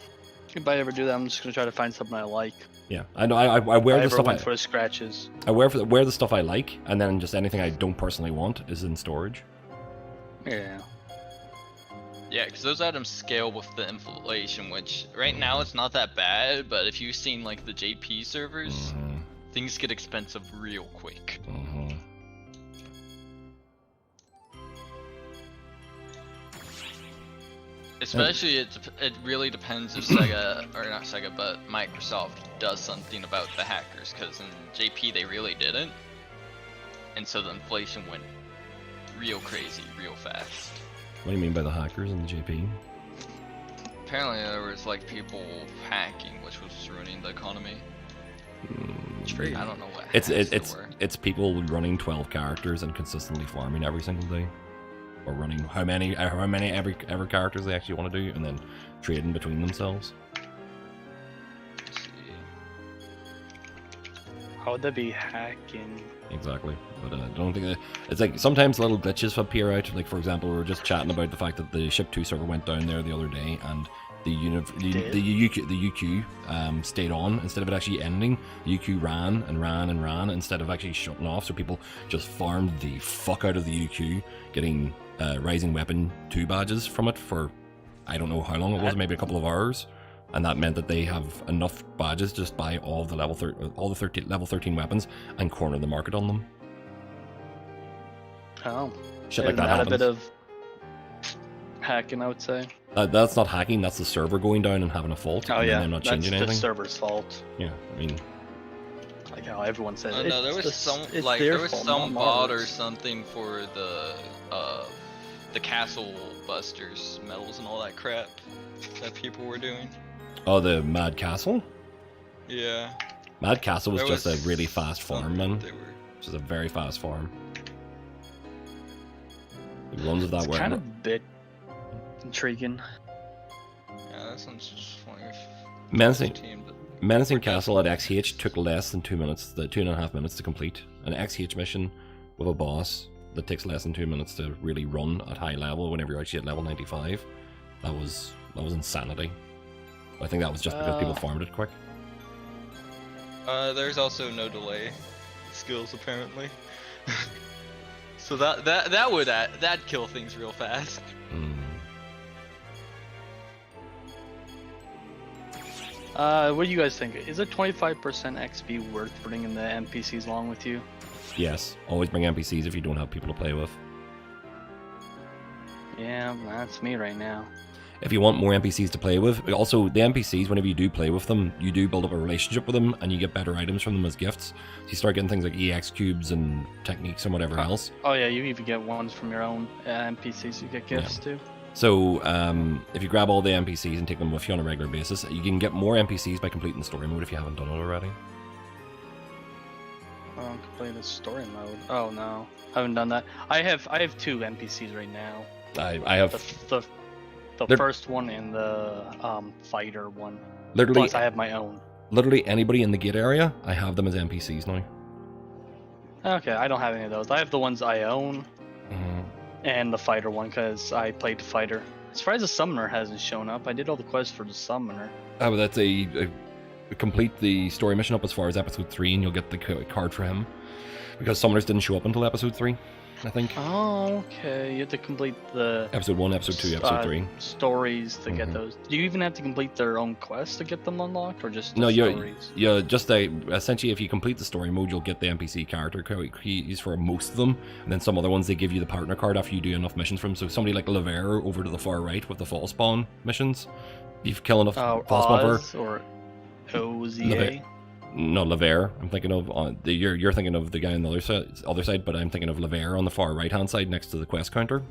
if I ever do that, I'm just gonna try to find something I like. Yeah, I know. I wear the stuff for the scratches. I wear the stuff I like, and then just anything I don't personally want is in storage. Yeah. Yeah, because those items scale with the inflation, which right now it's not that bad, but if you've seen like the JP servers, things get expensive real quick. Especially, it really depends if Sega, or not Sega, but Microsoft does something about the hackers, because in JP they really didn't. And so the inflation went real crazy, real fast. What do you mean by the hackers in the JP? Apparently there was like people hacking, which was ruining the economy. I don't know what it's people running 12 characters and consistently farming every single day. Or running how many every characters they actually want to do, and then trading between themselves. How would that be hacking? Exactly, but I don't think it's like sometimes little glitches appear out. Like for example, we were just chatting about the fact that the Ship2 server went down there the other day, and the UQ stayed on instead of it actually ending. The UQ ran and ran and ran instead of actually shutting off. So people just farmed the fuck out of the UQ, getting Rising Weapon 2 badges from it for I don't know how long it was, maybe a couple of hours, and that meant that they have enough badges to just buy all the level 13 weapons and corner the market on them. Oh, shit like that happens. A bit of hacking, I would say. That's not hacking. That's the server going down and having a fault. Oh yeah, and not changing that's anything. the server's fault. Yeah, I mean. Like how everyone says. No, there was some bot or something for the castle busters medals and all that crap that people were doing. Oh, the Mad Castle? Yeah. Mad Castle was just a really fast farm, man. Just a very fast farm. The ones of that were kind of a bit intriguing. Yeah, that sounds just funny. Menacing Castle at XH took less than 2 minutes, 2.5 minutes to complete. An XH mission with a boss that takes less than 2 minutes to really run at high level whenever you're actually at level 95. That was insanity. I think that was just because people farmed it quick. There's also no delay skills apparently. So that'd kill things real fast. What do you guys think? Is a 25% XP worth bringing the NPCs along with you? Yes, always bring NPCs if you don't have people to play with. Yeah, that's me right now. If you want more NPCs to play with, also the NPCs, whenever you do play with them, you do build up a relationship with them and you get better items from them as gifts. So you start getting things like EX cubes and techniques and whatever else. Oh yeah, you even get ones from your own NPCs, you get gifts too. So if you grab all the NPCs and take them with you on a regular basis, you can get more NPCs by completing the story mode if you haven't done it already. Oh, complete the story mode. Oh no, I haven't done that. I have 2 NPCs right now. I have the first one and the fighter one. Literally, plus I have my own. Literally anybody in the gate area, I have them as NPCs now. Okay, I don't have any of those. I have the ones I own and the fighter one because I played the fighter. As far as the summoner hasn't shown up, I did all the quests for the summoner. Oh, but that's complete the story mission up as far as episode 3 and you'll get the card for him. Because summoners didn't show up until episode 3, I think. Oh, okay. You have to complete the... Episode 1, episode 2, episode 3. Stories to get those. Do you even have to complete their own quests to get them unlocked, or just no? Stories? Yeah, just essentially, if you complete the story mode, you'll get the NPC character keys for most of them, and then some other ones they give you the partner card after you do enough missions for them. So somebody like Lavere over to the far right with the fall spawn missions, if you kill enough fall spawn or OZA. No, Lavere. I'm thinking of you're thinking of the guy on the other side, but I'm thinking of Lavere on the far right hand side next to the quest counter.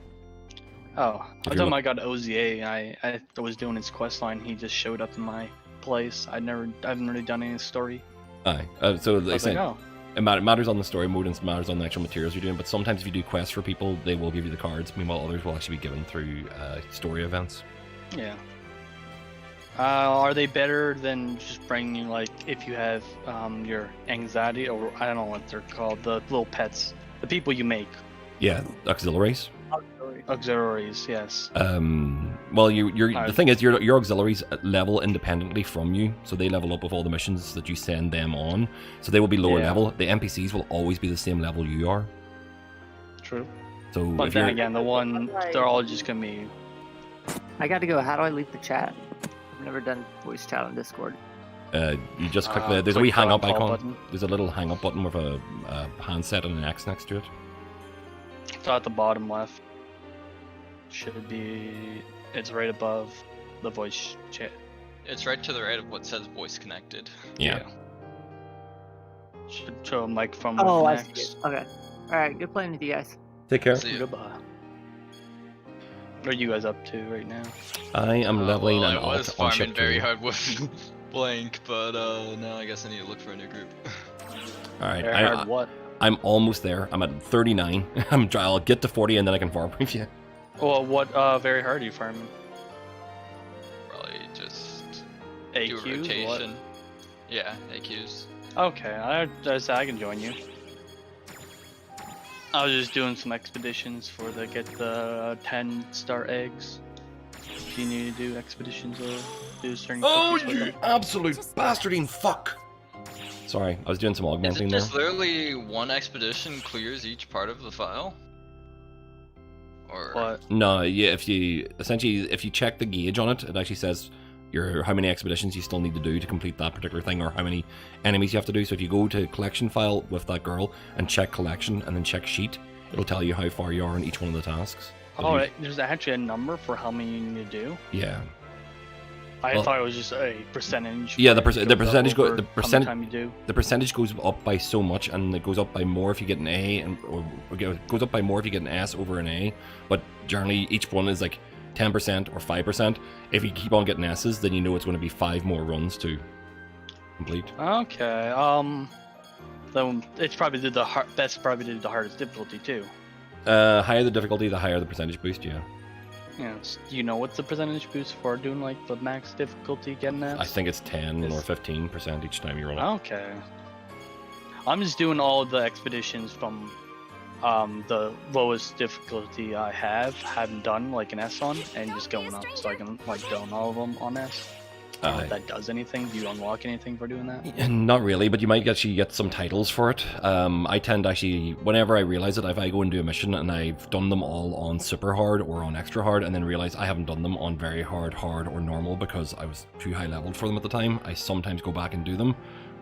Oh, If I you're told him lo- I got OZA. I was doing his quest line. He just showed up in my place. I haven't really done any story. Aye. So I was like, oh. it matters on the story mode and it matters on the actual materials you're doing. But sometimes if you do quests for people, they will give you the cards. Meanwhile, others will actually be given through story events. Yeah. Are they better than just bringing, like, if you have your anxiety, or I don't know what they're called, the little pets, the people you make? Yeah, auxiliaries. Auxiliaries, yes. Well, the thing is, your auxiliaries level independently from you, so they level up with all the missions that you send them on. So they will be lower level. The NPCs will always be the same level you are. True. So, But if then you're, again, they're all just gonna be. I gotta go. How do I leave the chat? I've never done voice chat on Discord. you just click there's a click wee the hang up call icon. button. There's a little hang up button with a handset and an X next to it. It's at the bottom left. Should be. It's right above the voice chat. It's right to the right of what says voice connected. Yeah. Should show a mic from Oh, I next. see it. Okay. All right. Good playing with you guys. Take care. Goodbye. What are you guys up to right now? I am leveling well, an I was alt on farming ship very 2. hard with blank, but now I guess I need to look for a new group. Alright, Very hard what? I'm almost there. I'm at 39. I'll get to 40 and then I can farm with you. Well, what very hard are you farming? Probably just AQs, do a what? rotation. Yeah, AQs. Okay, I can join you. I was just doing some expeditions for get the 10-star eggs. Do you need to do expeditions or do certain cookies with them? absolute bastardine fuck! Sorry, I was doing some Is augmenting it there. just literally one expedition clears each part of the file? Or What? No, yeah, if you check the gauge on it, it actually says how many expeditions you still need to do to complete that particular thing, or how many enemies you have to do. So if you go to collection file with that girl and check collection and then check sheet, it'll tell you how far you are in each one of the tasks. Oh, right, there's actually a number for how many you need to do. Yeah. I Well- thought it was just a percentage. Yeah, the where it percentage goes go up the over how much percentage time you do. the percentage goes up by so much, and it goes up by more if you get an A, and or goes up by more if you get an S over an A. But generally, each one is like 10% or 5%. If you keep on getting S's, then you know it's going to be 5 more runs to complete. Okay. Then it's probably that's probably the hardest difficulty too. Higher the difficulty, the higher the percentage boost. Yeah. Yeah. Do you know what's the percentage boost for doing like the max difficulty getting that? I think it's 10 or 15% each time you run it. Okay. I'm just doing all the expeditions from the lowest difficulty I haven't done like an S on, and just going up so I can like done all of them on S. I don't know if that does anything. Do you unlock anything for doing that? Not really, but you might actually get some titles for it. I tend to actually, whenever I realize it, if I go and do a mission and I've done them all on super hard or on extra hard, and then realize I haven't done them on very hard, or normal because I was too high leveled for them at the time, I sometimes go back and do them.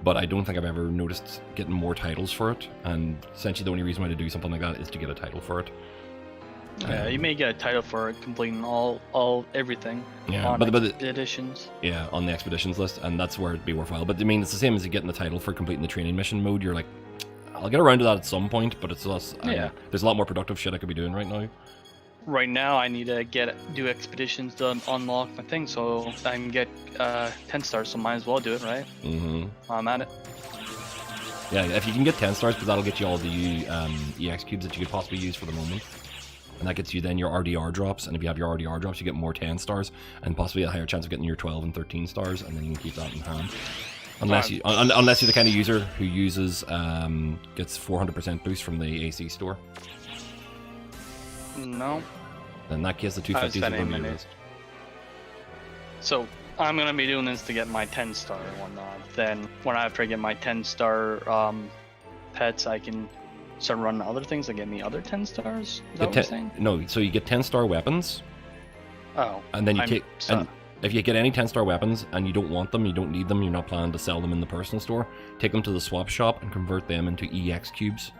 But I don't think I've ever noticed getting more titles for it, and essentially the only reason why to do something like that is to get a title for it. Yeah, you may get a title for completing everything. Yeah, on but expeditions. Yeah, on the expeditions list, and that's where it'd be worthwhile. But I mean, it's the same as you getting the title for completing the training mission mode. You're like, I'll get around to that at some point, but it's less. Yeah. There's a lot more productive shit I could be doing right now. Right now, I need to do expeditions to unlock my thing, so I can get 10 stars. So might as well do it, right? Mm-hmm. I'm at it. Yeah, if you can get 10 stars, but that'll get you all the EX cubes that you could possibly use for the moment. And that gets you then your RDR drops, and if you have your RDR drops, you get more 10 stars, and possibly a higher chance of getting your 12 and 13 stars, and then you can keep that in hand. Unless you're the kind of user who uses gets 400% boost from the AC store. No. In that case, the 250s are going to be minutes. So I'm gonna be doing this to get my 10 star and whatnot. Then after I get my 10 star pets, I can start running other things that get me other 10 stars. Is that what you're saying? No, so you get 10 star weapons. Oh. And then and if you get any 10 star weapons and you don't want them, you don't need them, you're not planning to sell them in the personal store, take them to the swap shop and convert them into EX cubes.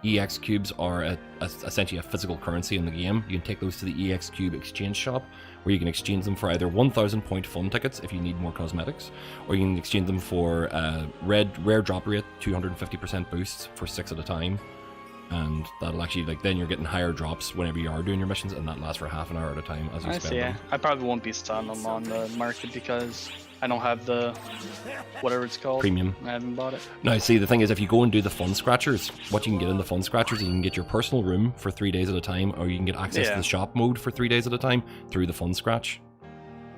EX cubes are essentially a physical currency in the game. You can take those to the EX cube exchange shop, where you can exchange them for either 1,000 point fun tickets if you need more cosmetics, or you can exchange them for rare drop rate 250% boosts for 6 at a time, and that'll actually then you're getting higher drops whenever you are doing your missions, and that lasts for half an hour at a time as you I spend see. them. I probably won't be selling them on the market because I don't have the whatever it's called. Premium. I haven't bought it. Now, see, the thing is, if you go and do the fun scratchers, what you can get in the fun scratchers, you can get your personal room for 3 days at a time, or you can get access to the shop mode for 3 days at a time through the fun scratch.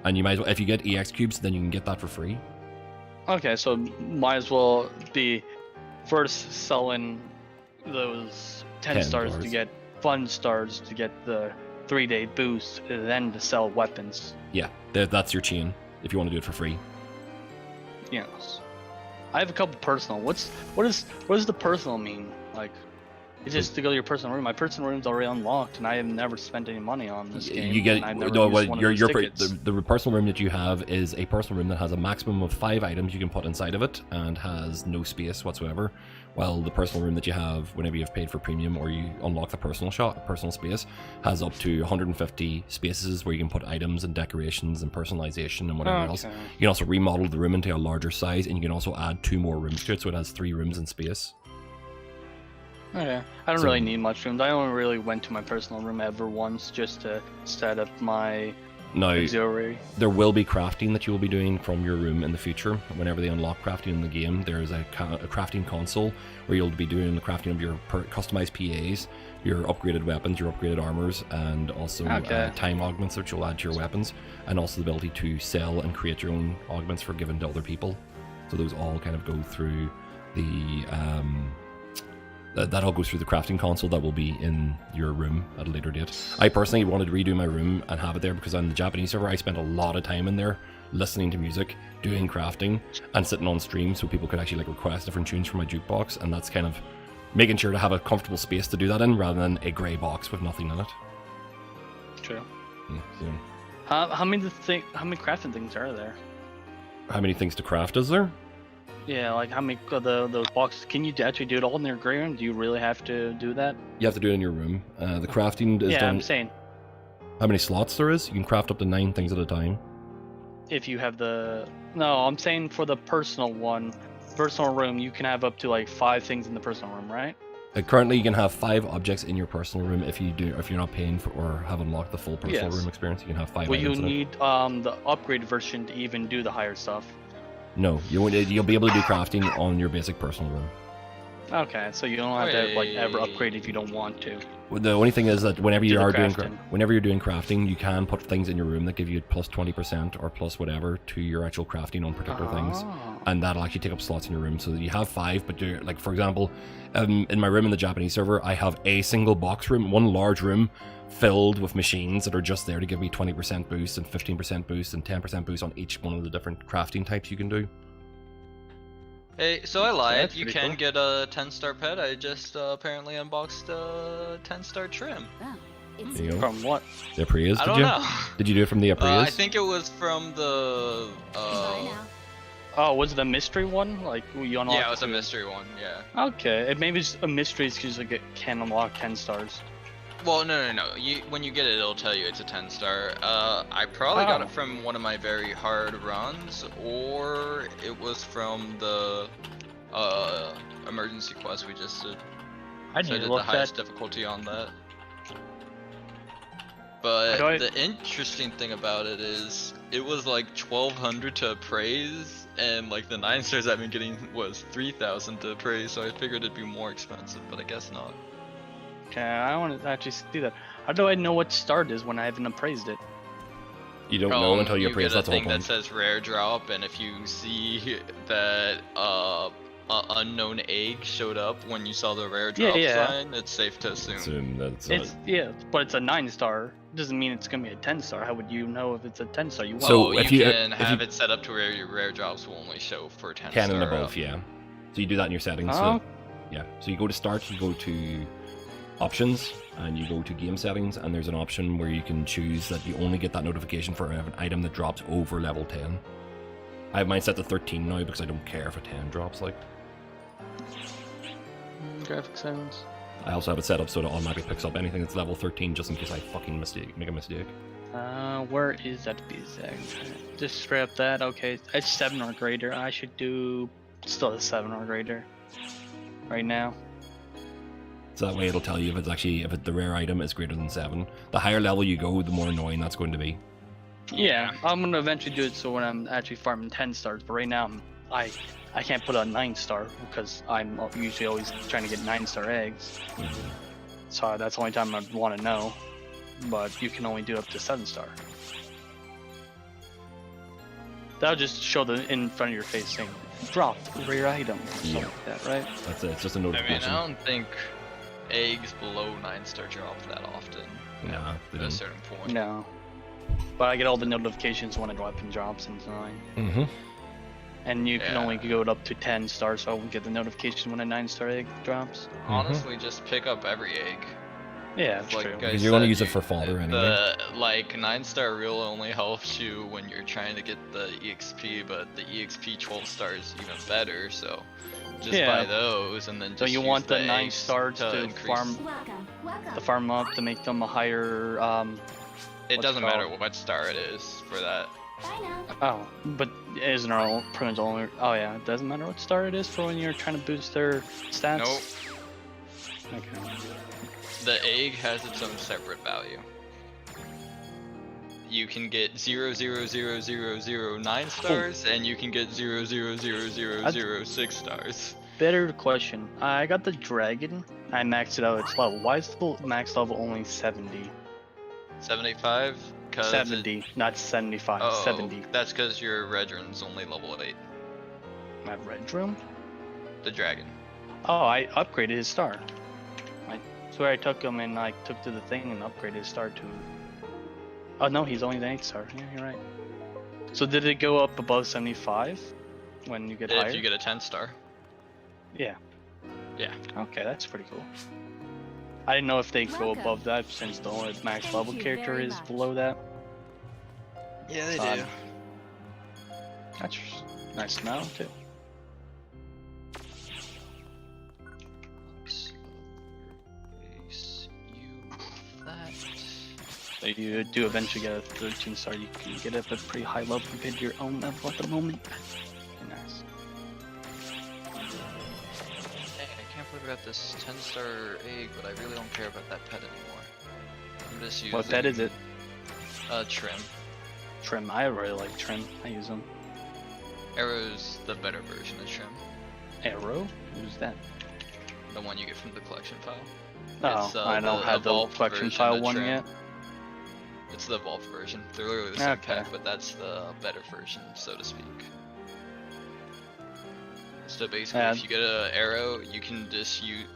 And you might as well, if you get EX cubes, then you can get that for free. Okay, so might as well be first selling those 10 stars to get fun stars to get the 3-day boost, then to sell weapons. Yeah, that's your chain if you want to do it for free. Yes. I have a couple personal. What does the personal mean? Like, it's just to go to your personal room. My personal room's already unlocked, and I have never spent any money on this game. You get and I've never no. used Well, one of your those tickets. the personal room that you have is a personal room that has a maximum of 5 items you can put inside of it, and has no space whatsoever. While the personal room that you have, whenever you've paid for premium or you unlock the personal space, has up to 150 spaces where you can put items and decorations and personalization and whatever else. You can also remodel the room into a larger size, and you can also add 2 more rooms to it, so it has 3 rooms in space. Okay. I don't really need much rooms. I only really went to my personal room ever once just to set up my auxiliary. There will be crafting that you will be doing from your room in the future. Whenever they unlock crafting in the game, there's a crafting console where you'll be doing the crafting of your customized PAs, your upgraded weapons, your upgraded armors, and also time augments that you'll add to your weapons, and also the ability to sell and create your own augments for giving to other people. So those all kind of go through the that all goes through the crafting console that will be in your room at a later date. I personally wanted to redo my room and have it there because on the Japanese server I spent a lot of time in there listening to music, doing crafting, and sitting on stream so people could actually request different tunes from my jukebox, and that's kind of making sure to have a comfortable space to do that in rather than a grey box with nothing in it. True. Yeah. How many crafting things are there? How many things to craft is there? Yeah, like how many of those boxes? Can you actually do it all in your grey room? Do you really have to do that? You have to do it in your room. The crafting is done. Yeah, I'm saying. How many slots there is? You can craft up to 9 things at a time. If you have the... No, I'm saying for the personal one, personal room, you can have up to 5 things in the personal room, right? Currently, you can have 5 objects in your personal room if you're not paying for or have unlocked the full personal room experience. You can have 5 Well, items you in it. need the upgraded version to even do the higher stuff. No, you'll be able to do crafting on your basic personal room. Okay, so you don't have to ever upgrade if you don't want to. Well, the only thing is that whenever you're doing crafting, you can put things in your room that give you plus 20% or plus whatever to your actual crafting on particular things, and that'll actually take up slots in your room. So that you have 5, but you're for example, in my room in the Japanese server, I have a single box room, one large room filled with machines that are just there to give me 20% boost and 15% boost and 10% boost on each one of the different crafting types you can do. Hey, so I lied. That's You pretty can cool. get a 10-star pet. I just apparently unboxed a 10-star trim. There you go. From what? The Aprias, I did don't you? know. Did you do it from the Aprias? I think it was from the. Oh, was it a mystery one? Like you unlocked? Yeah, it was a mystery one. Yeah. Okay, maybe it's a mystery because you can unlock 10 stars. Well, no. When you get it, it'll tell you it's a 10-star. I probably got it from one of my very hard runs, or it was from the emergency quest we just did. I So need I to did look the highest difficulty on that. But the interesting thing about it is, it was 1,200 to appraise, and the 9 stars I've been getting was 3,000 to appraise. So I figured it'd be more expensive, but I guess not. Okay, I want to actually see that. How do I know what star it is when I haven't appraised it? You don't know until you appraise. get a That's the whole thing that point. says rare drop, and if you see that unknown egg showed up when you saw the rare drop sign, it's safe to assume. But it's a 9-star. Doesn't mean it's gonna be a 10-star. How would you know if it's a 10-star? You can have it set up to where your rare drops will only show for 10 10 and star above, up. yeah. So you do that in your settings. Oh. So, yeah. So you go to start, you go to options, and you go to game settings, and there's an option where you can choose that you only get that notification for an item that drops over level 10. I have mine set to 13 now because I don't care if a 10 drops. Graphic settings. I also have it set up so it automatically picks up anything that's level 13 just in case I fucking make a mistake. Where is that exact? Just straight up that. Okay, it's 7 or greater. I should do still a 7 or greater right now. So that way it'll tell you if it's actually if the rare item is greater than 7. The higher level you go, the more annoying that's going to be. Yeah, I'm gonna eventually do it so when I'm actually farming 10 stars. But right now, I can't put a 9-star because I'm usually always trying to get 9-star eggs. So that's the only time I want to know. But you can only do up to 7-star. That'll just show in front of your face saying, dropped rare item. Something like that, right? That's it. It's just a I mean, notification. I don't think eggs below 9-star drop that often. Nah, they At a don't. certain point. No. But I get all the notifications when a weapon drops into 9. And you can only go up to 10 stars, so I won't get the notification when a 9-star egg drops. Honestly, just pick up every egg. Yeah, that's Like true. I Because you're going to said, use it for fodder anyway. The 9-star reel only helps you when you're trying to get the EXP, but the EXP 12 star is even better. So just buy those and then just so you use want the eggs 9 stars to increase. farm up to make them a higher. It what's doesn't it matter called? what star it is for that. Oh, but isn't our own pretty much only? Oh yeah, it doesn't matter what star it is for when you're trying to boost their stats. Nope. Okay. The egg has its own separate value. You can get 0.00009 stars, and you can get 0.00006 stars. Better question. I got the dragon. I maxed it out its level. Why is the max level only 70? 75? 70, not 75. Oh, 70. that's because your red room's only level 8. My red room? The dragon. Oh, I upgraded his star. I swear I took him and I took to the thing and upgraded his star to. Oh no, he's only the 8 star. Yeah, you're right. So did it go up above 75 when you get higher? If you get a 10 star. Yeah. Yeah. Okay, that's pretty cool. I didn't know if they go above that since the only max level character is below that. Yeah, they So do. That's nice to know too. So you do eventually get a 13 star, you can get it at a pretty high level compared to your own level at the moment. Very nice. Dang, I can't believe I got this 10 star egg, but I really don't care about that pet anymore. I'm just using... What pet is it? Trim. Trim. I really like Trim. I use them. Arrow's the better version of Trim. Arrow? Who's that? The one you get from the collection file. Oh, I don't have the evolved collection version file of one Trim. yet. It's the evolved version. They're literally the same Okay. pet, but that's the better version, so to speak. So basically, if you get an arrow, you can just you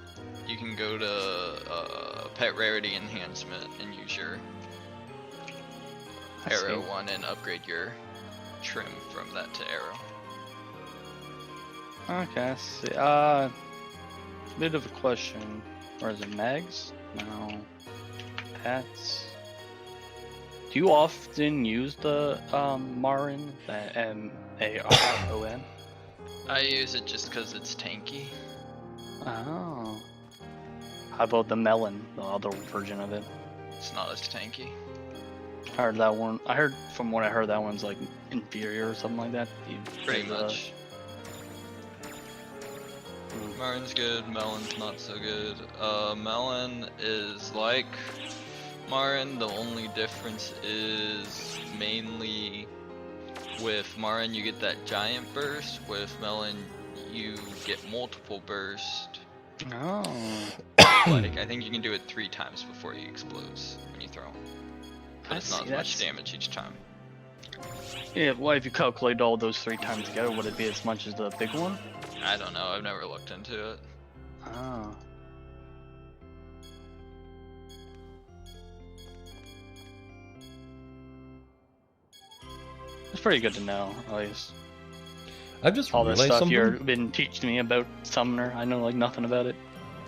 can go to pet rarity enhancement and use your I arrow see. one and upgrade your trim from that to arrow. Okay, I see. Bit of a question. Or is it Megs? No. Pets. Do you often use the Marin? The M-A-R-O-N? I use it just because it's tanky. Oh. How about the Melon, the other version of it? It's not as tanky. I heard that one. I heard from what I heard that one's like inferior or something like that. Pretty much. Marin's good, Melon's not so good. Melon is like Marin, the only difference is mainly with Marin you get that giant burst, with Melon you get multiple burst. Oh. Like, I think you can do it 3 times before he explodes when you throw him. But it's not as much damage each time. Yeah, well, if you calculate all those 3 times together, would it be as much as the big one? I don't know, I've never looked into it. Oh. It's pretty good to know, at least. I've just all this realized stuff something. you've been teaching me about Summoner. I know like nothing about it.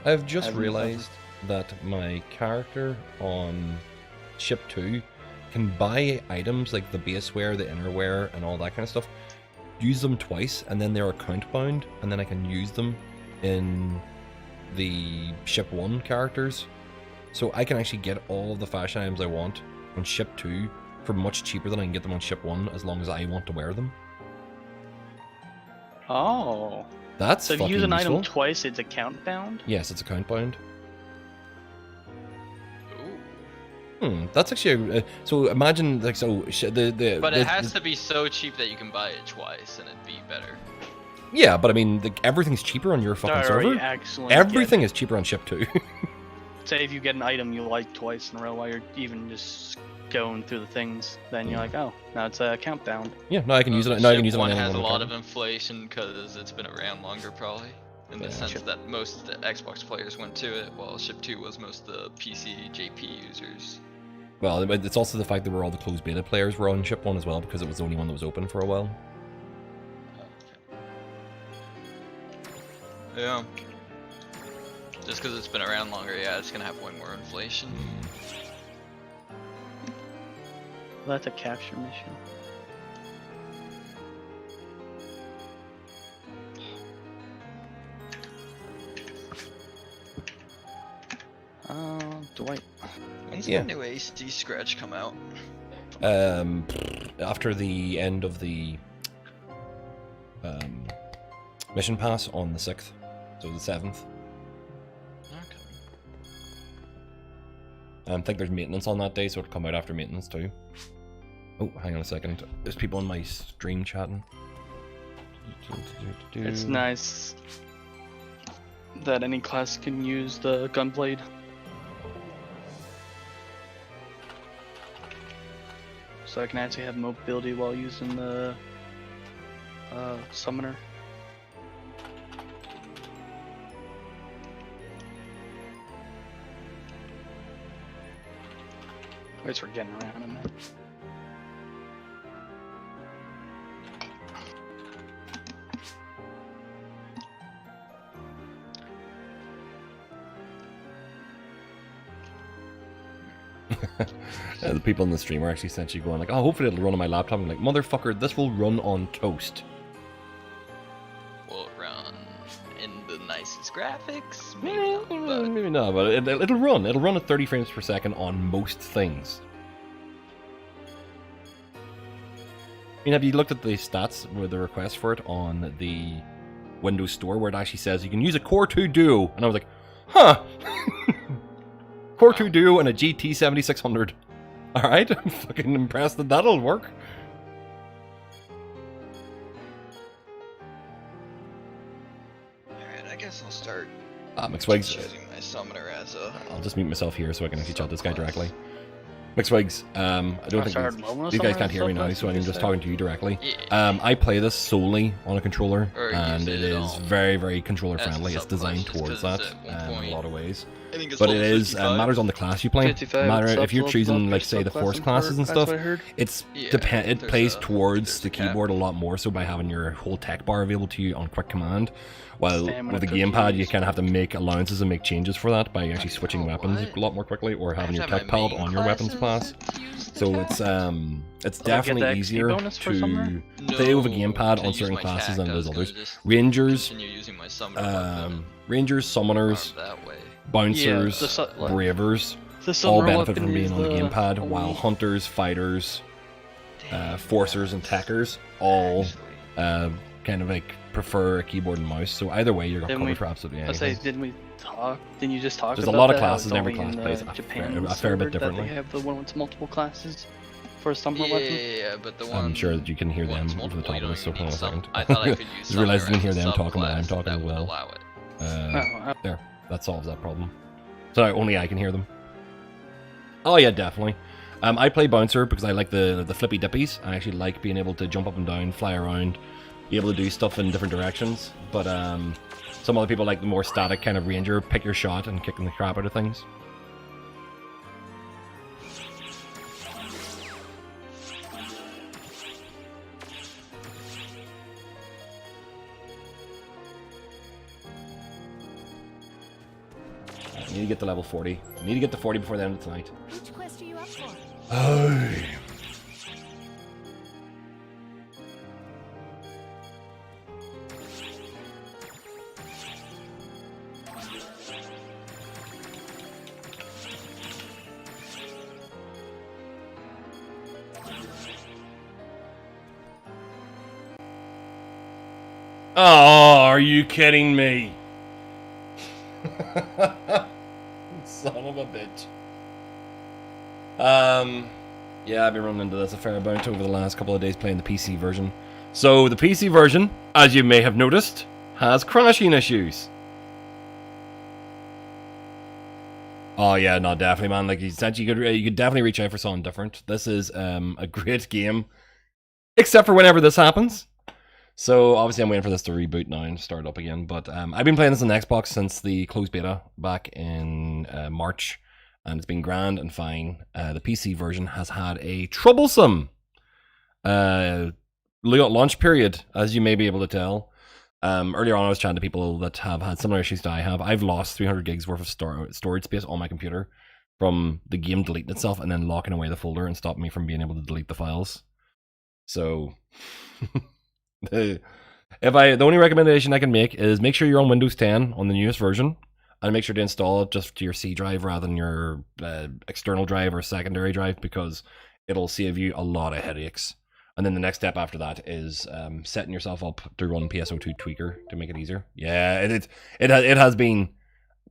I've just Haven't realized that my character on ship 2 can buy items like the base wear, the inner wear, and all that kind of stuff, use them twice, and then they're account bound, and then I can use them in the ship 1 characters. So I can actually get all of the fashion items I want on ship 2 for much cheaper than I can get them on ship 1, as long as I want to wear them. Oh. That's so if you fucking use an useful. item twice, it's account bound? Yes, it's account bound. That's actually so. Imagine like so But it has to be so cheap that you can buy it twice and it'd be better. Yeah, but I mean, everything's cheaper on your fucking Alright, server. excellent. Everything is cheaper on Ship 2. Say if you get an item you like twice in a row while you're even just going through the things, then you're like, oh, now it's a countdown. Yeah, no, I can use it. No, I can use it on One any has a one lot card. of inflation because it's been around longer, probably. In the sense that most of the Xbox players went to it, while Ship 2 was most of the PC JP users. Well, it's also the fact that all the closed beta players were on Ship 1 as well, because it was the only one that was open for a while. Yeah. Just because it's been around longer, yeah, it's gonna have way more inflation. Well, that's a capture mission. Dwight. When's Yeah. the new AC Scratch come out? After the end of the mission pass on the 6th, so the 7th. I think there's maintenance on that day, so it'll come out after maintenance too. Oh, hang on a second. There's people on my stream chatting. It's nice that any class can use the gunblade. So I can actually have mobility while using the summoner. At least we're getting around in that. The people in the stream are actually essentially going like, oh, hopefully it'll run on my laptop. I'm like, motherfucker, this will run on toast. Will it run in the nicest graphics? Maybe not, but it'll run. It'll run at 30 frames per second on most things. I mean, have you looked at the stats with the request for it on the Windows Store where it actually says you can use a Core 2 Duo? And I was like, huh. Core 2 Duo and a GT 7600. Alright, I'm fucking impressed that that'll work. Alright, I guess I'll start McSwigs. using my summoner as a... I'll just mute myself here so I can actually chat this guy directly. McSwigs, I don't think these guys can't hear me now, so I'm just talking to you directly. I play this solely on a controller, and it is very, very controller friendly. It's designed towards that in a lot of ways. But it is matters on the class you play. If you're choosing, like, say, the force classes and stuff, it plays towards the keyboard a lot more so by having your whole tech bar available to you on quick command. While with the gamepad, you kind of have to make allowances and make changes for that by actually switching weapons a lot more quickly or having your tech palette on your weapons class. So it's definitely easier to play with a gamepad on certain classes than it is others. Rangers, summoners, bouncers, bravers, all benefit from being on the gamepad, while hunters, fighters, forcers, and techers all kind of like prefer a keyboard and mouse. So either way, you're covered for absolutely anything. Didn't we talk? Didn't you just talk There's about a lot of that, classes, how and every it's class only plays in, a Japan fair bit server differently. That they have the one with multiple classes for a summoner weapon. Yeah, but the one... I'm sure that you can hear them over the top of this, so hold on a second. I thought I could use Just realized I didn't hear them summoner talking while I'm as a talking as well. allow it. There, that solves that problem. So only I can hear them. Oh yeah, definitely. I play Bouncer because I like the flippy dippies. I actually like being able to jump up and down, fly around, be able to do stuff in different directions. But some other people like the more static kind of Ranger, pick your shot and kicking the crap out of things. I need to get to level 40. I need to get to 40 before the end of tonight. Which quest are you up for? Hey. Oh, are you kidding me? Son of a bitch. Yeah, I've been running into this a fair amount over the last couple of days playing the PC version. So the PC version, as you may have noticed, has crashing issues. Oh yeah, no, definitely, man. Like you said, you could definitely reach out for something different. This is a great game, except for whenever this happens. So obviously I'm waiting for this to reboot now and start up again. But I've been playing this on Xbox since the closed beta back in March, and it's been grand and fine. The PC version has had a troublesome launch period, as you may be able to tell. Earlier on I was chatting to people that have had similar issues to I have. I've lost 300 gigs worth of storage space on my computer from the game deleting itself and then locking away the folder and stopping me from being able to delete the files. So the only recommendation I can make is make sure you're on Windows 10 on the newest version, and make sure to install it just to your C drive rather than your external drive or secondary drive, because it'll save you a lot of headaches. And then the next step after that is setting yourself up to run Pso2 Tweaker to make it easier. Yeah, it has been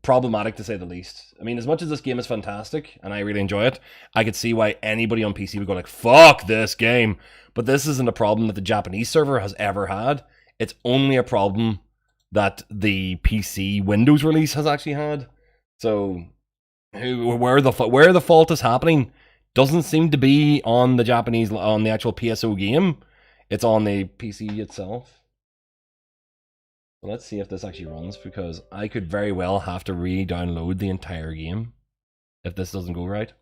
problematic to say the least. I mean, as much as this game is fantastic and I really enjoy it, I could see why anybody on PC would go like, fuck this game. But this isn't a problem that the Japanese server has ever had. It's only a problem that the PC Windows release has actually had. So where the fault is happening doesn't seem to be on the Japanese, on the actual PSO game. It's on the PC itself. Let's see if this actually runs, because I could very well have to re-download the entire game if this doesn't go right.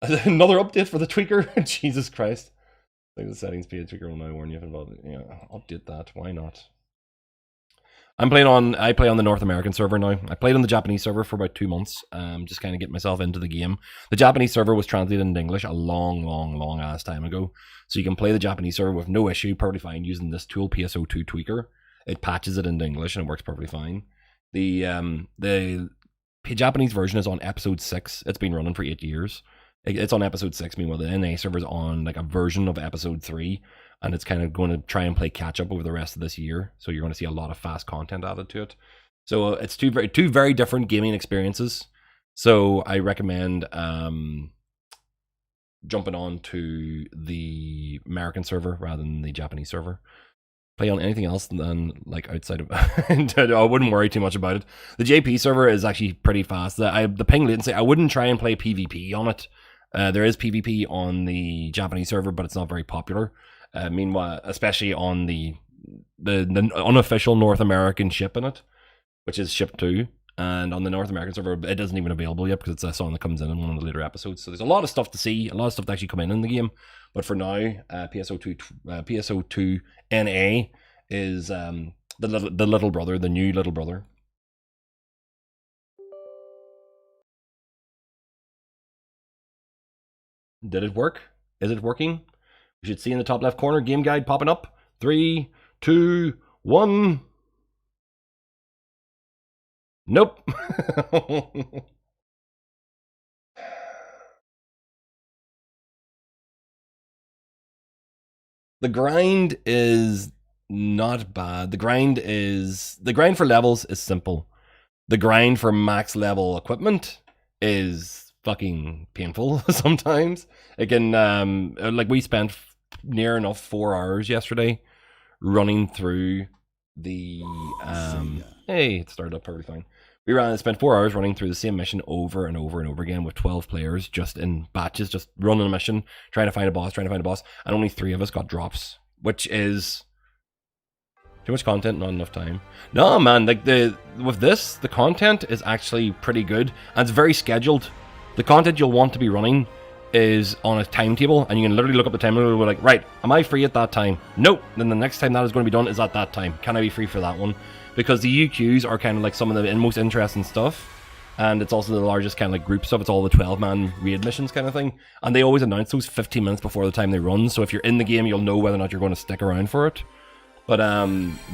Another update for the tweaker? Jesus Christ. I think the settings page tweaker will now warn you if involved. Yeah, update that. Why not? I play on the North American server now. I played on the Japanese server for about 2 months, just kind of get myself into the game. The Japanese server was translated into English a long ass time ago, so you can play the Japanese server with no issue, perfectly fine, using this tool, Pso2 Tweaker. It patches it into English and it works perfectly fine. The Japanese version is on episode 6. It's been running for 8 years. It's on episode 6, meanwhile the NA server's on like a version of episode 3. And it's kind of going to try and play catch up over the rest of this year. So you're going to see a lot of fast content added to it. So it's two very different gaming experiences. So I recommend jumping on to the American server rather than the Japanese server. Play on anything else than like outside of I wouldn't worry too much about it. The JP server is actually pretty fast. The ping latency, I wouldn't try and play PvP on it. There is PvP on the Japanese server, but it's not very popular. Meanwhile, especially on the unofficial North American ship in it, which is ship 2, and on the North American server, it isn't even available yet because it's a song that comes in one of the later episodes. So there's a lot of stuff to see, a lot of stuff to actually come in the game. But for now, Pso2 NA is the little brother, the new little brother. Did it work? Is it working? You should see in the top left corner, game guide popping up. 3, 2, 1. Nope. The grind is not bad. The grind for levels is simple. The grind for max level equipment is fucking painful sometimes. Again, like we spent near enough 4 hours yesterday running through the hey, it started up perfectly fine. We spent 4 hours running through the same mission over and over and over again with 12 players, just in batches, just running a mission, trying to find a boss, and only 3 of us got drops, which is too much content, not enough time. No, man, like with this, the content is actually pretty good, and it's very scheduled. The content you'll want to be running is on a timetable, and you can literally look up the timetable and be like, right, am I free at that time? Nope. Then the next time that is going to be done is at that time. Can I be free for that one? Because the UQs are kind of like some of the most interesting stuff, and it's also the largest kind of like group stuff. It's all the 12-man raid missions kind of thing, and they always announce those 15 minutes before the time they run, so if you're in the game, you'll know whether or not you're going to stick around for it. But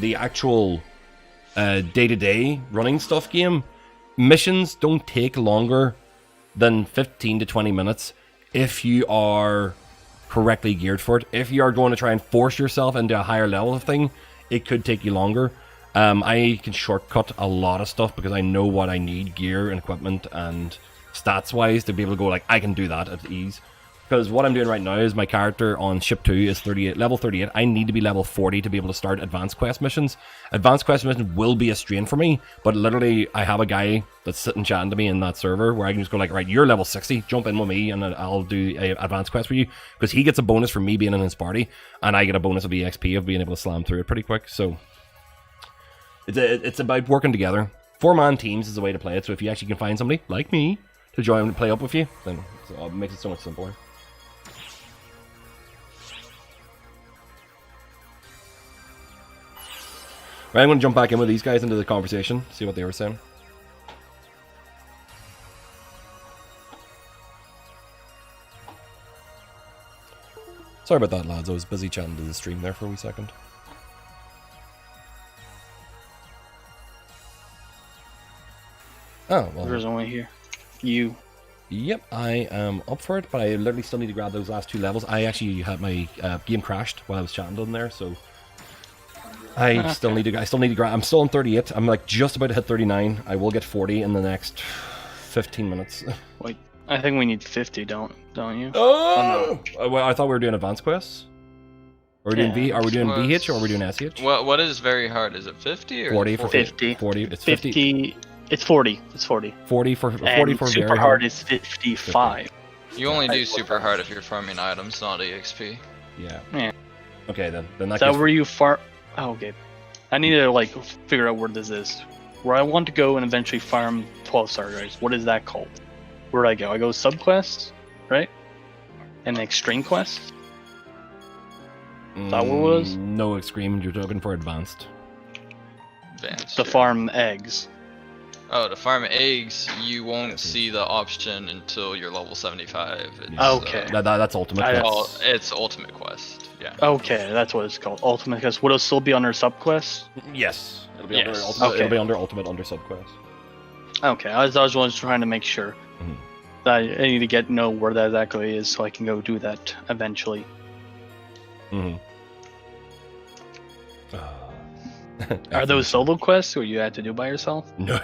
the actual day-to-day running stuff game, missions don't take longer than 15 to 20 minutes if you are correctly geared for it. If you are going to try and force yourself into a higher level of thing, it could take you longer. I can shortcut a lot of stuff because I know what I need, gear and equipment and stats wise to be able to go like I can do that at ease. Because what I'm doing right now is my character on ship 2 is 38, level 38. I need to be level 40 to be able to start advanced quest missions. Advanced quest missions will be a strain for me, but literally I have a guy that's sitting chatting to me in that server where I can just go like, right, you're level 60, jump in with me and I'll do a advanced quest for you. Because he gets a bonus from me being in his party, and I get a bonus of EXP of being able to slam through it pretty quick. So it's about working together. 4-man teams is the way to play it, so if you actually can find somebody like me to join and play up with you, then it makes it so much simpler. Right, I'm going to jump back in with these guys into the conversation, see what they were saying. Sorry about that, lads. I was busy chatting to the stream there for a wee second. Oh, well. There's only here. You. Yep, I am up for it, but I literally still need to grab those last 2 levels. I actually had my game crashed while I was chatting to them there, so I still need to grab. I'm still on 38. I'm like just about to hit 39. I will get 40 in the next 15 minutes. Wait, I think we need 50, don't you? Oh, no. Well, I thought we were doing advanced quests. Are we doing Are we doing VH or are we doing SH? What is very hard? Is it 50 or 40 for 50? 40. It's 50. It's 40. It's 40. 40 for super very hard is 55. You only do super hard if you're farming items, not EXP. Yeah. Okay, then that is that where you farm? Oh, okay. I need to like figure out where this is. Where I want to go and eventually farm 12-star guys. What is that called? Where do I go? I go subquests, right? And extreme quests. Is that what it was? No extreme. You're looking for advanced. Advanced. To farm eggs. Oh, to farm eggs, you won't see the option until you're level 75. It's, okay. That's ultimate quest. It's ultimate quest. Yeah. Okay, that's what it's called. Ultimate quest. Would it still be under subquests? Yes. It'll be under ultimate. Okay. It'll be under ultimate under subquest. Okay, I was just trying to make sure that I need to know where that exactly is so I can go do that eventually. Are those solo quests or you had to do by yourself? No.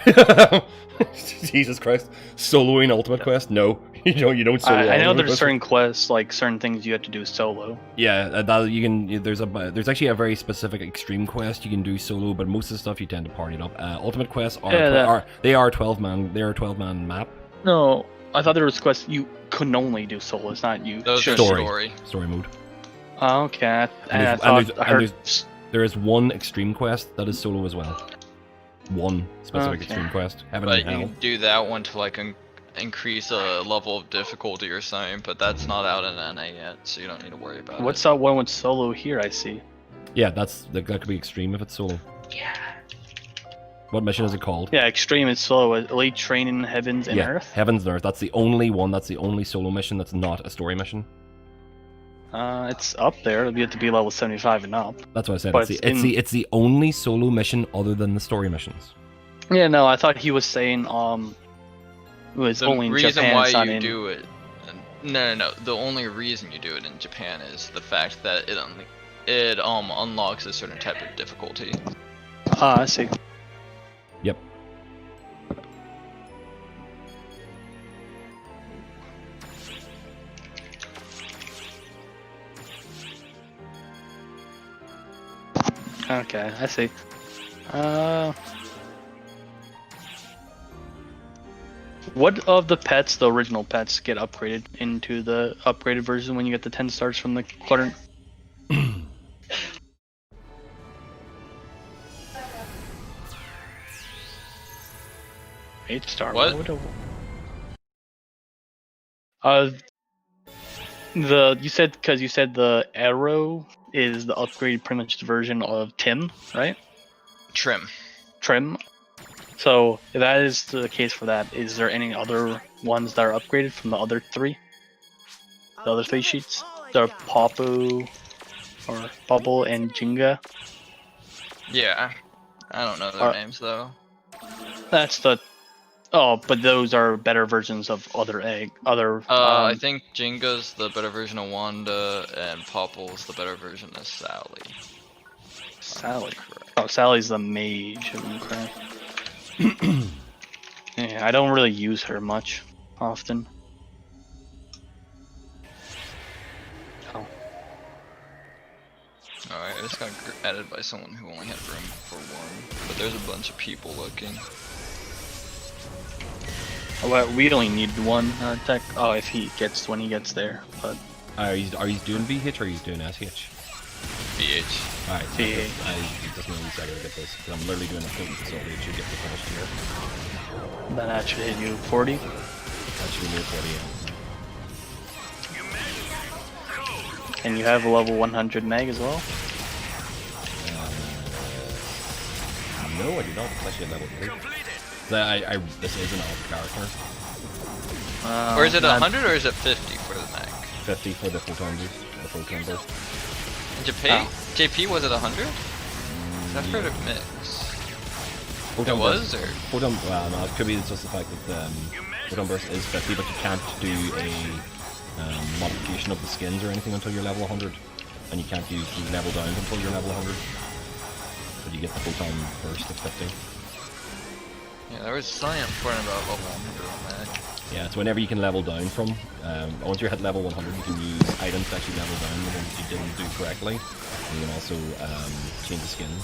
Jesus Christ. Soloing ultimate quest? No. You don't solo. I know there's certain quests, like certain things you have to do solo. Yeah, that you can. There's actually a very specific extreme quest you can do solo, but most of the stuff you tend to party it up. Ultimate quests are 12-man. They are a 12-man map. No, I thought there was quests you couldn't only do solo. It's not you. Those are story mode. Oh, okay. There is one extreme quest that is solo as well. One specific extreme quest. But you can do that one to like increase a level of difficulty or something, but that's not out in NA yet, so you don't need to worry about it. What's that one with solo here? I see. Yeah, that could be extreme if it's solo. Yeah. What mission is it called? Yeah, extreme is solo. Elite Training Heavens and Earth. Heavens and Earth. That's the only one. That's the only solo mission that's not a story mission. It's up there. You have to be level 75 and up. That's what I said. It's the only solo mission other than the story missions. Yeah, no, I thought he was saying it was only in Japan. The reason why you do it, no. The only reason you do it in Japan is the fact that it unlocks a certain type of difficulty. I see. Yep. Okay, I see. What of the pets, the original pets, get upgraded into the upgraded version when you get the 10 stars from the quadrant? 8-star. What? You said the arrow is the upgraded pretty much version of Tim, right? Trim. So if that is the case for that, is there any other ones that are upgraded from the other three? The other three sheets? The Papu or Bubble and Jinga? Yeah. I don't know their names though. That's the but those are better versions of other I think Jinga's the better version of Wanda, and Popple's the better version of Sally. Sally? Oh, Sally's the mage. Yeah, I don't really use her much. often. Oh. Alright, I just got added by someone who only had room for one, but there's a bunch of people looking. Well, we only need one tech. Oh, if he gets when he gets there, but. Are you doing VH or are you doing SH? VH. Alright, so VH. I just know I gotta get this, because I'm literally doing a floating facility, it should get me finished here. That should hit you 40. That should be near 40, yeah. And you have a level 100 mag as well? No, I do not, it's actually a level 3. This is an alt character. Or is it 100 or is it 50 for the mag? 50 for the photon boost, the photon burst. JP was it 100? I've heard it mix. Photon it was, burst, or? Photon, well, no, it could be just the fact that photon burst is 50, but you can't do a modification of the skins or anything until you're level 100, and you can't use the level down until you're level 100. But you get the photon burst at 50. Yeah, there was science point about level 100 on that. Yeah, so whenever you can level down from, once you're at level 100, you can use items to actually level down the ones you didn't do correctly. And you can also change the skins.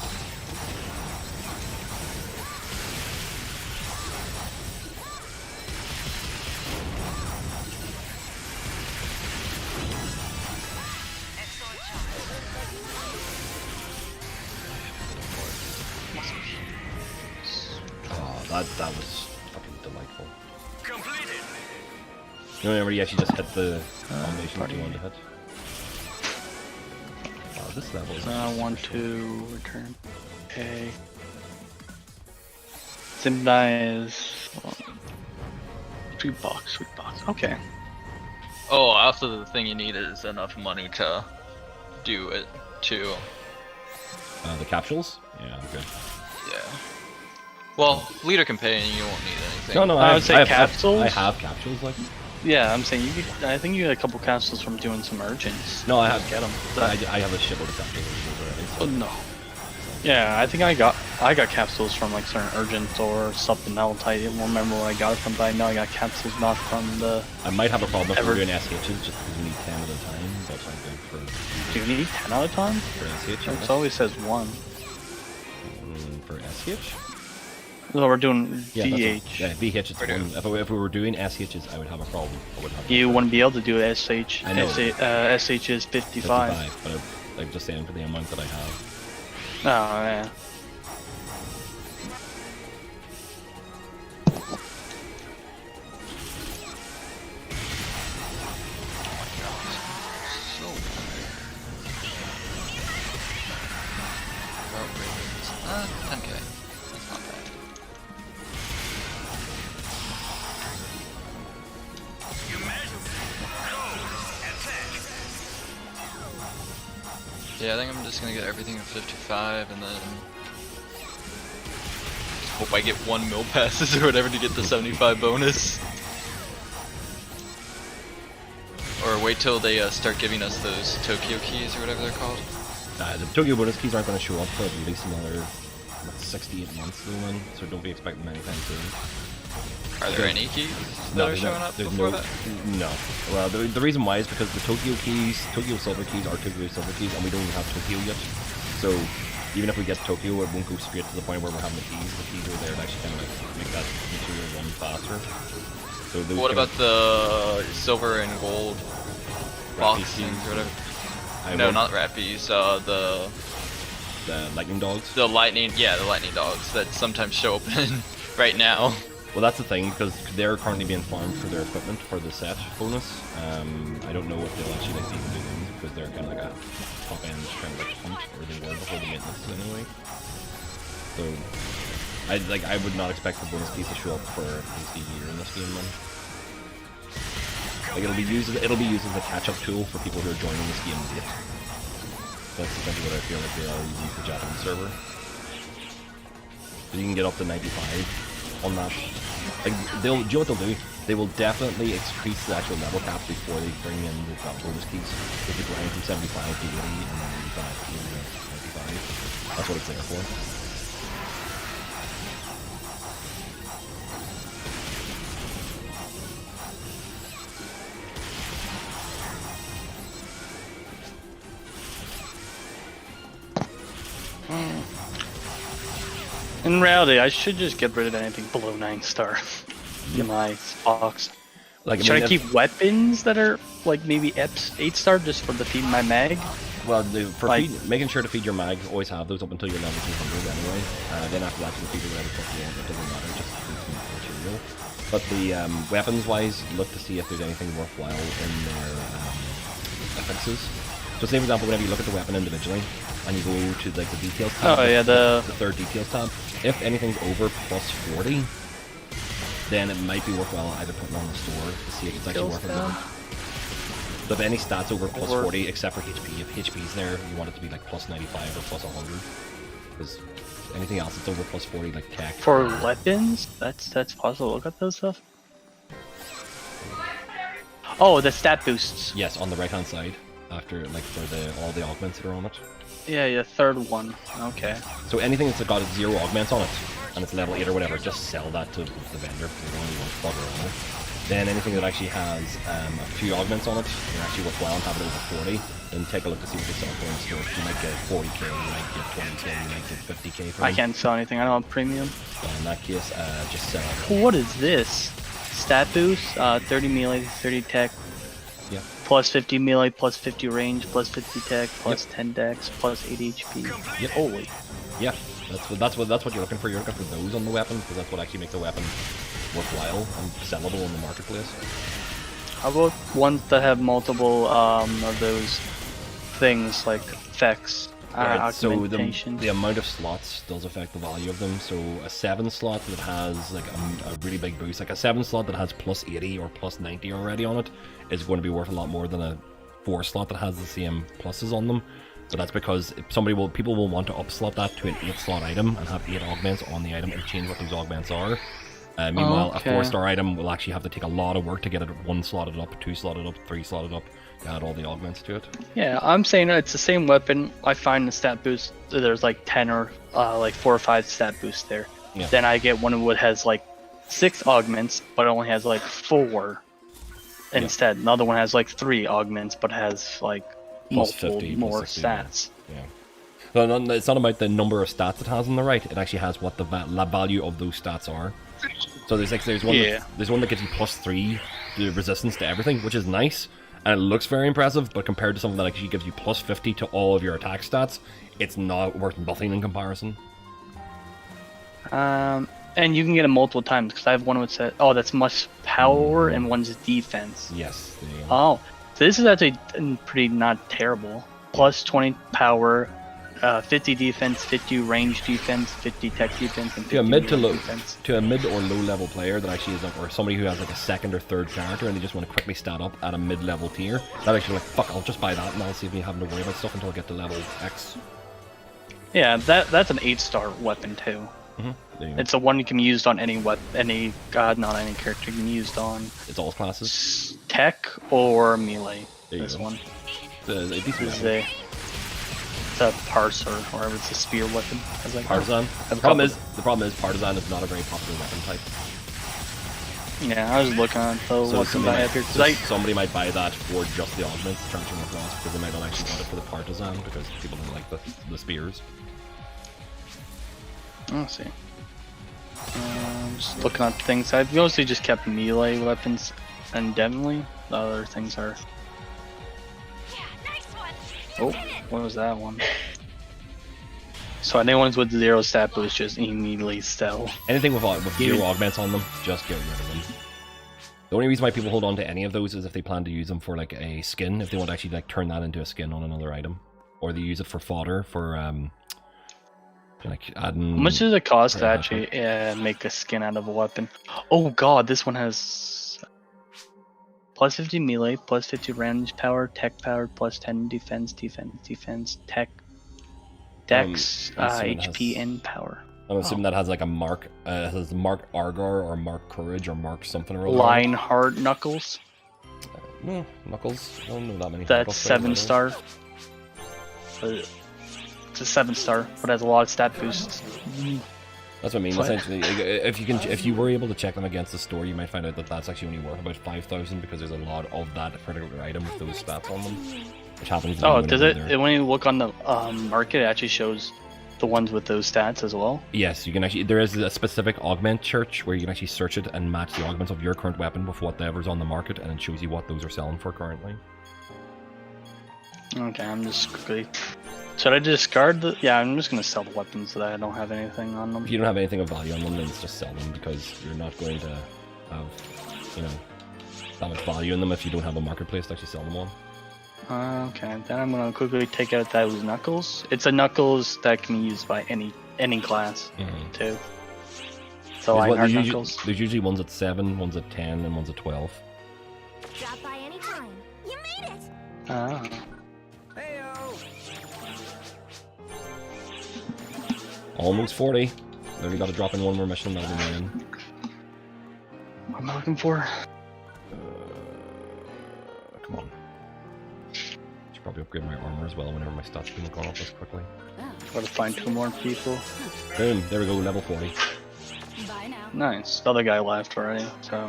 Oh, that was fucking delightful. Completed. You know, whenever you actually just hit the animation that you want to hit. Wow, this level is... I want to return. Okay. Zimdai is... Sweet box, sweet box. Okay. Oh, also the thing you need is enough money to do it too. The capsules? Yeah, I'm good. Yeah. Well, leader can pay and you won't need anything. No, I would say capsules. I have capsules, like. Yeah, I'm saying you could, I think you had a couple capsules from doing some urgents. No, I have get them. I have a shitload of capsules already. So. Oh no. Yeah, I think I got capsules from like certain urgents or something else. I didn't remember where I got it from, but I know I got capsules not from the. I might have a problem if we're doing SHs just because we need 10 at a time. That's not good for. Do you need 10 at a time? For SH? It always says 1. For SH? No, we're doing yeah, VH. Yeah, VH is 1. If we were doing SHs, I would have a problem. You wouldn't be able to do SH. I know. SH is 55. But I'm just saying for the amount that I have. Oh, yeah. Okay. That's not bad. Yeah, I think I'm just gonna get everything at 55 and then just hope I get 1 mil passes or whatever to get the 75 bonus. Or wait till they start giving us those Tokyo keys or whatever they're called. The Tokyo bonus keys aren't going to show up for at least another 68 months though, man, so don't be expecting them anytime soon. Are there any keys that are showing up before that? No. Well, the reason why is because the Tokyo keys, Tokyo Silver keys are Tokyo Silver keys, and we don't even have Tokyo yet. So even if we get Tokyo, it won't go straight to the point where we're having the keys. The keys are there to actually kind of like make that material run faster. So what about the silver and gold box things or whatever? No, not Rappies, the lightning dogs? The lightning dogs that sometimes show up in right now. Well, that's the thing, because they're currently being farmed for their equipment for the set bonus. I don't know if they'll actually like even do them, because they're kind of like a top end kind of like hunt, or they were before the maintenance anyway. So, I would not expect the bonus piece to show up for at least a year in this game, then. Like it'll be used as a catch-up tool for people who are joining this game late. That's essentially what I feel like they are using for Japanese server. So you can get up to 95 on that. Like do you know what they'll do? They will definitely increase the actual level cap before they bring in the bonus keys. They could grind from 75 to 80 and then 85 to 95. That's what it's there for. In reality, I should just get rid of anything below 9-star in my box. Like, should I keep weapons that are like maybe 8-star just for the feed my mag? Well, making sure to feed your mag, always have those up until you're level 200 anyway. Then after that, you can feed your whatever stuff you want. It doesn't matter, just material. But the weapons-wise, look to see if there's anything worthwhile in their affixes. So say for example, whenever you look at the weapon individually, and you go to like the details tab, the third details tab, if anything's over plus 40, then it might be worthwhile either putting on the store to see if it's actually worth it. So if any stats over plus 40, except for HP, if HP's there, you want it to be like plus 95 or plus 100. Because anything else that's over plus 40, like tech. For weapons? That's possible. Look at those stuff. Oh, the stat boosts. Yes, on the right hand side. After, like, for all the augments that are on it. Yeah, third one. Okay. So anything that's got 0 augments on it, and it's level 8 or whatever, just sell that to the vendor. They don't really want to bugger on it. Then anything that actually has a few augments on it, and actually worthwhile and have it over 40, then take a look to see what they sell for in store. You might get 40k, you might get 20k, you might get 50k for them. I can't sell anything, I don't have premium. So in that case, just sell it. What is this? Stat boost, 30 melee, 30 tech. Yeah. Plus 50 melee, plus 50 range, plus 50 tech, plus 10 dex, plus 8 HP. Yep. Holy. Yeah, that's what you're looking for. You're looking for those on the weapon, because that's what actually makes the weapon worthwhile and sellable in the marketplace. How about ones that have multiple of those things like effects? Right, so the amount of slots does affect the value of them. So a 7 slot that has like a really big boost, like a 7 slot that has plus 80 or plus 90 already on it, is going to be worth a lot more than a 4 slot that has the same pluses on them. But that's because people will want to upslot that to an 8 slot item and have 8 augments on the item and change what those augments are. Meanwhile, a 4-star item will actually have to take a lot of work to get it 1 slotted up, 2 slotted up, 3 slotted up, to add all the augments to it. Yeah, I'm saying it's the same weapon. I find the stat boost, there's like 10 or like 4 or 5 stat boosts there. Yeah. Then I get one that has like 6 augments, but it only has like 4 instead. Yeah. Another one has like 3 augments, but has like multiple 50, more 60, stats. Yeah. So it's not about the number of stats it has on the right. It actually has what the value of those stats are. So there's one. Yeah. There's one that gives you plus 3 the resistance to everything, which is nice, and it looks very impressive. But compared to something that actually gives you plus 50 to all of your attack stats, it's not worth nothing in comparison. And you can get it multiple times because I have one with said, oh, that's much power and one's defense. Yes. Oh, so this is actually pretty not terrible. Plus 20 power. 50 defense, 50 range defense, 50 tech defense, and 50 defense. To a mid or low level player that actually is like, or somebody who has like a 2nd or 3rd character and they just want to quickly stat up at a mid level tier, that actually like, fuck, I'll just buy that and I'll save me having to worry about stuff until I get to level X. Yeah, that's an 8-star weapon too. It's a one you can be used on any not any character you can be used on. It's all classes? Tech or melee. This one. It's a parser, or it's a spear weapon. Partisan. The problem is partisan is not a very popular weapon type. Yeah, I was looking at the weapons I have here. Somebody might buy that for just the augments, transferring across, because they might not actually want it for the partisan because people don't like the spears. Let's see. Just looking at things. I've mostly just kept melee weapons, and definitely the other things are. Oh, what was that one? So any ones with 0 stat boost just immediately sell. Anything with 0 augments on them, just get rid of them. The only reason why people hold on to any of those is if they plan to use them for like a skin, if they want to actually like turn that into a skin on another item, or they use it for fodder for like adding. How much does it cost to actually make a skin out of a weapon? Oh god, this one has. Plus 50 melee, plus 50 range power, tech power, plus 10 defense, tech, dex, HP, and power. I'm assuming that has like a mark, has Mark Argar or Mark Courage or Mark something or other. Lionheart Knuckles. No, Knuckles. I don't know that many. That's 7-star. It's a 7-star, but has a lot of stat boosts. That's what I mean. Essentially, if you were able to check them against the store, you might find out that that's actually only worth about 5,000 because there's a lot of that particular item with those stats on them, which happens. Oh, does it? When you look on the market, it actually shows The ones with those stats as well? Yes, you can actually. There is a specific augment search where you can actually search it and match the augments of your current weapon with whatever's on the market, and it shows you what those are selling for currently. Okay, I'm just quickly. Should I discard the? Yeah, I'm just gonna sell the weapons that I don't have anything on them. If you don't have anything of value on them, then just sell them because you're not going to have, you know, that much value in them if you don't have a marketplace to actually sell them on. Okay, then I'm gonna quickly take out those knuckles. It's a knuckles that can be used by any class too. So there's knuckles. There's usually ones at 7, ones at 10, and ones at 12. Drop by anytime. You made it. Ah. Almost 40. Then we got to drop in one more mission. That'll be in. What am I looking for? Come on. Should probably upgrade my armor as well whenever my stats don't go up this quickly. Gotta find 2 more people. Boom, there we go, level 40. Bye now. Nice. The other guy left already, so...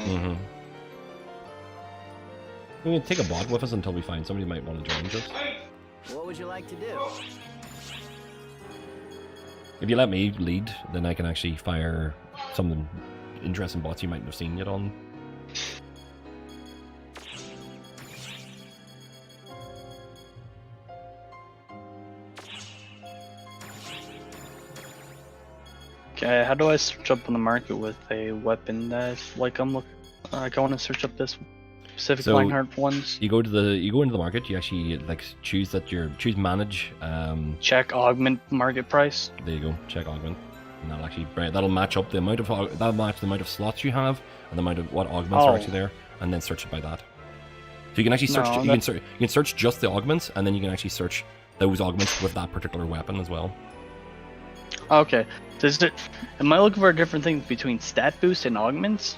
We can take a bot with us until we find somebody who might want to join us. What would you like to do? If you let me lead, then I can actually fire some interesting bots you might have seen yet on. Okay, how do I search up on the market with a weapon that like I want to search up this specific Lionheart ones? You go into the market. You actually like choose manage. Check augment market price. There you go. Check augment, and that'll match up the amount of slots you have and the amount of what augments are actually there, and then search it by that. So you can actually search. You can search just the augments, and then you can actually search those augments with that particular weapon as well. Okay. Am I looking for a different thing between stat boost and augments?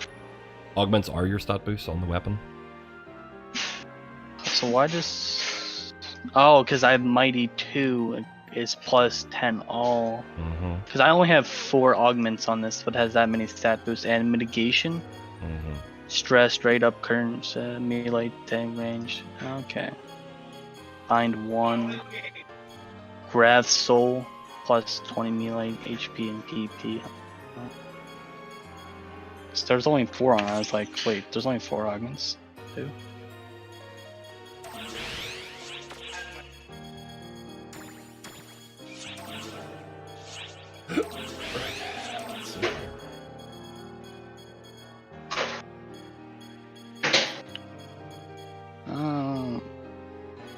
Augments are your stat boosts on the weapon. So why just... Oh, because I have Mighty 2 is plus 10 all. Because I only have 4 augments on this, but has that many stat boosts and mitigation. Stress, straight up current, melee tank range. Okay. Find 1. Grav Soul. Plus 20 melee HP and PP. So there's only 4 on it. I was like, wait, there's only 4 augments too.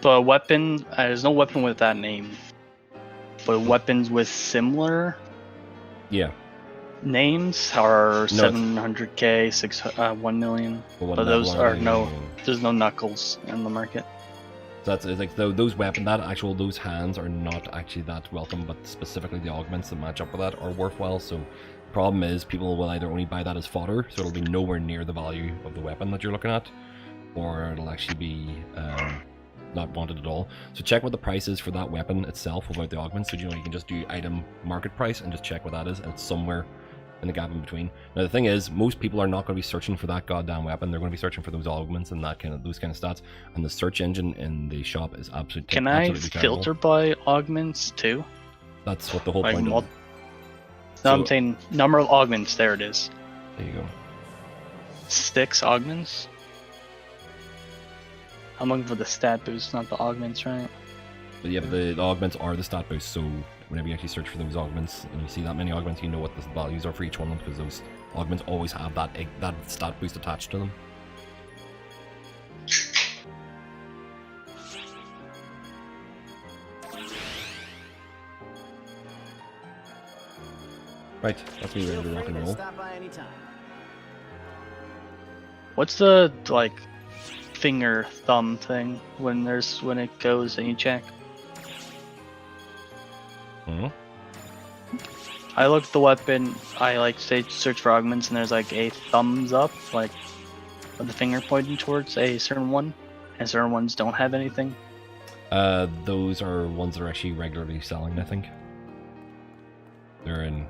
The weapon, there's no weapon with that name. But weapons with similar names are 700k, 1 million. But those are there's no knuckles in the market. So that's like those those hands are not actually that welcome, but specifically the augments that match up with that are worthwhile. So the problem is people will either only buy that as fodder, so it'll be nowhere near the value of the weapon that you're looking at, or it'll actually be not wanted at all. So check what the price is for that weapon itself without the augments. So you can just do item market price and just check what that is, and it's somewhere in the gap in between. Now the thing is, most people are not going to be searching for that goddamn weapon. They're going to be searching for those augments and those kind of stats. And the search engine in the shop is absolutely Can I filter by augments too? That's what the whole point of. No, I'm saying number of augments. There it is. There you go. 6 augments. I'm looking for the stat boost, not the augments, right? But yeah, the augments are the stat boost, so whenever you actually search for those augments and you see that many augments, you know what the values are for each one of them, because those augments always have that stat boost attached to them. Right, that's me ready to rock and roll. Stop by anytime. What's the finger thumb thing when it goes and you check? I look at the weapon, I search for augments, and there's like a thumbs up, like with the finger pointing towards a certain one, and certain ones don't have anything. Those are ones that are actually regularly selling, I think. They're in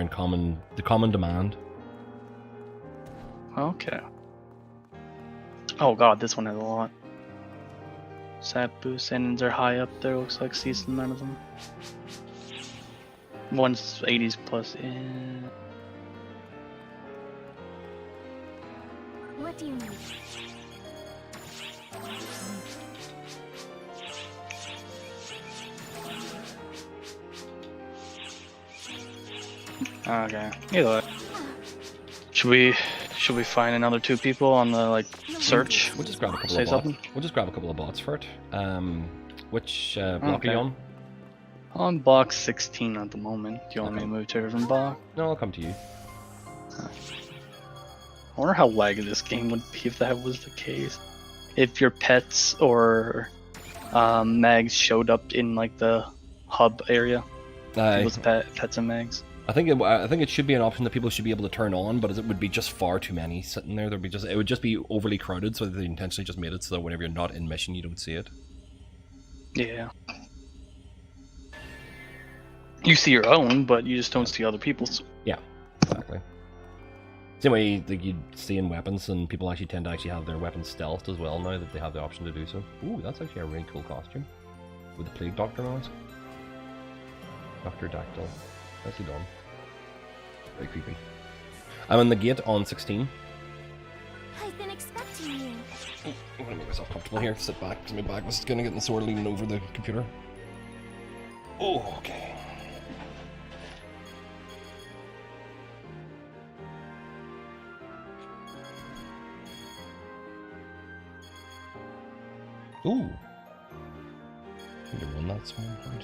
common demand. Okay. Oh god, this one has a lot. Stat boost, and they're high up there, looks like, see some amount of them. One's 80s plus. What do you need? Okay. Either way. Should we find another 2 people on the like search? We'll just grab a couple Say of bots. something? We'll just grab a couple of bots for it. Which block are Okay. you on? On box 16 at the moment. Do you want me to move to a different box? No, I'll come to you. I wonder how laggy this game would be if that was the case. If your pets or mags showed up in like the hub area. People's pets and mags. I think it should be an option that people should be able to turn on, but it would be just far too many sitting there. It would just be overly crowded, so they intentionally just made it so that whenever you're not in mission, you don't see it. Yeah. You see your own, but you just don't see other people's. Yeah, exactly. Same way like you'd see in weapons, and people actually tend to actually have their weapons stealthed as well now that they have the option to do so. Ooh, that's actually a really cool costume with the Plague Doctor mask. Dr. Dactyl. Nicely done. Very creepy. I'm in the gate on 16. I've been expecting you. I'm gonna make myself comfortable here. Sit back, because my back was gonna get in the sword leaning over the computer. Oh, okay. Ooh. I think I won that small point.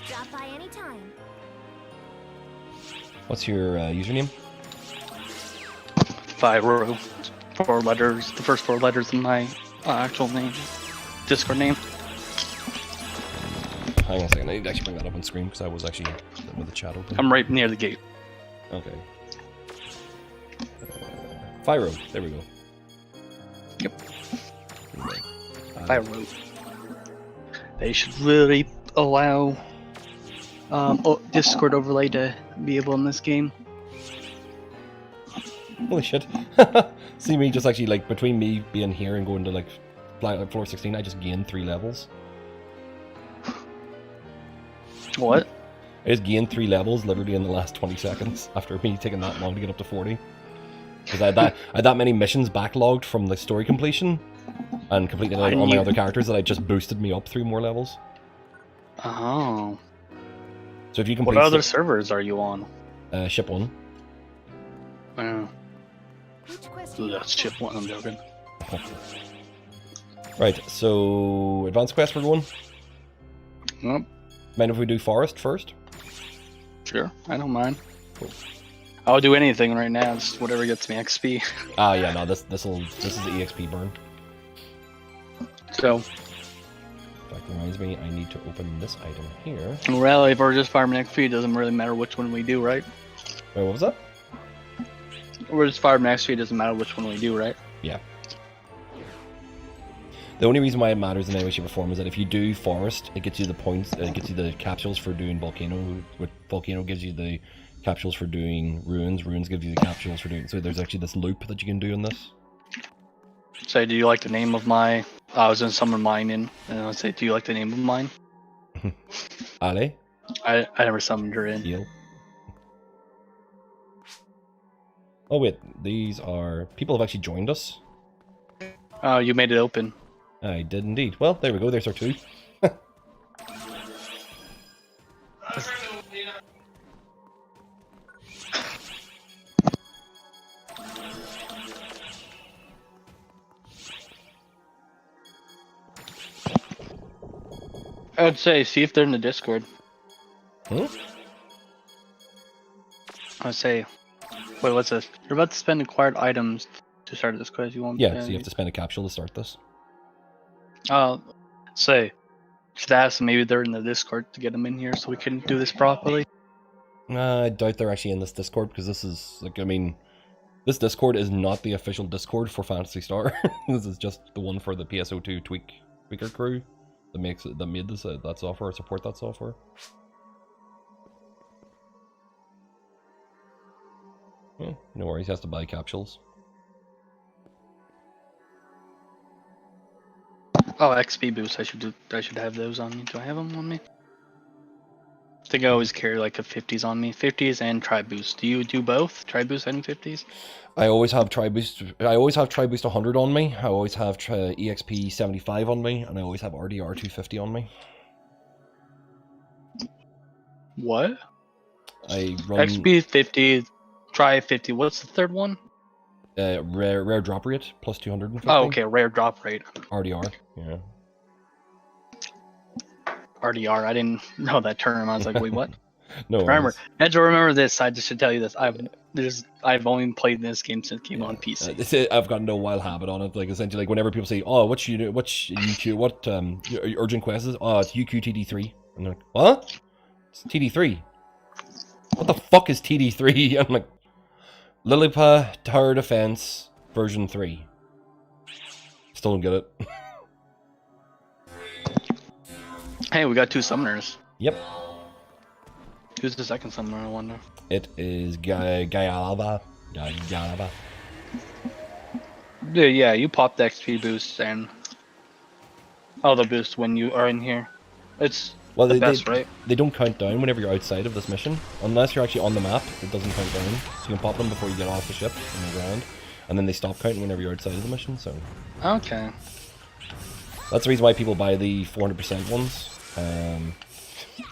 Drop by anytime. What's your username? 5 4 letters. The first 4 letters of my actual name. Discord name. Hang on a second, I need to actually bring that up on screen because I was actually with the chat open. I'm right near the gate. Okay. Fyro, there we go. Yep. Fyro. They should really allow Discord overlay to be able in this game. Holy shit. See me just actually, like, between me being here and going to, like, floor 16, I just gained 3 levels. What? I just gained 3 levels literally in the last 20 seconds after me taking that long to get up to 40. Because I had that many missions backlogged from the story completion and completing like, all my other characters that I just boosted me up 3 more levels. Oh. So if you complete... What other servers are you on? Ship 1. That's ship 1, I'm joking. Right, so advanced quest we're going? Yep. Mind if we do forest first? Sure, I don't mind. Cool. I'll do anything right now, just whatever gets me XP. Ah, yeah, no, this is the EXP burn. So. That reminds me, I need to open this item here. Well, if we're just farming XP, it doesn't really matter which one we do, right? Wait, what was that? We're just farming XP, it doesn't matter which one we do, right? Yeah. The only reason why it matters in any way, shape, or form is that if you do forest, it gets you the points, it gets you the capsules for doing volcano. Volcano gives you the capsules for doing ruins. Ruins gives you the capsules for doing. So there's actually this loop that you can do in this. Say, do you like the name of my? I was gonna summon mine in, and I'll say, do you like the name of mine? Ale? I never summoned her in. Heal. Oh wait, these are people have actually joined us. Oh, you made it open. I did indeed. Well, there we go. There's our 2. I'd say, see if they're in the Discord. Hmm? I'd say, wait, what's this? You're about to spend acquired items to start this quest. You won't. Yeah, so you have to spend a capsule to start this. Say, should ask them, maybe they're in the Discord to get them in here so we can do this properly. I doubt they're actually in this Discord because this is like, I mean, this Discord is not the official Discord for Phantasy Star. This is just the one for the Pso2 tweaker crew that made this that software, support that software. No worries, he has to buy capsules. Oh, XP boost. I should have those on me. Do I have them on me? I think I always carry like a 50s on me. 50s and tri boost. Do you do both? Tri boost and 50s? I always have tri boost. I always have tri boost 100 on me. I always have EXP 75 on me, and I always have RDR 250 on me. What? I run XP 50, tri 50. What's the third one? rare drop rate plus 250. Oh, okay, rare drop rate. RDR, yeah. RDR. I didn't know that term. I was like, wait, what? No. Remember, I had to remember this. I just should tell you this. I've only played this game since it came on PC. I've got no wild habit on it. Like essentially, like whenever people say, "Oh, what's UQ? What your urgent quest is?" Oh, it's UQ TD3. And they're like, "What? It's TD3. What the fuck is TD3?" I'm like, Lilipa Tower Defense version 3. Still don't get it. Hey, we got 2 summoners. Yep. Who's the second summoner, I wonder? It is Gayalaba. Gayalaba. Yeah, you pop the XP boost and the boost when you are in here. It's the best, right? They don't count down whenever you're outside of this mission. Unless you're actually on the map, it doesn't count down. So you can pop them before you get off the ship on the ground. And then they stop counting whenever you're outside of the mission, so... Okay. That's the reason why people buy the 400% ones.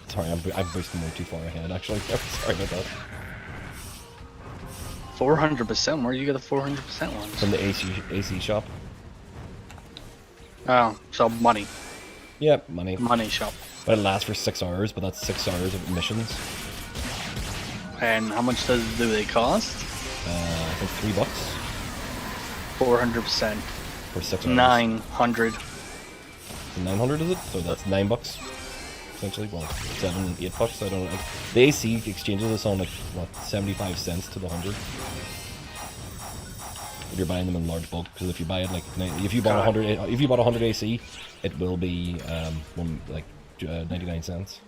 Sorry, I'm boosting way too far ahead, actually. Sorry about that. 400%? Where do you get the 400% ones? From the AC shop. Oh, so money. Yep, money. Money shop. But it lasts for 6 hours, but that's 6 hours of missions. And how much do they cost? I think $3. 400%. For 6 hours. 900. 900 is it? So that's $9. Essentially, well, $7, $8. I don't know. The AC exchanges this on like what 75 cents to the 100. If you're buying them in large bulk, because if you buy it like if you bought 100 AC, it will be 99 cents.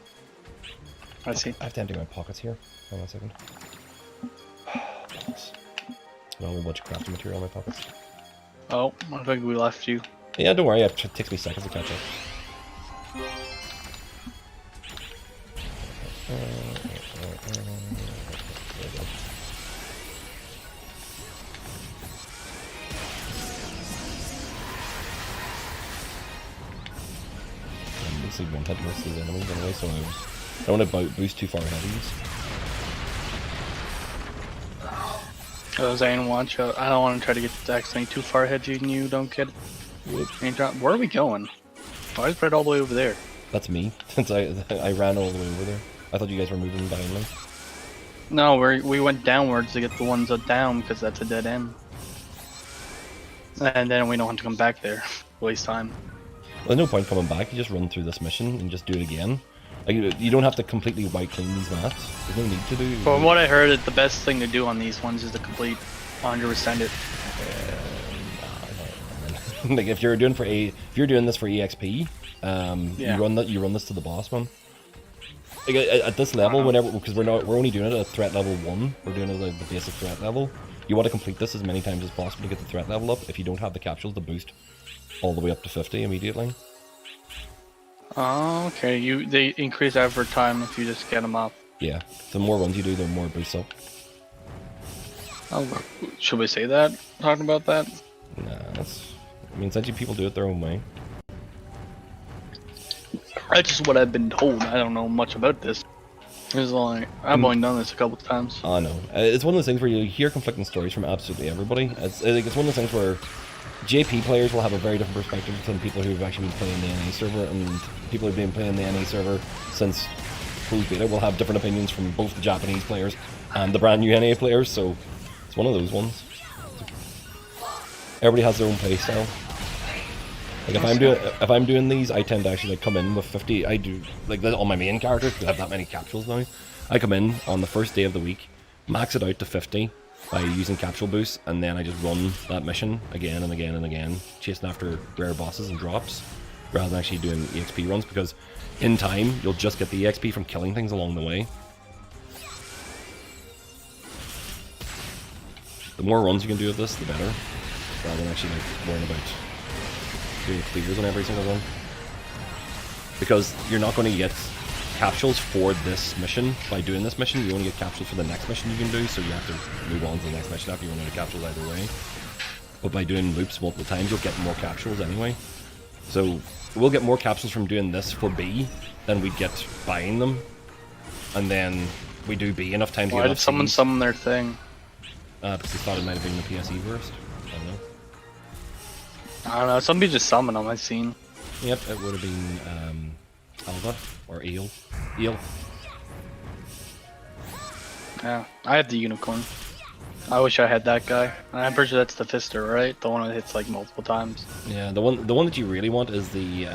I see. I have to empty my pockets here. Hold on a second. Got a whole bunch of crafting material in my pockets. Oh, I think we left you. Yeah, don't worry. It takes me seconds to catch up. I'm basically one hit most of the enemies anyway, so I don't want to boost too far ahead of these. Zane, watch out. I don't want to try to get the Dax thing too far ahead and you don't get it. Where are we going? Why is Brett all the way over there? That's me, since I ran all the way over there. I thought you guys were moving behind me. No, we went downwards to get the ones down because that's a dead end. And then we don't have to come back there. Waste time. Well, there's no point coming back. You just run through this mission and just do it again. Like, you don't have to completely wipe clean these maps. There's no need to do. From what I heard, the best thing to do on these ones is to complete 100% it. Like if you're doing this for EXP, you run this to the boss one. Like at this level, because we're only doing it at threat level 1, we're doing it at the basic threat level. You want to complete this as many times as possible to get the threat level up. If you don't have the capsules to boost all the way up to 50 immediately. Oh, okay. They increase effort time if you just get them up. Yeah, the more runs you do, the more boosts up. Oh, should we say that? Talking about that? Nah, I mean, essentially people do it their own way. That's just what I've been told. I don't know much about this. I've only done this a couple times. I know. It's one of those things where you hear conflicting stories from absolutely everybody. It's one of those things where JP players will have a very different perspective than people who've actually been playing the NA server, and people who've been playing the NA server since closed beta will have different opinions from both the Japanese players and the brand new NA players, so it's one of those ones. Everybody has their own playstyle. Like if I'm doing these, I tend to actually like come in with 50. I do like all my main characters because I have that many capsules now. I come in on the first day of the week, max it out to 50 by using capsule boosts, and then I just run that mission again and again and again, chasing after rare bosses and drops, rather than actually doing EXP runs, because in time you'll just get the EXP from killing things along the way. The more runs you can do of this, the better, rather than actually like worrying about doing clears on every single one. Because you're not going to get capsules for this mission by doing this mission. You only get capsules for the next mission you can do, so you have to move on to the next mission after you run out of capsules either way. But by doing loops multiple times, you'll get more capsules anyway. So we'll get more capsules from doing this for B than we get buying them. And then we do B enough times. Why did someone summon their thing? Because they thought it might have been the PSE burst. I don't know. I don't know, somebody just summoned them, I've seen. Yep, it would have been Alva or Eel. Eel. Yeah, I have the unicorn. I wish I had that guy. I'm pretty sure that's the Fister, right? The one that hits like multiple times. Yeah, the one that you really want is the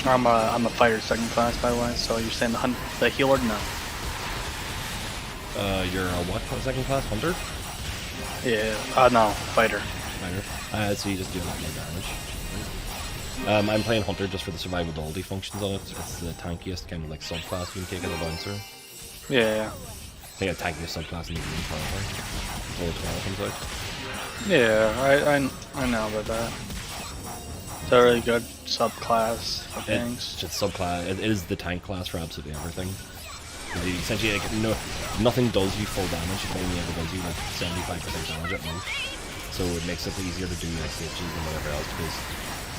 I'm a fighter second class, by the way. So you're saying the healer? No. You're a what? Second class hunter? Yeah. No, fighter. Fighter. So you just do a lot more damage. I'm playing hunter just for the survivability functions on it. It's the tankiest kind of like subclass you can take in the bouncer. Yeah. I think a tankiest subclass in the game probably. Until the 12 comes out. Yeah, I know about that. It's a really good subclass of things. It's just subclass. It is the tank class for absolutely everything. Essentially, like, nothing does you full damage. It only ever does you like 75% damage at most. So it makes it easier to do SHGs and whatever else, because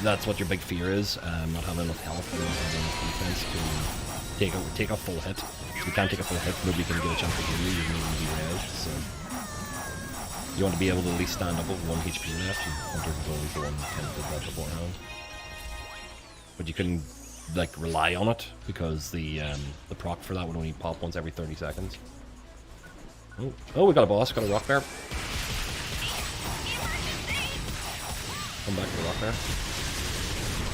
that's what your big fear is, not having enough health and not having enough defense to take a full hit. If you can't take a full hit, nobody can get a chance to kill you, you're going to be red, so... You want to be able to at least stand up with 1 HP left, and Hunter was always the one that kind of did that beforehand. But you couldn't, like, rely on it, because the proc for that would only pop once every 30 seconds. Oh, we got a boss, got a rock bear. Come back to the rock bear.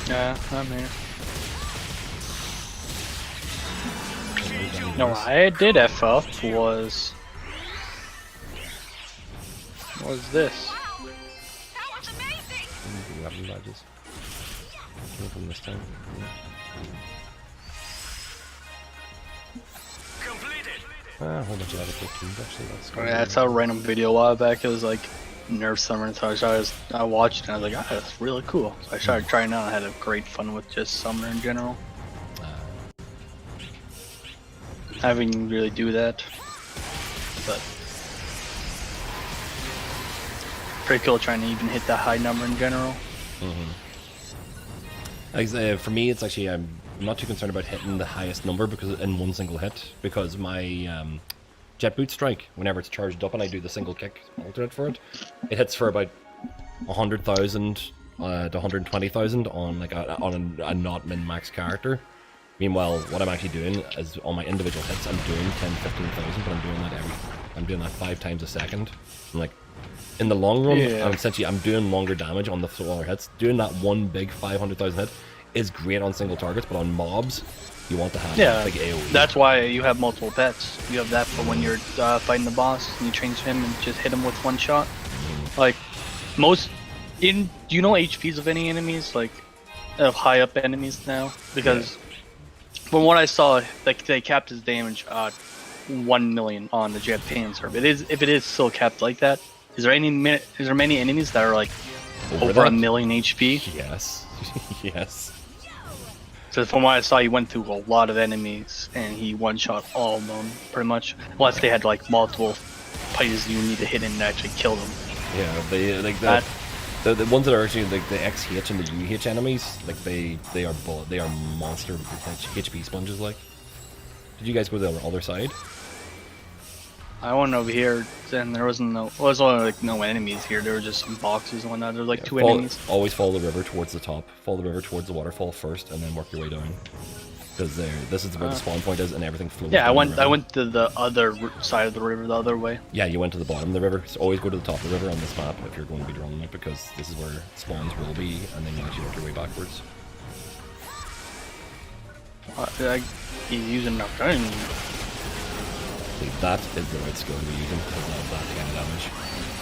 Yeah, I'm here. No, I did F up was this. Weapon badges. Open this time. A whole bunch of other 15s actually. Yeah, I saw a random video a while back. It was like Nerf Summer, so I watched it and I was like, ah, that's really cool. So I started trying out. I had a great fun with just Summer in general. I didn't really do that, but pretty cool trying to even hit that high number in general. For me, it's actually I'm not too concerned about hitting the highest number because in one single hit, because my jet boot strike, whenever it's charged up and I do the single kick alternate for it, it hits for about 100,000 to 120,000 on like a not min max character. Meanwhile, what I'm actually doing is on my individual hits, I'm doing 10-15,000, but I'm doing that 5 times a second. And like in the long run, I'm doing longer damage on the smaller hits. Doing that one big 500,000 hit is great on single targets, but on mobs, you want to have big AoE. That's why you have multiple pets. You have that for when you're fighting the boss and you change him and just hit him with one shot. Like do you know HPs of any enemies, like of high up enemies now? Because from what I saw, like they capped his damage at 1 million on the Jet Pain server. If it is still capped like that, is there many enemies that are like over 1 million HP? Yes. Yes. So from what I saw, he went through a lot of enemies and he one-shot all of them, pretty much. Unless they had like multiple fighters you need to hit and actually kill them. Yeah, they like the ones that are actually like the XH and the UH enemies, like they are monster HP sponges. Like, did you guys go to the other side? I went over here, and there wasn't only like no enemies here. There were just some boxes and whatnot. There were like 2 enemies. Always follow the river towards the top. Follow the river towards the waterfall first, and then work your way down. Because this is where the spawn point is, and everything flows. Yeah, I went to the other side of the river, the other way. Yeah, you went to the bottom of the river. So always go to the top of the river on this map if you're going to be running it, because this is where spawns will be, and then you actually work your way backwards. He's using enough time. See, that is the right skill to be using, because that kind of damage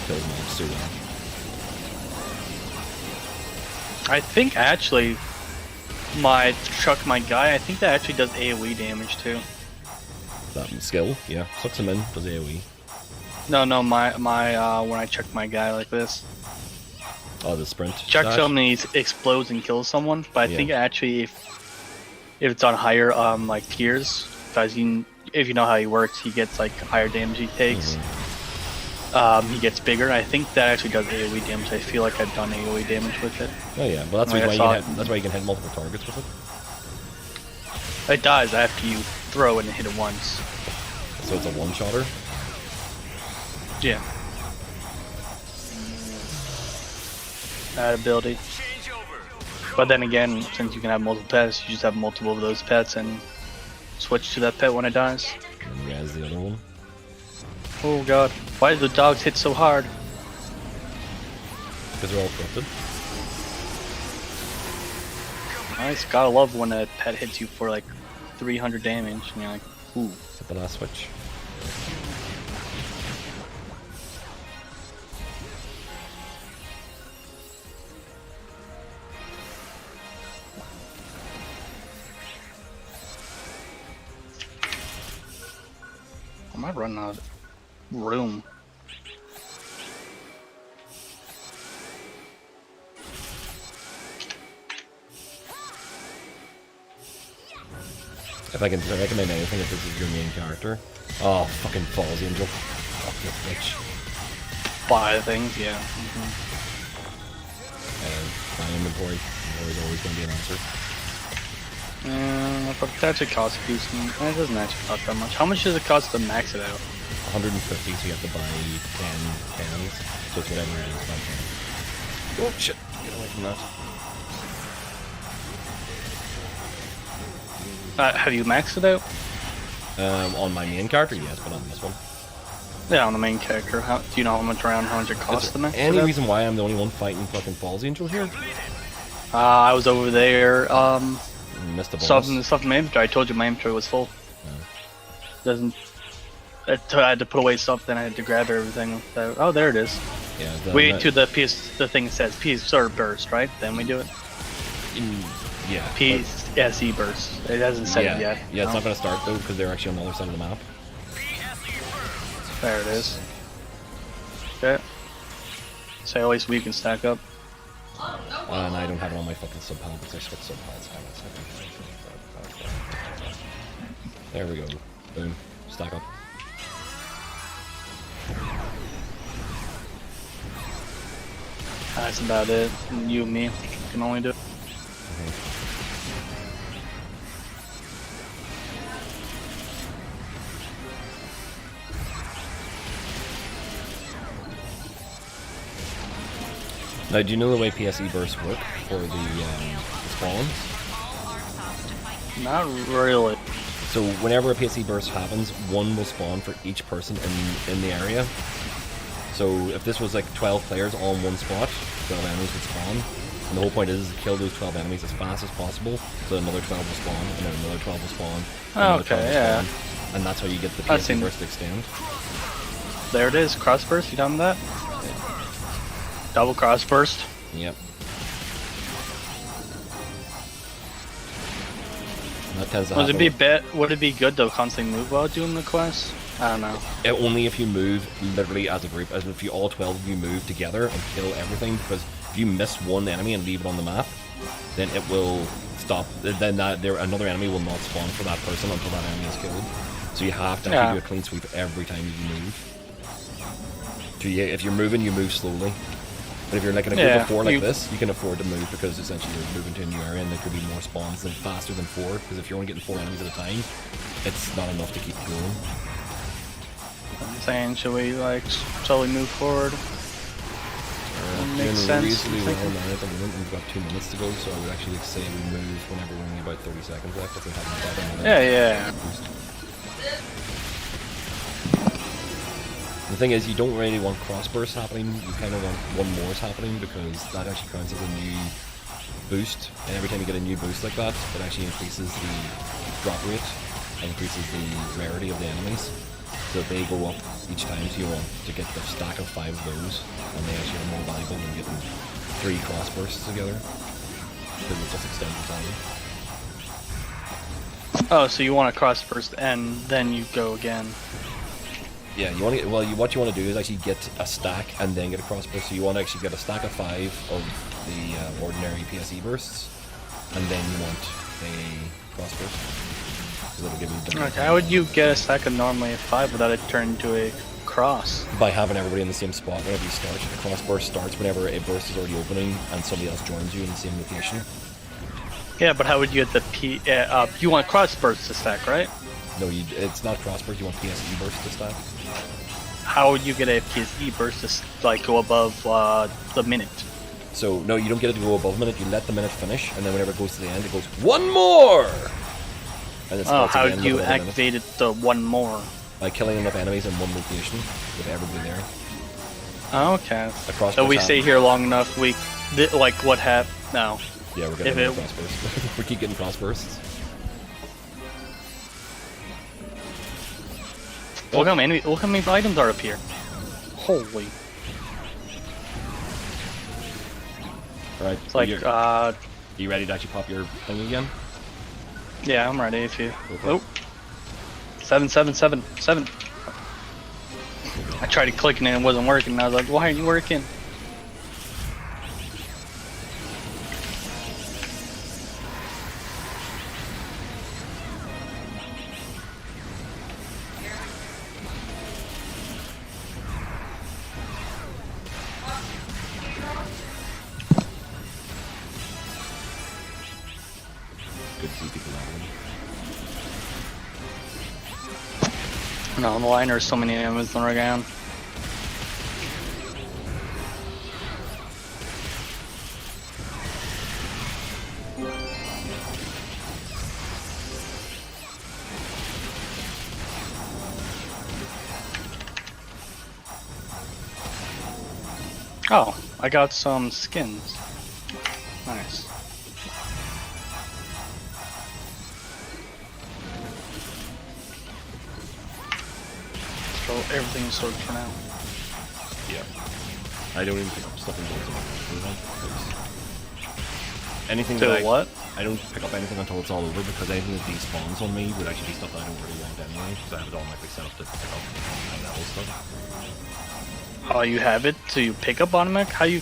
kills mobs so well. I think actually my guy, I think that actually does AoE damage too. That skill, yeah, sucks him in, does AoE. No, my when I check my guy like this. Oh, the sprint. Check dash? somebody explodes and kills someone, but I Yeah. think actually if it's on higher like tiers, because if you know how he works, he gets like higher damage he takes. He gets bigger. I think that actually does AoE damage. I feel like I've done AoE damage with it. Oh yeah, well that's Like, why that's why you can hit multiple targets with it. It dies after you throw it and hit it once. So it's a one-shotter. Yeah. That ability. But then again, since you can have multiple pets, you just have multiple of those pets and switch to that pet when it dies. And res the other one. Oh god, why did the dogs hit so hard? Because they're all corrupted. Nice, gotta love when a pet hits you for like 300 damage and you're like, ooh. Hit the last switch. Am I running out of room? If I can recommend anything, if this is your main character. Oh, fucking Falls Angel. Fuck this bitch. Buy things, yeah. My inventory. There's always going to be an answer. But it actually costs a decent. It doesn't actually cost that much. How much does it cost to max it out? 150, so you have to buy 10 cans. So it's whatever it is, about 10. Oh shit, get away from that. Have you maxed it out? On my main character, yes, but on this one. Yeah, on the main character. Do you know how much it costs to max Any it out? reason why I'm the only one fighting fucking Falls Angel here? I was over there. Missed the Stuff bonus. in my inventory. I told you my inventory was full. Doesn't. I had to put away stuff, then I had to grab everything. Oh, there it is. Yeah. Wait to the thing that says PSE burst, right? Then we do it. Yeah. PSE burst. It hasn't said it yet. Yeah, it's no? not gonna start though because they're actually on the other side of the map. There it is. Okay. So at least we can stack up. And I don't have it on my fucking sub-pal because I switched sub-pals. There we go. Boom. Stack up. That's about it. You and me can only do it. Now, do you know the way PSE bursts work for the spawns? Not really. So whenever a PSE burst happens, one will spawn for each person in the area. So if this was like 12 players all in one spot, 12 enemies would spawn. And the whole point is to kill those 12 enemies as fast as possible, so another 12 will spawn, and then another 12 will spawn. Oh, okay, yeah. And that's how you get the I've PSE seen burst to extend. There it is. Cross burst. You done with that? Double cross burst. Yep. That tends to happen. Would it be good to constantly move while doing the quest? I don't know. Only if you move literally as a group, as if you all 12 of you move together and kill everything. Because if you miss one enemy and leave it on the map, then it will stop. Then another enemy will not spawn for that person until that enemy is killed. So you have to actually do a clean sweep every time you move. So if you're moving, you move slowly. But if you're like in a group of 4 like this, you can afford to move because essentially you're moving to a new area and there could be more spawns than faster than 4. Because if you're only getting 4 enemies at a time, it's not enough to keep going. I'm saying, should we like slowly move forward? Makes sense. Reasonably well now at the moment. We've got 2 minutes to go, so I would actually say we move whenever we're only about 30 seconds left. If we haven't got another Yeah. The thing is, you don't really want cross bursts happening. You kind of want one more's happening because that actually counts as a new boost. And every time you get a new boost like that, it actually increases the drop rate and increases the rarity of the enemies. So they go up each time. So you want to get the stack of 5 of those, and they actually are more valuable than getting 3 cross bursts together because it just extends the time. Oh, so you want a cross burst and then you go again. Yeah, you want to what you want to do is actually get a stack and then get a crossburst. So you want to actually get a stack of 5 of the ordinary PSE bursts, and then you want a crossburst. So that'll give you Okay, how would you get a stack of normally a 5 without it turning into a cross? By having everybody in the same spot whenever you start. The crossburst starts whenever a burst is already opening and somebody else joins you in the same location. Yeah, but how would you get the you want crossburst to stack, right? No, it's not crossburst. You want PSE burst to stack. How would you get a PSE burst to like go above the minute? So no, you don't get it to go above a minute. You let the minute finish, and then whenever it goes to the end, it goes 1 more. And it Oh, starts how again do you with another minute. activate it the 1 more? By killing enough enemies in one location with everybody there. Oh, okay. A crossburst So we happens. stay here long enough. We like what happened now? Yeah, we're getting more crossbursts. We keep getting crossbursts. Look how many items are up here. Holy. Alright, It's like you ready to actually pop your thing again? Yeah, I'm ready if you. Okay. Oh. 7, 7, 7, 7. I tried clicking and it wasn't working. And I was like, why aren't you working? Good to see people that way. No, the line, there's so many enemies on the ground. Oh, I got some skins. Nice. So everything's sorted for now. Yeah. I don't even pick up stuff in builds. Anything Do that what? I don't pick up anything until it's all over, because anything that despawns on me would actually be stuff that I don't really want anyway, because I have it automatically set up to pick up high level stuff. Oh, you have it to pick up automatic? How you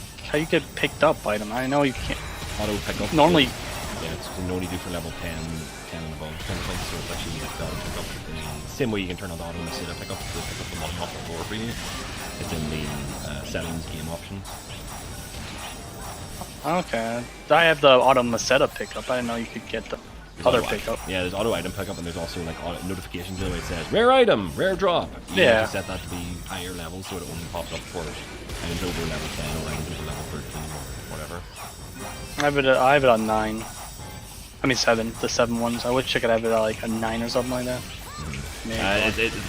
get picked up item? I know you can't. Auto pick up. Normally. Yeah, it's only do for level 10 and above kind of thing, so it's actually like auto pick up. Same way you can turn on the auto Meseta pick up to pick up the money off the floor for you. It's in the settings game options. Okay. I have the auto Meseta pickup. I didn't know you could get the other pickup. Yeah, there's auto item pickup, and there's also like auto notifications where it says rare item, rare drop. You have to set that to be higher levels, so it only pops up for items over level 10 or items over level 13 or whatever. I have it on 9. I mean 7. The 7 ones. I wish I could have it at like a 9 or something like that. The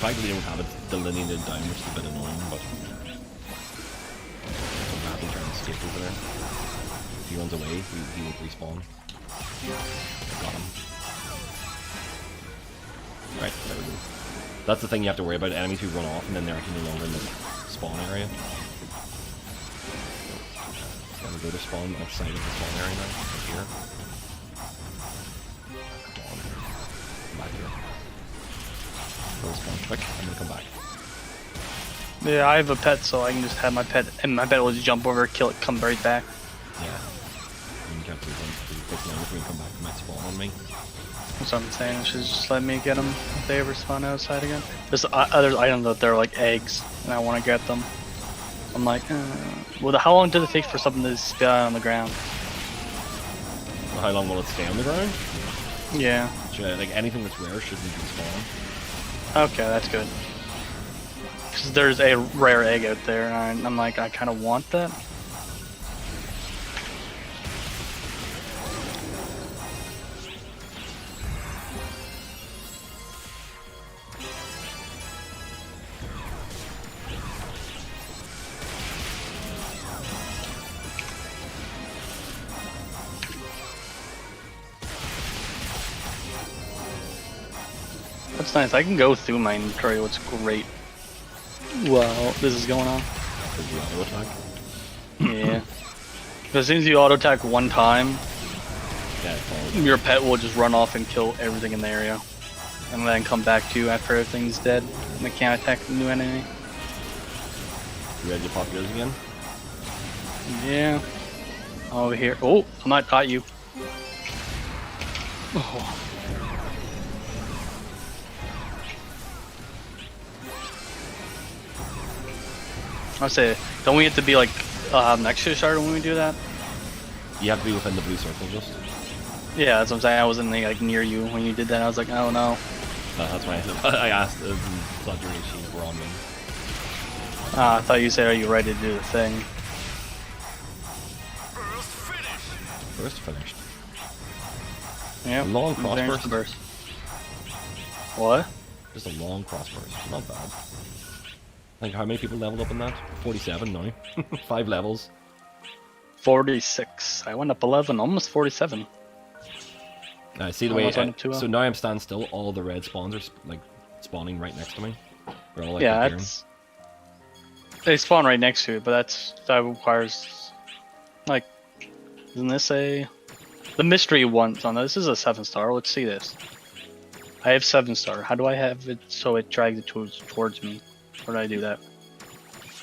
fact that they don't have it delineated down, which is a bit annoying, but I'm happy trying to escape over there. If he runs away, he won't respawn. Got him. Right, there we go. That's the thing you have to worry about, enemies who run off and then they're actually no longer in the spawn area. So I'm going to spawn outside of the spawn area now, right here. Come on. Come back here. Go spawn quick, I'm going to come back. Yeah, I have a pet, so I can just have my pet, and my pet will just jump over, kill it, come right back. Yeah. You can't do them. You take them if we come back, they might spawn on me. That's what I'm saying. It should just let me get them if they ever spawn outside again. There's other items that they're like eggs, and I want to get them. I'm like, well, how long does it take for something to spit out on the ground? Well, how long will it stay on the ground? Yeah. Like anything that's rare shouldn't be spawning. Okay, that's good. Because there's a rare egg out there, and I'm like, I kind of want that. That's nice. I can go through my inventory. What's great. Wow, this is going on. Auto attack? Yeah. As soon as you auto attack one time, yeah, your pet will just run off and kill everything in the area. and then come back to you after everything's dead. And they can't attack the new enemy. You ready to pop yours again? Yeah. Over here. Oh, I might got you. Oh. I say, don't we have to be like next to each other when we do that? You have to be within the blue circle, just. Yeah, that's what I'm saying. I wasn't like near you when you did that. I was like, oh no. That's why I asked if thought your machines were on me. I thought you said, are you ready to do the thing? First finished. Yeah. Long cross burst. What? Just a long cross burst. Not bad. Like, how many people leveled up in that? 47 now. 5 levels. 46. I went up 11, almost 47. I see the way. So now I'm standing still. All the red spawns are like spawning right next to me. They're all like yeah, appearing. they spawn right next to it, but that requires like, isn't this the mystery one? Oh, no, this is a 7-star. Let's see this. I have 7-star. How do I have it so it drags it towards me? Or did I do that?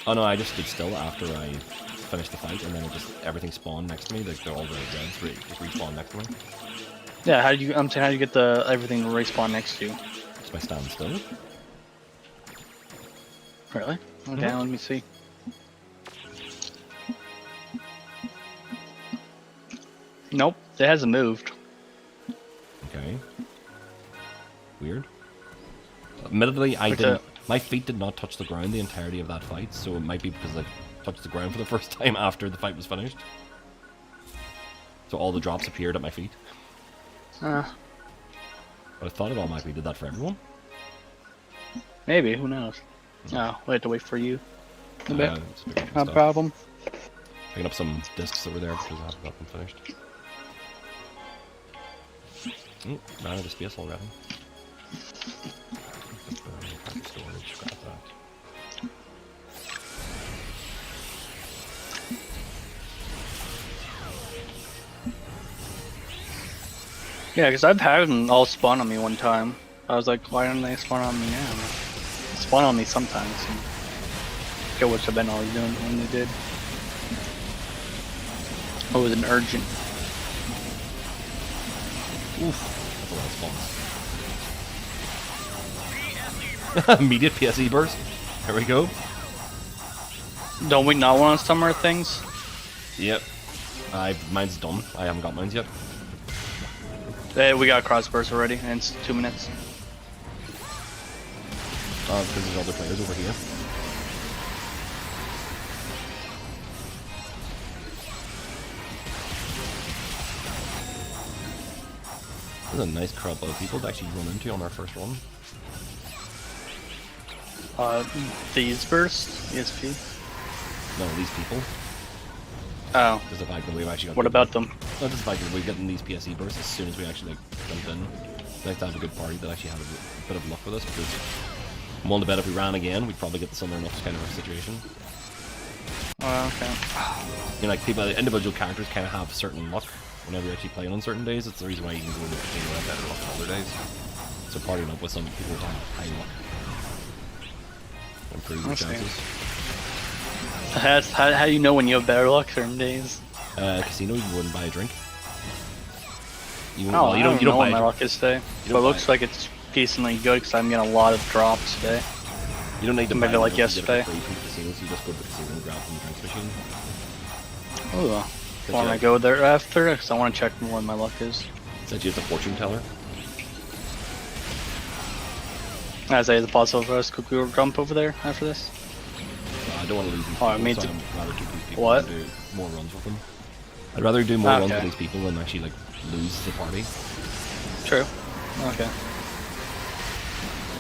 Oh no, I just stood still after I finished the fight, and then it just everything spawned next to me. Like all the reds just respawned next to me. Yeah, how do you? I'm saying, how do you get the everything to respawn next to you? Just by standing still. Really? Okay, let me see. Nope, it hasn't moved. Okay. Weird. Admittedly, my feet did not touch the ground the entirety of that fight, so it might be because I touched the ground for the first time after the fight was finished. So all the drops appeared at my feet. But I thought it all might be. Did that for everyone? Maybe, who knows? No, we have to wait for you. A bit. No stuff. problem. Picking up some discs over there because I haven't got them finished. Ran out of space already. Storage, grab that. Yeah, because I've had them all spawn on me one time. I was like, why don't they spawn on me now? They spawn on me sometimes. And I forget what I've been always doing when they did. Oh, it was an urgent. Oof, that's a lot of spawns. Immediate PSE burst. Here we go. Don't we not want summer things? Yep. Mine's done. I haven't got mine yet. Hey, we got cross burst already, and it's 2 minutes. Because there's other players over here. There's a nice crowd of people to actually run into on our first run. These bursts? ESP? No, these people. Oh. Just the fact that we've actually got. What about them? No, just the fact that we're getting these PSE bursts as soon as we actually jumped in. It's nice to have a good party that actually had a bit of luck with us, because I'm willing to bet if we ran again, we'd probably get the similar enough kind of a situation. Oh, okay. You know, like individual characters kind of have certain luck whenever you're actually playing on certain days. It's the reason why you can go with a have better luck on other days. So partying up with some people who have high luck improve your chances. How do you know when you have better luck certain days? Casino, you wouldn't buy a drink. You don't know what buy my luck is today. But it looks like it's decently good because I'm getting a lot of drops today. You don't need to maybe buy like yesterday. Free from casinos, you just go to the casino and grab from the drinks machine. Oh, want to go there after? Because I want to check what my luck is. Said you have the fortune teller. As I the possible for us to go jump over there after this. I don't want to lose these people, I'd rather keep these people what? and do more runs with them. I'd rather do more runs with these people than actually like lose the party. True. Okay.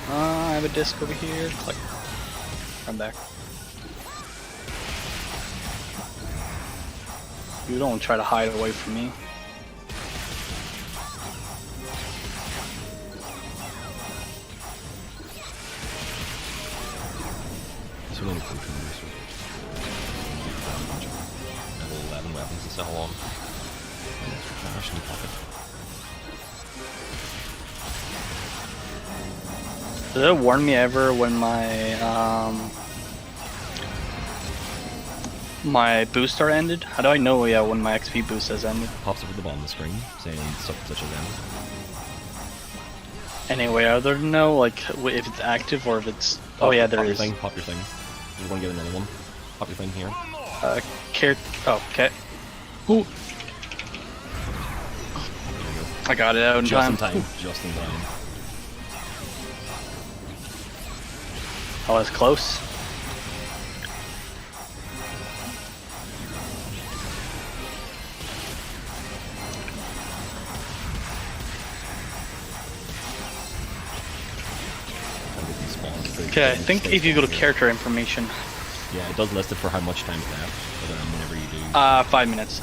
I have a disc over here. Click. I'm back. You don't try to hide away from me. This will only take 2 minutes. Level 11 weapons to sell on. And extra cash in the pocket. Did it warn me ever when my booster ended? How do I know when my XP boost has ended? Pops up at the bottom of the screen saying such as ended. Anyway, are there no like if it's active or if it's oh yeah there is. Pop your thing. You want to get another one? Pop your thing here. Okay. Ooh. I got it out in time. Just in time. Oh, that's close. Okay, I think if you go to character information. Yeah, it does list it for how much time left, but whenever you do. 5 minutes.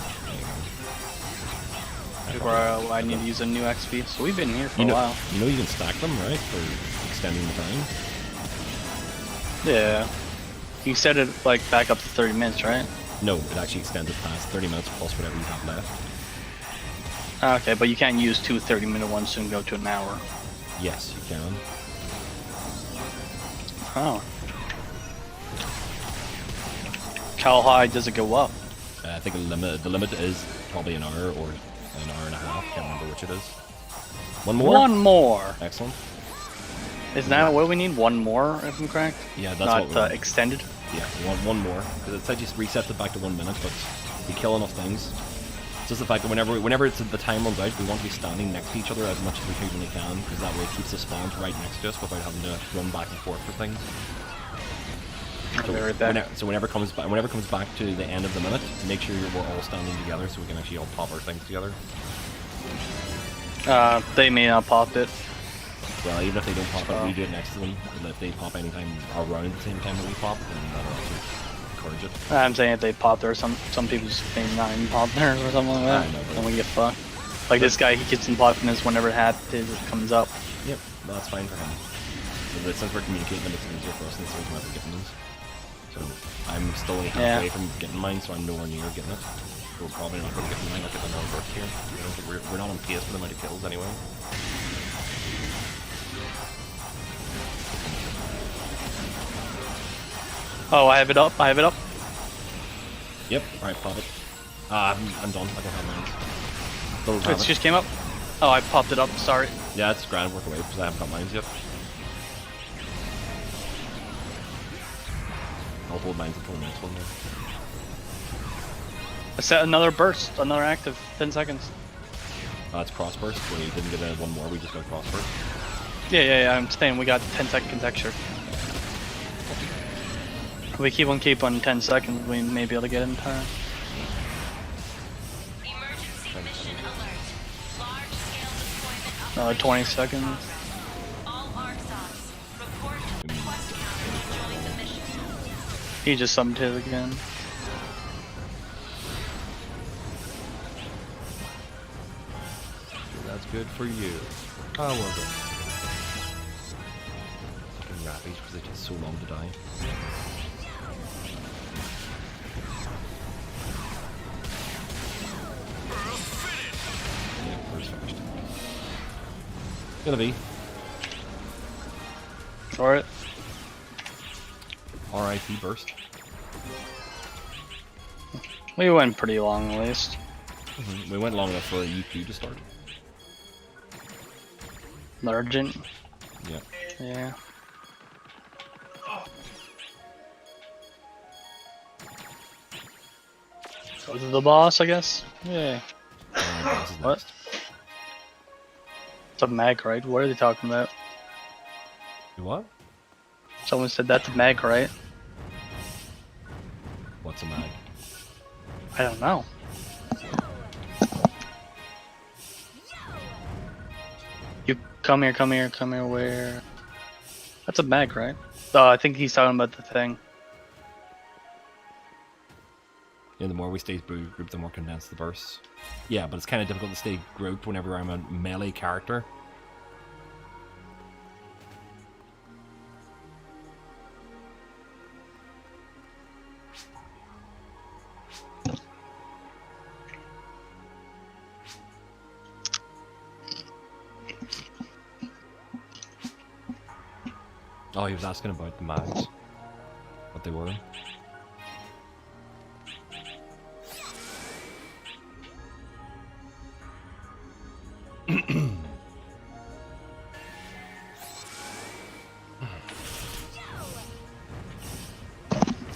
Before I need to use a new XP. So we've been here for a while. You know you can stack them, right? For extending the time. Yeah. You set it like back up to 30 minutes, right? No, it actually extends it past 30 minutes plus whatever you have left. Okay, but you can't use two 30-minute ones and go to an hour. Yes, you can. Oh. How high does it go up? I think the limit is probably an hour or an hour and a half. Can't remember which it is. One more? One more! Excellent. Isn't that what we need? One more, if I'm correct? Yeah, that's not what we need. Extended? Yeah, one more. Because it said just resets it back to 1 minute, but we kill enough things. It's just the fact that whenever it's the time runs out, we want to be standing next to each other as much as we humanly can, because that way it keeps the spawns right next to us without having to run back and forth for things. So whenever it comes back to the end of the minute, make sure we're all standing together so we can actually all pop our things together. They may not pop it. Well, even if they don't pop it, we do it next to them. And if they pop anytime around the same time that we pop, then that'll actually encourage it. I'm saying if they pop there, some people just may not even pop there or something like that. And we get fucked. Like this guy, he gets in popness whenever it comes up. Yep, that's fine for him. So since we're communicating them, it's easier for us than so whenever getting those. So I'm still only halfway from getting mine, so I'm nowhere near getting it. We're probably not going to get mine. I'll get another burst here. I don't think we're not on pace for the amount of kills anyway. Oh, I have it up. Yep. Alright, pop it. I'm done. I don't have mine. It just came up? Oh, I popped it up. Sorry. Yeah, it's grand. Work away because I haven't got mine yet. I'll hold mine until the next one then. I set another burst. Another active. 10 seconds. It's cross burst. We didn't get one more. We just got cross burst. Yeah. I'm saying we got 10-second texture. If we keep on 10 seconds, we may be able to get in time. 20 seconds. He just summoned his again. That's good for you. However, fucking rappies because they take so long to die. Yeah, first finished. Gonna be. Alright. RIP burst. We went pretty long at least. We went long enough for a UQ to start. Urgent. Yeah. Yeah. This is the boss, I guess? Yeah. What? It's a mag, right? What are they talking about? What? Someone said that's a mag, right? What's a mag? I don't know. You come here, where? That's a mag, right? Oh, I think he's talking about the thing. Yeah, the more we stay grouped, the more condensed the bursts. Yeah, but it's kind of difficult to stay grouped whenever I'm a melee character. Oh, he was asking about the mags. What they were.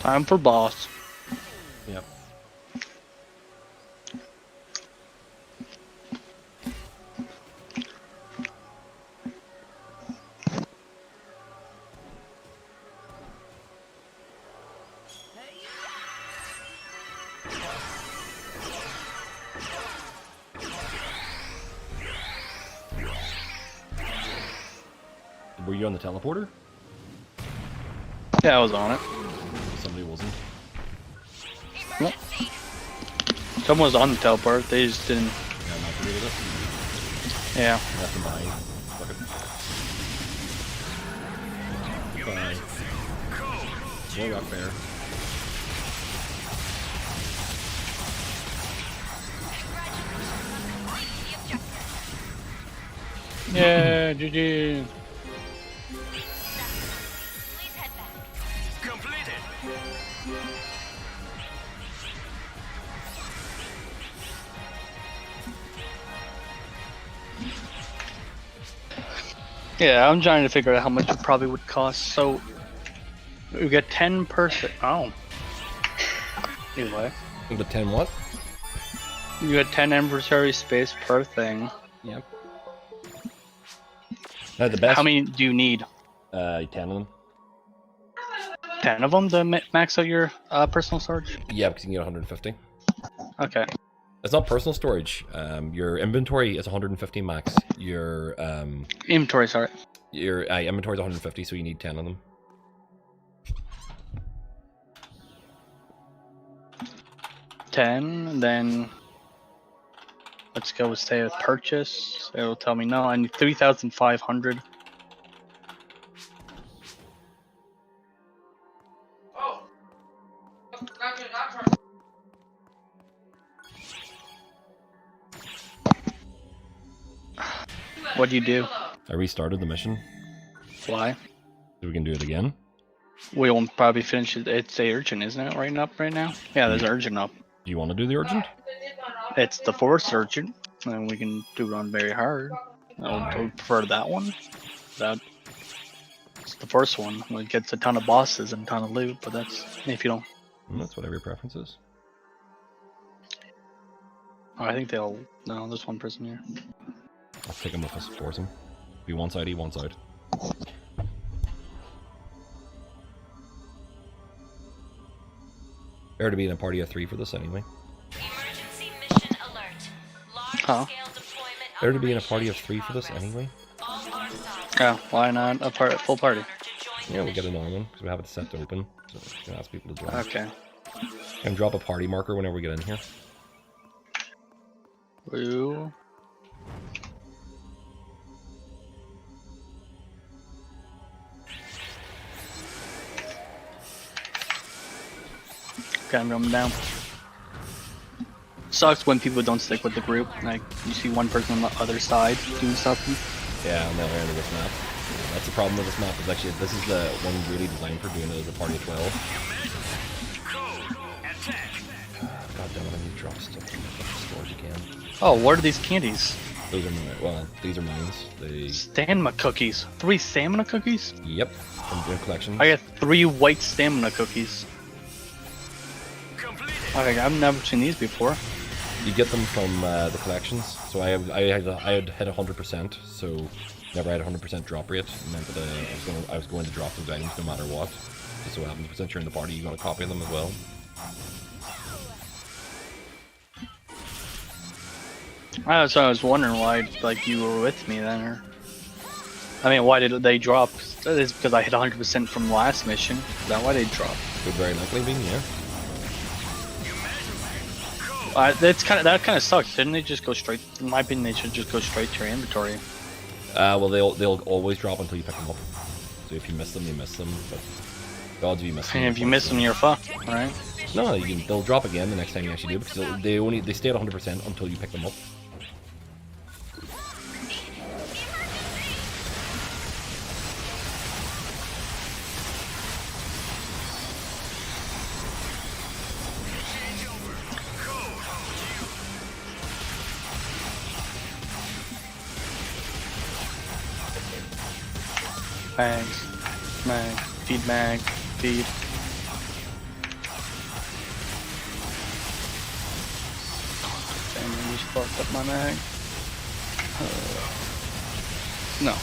Time for boss. Yep. Were you on the teleporter? Yeah, I was on it. Somebody wasn't. Nope. Someone was on the teleport, they just didn't. Yeah, not agree with it. Yeah. Left them behind. Fuck it. Bye. Well got fair. Yeah, GG. Yeah, I'm trying to figure out how much it probably would cost. So we get 10 per. Oh. Anyway. The 10 what? You get 10 inventory space per thing. Yep. Now the best. How many do you need? 10 of them. 10 of them to max out your personal storage? Yeah, because you can get 150. Okay. It's not personal storage. Your inventory is 150 max. Your inventory, sorry. Your inventory is 150, so you need 10 of them. Then let's go with say with purchase. It'll tell me no, I need 3,500. What do you do? I restarted the mission. Why? So we can do it again. We won't probably finish it. It's the urgent, isn't it? Right up right now? Yeah, there's urgent up. Do you want to do the urgent? It's the fourth urgent, and we can do it on very hard. I would prefer that one. It's the first one. It gets a ton of bosses and a ton of loot, but that's if you don't. That's whatever your preference is. Oh, I think they'll. No, there's one person here. I'll take him with us, force him. Be one side, one side. Better to be in a party of 3 for this anyway. Emergency mission alert. Huh? Better to be in a party of 3 for this anyway. Yeah, why not a full party? Yeah, we'll get another one because we have it set to open, so we can ask people to join. Okay. And drop a party marker whenever we get in here. Ooh. Okay, I'm going down. Sucks when people don't stick with the group. Like, you see one person on the other side doing something. Yeah, on the other end of this map. That's the problem with this map, is actually, this is the one really designed for doing it as a party of 12. God damn it, I need to drop stuff from the storage again. Oh, what are these candies? Those are mine. Well, these are mine. They... Stamina cookies. 3 stamina cookies? Yep, from the collection. I got 3 white stamina cookies. Okay, I've never seen these before. You get them from the collections. So I had hit 100%, so whenever I had 100% drop rate, it meant that I was going to drop those items no matter what. Just so happens, since you're in the party, you got a copy of them as well. So I was wondering why, like, you were with me then, or... I mean, why did they drop? It's because I hit 100% from the last mission. Is that why they dropped? Could very likely be, yeah. That kind of sucks. Didn't they just go straight? In my opinion, they should just go straight to your inventory. Well, they'll always drop until you pick them up. So if you miss them, you miss them. But the odds of you missing them. And if you miss them, you're fucked, right? No, they'll drop again the next time you actually do, because they stay at 100% until you pick them up. Mags. Mag. Feed mag. Feed. Damn, I just fucked up my mag. No.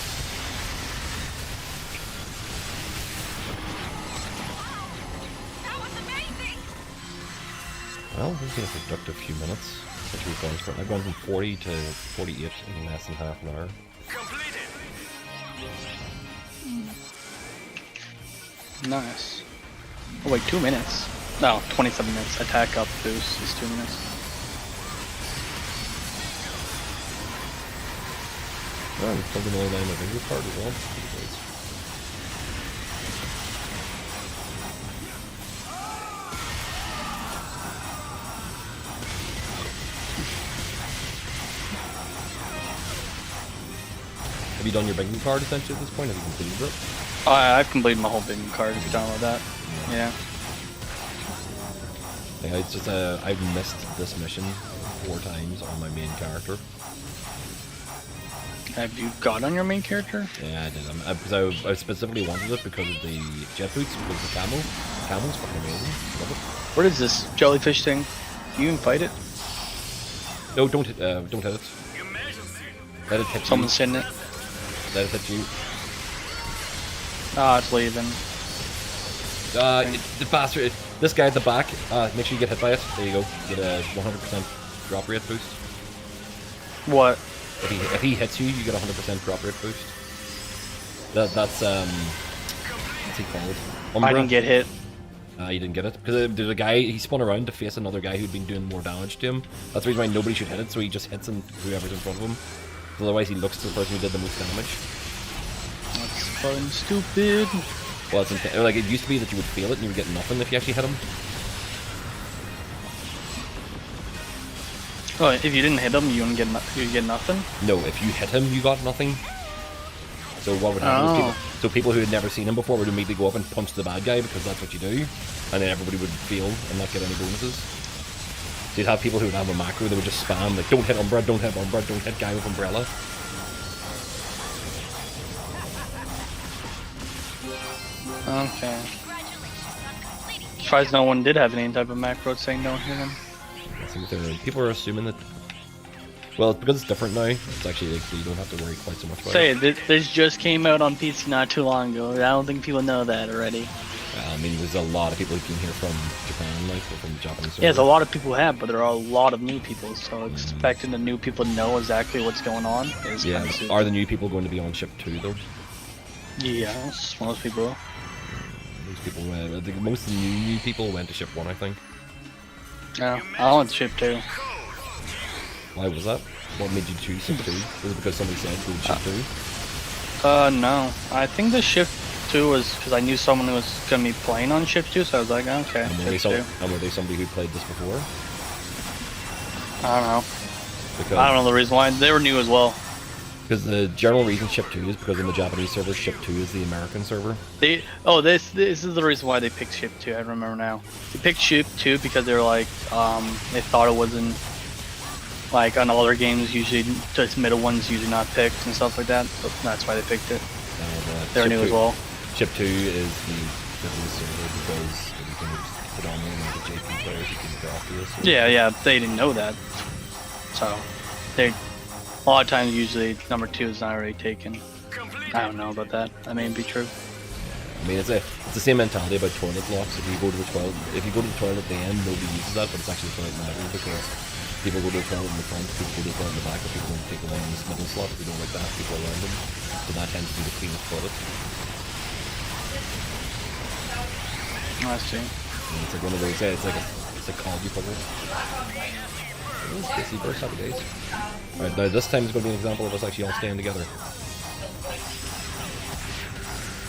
Well, we've been a productive few minutes since we've gone from. I've gone from 40 to 48 in less than half an hour. Nice. Oh wait, 2 minutes. No, 27 minutes. Attack up boost is 2 minutes. Oh, we've plugged in all my finger card as well. Have you done your bingo card essentially at this point? Have you completed it? I've completed my whole bingo card if you're download that. Yeah. Yeah, it's just I've missed this mission 4 times on my main character. Have you got on your main character? Yeah, I did. Because I specifically wanted it because of the jet boots, because the camo. The camo's fucking amazing. Love it. What is this jellyfish thing? Do you even fight it? No, don't hit it. Let it hit Someone's hitting it. Let it hit you. Ah, it's leaving. The bastard. This guy at the back, make sure you get hit by it. There you go. Get a 100% drop rate boost. What? If he hits you, you get a 100% drop rate boost. That's what's he called? Umbra? I didn't get hit. You didn't get it because there's a guy. He spun around to face another guy who'd been doing more damage to him. That's the reason why nobody should hit it. So he just hits whoever's in front of him. Otherwise, he looks to the person who did the most damage. That's fucking stupid. Well, it's like it used to be that you would fail it and you would get nothing if you actually hit him. Oh, if you didn't hit him, you get nothing. No, if you hit him, you got nothing. So what would happen is people who had never seen him before would immediately go up and punch the bad guy because that's what you do, and then everybody would fail and not get any bonuses. So you'd have people who would have a macro, they would just spam like, don't hit Umbra, don't hit Umbra, don't hit guy with umbrella. Okay. Surprised no one did have any type of macro saying don't hit him. People are assuming that. Well, because it's different now, it's actually like, you don't have to worry quite so much about it. This just came out on PC not too long ago. I don't think people know that already. I mean, there's a lot of people who came here from Japan, like, or from the Japanese server. Yeah, there's a lot of people have, but there are a lot of new people, so expecting the new people to know exactly what's going on is kind of stupid. Are the new people going to be on ship 2 though? Yes, most people. Most people, I think most of the new people went to ship 1, I think. Yeah, I went to ship 2. Why was that? What made you choose ship 2? Was it because somebody said go to ship 2? No. I think the ship 2 was because I knew someone who was going to be playing on ship 2, so I was like, okay, and were they somebody who played this before? I don't know. I don't know the reason why. They were new as well. Because the general reason ship 2 is because in the Japanese server, ship 2 is the American server. This is the reason why they picked ship 2. I remember now. They picked ship 2 because they were like, they thought it wasn't like on other games. Usually, just middle ones usually not picked and stuff like that. But that's why they picked it. They're new as well. Ship 2 is the business server because everything is predominantly the JP players who can go off this. Yeah, they didn't know that. So, they. A lot of times, usually, number 2 is not already taken. I don't know about that. That may be true. I mean, it's the same mentality about toilet blocks. If you go to the toilet, at the end, nobody uses that, but it's actually toilet matter because people go to the toilet in the front, people go to the toilet in the back, but people don't take the one in this middle slot. They don't like that. People around them, so that tends to be the cleanest toilet. I see. And it's like one of those. It's like college puzzle. Busy burst, happy days. Alright, now this time is going to be an example of us actually all staying together.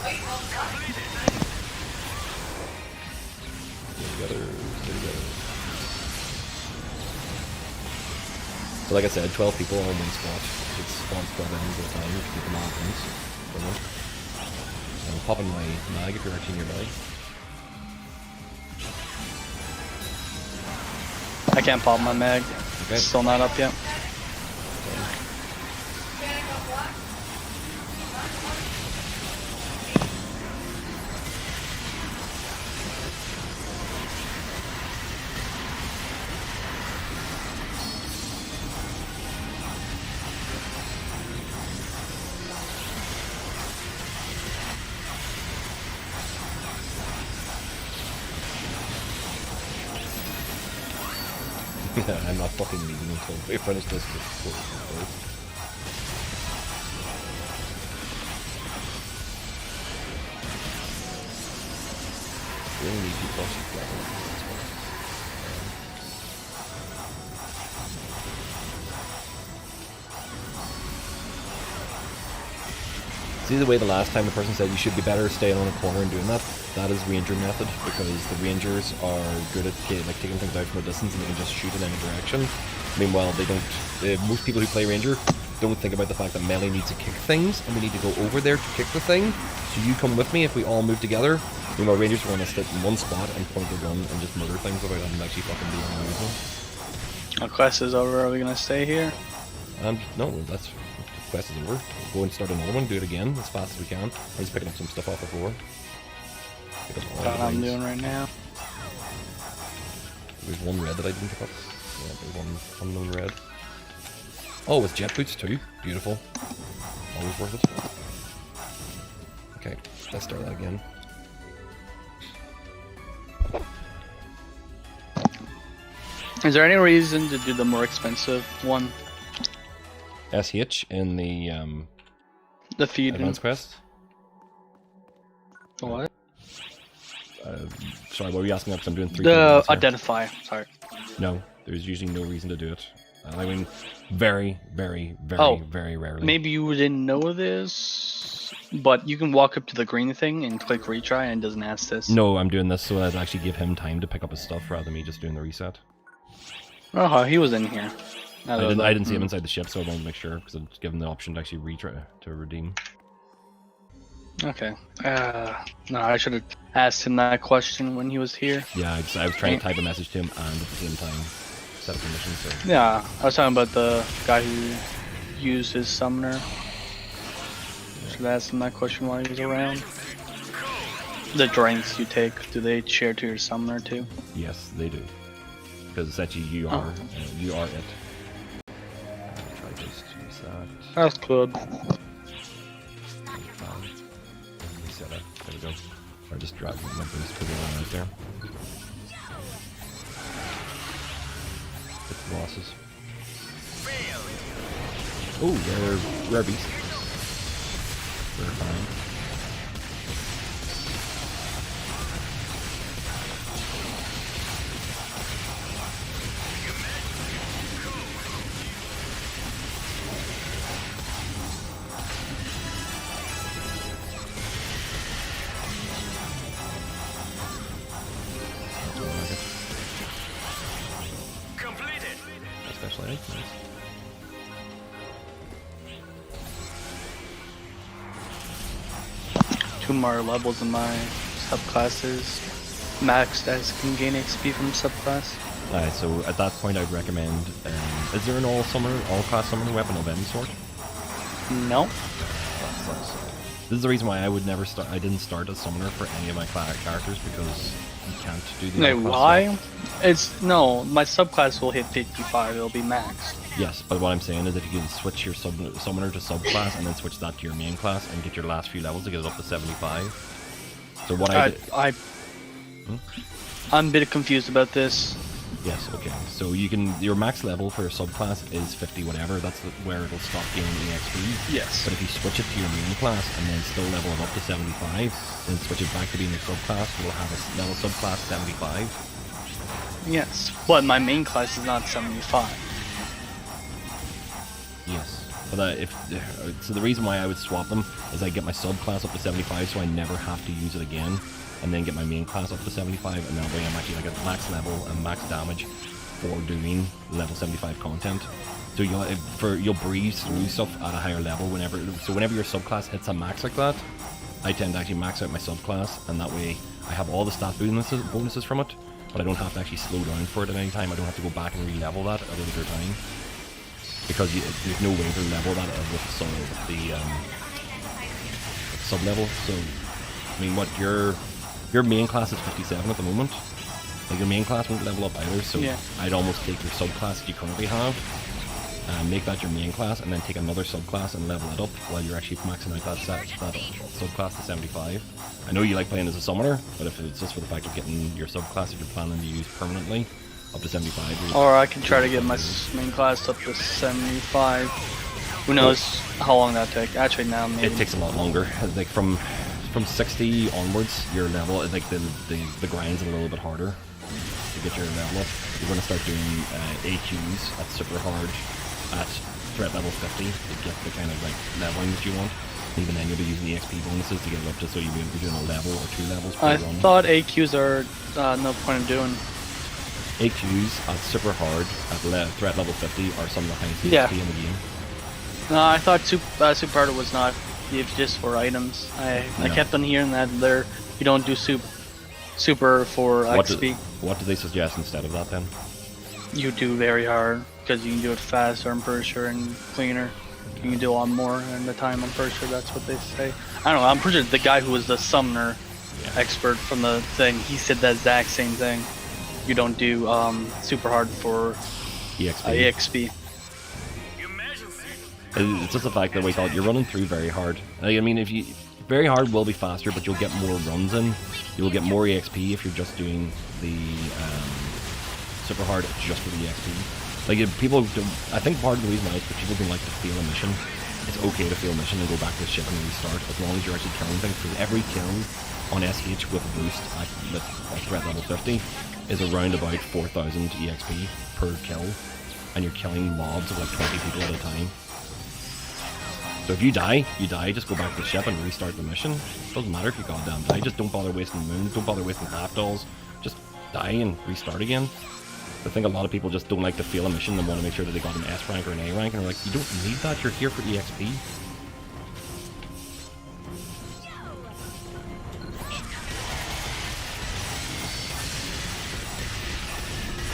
Stay together. So like I said, 12 people on one spot. It spawns 12 enemies at a time to keep them all things. I'm popping my mag if you're actually nearby. I can't pop my mag. Okay. It's still not up yet. Yeah, I'm not fucking leaving until we finish this. Really need to cross it level. See the way the last time the person said you should be better staying on a corner and doing that? That is ranger method, because the rangers are good at taking things out from a distance and they can just shoot in any direction. Meanwhile, they don't. Most people who play ranger don't think about the fact that melee needs to kick things, and we need to go over there to kick the thing. So you come with me if we all move together. Meanwhile, rangers want to sit in one spot and point their gun and just murder things without them actually fucking doing anything. Our quest is over. Are we gonna stay here? No, that's the quest is over. We'll go and start another one. Do it again as fast as we can. I'm just picking up some stuff off the floor. That's what I'm doing right now. There's one red that I didn't pick up. Yeah, there's one unknown red. Oh, with jet boots too. Beautiful. Always worth it. Okay, let's start that again. Is there any reason to do the more expensive one? SH in the feed advanced quest. What? Sorry, what were you asking? Because I'm doing 3. The identify. Sorry. No, there's usually no reason to do it. I mean, very, very, very, very rarely. Maybe you didn't know this, but you can walk up to the green thing and click retry, and it doesn't ask this. No, I'm doing this so that I'd actually give him time to pick up his stuff rather than me just doing the reset. Oh, he was in here. I didn't see him inside the ship, so I wanted to make sure because I'd give him the option to actually retry to redeem. Okay. No, I should have asked him that question when he was here. Yeah, I was trying to type a message to him and at the same time set up a mission. So. Yeah, I was talking about the guy who used his summoner. Should have asked him that question while he was around. The drinks you take, do they share to your summoner too? Yes, they do. Because essentially you are it. Try just to use that. That's good. Reset it. There we go. Or just drag my boost for the one right there. Get the losses. Oh, they're rare beasts. They're fine. Two more levels in my subclasses. Maxed as can gain XP from subclass. Alright, so at that point I'd recommend, is there an all-class summoning weapon of any sort? No. That sucks. This is the reason why I didn't start as summoner for any of my characters, because you can't do the why? No, my subclass will hit 55, it'll be maxed. Yes, but what I'm saying is that you can switch your summoner to subclass and then switch that to your main class and get your last few levels to get it up to 75. So what I'm a bit confused about this. Yes, okay. So your max level for your subclass is 50 whatever, that's where it'll stop gaining EXP. Yes. But if you switch it to your main class and then still level it up to 75, then switch it back to being your subclass, you'll have a level subclass 75. Yes, but my main class is not 75. Yes, but so the reason why I would swap them is I get my subclass up to 75, so I never have to use it again, and then get my main class up to 75, and that way I'm actually like at max level and max damage for doing level 75 content. So you'll breeze through stuff at a higher level whenever your subclass hits a max like that. I tend to actually max out my subclass, and that way I have all the stat bonuses from it, but I don't have to actually slow down for it at any time. I don't have to go back and re-level that at a later time. Because there's no way to level that with the sub-level. So, I mean, what your main class is 57 at the moment. Like, your main class won't level up either, so yeah. I'd almost take your subclass that you currently have, and make that your main class, and then take another subclass and level it up while you're actually maxing out that subclass to 75. I know you like playing as a summoner, but if it's just for the fact of getting your subclass that you're planning to use permanently, up to 75. Or I can try to get my main class up to 75. Who knows how long that takes? Actually, now maybe. It takes a lot longer. Like from 60 onwards, your level, like the grind's a little bit harder to get your level up. You're going to start doing AQs at super hard at threat level 50 to get the kind of like leveling that you want. Even then, you'll be using the XP bonuses to get it up to so you'll be doing a level or 2 levels per I run. thought AQs are no point in doing. AQs at super hard at threat level 50 are some of the highest Yeah. XP in the game. No, I thought super hard was not just for items. I No. kept on hearing that you don't do super for XP. What do they suggest instead of that then? You do very hard because you can do it faster, I'm pretty sure, and cleaner. You can do a lot more in the time, I'm pretty sure that's what they say. I don't know, I'm pretty sure the guy who was the summoner expert from the thing, he said the exact same thing. You don't do super hard for EXP. It's just the fact that we thought you're running through very hard. I mean, very hard will be faster, but you'll get more runs in. You'll get more EXP if you're just doing the super hard just for the EXP. Like people, I think part of the reason why is because people don't like to fail a mission. It's okay to fail a mission and go back to the ship and restart as long as you're actually killing things. Because every kill on SH with a boost at threat level 50 is around about 4,000 EXP per kill, and you're killing mobs of like 20 people at a time. So if you die, just go back to the ship and restart the mission. Doesn't matter if you goddamn die, just don't bother wasting moons, don't bother wasting half dolls, just die and restart again. I think a lot of people just don't like to fail a mission and want to make sure that they got an S rank or an A rank, and they're like, you don't need that, you're here for EXP.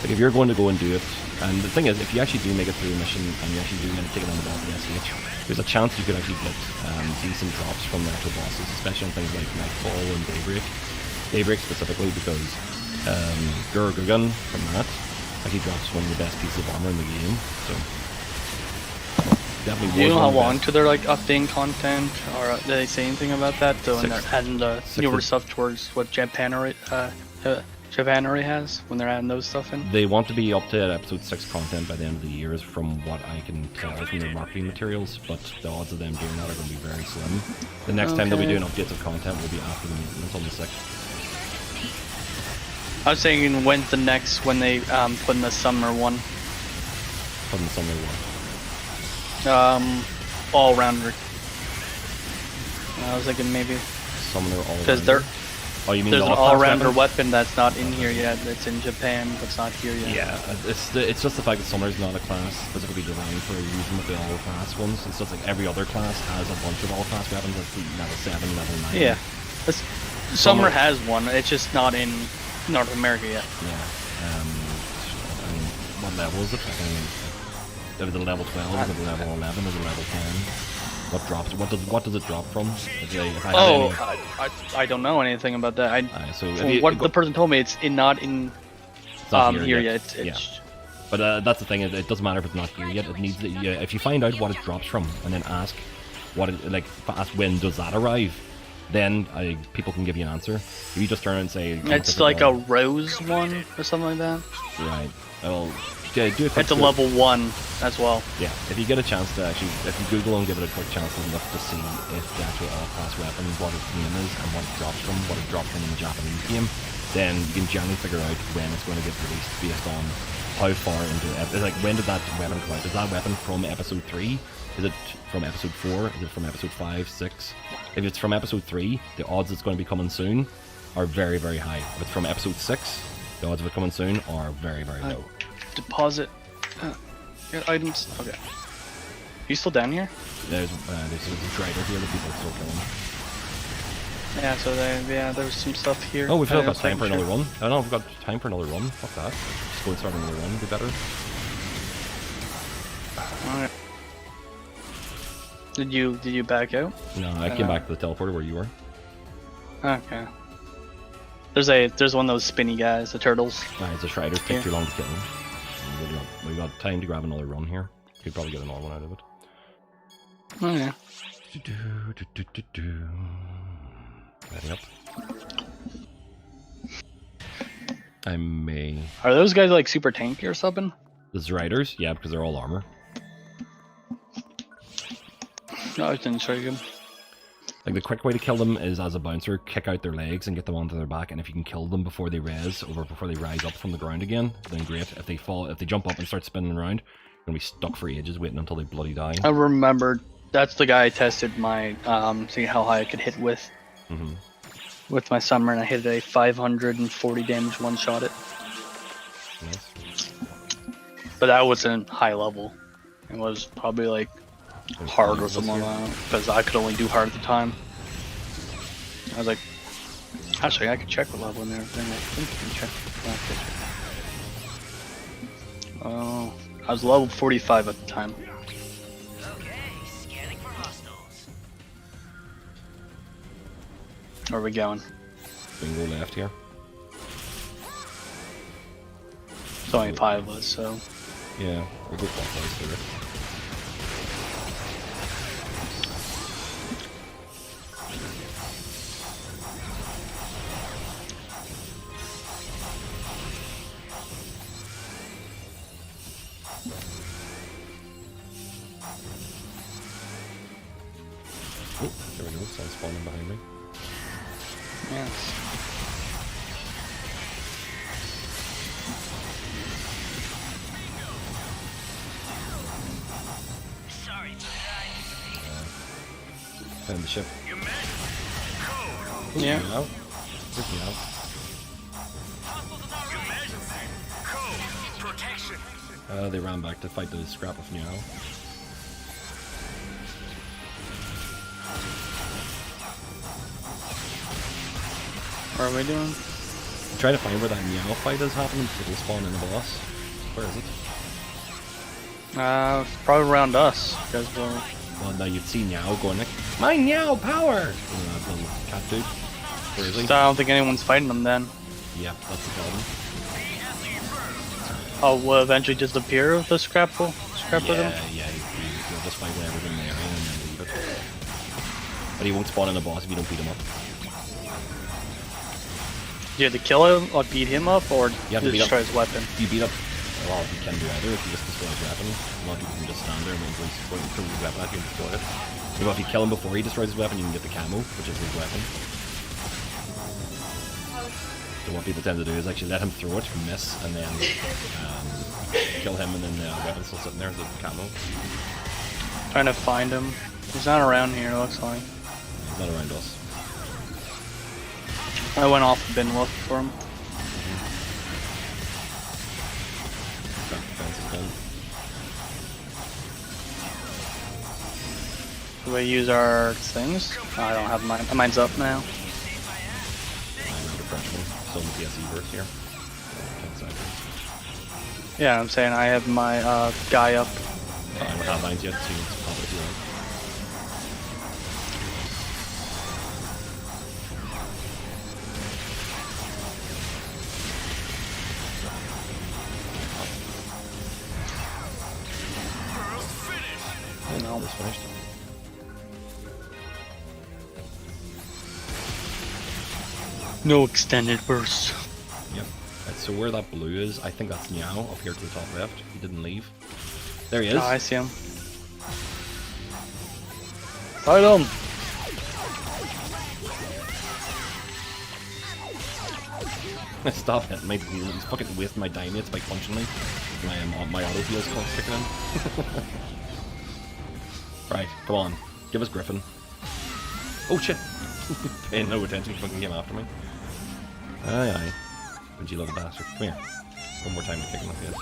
Like if you're going to go and do it, and the thing is, if you actually do make it through a mission and you actually do end up taking on the boss in SH, there's a chance you could actually get decent drops from the actual bosses, especially on things like Nightfall and Daybreak. Daybreak specifically because Gurgun from that actually drops one of the best pieces of armor in the game, so definitely. Do you know how long to their like updating content, or did they say anything about that? So when they're adding the newer stuff towards what Japanery has when they're adding those stuff in? They want to be up to episode 6 content by the end of the year, is from what I can tell from their marketing materials, but the odds of them doing that are going to be very slim. The next time they'll be doing updates of content will be after the maintenance on the 6th. I was saying when's the next, when they put in the summer one? Put in the summer one? All rounder. I was thinking maybe. Summoner all because they're. Oh, you mean there's the an all-rounder weapon that's not in here yet. It's in Japan, but it's not here yet. Yeah, it's just the fact that Summoner's not a class specifically designed for using with the all-class ones. It's just like every other class has a bunch of all-class weapons, like level 7, level 9. Yeah, Summer has one. It's just not in North America yet. Yeah. I mean, what level is it? I mean, is it a level 12? Is it a level 11? Is it a level 10? What drops? What does it drop from? I don't know anything about that. So what the person told me, it's not here yet. But that's the thing. It doesn't matter if it's not here yet. It needs. If you find out what it drops from, and then ask ask when does that arrive, then people can give you an answer. If you just turn and say it's like a rose one or something like that. Right. Well. Yeah, do a quick it's a level 1 as well. Yeah, if you get a chance to actually, if you Google and give it a quick chance to look to see if the actual all-class weapon, what its name is, and what it drops from in the Japanese game, then you can generally figure out when it's going to get released based on how far into it. It's like, when did that weapon come out? Is that weapon from episode 3? Is it from episode 4? Is it from episode 5, 6? If it's from episode 3, the odds it's going to be coming soon are very, very high. If it's from episode 6, the odds of it coming soon are very, very low. Deposit your items. Okay. Are you still down here? There's a trader here that people are still killing. Yeah, so there's some stuff here. Oh, we've still got time for another run. I know, we've got time for another run. Fuck that. Just go and start another run, be better. Alright. Did you back out? No, I came back to the teleporter where you were. Okay. There's one of those spinny guys, the turtles. Nah, it's a Shrider. Take too long to kill them. We got time to grab another run here. Could probably get another one out of it. Oh yeah. Ready up. I may. Are those guys like super tanky or something? The Zriders? Yeah, because they're all armor. No, I didn't show you. Like the quick way to kill them is as a bouncer, kick out their legs and get them onto their back, and if you can kill them before they rise up from the ground again, then great. If they jump up and start spinning around, you're gonna be stuck for ages waiting until they bloody die. I remember that's the guy I tested my seeing how high I could hit with. With my summer, and I hit a 540 damage one shot it. Nice. But that wasn't high level. It was probably like hard or something like that, because I could only do hard at the time. I was like, actually, I could check what level and everything. I think I can check. Oh, I was level 45 at the time. Where are we going? Bingo left here. It's only 5 of us, so. Yeah, we'll go clockwise through it. Oh, there we go, someone's spawning behind me. Yes. Found the ship. Yeah. Freak me out. They ran back to fight the scrap of Meow. What are we doing? Try to find where that Meow fight is happening so it'll spawn in the boss. Where is it? It's probably around us. Because well, now you'd see Meow going like, my Meow power! That little cat dude. Where is he? So I don't think anyone's fighting them then. Yeah, that's the problem. Oh, will eventually disappear with the scrap with them? Yeah, you'll just fight whatever's in the area and then leave it. But he won't spawn in the boss if you don't beat him up. Do you have to kill him or beat him up, or You have to beat destroy up his weapon? You beat up. Well, you can do either if you just destroy his weapon. A lot of people can just stand there and wait until he throws his weapon at you and destroy it. Well, if you kill him before he destroys his weapon, you can get the camo, which is his weapon. So what people tend to do is actually let him throw it, miss, and then kill him, and then the weapon's still sitting there as the camo. Trying to find him. He's not around here, it looks like. He's not around us. I went off the bin look for him. Do we use our things? Oh, I don't have mine. Mine's up now. Still in the PSE verse here. Yeah, I'm saying I have my guy up. I don't have mine yet, so you can pop it if you want. No, it's finished. No extended burst. Yep. Right, so where that blue is, I think that's Meow up here to the top left. He didn't leave. There he is. Oh, I see him. Fight him! Stop hitting my wheel. He's fucking wasting my dynamites by punching me. My auto heal's called kicking in. Right, come on. Give us Griffin. Oh shit! Paying no attention, he fucking came after me. Aye aye. Would you love a bastard? Come here. One more time to kick him like this.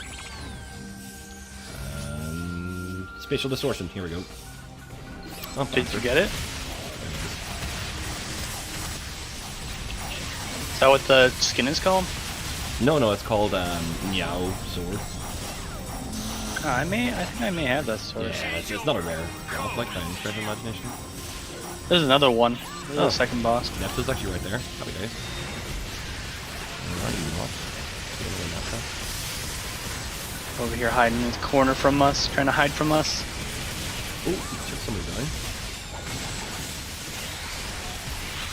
Spatial distortion, here we go. Oh, did you get it? Is that what the skin is called? No, it's called Meow Sword. Oh, I think I may have that sword. Yeah, it's not a rare drop like that in Stretch Imagination. There's another one. There's a second boss. Depth is actually right there. Happy days. Over here hiding in the corner from us, trying to hide from us. Oh, he took somebody down.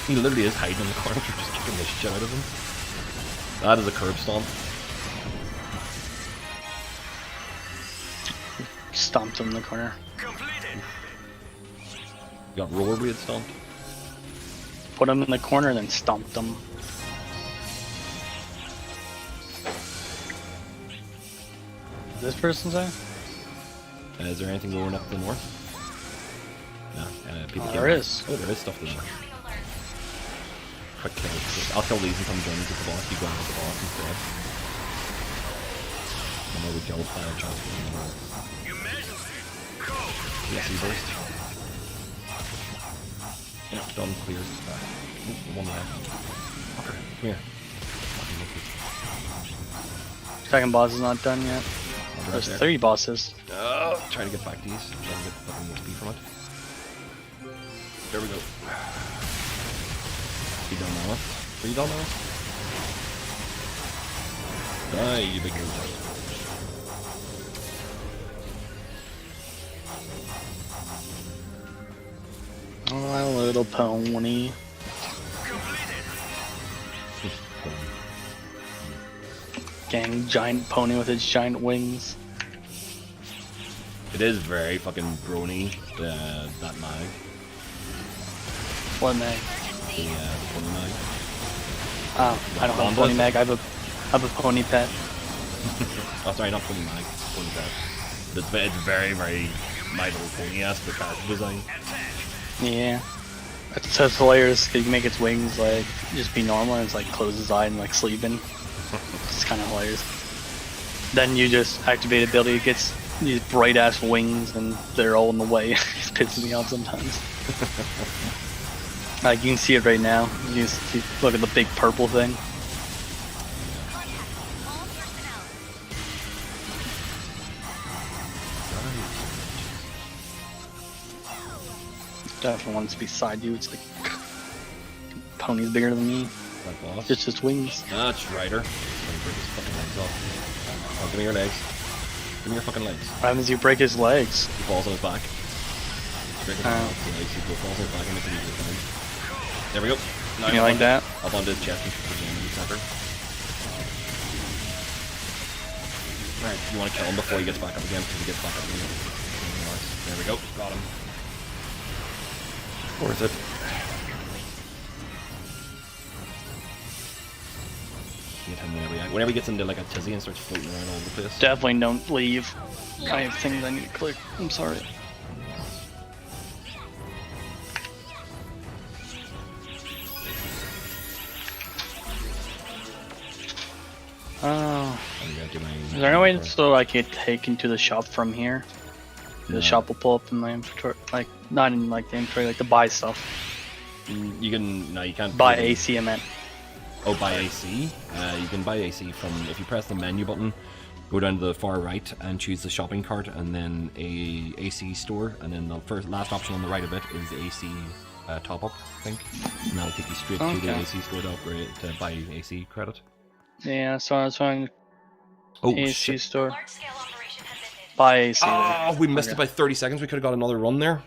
He literally is hiding in the corner, we're just kicking the shit out of him. That is a curb stomp. Stomped him in the corner. You got rollerblade stomped. Put him in the corner and then stomped him. This person's there? Is there anything going up to the north? No. People There is. Oh, there is stuff to the north. Quick kill. I'll kill these and come join me to the boss. You go out with the boss instead. And then we kill fire chance. Yes, he burst. Yeah, done. Clears. One left. Fucker, come here. Second boss is not done yet. There's 3 bosses. Trying to get back to these. Trying to get fucking XP from it. There we go. You done now? Are you done now? Die, you big goof. Oh, my little pony. Gang giant pony with its giant wings. It is very fucking brony, that mag. What mag? The pony mag. Oh, I don't have a pony mag, I have a pony pet. Oh, sorry, not pony mag, pony pet. But it's very, very My Little Pony-esque, the character design. Yeah. It's so hilarious, you can make its wings like just be normal and it's like close its eye and like sleeping. It's kind of hilarious. Then you just activate ability, it gets these bright ass wings and they're all in the way. It pisses me off sometimes. Like you can see it right now. You see, look at the big purple thing. Definitely wants to be beside you. It's like pony's bigger than me. That boss? It's just wings. That's Ryder. Break his fucking legs off. Oh, give me your legs. Give me your fucking legs. What happens if you break his legs? He falls on his back. Break his legs, he falls on his back and it's an easy thing. There we go. Now You like that? Up onto his chest and put him in the center. Right, you want to kill him before he gets back up again, because he gets back up again. There we go, got him. Worth it. Get him whenever he gets into like a tizzy and starts floating around all over the place. Definitely don't leave. I have things I need to click. I'm sorry. Oh. Is there any way so I can take into the shop from here? No. The shop will pull up in my inventory, like not in like the inventory, like to buy stuff. You can no, you can't buy AC. I meant. Oh, buy AC. You can buy AC from if you press the menu button, go down to the far right and choose the shopping cart, and then a AC store, and then the last option on the right of it is AC top up, I think, and that'll take you straight to the AC store to upgrade to buy AC credit. Yeah, so I was trying. Oh, AC shit. store. Buy AC. Oh, we missed it by 30 seconds. We could have got another run there.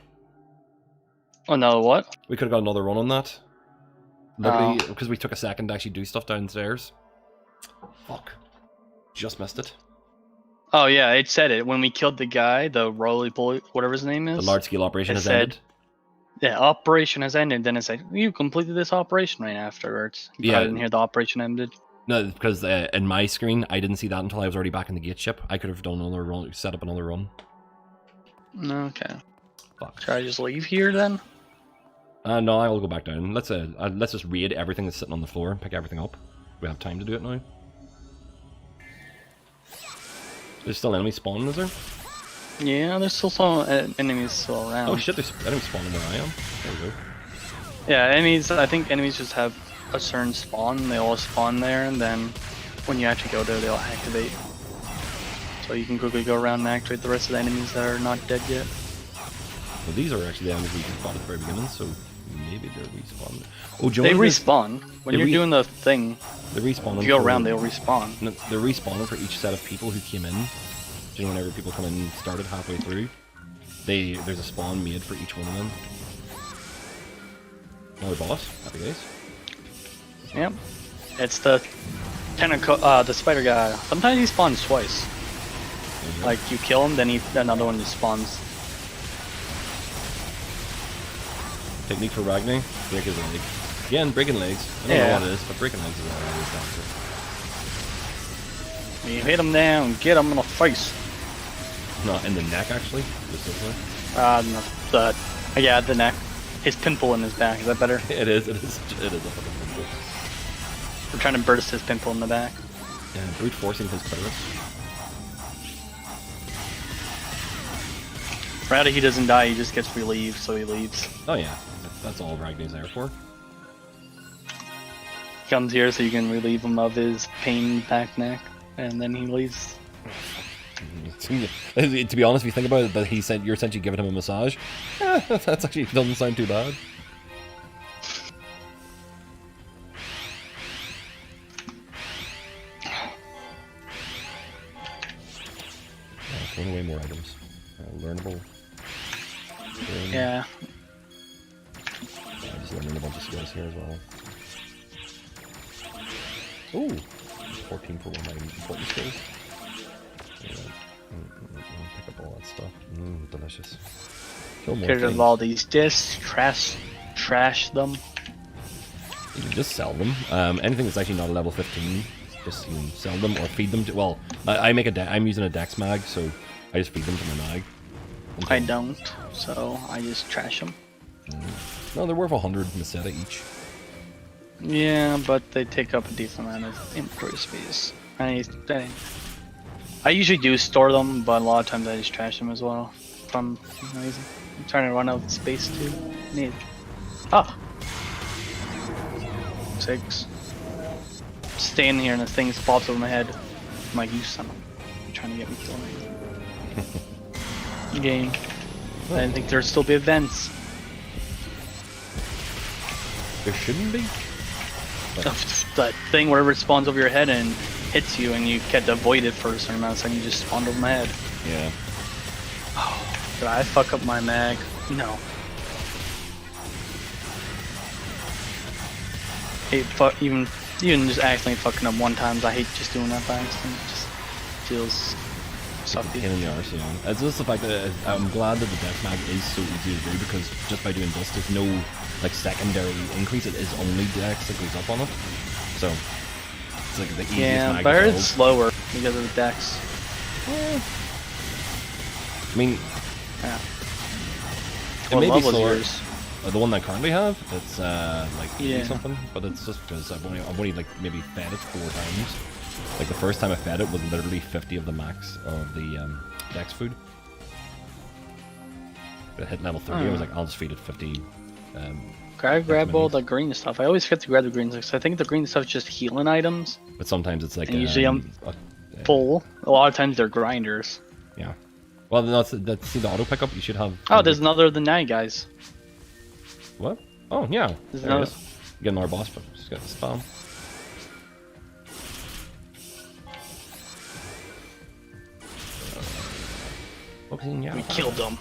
Oh no, what? We could have got another run on that. Literally, because we took a second to actually do stuff downstairs. Fuck. Just missed it. Oh yeah, it said it when we killed the guy, the roly poly, whatever his name is. The large-scale operation has said, ended. Yeah, operation has ended. Then it said you completed this operation right afterwards. Yeah. I didn't hear the operation ended. No, because in my screen, I didn't see that until I was already back in the gate ship. I could have done another run, set up another run. Okay. Fuck. Should I just leave here then? No, I will go back down. Let's just raid everything that's sitting on the floor and pick everything up. We have time to do it now. There's still enemies spawning, is there? Yeah, there's still some enemies still around. Oh shit, there's enemies spawning where I am. There we go. Yeah, enemies. I think enemies just have a certain spawn. They all spawn there, and then when you actually go there, they'll activate. So you can quickly go around and activate the rest of the enemies that are not dead yet. Well, these are actually the enemies we fought at the very beginning, so maybe they're respawned. Oh, Joe, they respawn when you're doing the thing. They respawn. If you go around, they'll respawn. No, they're respawning for each set of people who came in. Do you know whenever people come in, started halfway through, there's a spawn made for each one of them. Another boss. Happy days. Yep. It's the the spider guy. Sometimes he spawns twice. Like you kill him, then another one just spawns. Technique for Ragnar, break his leg. Again, breaking legs. I don't know what it is, but breaking legs is always the answer. You hit him down, get him in the face. No, in the neck actually. Just this way. No, yeah, the neck. His pimple in his back. Is that better? It is a fucking pimple. We're trying to burst his pimple in the back. Yeah, brute forcing his clitoris. Rather he doesn't die, he just gets relieved, so he leaves. Oh yeah, that's all Ragnar's there for. He comes here so you can relieve him of his pain back neck, and then he leaves. To be honest, if you think about it, that you're essentially giving him a massage. That's actually doesn't sound too bad. Throwing away more items. Learnable. Yeah. Just learning a bunch of skills here as well. Ooh, 14 for one of my important skills. Pick up all that stuff. Delicious. Kill more Get rid of things. all these discs, trash them. You can just sell them. Anything that's actually not a level 15, just you can sell them or feed them to. Well, I'm using a Dex mag, so I just feed them to my mag. I don't, so I just trash them. No, they're worth 100 Meseta each. Yeah, but they take up a decent amount of inventory space. I usually do store them, but a lot of times I just trash them as well. If I'm trying to run out of space too. Need. Ah! 6. Standing here and this thing pops over my head. I'm like, you son of a... You're trying to get me killed. Game. I didn't think there'd still be events. There shouldn't be? That thing wherever it spawns over your head and hits you and you can't avoid it for a certain amount of seconds, you just spawned over my head. Yeah. Oh, did I fuck up my mag? No. Hate even just accidentally fucking up one time, I hate just doing that by accident. It just feels sucky. Pain in the arse, yeah. It's just the fact that I'm glad that the death mag is so easy to do, because just by doing this, there's no like secondary increase. It is only dex that goes up on it. So it's like the easiest mag. Yeah, but it's slower because of the dex. I mean, yeah. It may be slower. The one I currently have, it's like 80 something, but it's just because I've only like maybe fed it 4 times. Like the first time I fed it was literally 50 of the max of the dex food. But it hit level 30, I was like, I'll just feed it 50. Grab all the green stuff. I always forget to grab the green stuff, because I think the green stuff is just healing items. But sometimes it's like... And usually I'm full. A lot of times they're grinders. Yeah. Well, that's see the auto pickup, you should have... Oh, there's another of the night guys. What? Oh, yeah. There's there another... it is. You get another boss, but just got the spam. We killed them.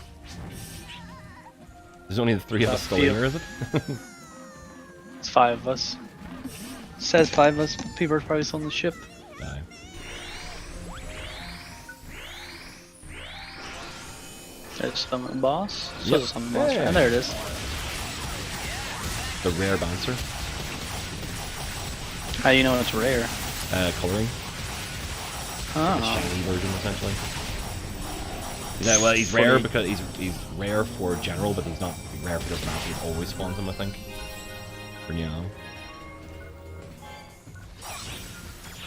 There's only the 3 of us still here, is it? It's 5 of us. It says 5 of us. People are probably still on the ship. Aye. There's summon boss. Yep. So summon boss. And there it is. The rare bouncer. How do you know it's rare? Coloring. Oh. The shiny version, essentially. Yeah, well, he's rare because he's rare for general, but he's not rare for doesn't actually always spawns him, I think. For Niao.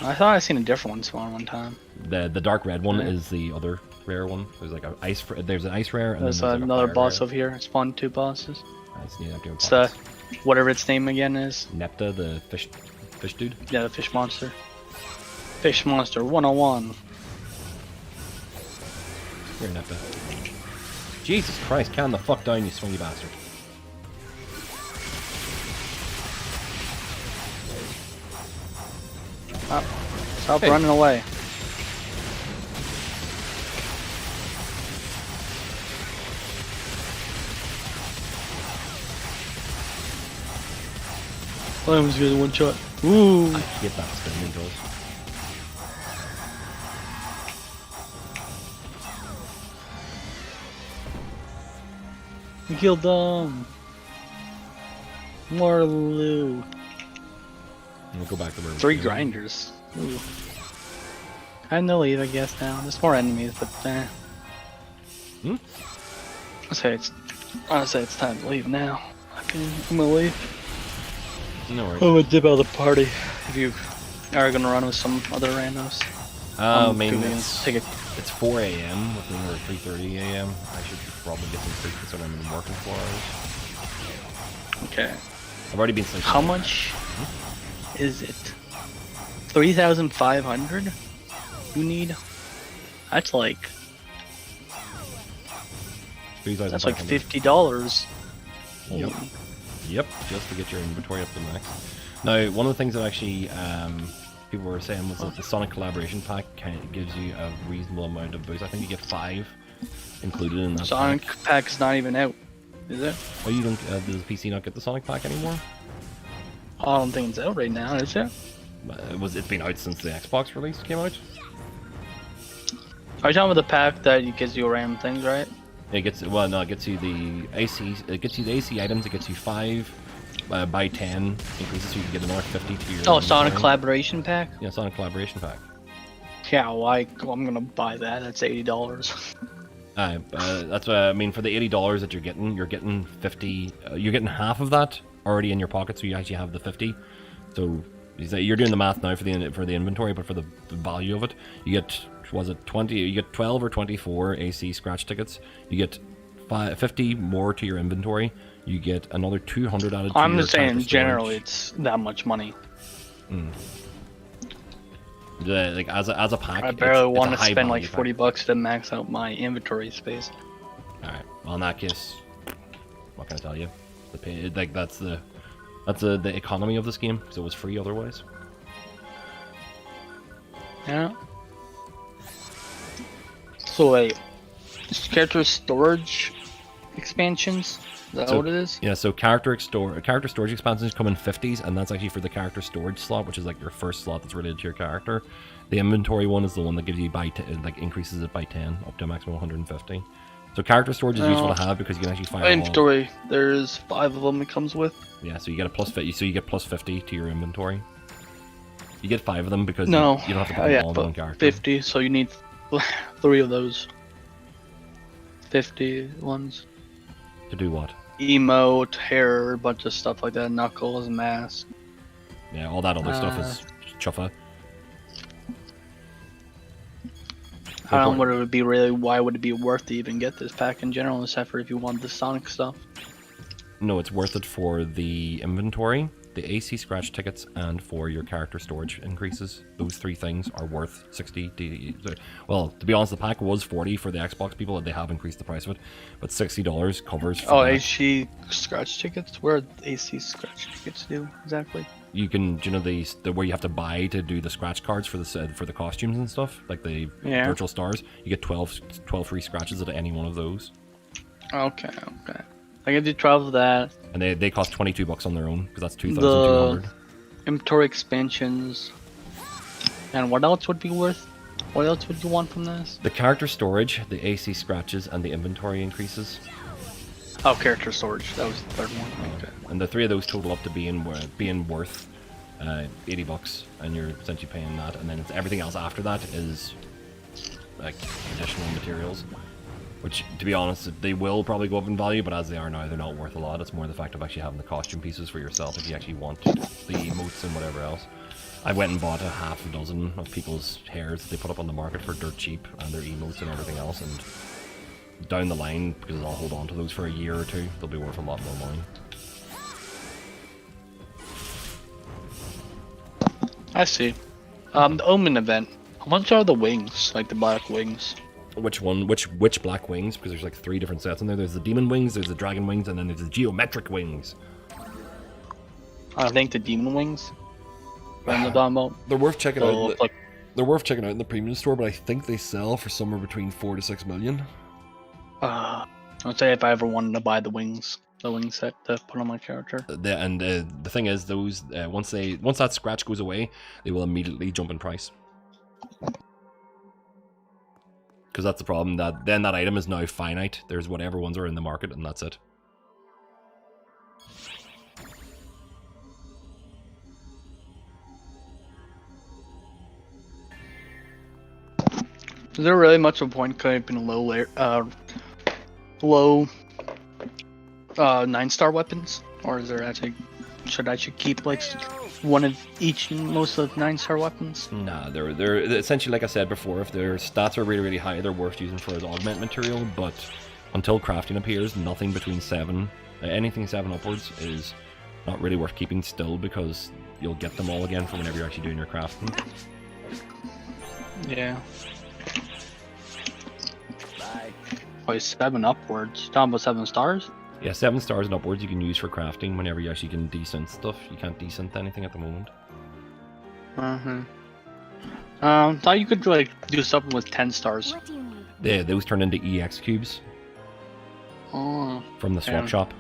I thought I seen a different one spawn one time. The dark red one is the other rare one. There's like an ice rare, and there's then there's another like boss rare. over here. It spawned 2 bosses. It's the whatever its name again is. Nepta, the fish dude. Yeah, the fish monster. Fish monster 101. Here, Nepta. Jesus Christ, calm the fuck down, you swingy bastard. Stop running away. I was getting 1 shot. Ooh. I hate that spinning goes. We killed them. More loot. We'll go back to where 3 grinders. Ooh. Time to leave, I guess. Now there's more enemies, but I say it's time to leave now. I'm gonna leave. No worries. I'm gonna dip out of the party. If you are gonna run with some other randos. I mean, take it. It's 4 a.m. with me, or 3:30 a.m. I should probably get some sleep considering I've been working 4 hours. Okay. I've already been sleeping. How much is it? 3,500. You need. That's like. That's like $50. Yep. Yep, just to get your inventory up to max. Now, one of the things that actually people were saying was that the Sonic Collaboration Pack gives you a reasonable amount of boost. I think you get 5 included in that. Sonic Pack's not even out, is it? Oh, you don't? Does PC not get the Sonic Pack anymore? I don't think it's out right now, is it? It's been out since the Xbox release came out? Are you talking about the pack that gives you random things, right? It gets it gets you the AC. It gets you the AC items. It gets you 5 by 10 increases, so you can get another 50 to your. Oh, Sonic Collaboration Pack. Yeah, Sonic Collaboration Pack. Yeah, well, I'm gonna buy that. That's $80. That's what I mean. For the $80 that you're getting 50. You're getting half of that already in your pocket, so you actually have the 50. So you're doing the math now for the inventory, but for the value of it, you get. Was it 20? You get 12 or 24 AC scratch tickets. You get 50 more to your inventory. You get another 200 added to I'm your just saying, character generally, storage. it's that much money. Like as a pack, I barely it's want a to high spend like value $40 pack. to max out my inventory space. All right. Well, in that case, what can I tell you? That's the economy of this game, because it was free otherwise. Yeah. So wait, character storage expansions? Is that what it is? Yeah, so character storage expansions come in 50s, and that's actually for the character storage slot, which is like your first slot that's related to your character. The inventory one is the one that gives you increases it by 10 up to a maximum of 150. So character storage is useful to have because you can actually fire inventory. There's 5 of them it comes with. Yeah, so you get a plus 50. So you get plus 50 to your inventory. You get 5 of them because No, you don't have to put them all in one character. 50. So you need 3 of those. 50 ones. To do what? Emote, hair, a bunch of stuff like that. Knuckles, mask. Yeah, all that other stuff is chuffa. I don't know what it would be really. Why would it be worth to even get this pack in general, except for if you want the Sonic stuff? No, it's worth it for the inventory, the AC scratch tickets, and for your character storage increases. Those 3 things are worth 60. Well, to be honest, the pack was 40 for the Xbox people, and they have increased the price of it, but $60 covers. For that. AC scratch tickets. Where are AC scratch tickets do exactly? You can, the where you have to buy to do the scratch cards for the costumes and stuff, like the virtual stars. You get 12 free scratches at any one of those. Okay. I can do 12 of that. And they cost $22 on their own because that's 2,200. The inventory expansions. And what else would be worth? What else would you want from this? The character storage, the AC scratches, and the inventory increases. Oh, character storage. That was the third one. Okay. And the 3 of those total up to being worth $80, and you're essentially paying that. And then everything else after that is like additional materials, which, to be honest, they will probably go up in value, but as they are now, they're not worth a lot. It's more the fact of actually having the costume pieces for yourself if you actually want the emotes and whatever else. I went and bought a half a dozen of people's hairs that they put up on the market for dirt cheap, and their emotes and everything else, and down the line, because I'll hold on to those for a year or 2, they'll be worth a lot more money. I see. The Omen event. How much are the wings? Like the black wings? Which one? Which black wings? Because there's like 3 different sets in there. There's the demon wings, there's the dragon wings, and then there's the geometric wings. I think the demon wings. They're worth checking out. They're worth checking out in the premium store, but I think they sell for somewhere between 4 to 6 million. I'd say if I ever wanted to buy the wings. the wing set to put on my character. The thing is, those once that scratch goes away, they will immediately jump in price. Because that's the problem. That item is now finite. There's whatever ones are in the market, and that's it. Is there really much of a point keeping low 9-star weapons, or is there actually should I keep like one of each most of the 9-star weapons? Nah, they're essentially, like I said before, if their stats are really high, they're worth using for as augment material. But until crafting appears, nothing between 7, anything 7 upwards is not really worth keeping still, because you'll get them all again for whenever you're actually doing your crafting. Yeah. By 7 upwards. Talking about 7 stars? Yeah, 7 stars and upwards you can use for crafting whenever you actually can desynth stuff. You can't desynth anything at the moment. Thought you could like do something with 10 stars. Yeah, those turn into EX cubes. Oh. From the swap shop.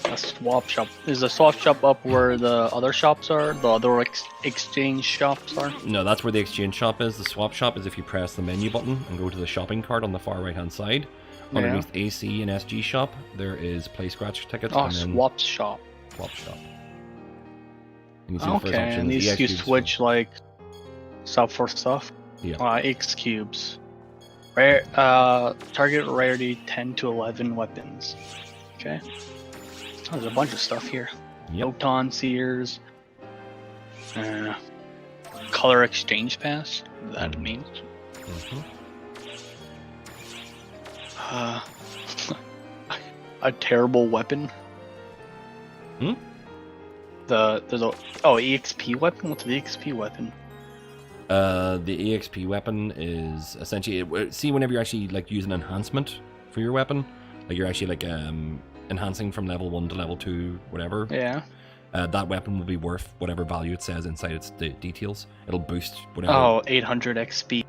A swap shop. Is the swap shop up where the other shops are? The other exchange shops are? No, that's where the exchange shop is. The swap shop is if you press the menu button and go to the shopping cart on the far right hand side. Underneath AC and SG shop, there is play scratch tickets. Oh, and then swap shop. Swap shop. You can see the first Okay, option and is these EX you cubes. switch like stuff for stuff. Yeah. X cubes. Target rarity 10 to 11 weapons. Okay. Oh, there's a bunch of stuff here. Photon seers. Color exchange pass. That means. A terrible weapon. There's a EXP weapon. What's the EXP weapon? The EXP weapon is essentially, see, whenever you're actually like using enhancement for your weapon, like you're actually like enhancing from level 1 to level 2, whatever. Yeah. That weapon will be worth whatever value it says inside its details. It'll boost whatever. Oh, 800 XP.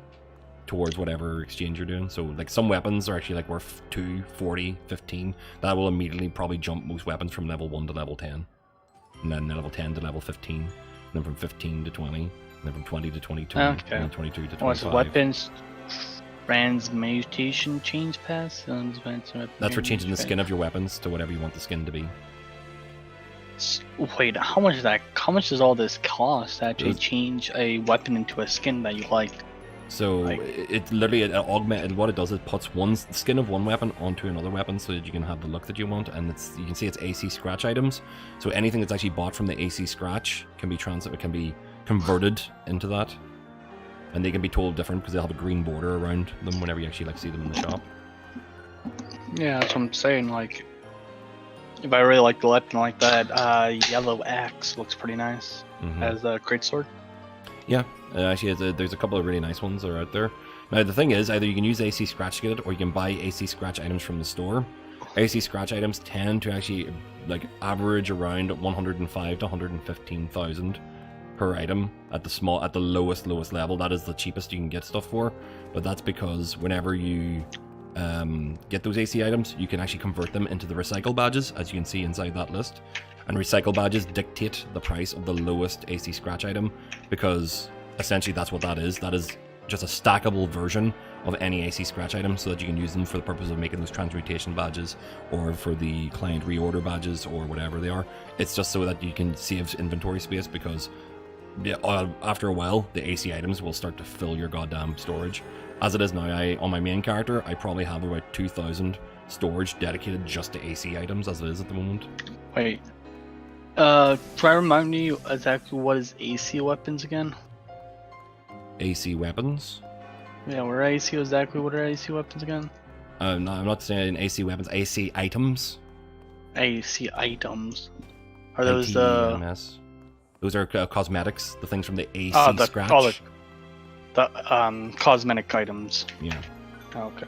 Towards whatever exchange you're doing. So like some weapons are actually like worth 2, 40, 15. That will immediately probably jump most weapons from level 1 to level 10. And then level 10 to level 15. And then from 15 to 20. And then from 20 to 22. Okay. And then 22 to 25. What's weapons? Transmutation change pass? That's for changing the skin of your weapons to whatever you want the skin to be. Wait, how much does all this cost to actually change a weapon into a skin that you like? So it literally what it does is puts one skin of one weapon onto another weapon so that you can have the look that you want, and you can see it's AC scratch items. So anything that's actually bought from the AC scratch can be converted into that, and they can be totally different because they'll have a green border around them whenever you actually see them in the shop. Yeah, that's what I'm saying. Like, if I really like the weapon like that, yellow axe looks pretty nice as a great sword. Yeah, actually, there's a couple of really nice ones that are out there. Now, the thing is, either you can use AC Scratch to get it, or you can buy AC Scratch items from the store. AC Scratch items tend to actually like average around 105 to 115,000 per item at the lowest level. That is the cheapest you can get stuff for, but that's because whenever you get those AC items, you can actually convert them into the recycle badges, as you can see inside that list. And recycle badges dictate the price of the lowest AC Scratch item, because essentially that's what that is. That is just a stackable version of any AC Scratch item, so that you can use them for the purpose of making those transmutation badges, or for the client reorder badges, or whatever they are. It's just so that you can save inventory space, because after a while, the AC items will start to fill your goddamn storage. As it is now, on my main character, I probably have about 2,000 storage dedicated just to AC items, as it is at the moment. Wait. Try to remind me exactly what is AC weapons again? AC weapons? Yeah, what are AC weapons again? No, I'm not saying AC weapons, AC items. AC items. Are those the... Those are cosmetics, the things from the AC Scratch. The cosmetic items. Yeah. Okay.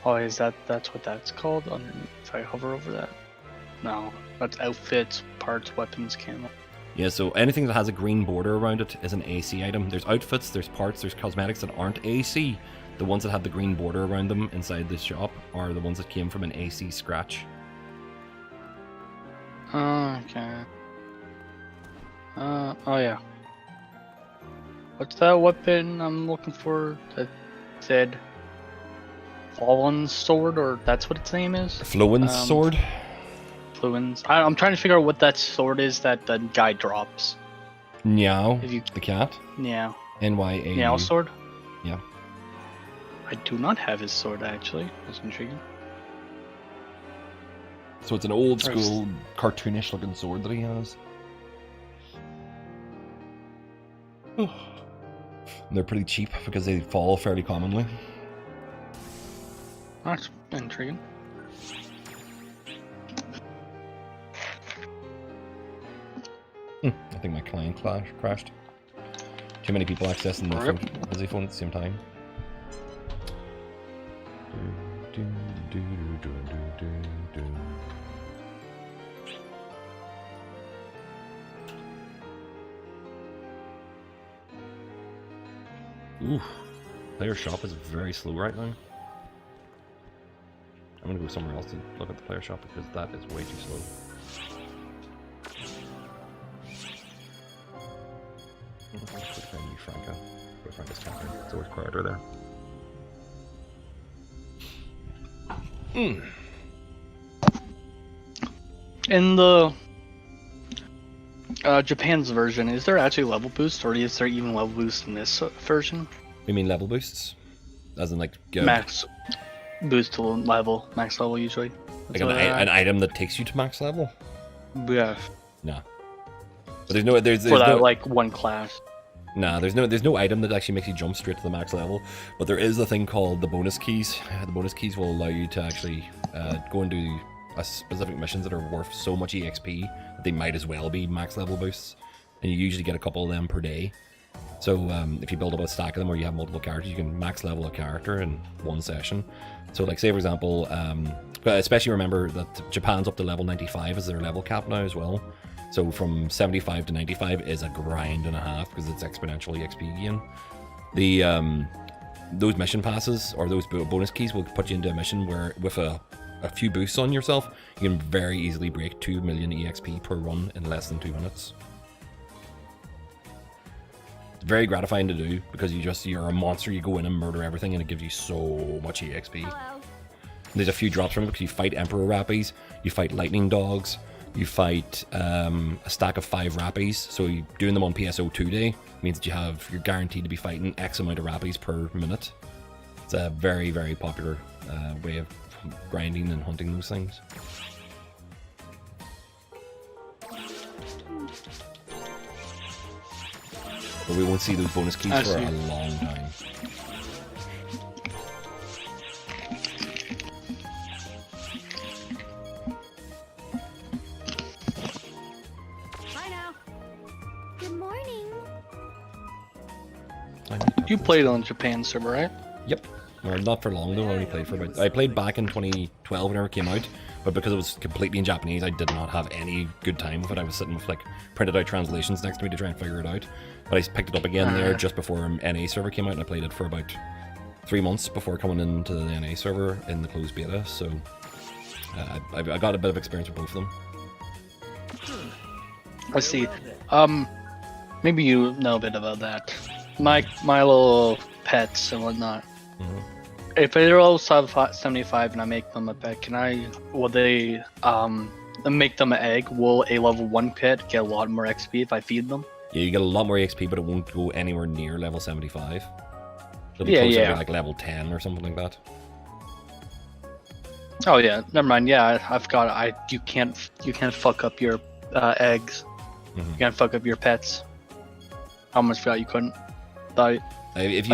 Oh, that's what that's called? If I hover over that? No, that's outfits, parts, weapons, camo. Yeah, so anything that has a green border around it is an AC item. There's outfits, there's parts, there's cosmetics that aren't AC, The ones that have the green border around them inside the shop are the ones that came from an AC scratch. Okay. Oh yeah. What's that weapon I'm looking for? That said Fallen Sword, or that's what its name is? Flowen's sword? Fluens. I'm trying to figure out what that sword is that the guy drops. Meow, the cat? Yeah. NYAU. Meow sword? Yeah. I do not have his sword, actually. That's intriguing. So it's an old school, cartoonish looking sword that he has. And they're pretty cheap because they fall fairly commonly. That's intriguing. I think my client crashed. Too many people accessing the busy phone at the same time. Ooh, player shop is very slow right now. I'm gonna go somewhere else to look at the player shop because that is way too slow. Franco. But Franco's camping. It's always quieter there. In the Japan's version, is there actually level boost, or is there even level boost in this version? You mean level boosts? As in like max boost to level, max level usually. Like an item that takes you to max level? Yeah. No. But there's for that no, like one class. Nah, there's no item that actually makes you jump straight to the max level, but there is a thing called the bonus keys. The bonus keys will allow you to actually go and do specific missions that are worth so much EXP that they might as well be max level boosts, and you usually get a couple of them per day. So if you build up a stack of them or you have multiple characters, you can max level a character in one session. So like say for example, especially remember that Japan's up to level 95 as their level cap now as well. So from 75 to 95 is a grind and a half because it's exponential EXP gain. Those mission passes or those bonus keys will put you into a mission where with a few boosts on yourself, you can very easily break 2 million EXP per run in less than 2 minutes. It's very gratifying to do because you're a monster, you go in and murder everything and it gives you so much EXP. There's a few drops from it because you fight Emperor Rappies, you fight Lightning Dogs, you fight a stack of 5 Rappies, so doing them on Pso2 day means that you're guaranteed to be fighting X amount of Rappies per minute. It's a very, very popular way of grinding and hunting those things. But we won't see those bonus keys for a long time. You played on Japan server, right? Yep. Or not for long though. I only played for about. I played back in 2012 whenever it came out, but because it was completely in Japanese, I did not have any good time with it. I was sitting with like printed out translations next to me to try and figure it out. But I picked it up again there just before NA server came out, and I played it for about 3 months before coming into the NA server in the closed beta. So I got a bit of experience with both of them. Let's see. Maybe you know a bit about that. My little pets and whatnot. If they're all 75 and I make them a pet, will they make them an egg? Will a level 1 pet get a lot more XP if I feed them? Yeah, you get a lot more XP, but it won't go anywhere near level 75. It'll be closer to like level 10 or something like that. Oh yeah, never mind. Yeah, I've got. You can't fuck up your eggs. You can't fuck up your pets. How much forgot you couldn't? If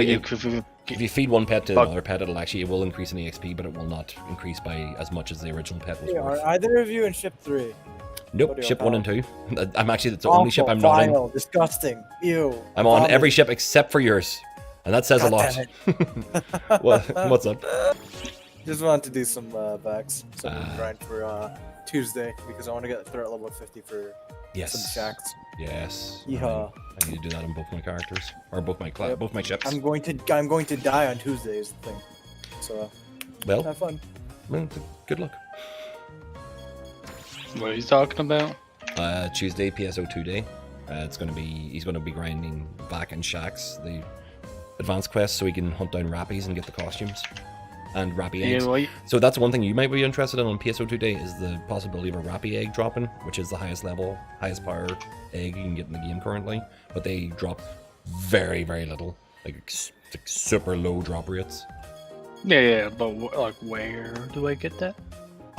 you feed one pet to another pet, it will increase in EXP, but it will not increase by as much as the original pet was worth. Are either of you in ship 3? Nope, ship 1 and 2. I'm actually the only ship I'm not in. Disgusting. Ew. I'm on every ship except for yours, and that says a lot. What's up? Just wanted to do some Vex, some grind for Tuesday because I want to get threat level 50 for Yes. some shacks. Yes. Yeah. I need to do that on both my characters or both my both my ships. I'm going to die on Tuesday is the thing. So Well, have fun. Well, good luck. What are you talking about? Tuesday, PSO2 day. He's gonna be grinding back in shacks, the advanced quest, so he can hunt down rappies and get the costumes and rappy eggs. Yeah, well, so that's one thing you might be interested in on PSO2 day is the possibility of a rappy egg dropping, which is the highest level, highest power egg you can get in the game currently. But they drop very, very little, like super low drop rates. Yeah, but like, where do I get that?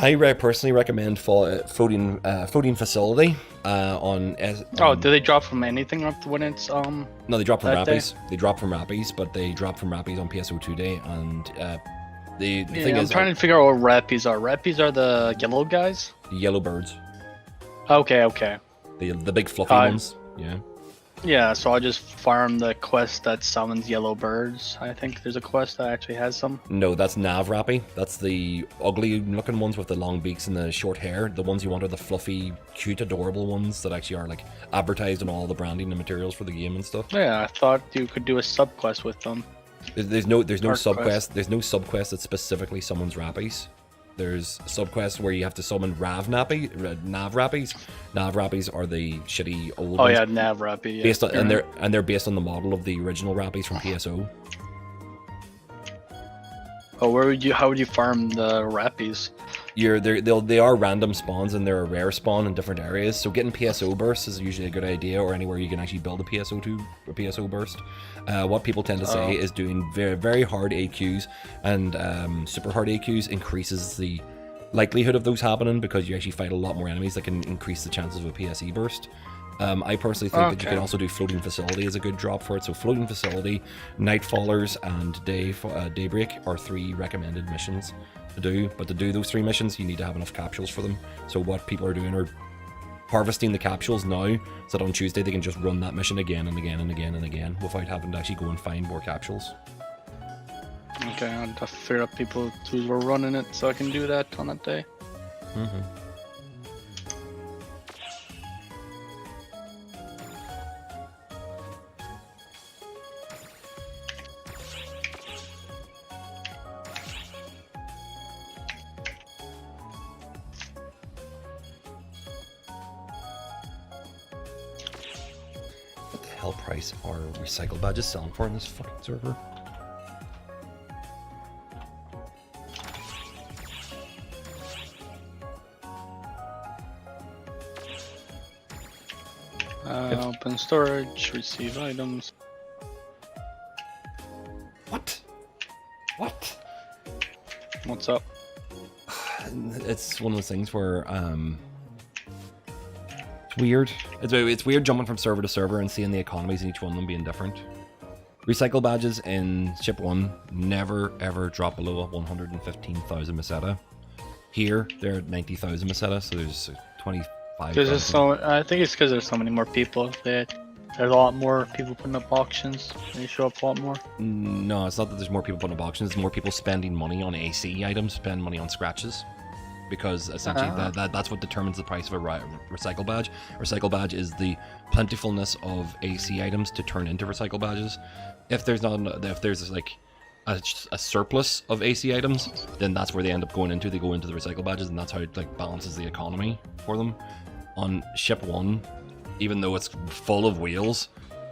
I personally recommend floating facility on. Oh, do they drop from anything up when it's No, they drop from that day? rappies. They drop from rappies, but they drop from rappies on PSO2 day, and the thing I'm is, trying to figure out what rappies are. Rappies are the yellow guys. yellow birds, Okay. the big fluffy ones. Yeah. Yeah, so I just farm the quest that summons yellow birds. I think there's a quest that actually has some. No, that's Nav Rappy. That's the ugly looking ones with the long beaks and the short hair. The ones you want are the fluffy, cute, adorable ones that actually are like advertised on all the branding and materials for the game and stuff. Yeah, I thought you could do a sub quest with them. There's no Dark sub quest. quest. There's no sub quest that specifically summons rappies. There's sub quests where you have to summon Nav rappies. Nav rappies are the shitty old. Oh ones. yeah, Nav Rappy. Yeah. Based on, and they're based on the model of the original rappies from PSO. Oh, how would you farm the rappies? They are random spawns and they're a rare spawn in different areas. So getting PSO bursts is usually a good idea, or anywhere you can actually build a PSO burst. What people tend to say is doing very, very hard AQs and super hard AQs increases the likelihood of those happening because you actually fight a lot more enemies that can increase the chances of a PSE burst. I personally think that you can also do floating facility as a good drop for it. So floating facility, nightfallers, and daybreak are 3 recommended missions to do. But to do those 3 missions, you need to have enough capsules for them. So what people are doing are harvesting the capsules now, so that on Tuesday they can just run that mission again and again and again and again without having to actually go and find more capsules. Okay, I'll have to figure out people who were running it so I can do that on that day. Mm-hmm. What the hell price are recycle badges selling for in this fucking server? Open storage, receive items. What? What's up? It's one of those things where it's weird. It's weird jumping from server to server and seeing the economies in each one of them being different. Recycle badges in Ship 1 never ever drop below 115,000 Meseta. Here they're at 90,000 Meseta, so there's 25,000. I think it's because there's so many more people that there's a lot more people putting up auctions. They show up a lot more. No, it's not that there's more people putting up auctions. It's more people spending money on AC items, spend money on scratches. Because essentially that's what determines the price of a recycle badge. Recycle badge is the plentifulness of AC items to turn into recycle badges. If there's like a surplus of AC items, then that's where they end up going into. They go into the recycle badges, and that's how it like balances the economy for them. On Ship 1, even though it's full of wheels,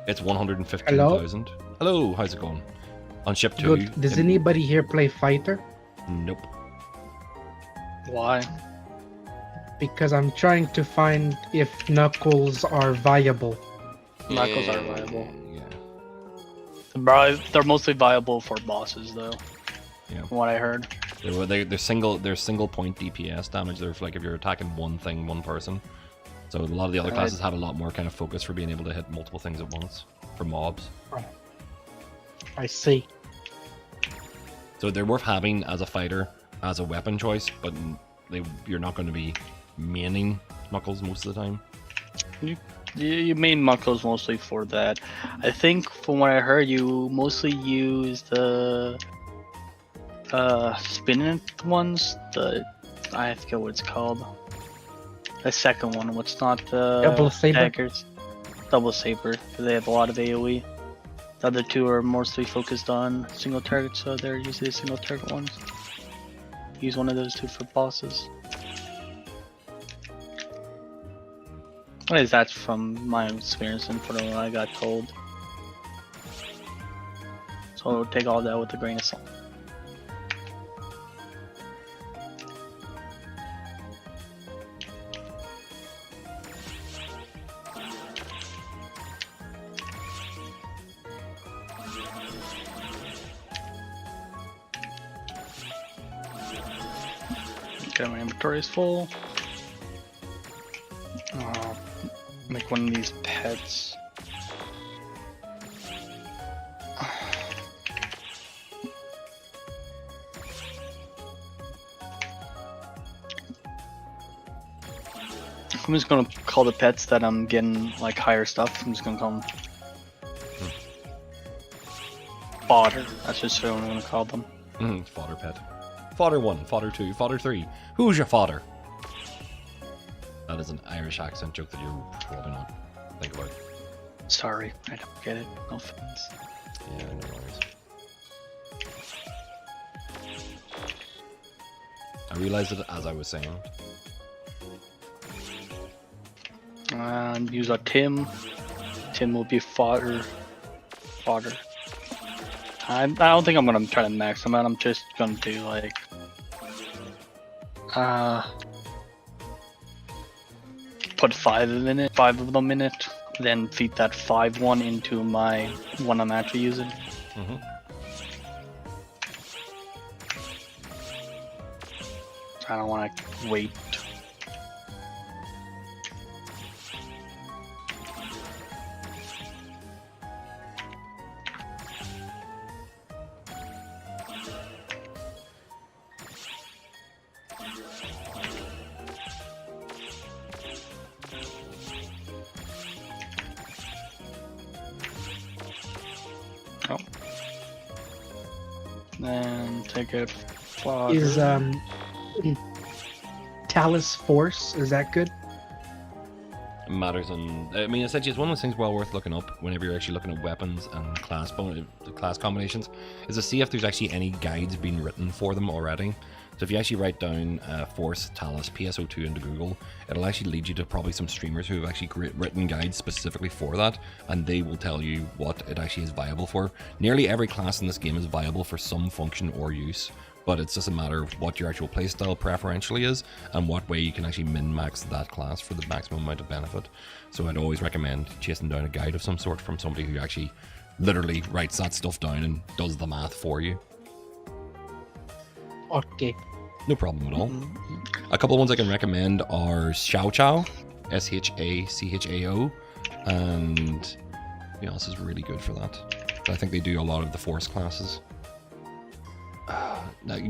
it's 115,000. Hello, how's it going? On Ship 2, Good. Does anybody here play fighter? Nope. Why? Because I'm trying to find if knuckles are viable. Knuckles are viable. Yeah. They're mostly viable for bosses, though. Yeah. From what I heard. They're single point DPS damage. They're like if you're attacking one thing, one person. So a lot of the other classes had a lot more kind of focus for being able to hit multiple things at once for mobs. I see. So they're worth having as a fighter, as a weapon choice, but you're not going to be maining Knuckles most of the time. You main Knuckles mostly for that. I think from what I heard, you mostly use the spinning ones. I forget what it's called. The second one, what's not the Double saber? daggers. Double saber, because they have a lot of AoE. The other two are mostly focused on single targets, so they're usually the single target ones. Use one of those two for bosses. At least that's from my own experience and from what I got told. So take all that with a grain of salt. Okay, my inventory is full. Make one of these pets. I'm just gonna call the pets that I'm getting like higher stuff. I'm just gonna call them fodder. That's just what I'm gonna call them. Fodder pet. Fodder 1, fodder 2, fodder 3. Who's your fodder? That is an Irish accent joke that you're probably not think about. Sorry, I don't get it. No offense. Yeah, no worries. I realized it as I was saying. And use a Tim. Tim will be fodder. Fodder. I don't think I'm gonna try to max them out. I'm just gonna do like put 5 of them in it, then feed that 5-1 into my one I'm actually using. I don't want to wait. Oh. Then take it. Is Talus Force, is that good? Matters on. I mean, essentially, it's one of those things well worth looking up whenever you're actually looking at weapons and class combinations. Is to see if there's actually any guides being written for them already. So if you actually write down Force Talus Pso2 into Google, it'll actually lead you to probably some streamers who have actually written guides specifically for that, and they will tell you what it actually is viable for. Nearly every class in this game is viable for some function or use, but it's just a matter of what your actual playstyle preferentially is and what way you can actually min-max that class for the maximum amount of benefit. So I'd always recommend chasing down a guide of some sort from somebody who actually literally writes that stuff down and does the math for you. Okay. No problem at all. A couple of ones I can recommend are Xiao, Shachao, and who else is really good for that? I think they do a lot of the Force classes.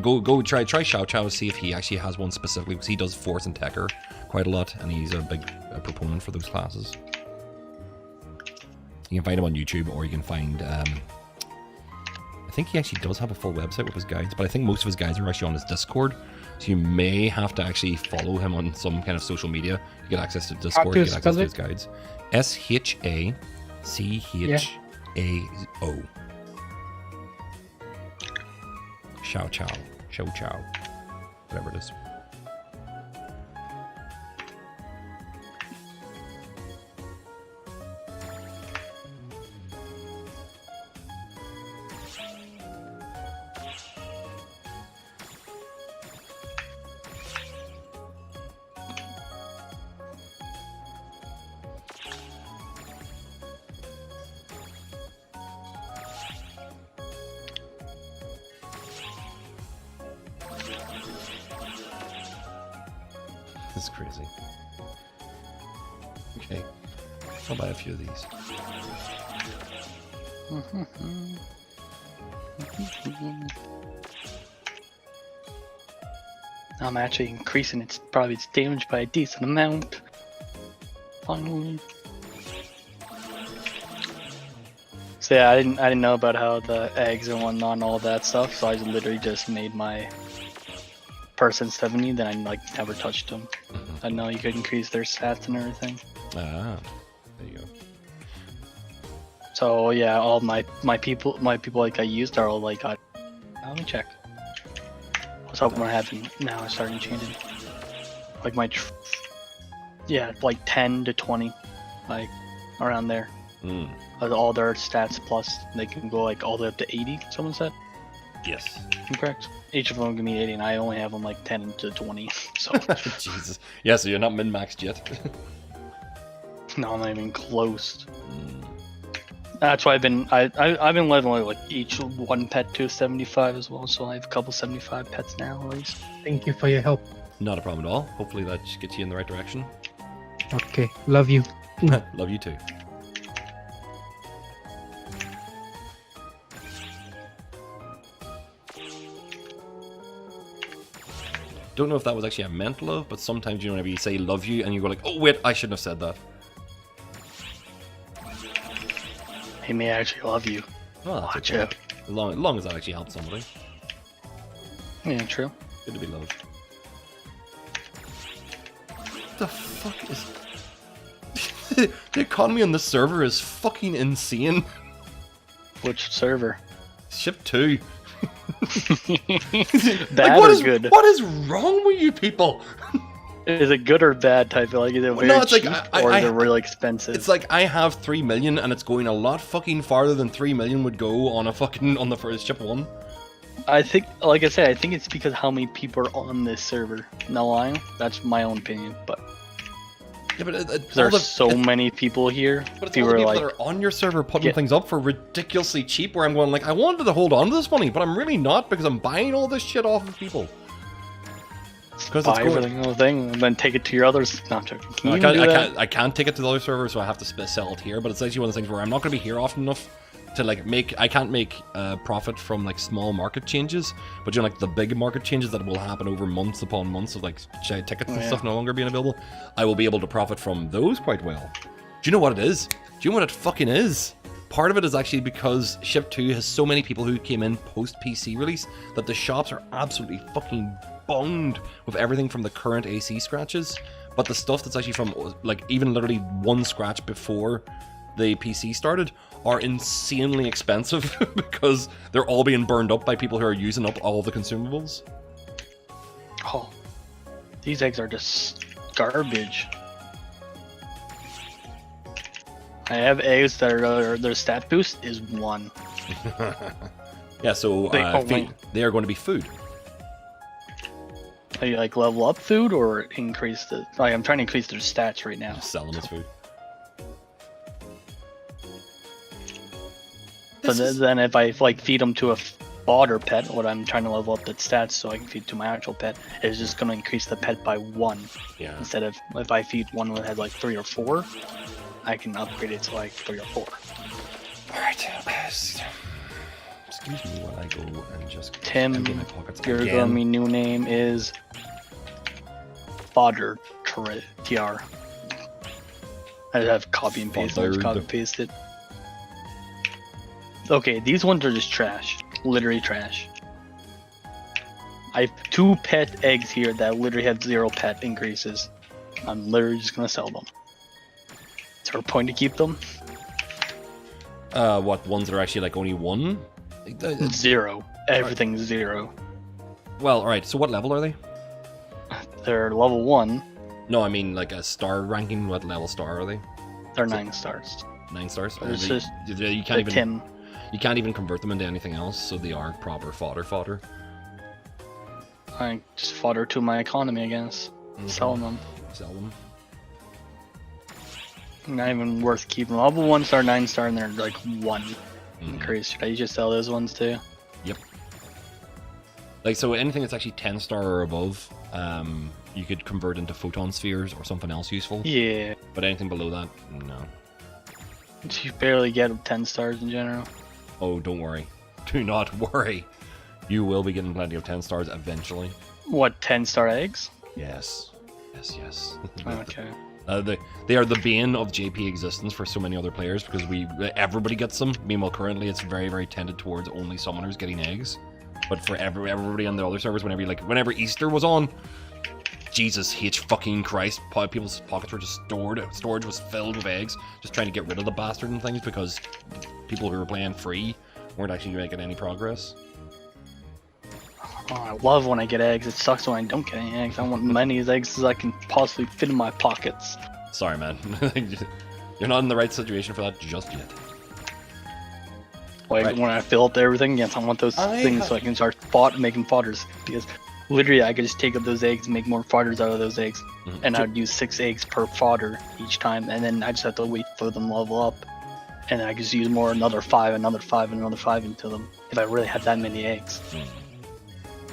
Go try Xiao, see if he actually has one specifically, because he does Force and Tekker quite a lot, and he's a big proponent for those classes. You can find him on YouTube, or you can find I think he actually does have a full website with his guides, but I think most of his guides are actually on his Discord, so you may have to actually follow him on some kind of social media to get access to Discord, to get access to his guides. Shachao. Xiao, whatever it is. This is crazy. Okay, I'll buy a few of these. I'm actually increasing its damage by a decent amount. Finally. So yeah, I didn't know about how the eggs and whatnot and all that stuff, so I literally just made my person 70, then I like never touched them. I know you could increase their stats and everything. Ah, there you go. So yeah, all my people like I used are all like let me check. What's up? What happened? Now it's starting changing. Like my yeah, like 10 to 20, like around there. All their stats plus they can go like all the way up to 80. Someone said. Yes. I'm correct. Each of them give me 80, and I only have them like 10 to 20. So. Jesus. Yeah, so you're not min-maxed yet. No, I'm not even close. That's why I've been leveling like each one pet to 75 as well. So I have a couple 75 pets now at least. Thank you for your help. Not a problem at all. Hopefully that just gets you in the right direction. Okay, love you. Love you too. Don't know if that was actually a meant love, but sometimes you know whenever you say love you and you go like, oh wait, I shouldn't have said that. He may actually love you. Well, that's Watch okay. out. As long as that actually helps somebody. Yeah, true. Good to be loved. What the fuck is... The economy on this server is fucking insane. Which server? Ship 2. Bad or good? What is wrong with you people? Is it good or bad type? Like, is it very No, it's like, cheap or is it really expensive? It's like I have 3 million and it's going a lot fucking farther than 3 million would go on on the first ship 1. I think, like I said, I think it's because how many people are on this server. No lying, that's my own opinion, but yeah, but there's so many people here. But it's all the people that are on your server putting things up for ridiculously cheap. Where I'm going like, I wanted to hold on to this money, but I'm really not because I'm buying all this shit off of people. Buy everything, the thing, and then take it to your others. No, I'm joking. Can you do that? I can't take it to the other server, so I have to sell it here. But it's actually one of the things where I'm not going to be here often enough to like I can't make profit from like small market changes, but you know, like the big market changes that will happen over months upon months of like tickets and stuff no longer being available. I will be able to profit from those quite well. Do you know what it is? Do you know what it fucking is? Part of it is actually because Ship 2 has so many people who came in post PC release that the shops are absolutely fucking bunged with everything from the current AC scratches, but the stuff that's actually from like even literally one scratch before the PC started are insanely expensive because they're all being burned up by people who are using up all the consumables. Oh, these eggs are just garbage. I have eggs that are their stat boost is 1. Yeah, so they are going to be food. Are you like level up food or increase the? Like I'm trying to increase their stats right now. Just sell them as food. But then if I like feed them to a fodder pet, what I'm trying to level up the stats so I can feed to my actual pet, is just going to increase the pet by 1. Yeah. Instead of if I feed one that has like 3 or 4, I can upgrade it to like 3 or 4. Alright. Excuse me while I go and just Tim, empty my pockets your again. gummy new name is Fodder TR. I have copy and paste. I'll just copy and paste it. Okay, these ones are just trash. Literally trash. I have 2 pet eggs here that literally have 0 pet increases. I'm literally just gonna sell them. Is there a point to keep them? What, ones that are actually like only 1? 0. Everything's 0. Well, alright, so what level are they? They're level 1. No, I mean like a star ranking. What level star are they? They're 9 stars. 9 stars? It's They- just you can't even Tim. You can't even convert them into anything else, so they are proper fodder. I just fodder to my economy, I guess. Selling them. Sell them. Not even worth keeping. Level 1 star, 9 star, and they're like 1 increase. Should I just sell those ones too? Yep. Like, so anything that's actually 10 star or above, you could convert into photon spheres or something else useful. Yeah. But anything below that, no. You barely get 10 stars in general. Oh, don't worry. Do not worry. You will be getting plenty of 10 stars eventually. What, 10 star eggs? Yes. Yes. Okay. They are the bane of JP existence for so many other players because everybody gets them. Meanwhile, currently it's very, very tended towards only summoners getting eggs. But for everybody on the other servers, whenever Easter was on, Jesus H fucking Christ, people's pockets were just stored. Storage was filled with eggs, just trying to get rid of the bastard and things because people who were playing free weren't actually making any progress. Oh, I love when I get eggs. It sucks when I don't get any eggs. I want many eggs as I can possibly fit in my pockets. Sorry, man. You're not in the right situation for that just yet. Like when I fill up everything, yes, I want those things so I can start making fodders. Because literally, I could just take up those eggs and make more fodders out of those eggs, and I would use 6 eggs per fodder each time, and then I just have to wait for them to level up, and then I just use more, another 5, another 5, and another 5 into them. If I really had that many eggs.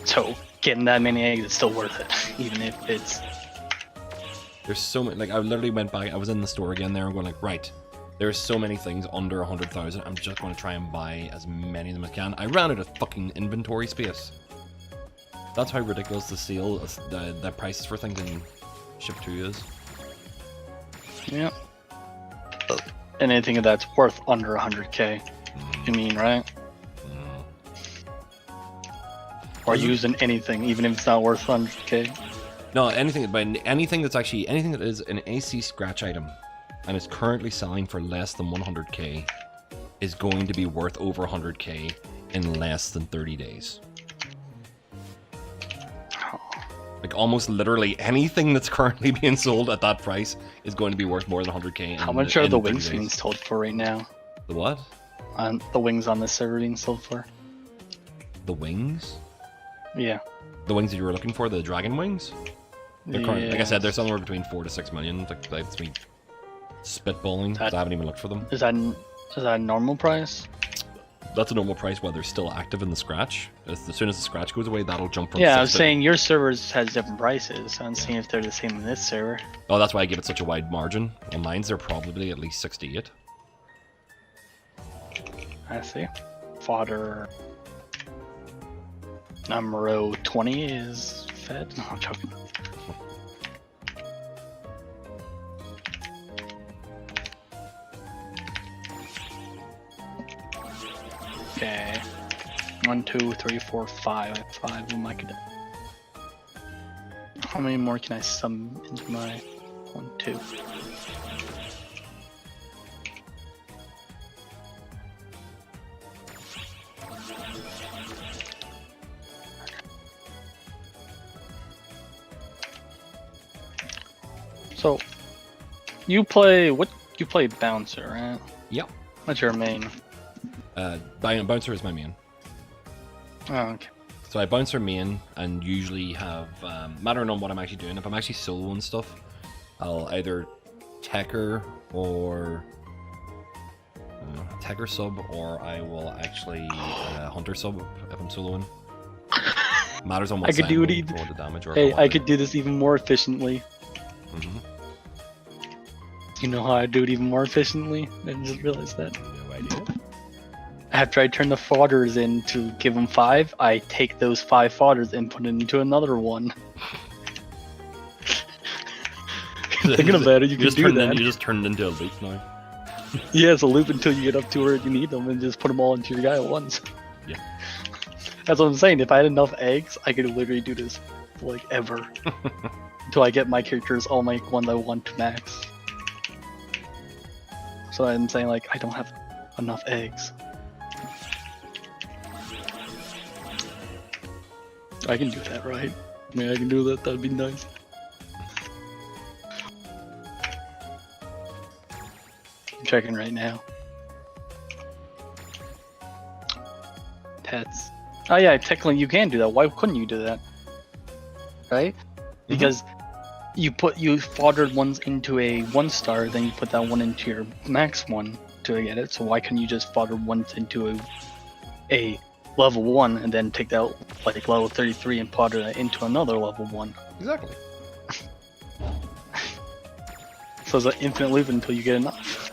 So getting that many eggs is still worth it, even if it's. There's so many. Like I literally went back. I was in the store again there and going like, right. There's so many things under 100,000. I'm just going to try and buy as many of them as I can. I ran out of fucking inventory space. That's how ridiculous the sale, the prices for things in Ship2 is. Yeah. And anything that's worth under 100k, you mean, right? Or using anything, even if it's not worth 100k. No, anything that is an AC scratch item and is currently selling for less than 100k is going to be worth over 100k in less than 30 days. Like almost literally anything that's currently being sold at that price is going to be worth more than 100k. How much are the wings being sold for right now? The what? The wings on this server being sold for? The wings? Yeah. The wings that you were looking for, the dragon wings? They're current, like I said, they're somewhere between 4 to 6 million. That's me spitballing, because I haven't even looked for them. Is that a normal price? That's a normal price while they're still active in the scratch. As soon as the scratch goes away, that'll jump from. Yeah, I was saying your servers has different prices. I'm seeing if they're the same in this server. Oh, that's why I give it such a wide margin. On mine's they're probably at least 68. I see. Fodder number 20 is fed. No, I'm joking. Okay. 1, 2, 3, 4, 5. I have 5 of them I could. How many more can I sum into my 1, 2? So, you play Bouncer, right? Yep. What's your main? Bouncer is my main. Oh, okay. So I Bouncer main and usually have, mattering on what I'm actually doing, if I'm actually solo and stuff, I'll either Techer or Techer sub, or I will actually Hunter sub if I'm soloing. Matters on what I could do it either. The damage or hey, I could do this even more efficiently. You know how I do it even more efficiently? I just realized that. No idea. After I turn the fodders in to give them 5, I take those 5 fodders and put it into another one. Thinking about it, you can do that. You just turned into a loop now. Yeah, it's a loop until you get up to where you need them and just put them all into your guy at once. Yeah. That's what I'm saying. If I had enough eggs, I could literally do this like ever. Until I get my characters all my ones I want to max. So I'm saying like I don't have enough eggs. I can do that, right? I mean, I can do that. That'd be nice. I'm checking right now. Pets. Oh yeah, technically you can do that. Why couldn't you do that? Right? Because you foddered ones into a 1-star, then you put that one into your max one to get it. So why couldn't you just fodder ones into a level 1 and then take that like level 33 and fodder that into another level 1? Exactly. So it's an infinite loop until you get enough.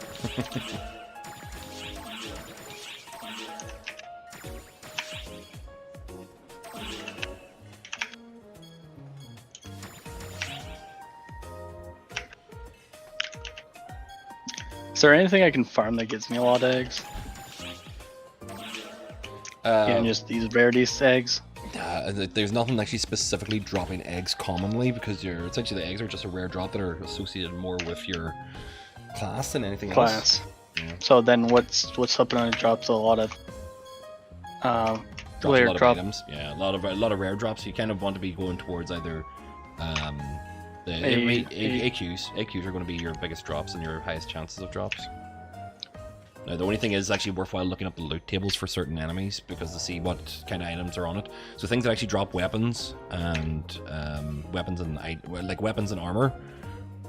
Is there anything I can farm that gives me a lot of eggs? Even just these rarities eggs. There's nothing actually specifically dropping eggs commonly because essentially the eggs are just a rare drop that are associated more with your class than anything else. Yeah. So then what's up when it drops a lot of rare items? Yeah, a lot of rare drops. You kind of want to be going towards either the AQs. AQs are going to be your biggest drops and your highest chances of drops. Now, the only thing is actually worthwhile looking up the loot tables for certain enemies because to see what kind of items are on it. So things that actually drop weapons and weapons and armor,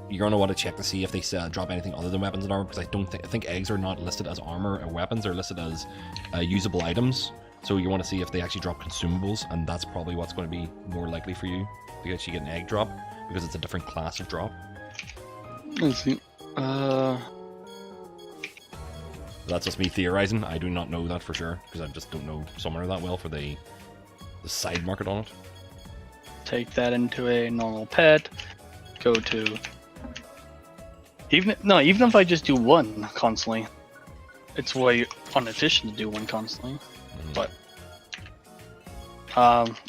you're gonna want to check to see if they drop anything other than weapons and armor because I think eggs are not listed as armor or weapons; they're listed as usable items. So you want to see if they actually drop consumables, and that's probably what's going to be more likely for you to actually get an egg drop because it's a different class of drop. Let's see. That's just me theorizing. I do not know that for sure because I just don't know Summoner that well for the side market on it. Take that into a normal pet. Go to even if I just do one constantly, it's way inefficient to do one constantly. But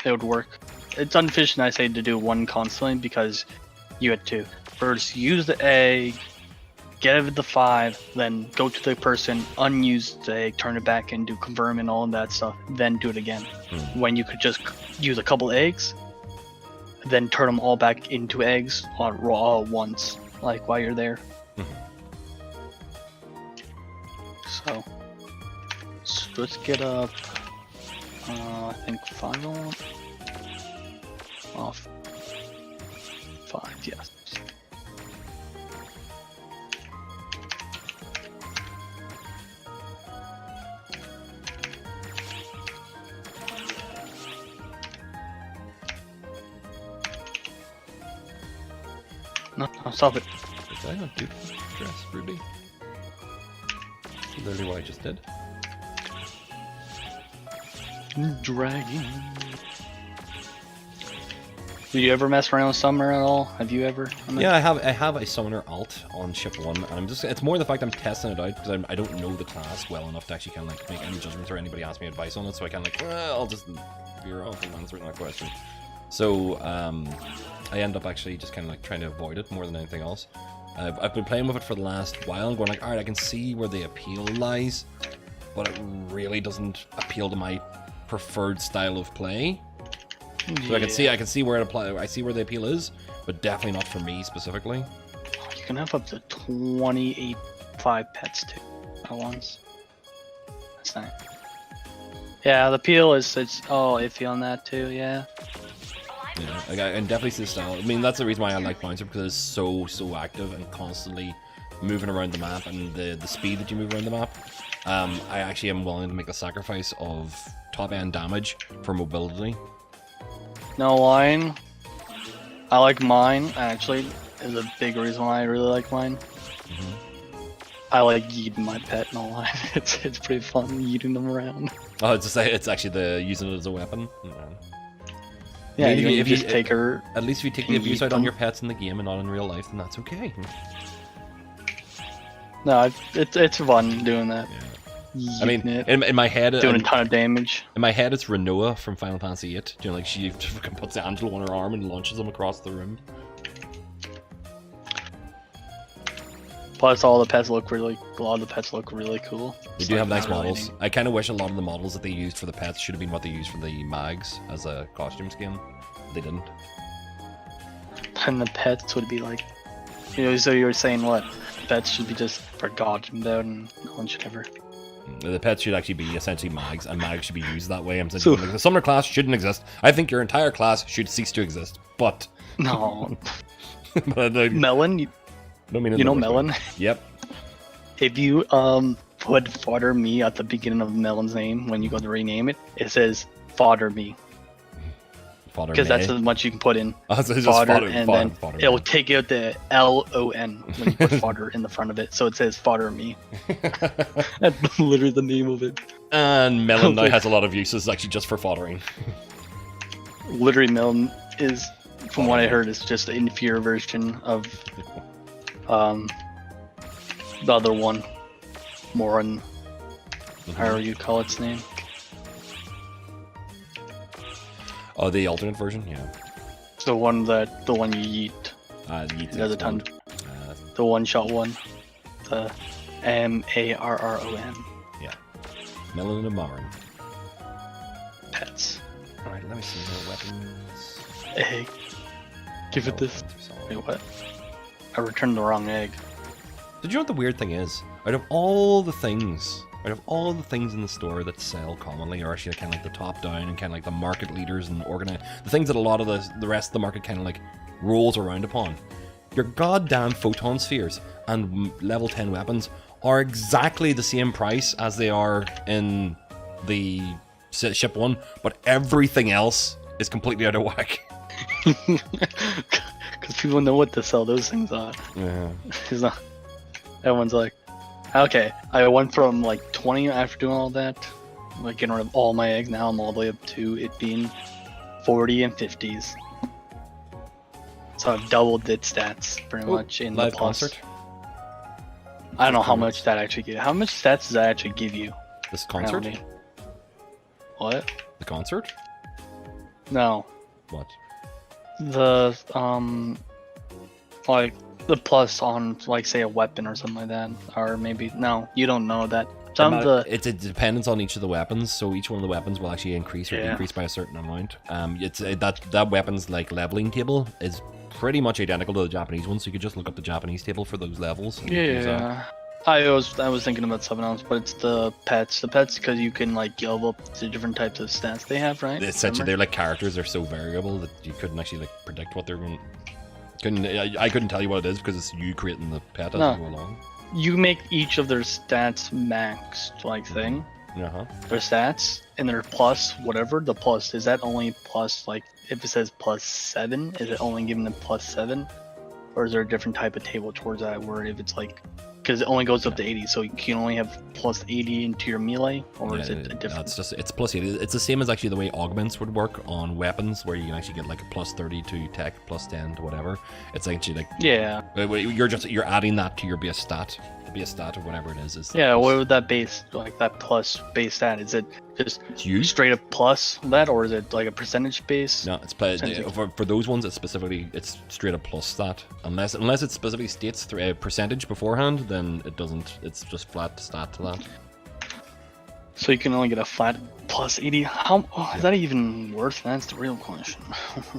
it would work. It's inefficient, I say, to do one constantly because you had to first use the egg, get it the 5, then go to the person, unuse the egg, turn it back and do confirm and all of that stuff, then do it again. When you could just use a couple eggs, then turn them all back into eggs on raw once, like while you're there. So let's get up. I think 5 off. 5, yes. No, stop it. Did I not do dress, Ruby? That's literally what I just did. Dragon. Do you ever mess around with Summoner at all? Have you ever? Yeah, I have a Summoner alt on ship 1, and it's more the fact I'm testing it out because I don't know the class well enough to actually kind of like make any judgments or anybody ask me advice on it, so I kind of like, I'll just veer off and answer that question. So, I end up actually just kind of like trying to avoid it more than anything else. I've been playing with it for the last while and going like, alright, I can see where the appeal lies, but it really doesn't appeal to my preferred style of play. So I can see where I see where the appeal is, but definitely not for me specifically. You can have up to 28 pets too at once. That's nice. Yeah, the appeal it's all iffy on that too. Yeah. Yeah, like I can definitely see the style. I mean, that's the reason why I like Bouncer because it's so active and constantly moving around the map, and the speed that you move around the map. I actually am willing to make the sacrifice of top end damage for mobility. No line. I like mine, actually, is a big reason why I really like mine. I like yeeting my pet in a line. It's pretty fun yeeting them around. Oh, it's actually using it as a weapon. Yeah, I mean, if you take her. At least if you take the abuse out on your pets in the game and not in real life, then that's okay. No, it's fun doing that. Yeah. I mean, in my head, doing a ton of damage. In my head, it's Renoa from Final Fantasy VIII. You know, like she puts the Angelo on her arm and launches them across the room. Plus, a lot of the pets look really cool. They do have nice models. I kind of wish a lot of the models that they used for the pets should have been what they used for the mags as a costume skin. They didn't. And the pets would be like, so you were saying what? Pets should be just forgotten about and no one should ever. The pets should actually be essentially mags, and mags should be used that way. I'm saying like, the summoner class shouldn't exist. I think your entire class should cease to exist. But no, Melon. You know Melon. Yep. If you put fodder me at the beginning of Melon's name when you go to rename it, it says fodder me. Because that's as much you can put in. Oh, so fodder, and then it will take out the LON when you put fodder in the front of it, so it says fodder me. That's literally the name of it. And Melon now has a lot of uses actually just for foddering. Literally, Melon is, from what I heard, is just an inferior version of the other one. Moron, however you call its name. Oh, the alternate version, yeah. It's the one you yeet. Yeet There's a ton. The one-shot one. The Marron. Yeah. Melon and Marin. Pets. Alright, let me see more weapons. Egg. Give it this. Wait, what? I returned the wrong egg. Did you know what the weird thing is? Out of all the things in the store that sell commonly, are actually kind of like the top down and kind of like the market leaders and the things that a lot of the rest of the market kind of like rolls around upon, your goddamn photon spheres and level 10 weapons are exactly the same price as they are in the ship one, but everything else is completely out of whack. Because people know what to sell those things on. Yeah. It's not. Everyone's like, okay, I went from like 20 after doing all that, like getting rid of all my eggs. Now I'm all the way up to it being 40 and 50s. So I've doubled its stats pretty much in the live plus. concert. I don't know how much that actually gives. How much stats does that actually give you? This concert? Apparently. What? The concert? No. What? The like the plus on like say a weapon or something like that, or maybe no, you don't know that. Some of the It's a dependence on each of the weapons, so each one of the weapons will actually increase or decrease by a certain amount. It's that weapon's like leveling table is pretty much identical to the Japanese one, so you could just look up the Japanese table for those levels. And use that. yeah. I was thinking about something else, but it's the pets. The pets because you can like level up the different types of stats they have, right? Essentially, they're like characters. They're so variable that you couldn't actually like predict what they're going. I couldn't tell you what it is because it's you creating the pet as you go along. You make each of their stats maxed, like thing. Uh-huh. Their stats and their plus whatever. The plus is that only plus like if it says +7, is it only giving them +7, or is there a different type of table towards that where if it's like because it only goes up to 80, so you can only have +80 into your melee, or is it a different? It's +80. It's the same as actually the way augments would work on weapons, where you can actually get like a +30 to tech, +10 to whatever. It's actually like you're adding that to your base stat. The base stat or whatever it is. Yeah, what would that base like that plus base stat? Is it just straight up plus that, or is it like a percentage base? No, it's for those ones. It's straight up plus stat. Unless it specifically states a percentage beforehand, then it doesn't. It's just flat stat to that. So you can only get a flat +80. How is that even worth? That's the real question.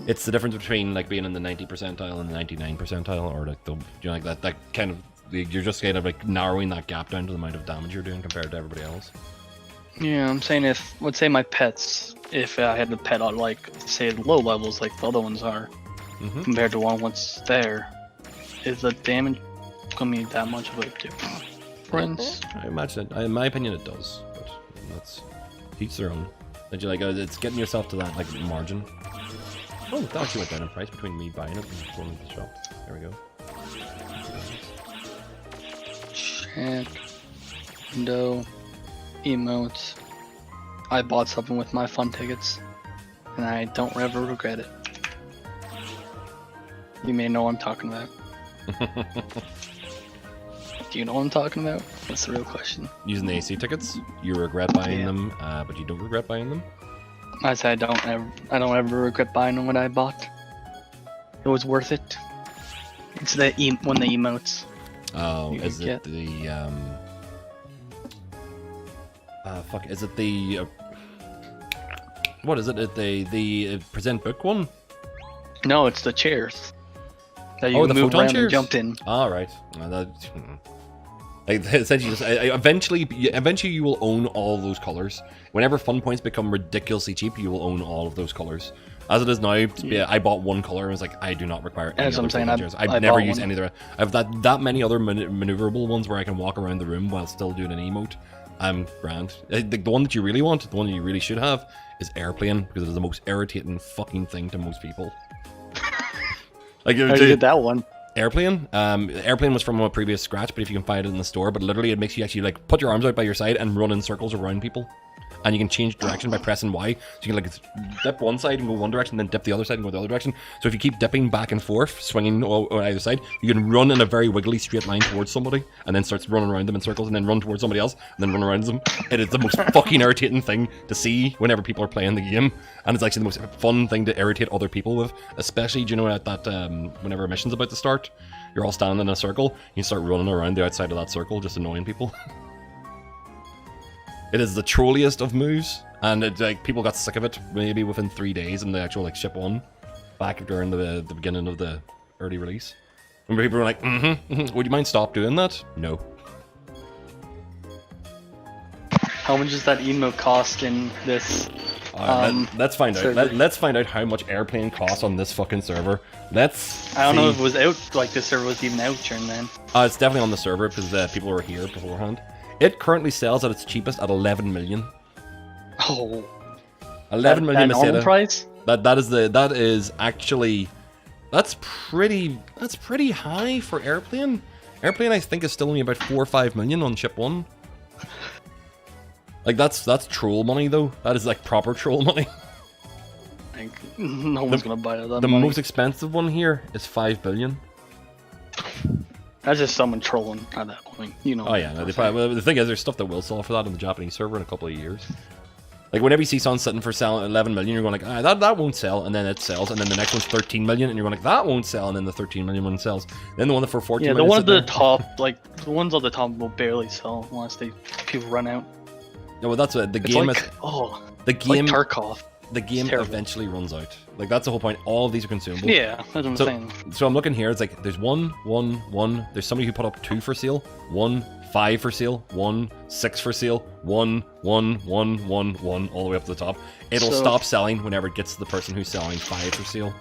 It's the difference between like being in the 90 percentile and the 99 percentile, or like like that kind of. You're just kind of like narrowing that gap down to the amount of damage you're doing compared to everybody else. Yeah, I'm saying let's say my pets, if I had the pet on like say low levels like the other ones are, compared to what's there, is the damage gonna be that much of a difference? I imagine in my opinion it does, but that's each their own. And you like it's getting yourself to that like margin. Oh, that actually went down in price between me buying it and going to the shop. There we go. Chat, window, emotes. I bought something with my fun tickets, and I don't ever regret it. You may know what I'm talking about. Do you know what I'm talking about? That's the real question. Using the AC tickets, you regret buying them, but you don't regret buying them. I say I don't ever regret buying what I bought. It was worth it. It's the one of the emotes. Oh, is it the fuck? Is it the what is it? The present book one? No, it's the chairs. That you the move photon around chairs. and jump in. All right. Essentially, eventually you will own all of those colors. Whenever fun points become ridiculously cheap, you will own all of those colors. As it is now, I bought one color and was like, I do not require any other photon chairs. I've never used any other. I've that many other maneuverable ones where I can walk around the room while still doing an emote. I'm grand. The one that you really want, the one that you really should have, is airplane, because it is the most irritating fucking thing to most people. Like, how did you get that one? Airplane. Airplane was from a previous scratch, but if you can find it in the store, but literally it makes you actually like put your arms out by your side and run in circles around people. and you can change direction by pressing Y. So you can like dip one side and go one direction, then dip the other side and go the other direction. So if you keep dipping back and forth, swinging on either side, you can run in a very wiggly straight line towards somebody, and then starts running around them in circles, and then run towards somebody else, and then run around them. It is the most fucking irritating thing to see whenever people are playing the game, and it's actually the most fun thing to irritate other people with, especially, do you know, at that whenever a mission's about to start, you're all standing in a circle, you start running around the outside of that circle, just annoying people. It is the trolliest of moves, and it, like, people got sick of it maybe within 3 days in the actual like ship 1, back during the beginning of the early release. When people were like, would you mind stop doing that? No. How much does that emote cost in this? Let's find out. server? Let's find out how much airplane costs on this fucking server. Let's. I don't know if see. it was out, like the server was even out during then. It's definitely on the server because people were here beforehand. It currently sells at its cheapest at 11 million. Oh. 11 million that normal Meseta. price? That is actually that's pretty high for airplane. Airplane I think is still only about 4 or 5 million on ship 1. Like that's troll money though. That is like proper troll money. Like, no one's gonna buy that. The money. most expensive one here is 5 billion. That's just someone trolling at that point, you know. Oh yeah, no, they probably, well, the thing is, there's stuff that will sell for that on the Japanese server in a couple of years. Like whenever you see someone sitting for selling 11 million, you're going like, that won't sell, and then it sells, and then the next one's 13 million, and you're going like, that won't sell, and then the 13 million one sells. Then the one for 14 million. Yeah, the one at sitting the there. top, like the ones on the top will barely sell unless people run out. No, well, that's what the It's game like, is. oh, the game. like Tarkov. The game terrible. eventually runs out. Like that's the whole point. All of these are consumable. Yeah, that's what I'm saying. So I'm looking here. It's like there's 1, 1, 1. There's somebody who put up 2 for sale. 1, 5 for sale. 1, 6 for sale. 1, 1, 1, 1, 1, all the way up to the top. It'll So- stop selling whenever it gets to the person who's selling 5 for sale.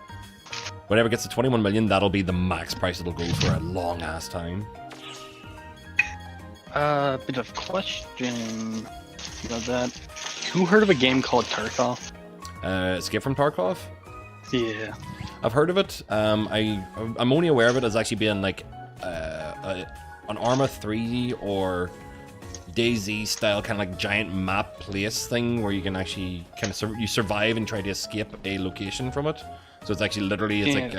Whenever it gets to 21 million, that'll be the max price it'll go for a long ass time. Bit of question about that. Who heard of a game called Tarkov? Escape from Tarkov? Yeah. I've heard of it. I'm only aware of it as actually being like an Arma 3 or DayZ style kind of like giant map place thing where you can actually kind of you survive and try to escape a location from it. So it's actually literally like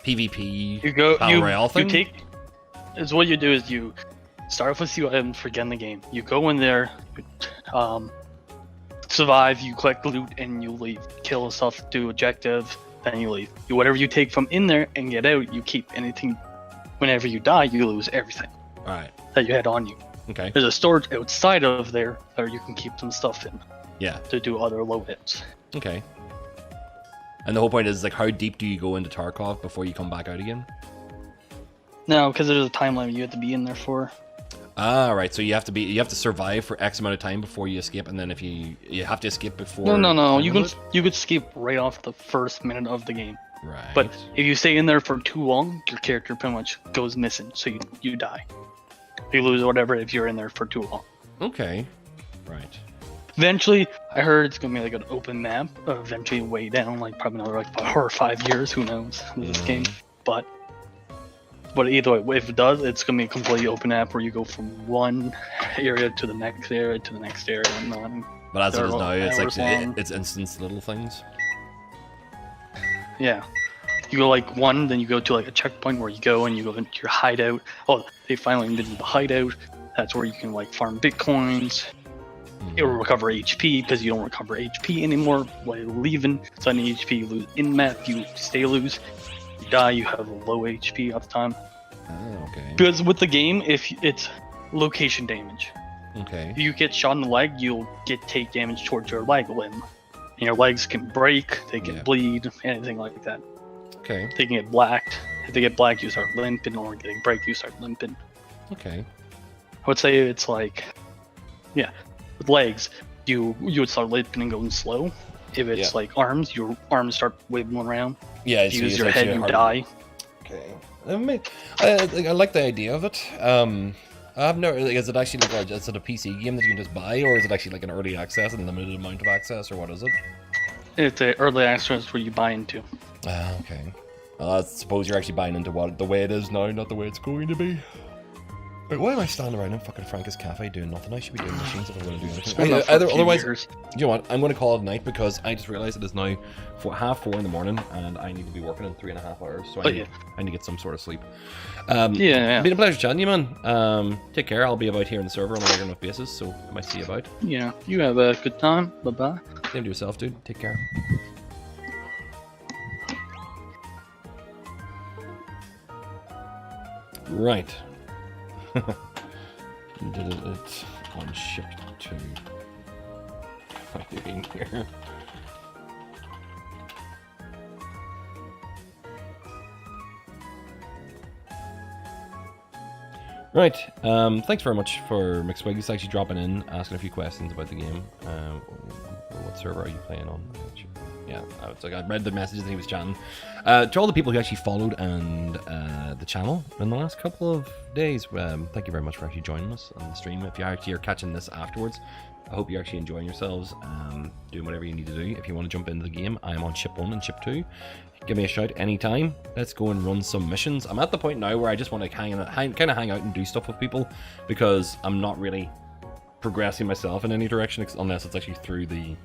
PvP battle royale thing. You take. Is what you do is you start off with few items for getting the game. You go in there, survive, you collect loot, and you leave. Kill stuff, do objective, then you leave. Whatever you take from in there and get out, you keep. Anything. Whenever you die, you lose everything. Alright. That you had on you. Okay. There's a storage outside of there where you can keep some stuff in. Yeah. To do other loadouts. Okay. And the whole point is like, how deep do you go into Tarkov before you come back out again? No, because there's a time limit you have to be in there for. Ah, right. So you have to survive for X amount of time before you escape, and then if you have to escape before. No. You could escape right off the first minute of the game. Right. But if you stay in there for too long, your character pretty much goes missing, so you die. You lose whatever if you're in there for too long. Okay. Right. Eventually, I heard it's gonna be like an open map. Eventually, way down, like probably another like 4 or 5 years. Who knows? This game, but either way, if it does, it's gonna be a completely open map where you go from one area to the next area to the next area and whatnot. But as it is now, it's hours like long. it's instance little things. Yeah. You go like one, then you go to like a checkpoint where you go and you go into your hideout. Oh, they finally invented the hideout. That's where you can like farm bitcoins. It will recover HP because you don't recover HP anymore while leaving. So any HP you lose in map, you stay lose. You die, you have low HP at the time. Oh, okay. Because with the game, if it's location damage. Okay. If you get shot in the leg, you'll take damage towards your leg limb. And your legs can break, they can bleed, anything like that. Okay. They can get blacked. If they get black, you start limping, or getting break, you start limping. Okay. I would say it's like, yeah, with legs, you would start limping and going slow. If it's like arms, your arms start waving around. Yeah, if you use your head, you die. Okay. I like the idea of it. I've never. Like, is it actually like is it a PC game that you can just buy, or is it actually like an early access and limited amount of access, or what is it? It's an early access where you buy into. Ah, okay. I suppose you're actually buying into what the way it is now, not the way it's going to be. Wait, why am I standing around in fucking Franca's Cafe doing nothing? I should be doing machines if I'm going to do anything. been up for a few Otherwise, years. you know what? I'm going to call it night because I just realized it is now 4:30 in the morning and I need to be working in 3.5 hours. So I need to get some sort of sleep. Yeah. Been a pleasure chatting you, man. Take care. I'll be about here in the server on a regular enough basis, so I might see you about. Yeah, you have a good time. Bye bye. Same to yourself, dude. Take care. Right. Did it on ship 2. What am I doing here? Right. Thanks very much for McSwiggs actually dropping in, asking a few questions about the game. What server are you playing on? Yeah, I read the messages that he was chatting. To all the people who actually followed and the channel in the last couple of days, thank you very much for actually joining us on the stream. If you actually are catching this afterwards, I hope you're actually enjoying yourselves, doing whatever you need to do. If you want to jump into the game, I am on ship 1 and ship 2. Give me a shout anytime. Let's go and run some missions. I'm at the point now where I just want to kind of hang out and do stuff with people because I'm not really progressing myself in any direction unless it's actually through the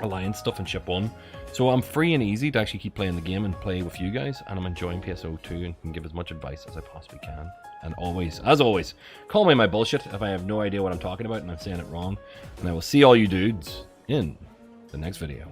Alliance stuff in ship 1. So I'm free and easy to actually keep playing the game and play with you guys, and I'm enjoying Pso2 and can give as much advice as I possibly can. And always, as always, call me my bullshit if I have no idea what I'm talking about and I'm saying it wrong. And I will see all you dudes in the next video.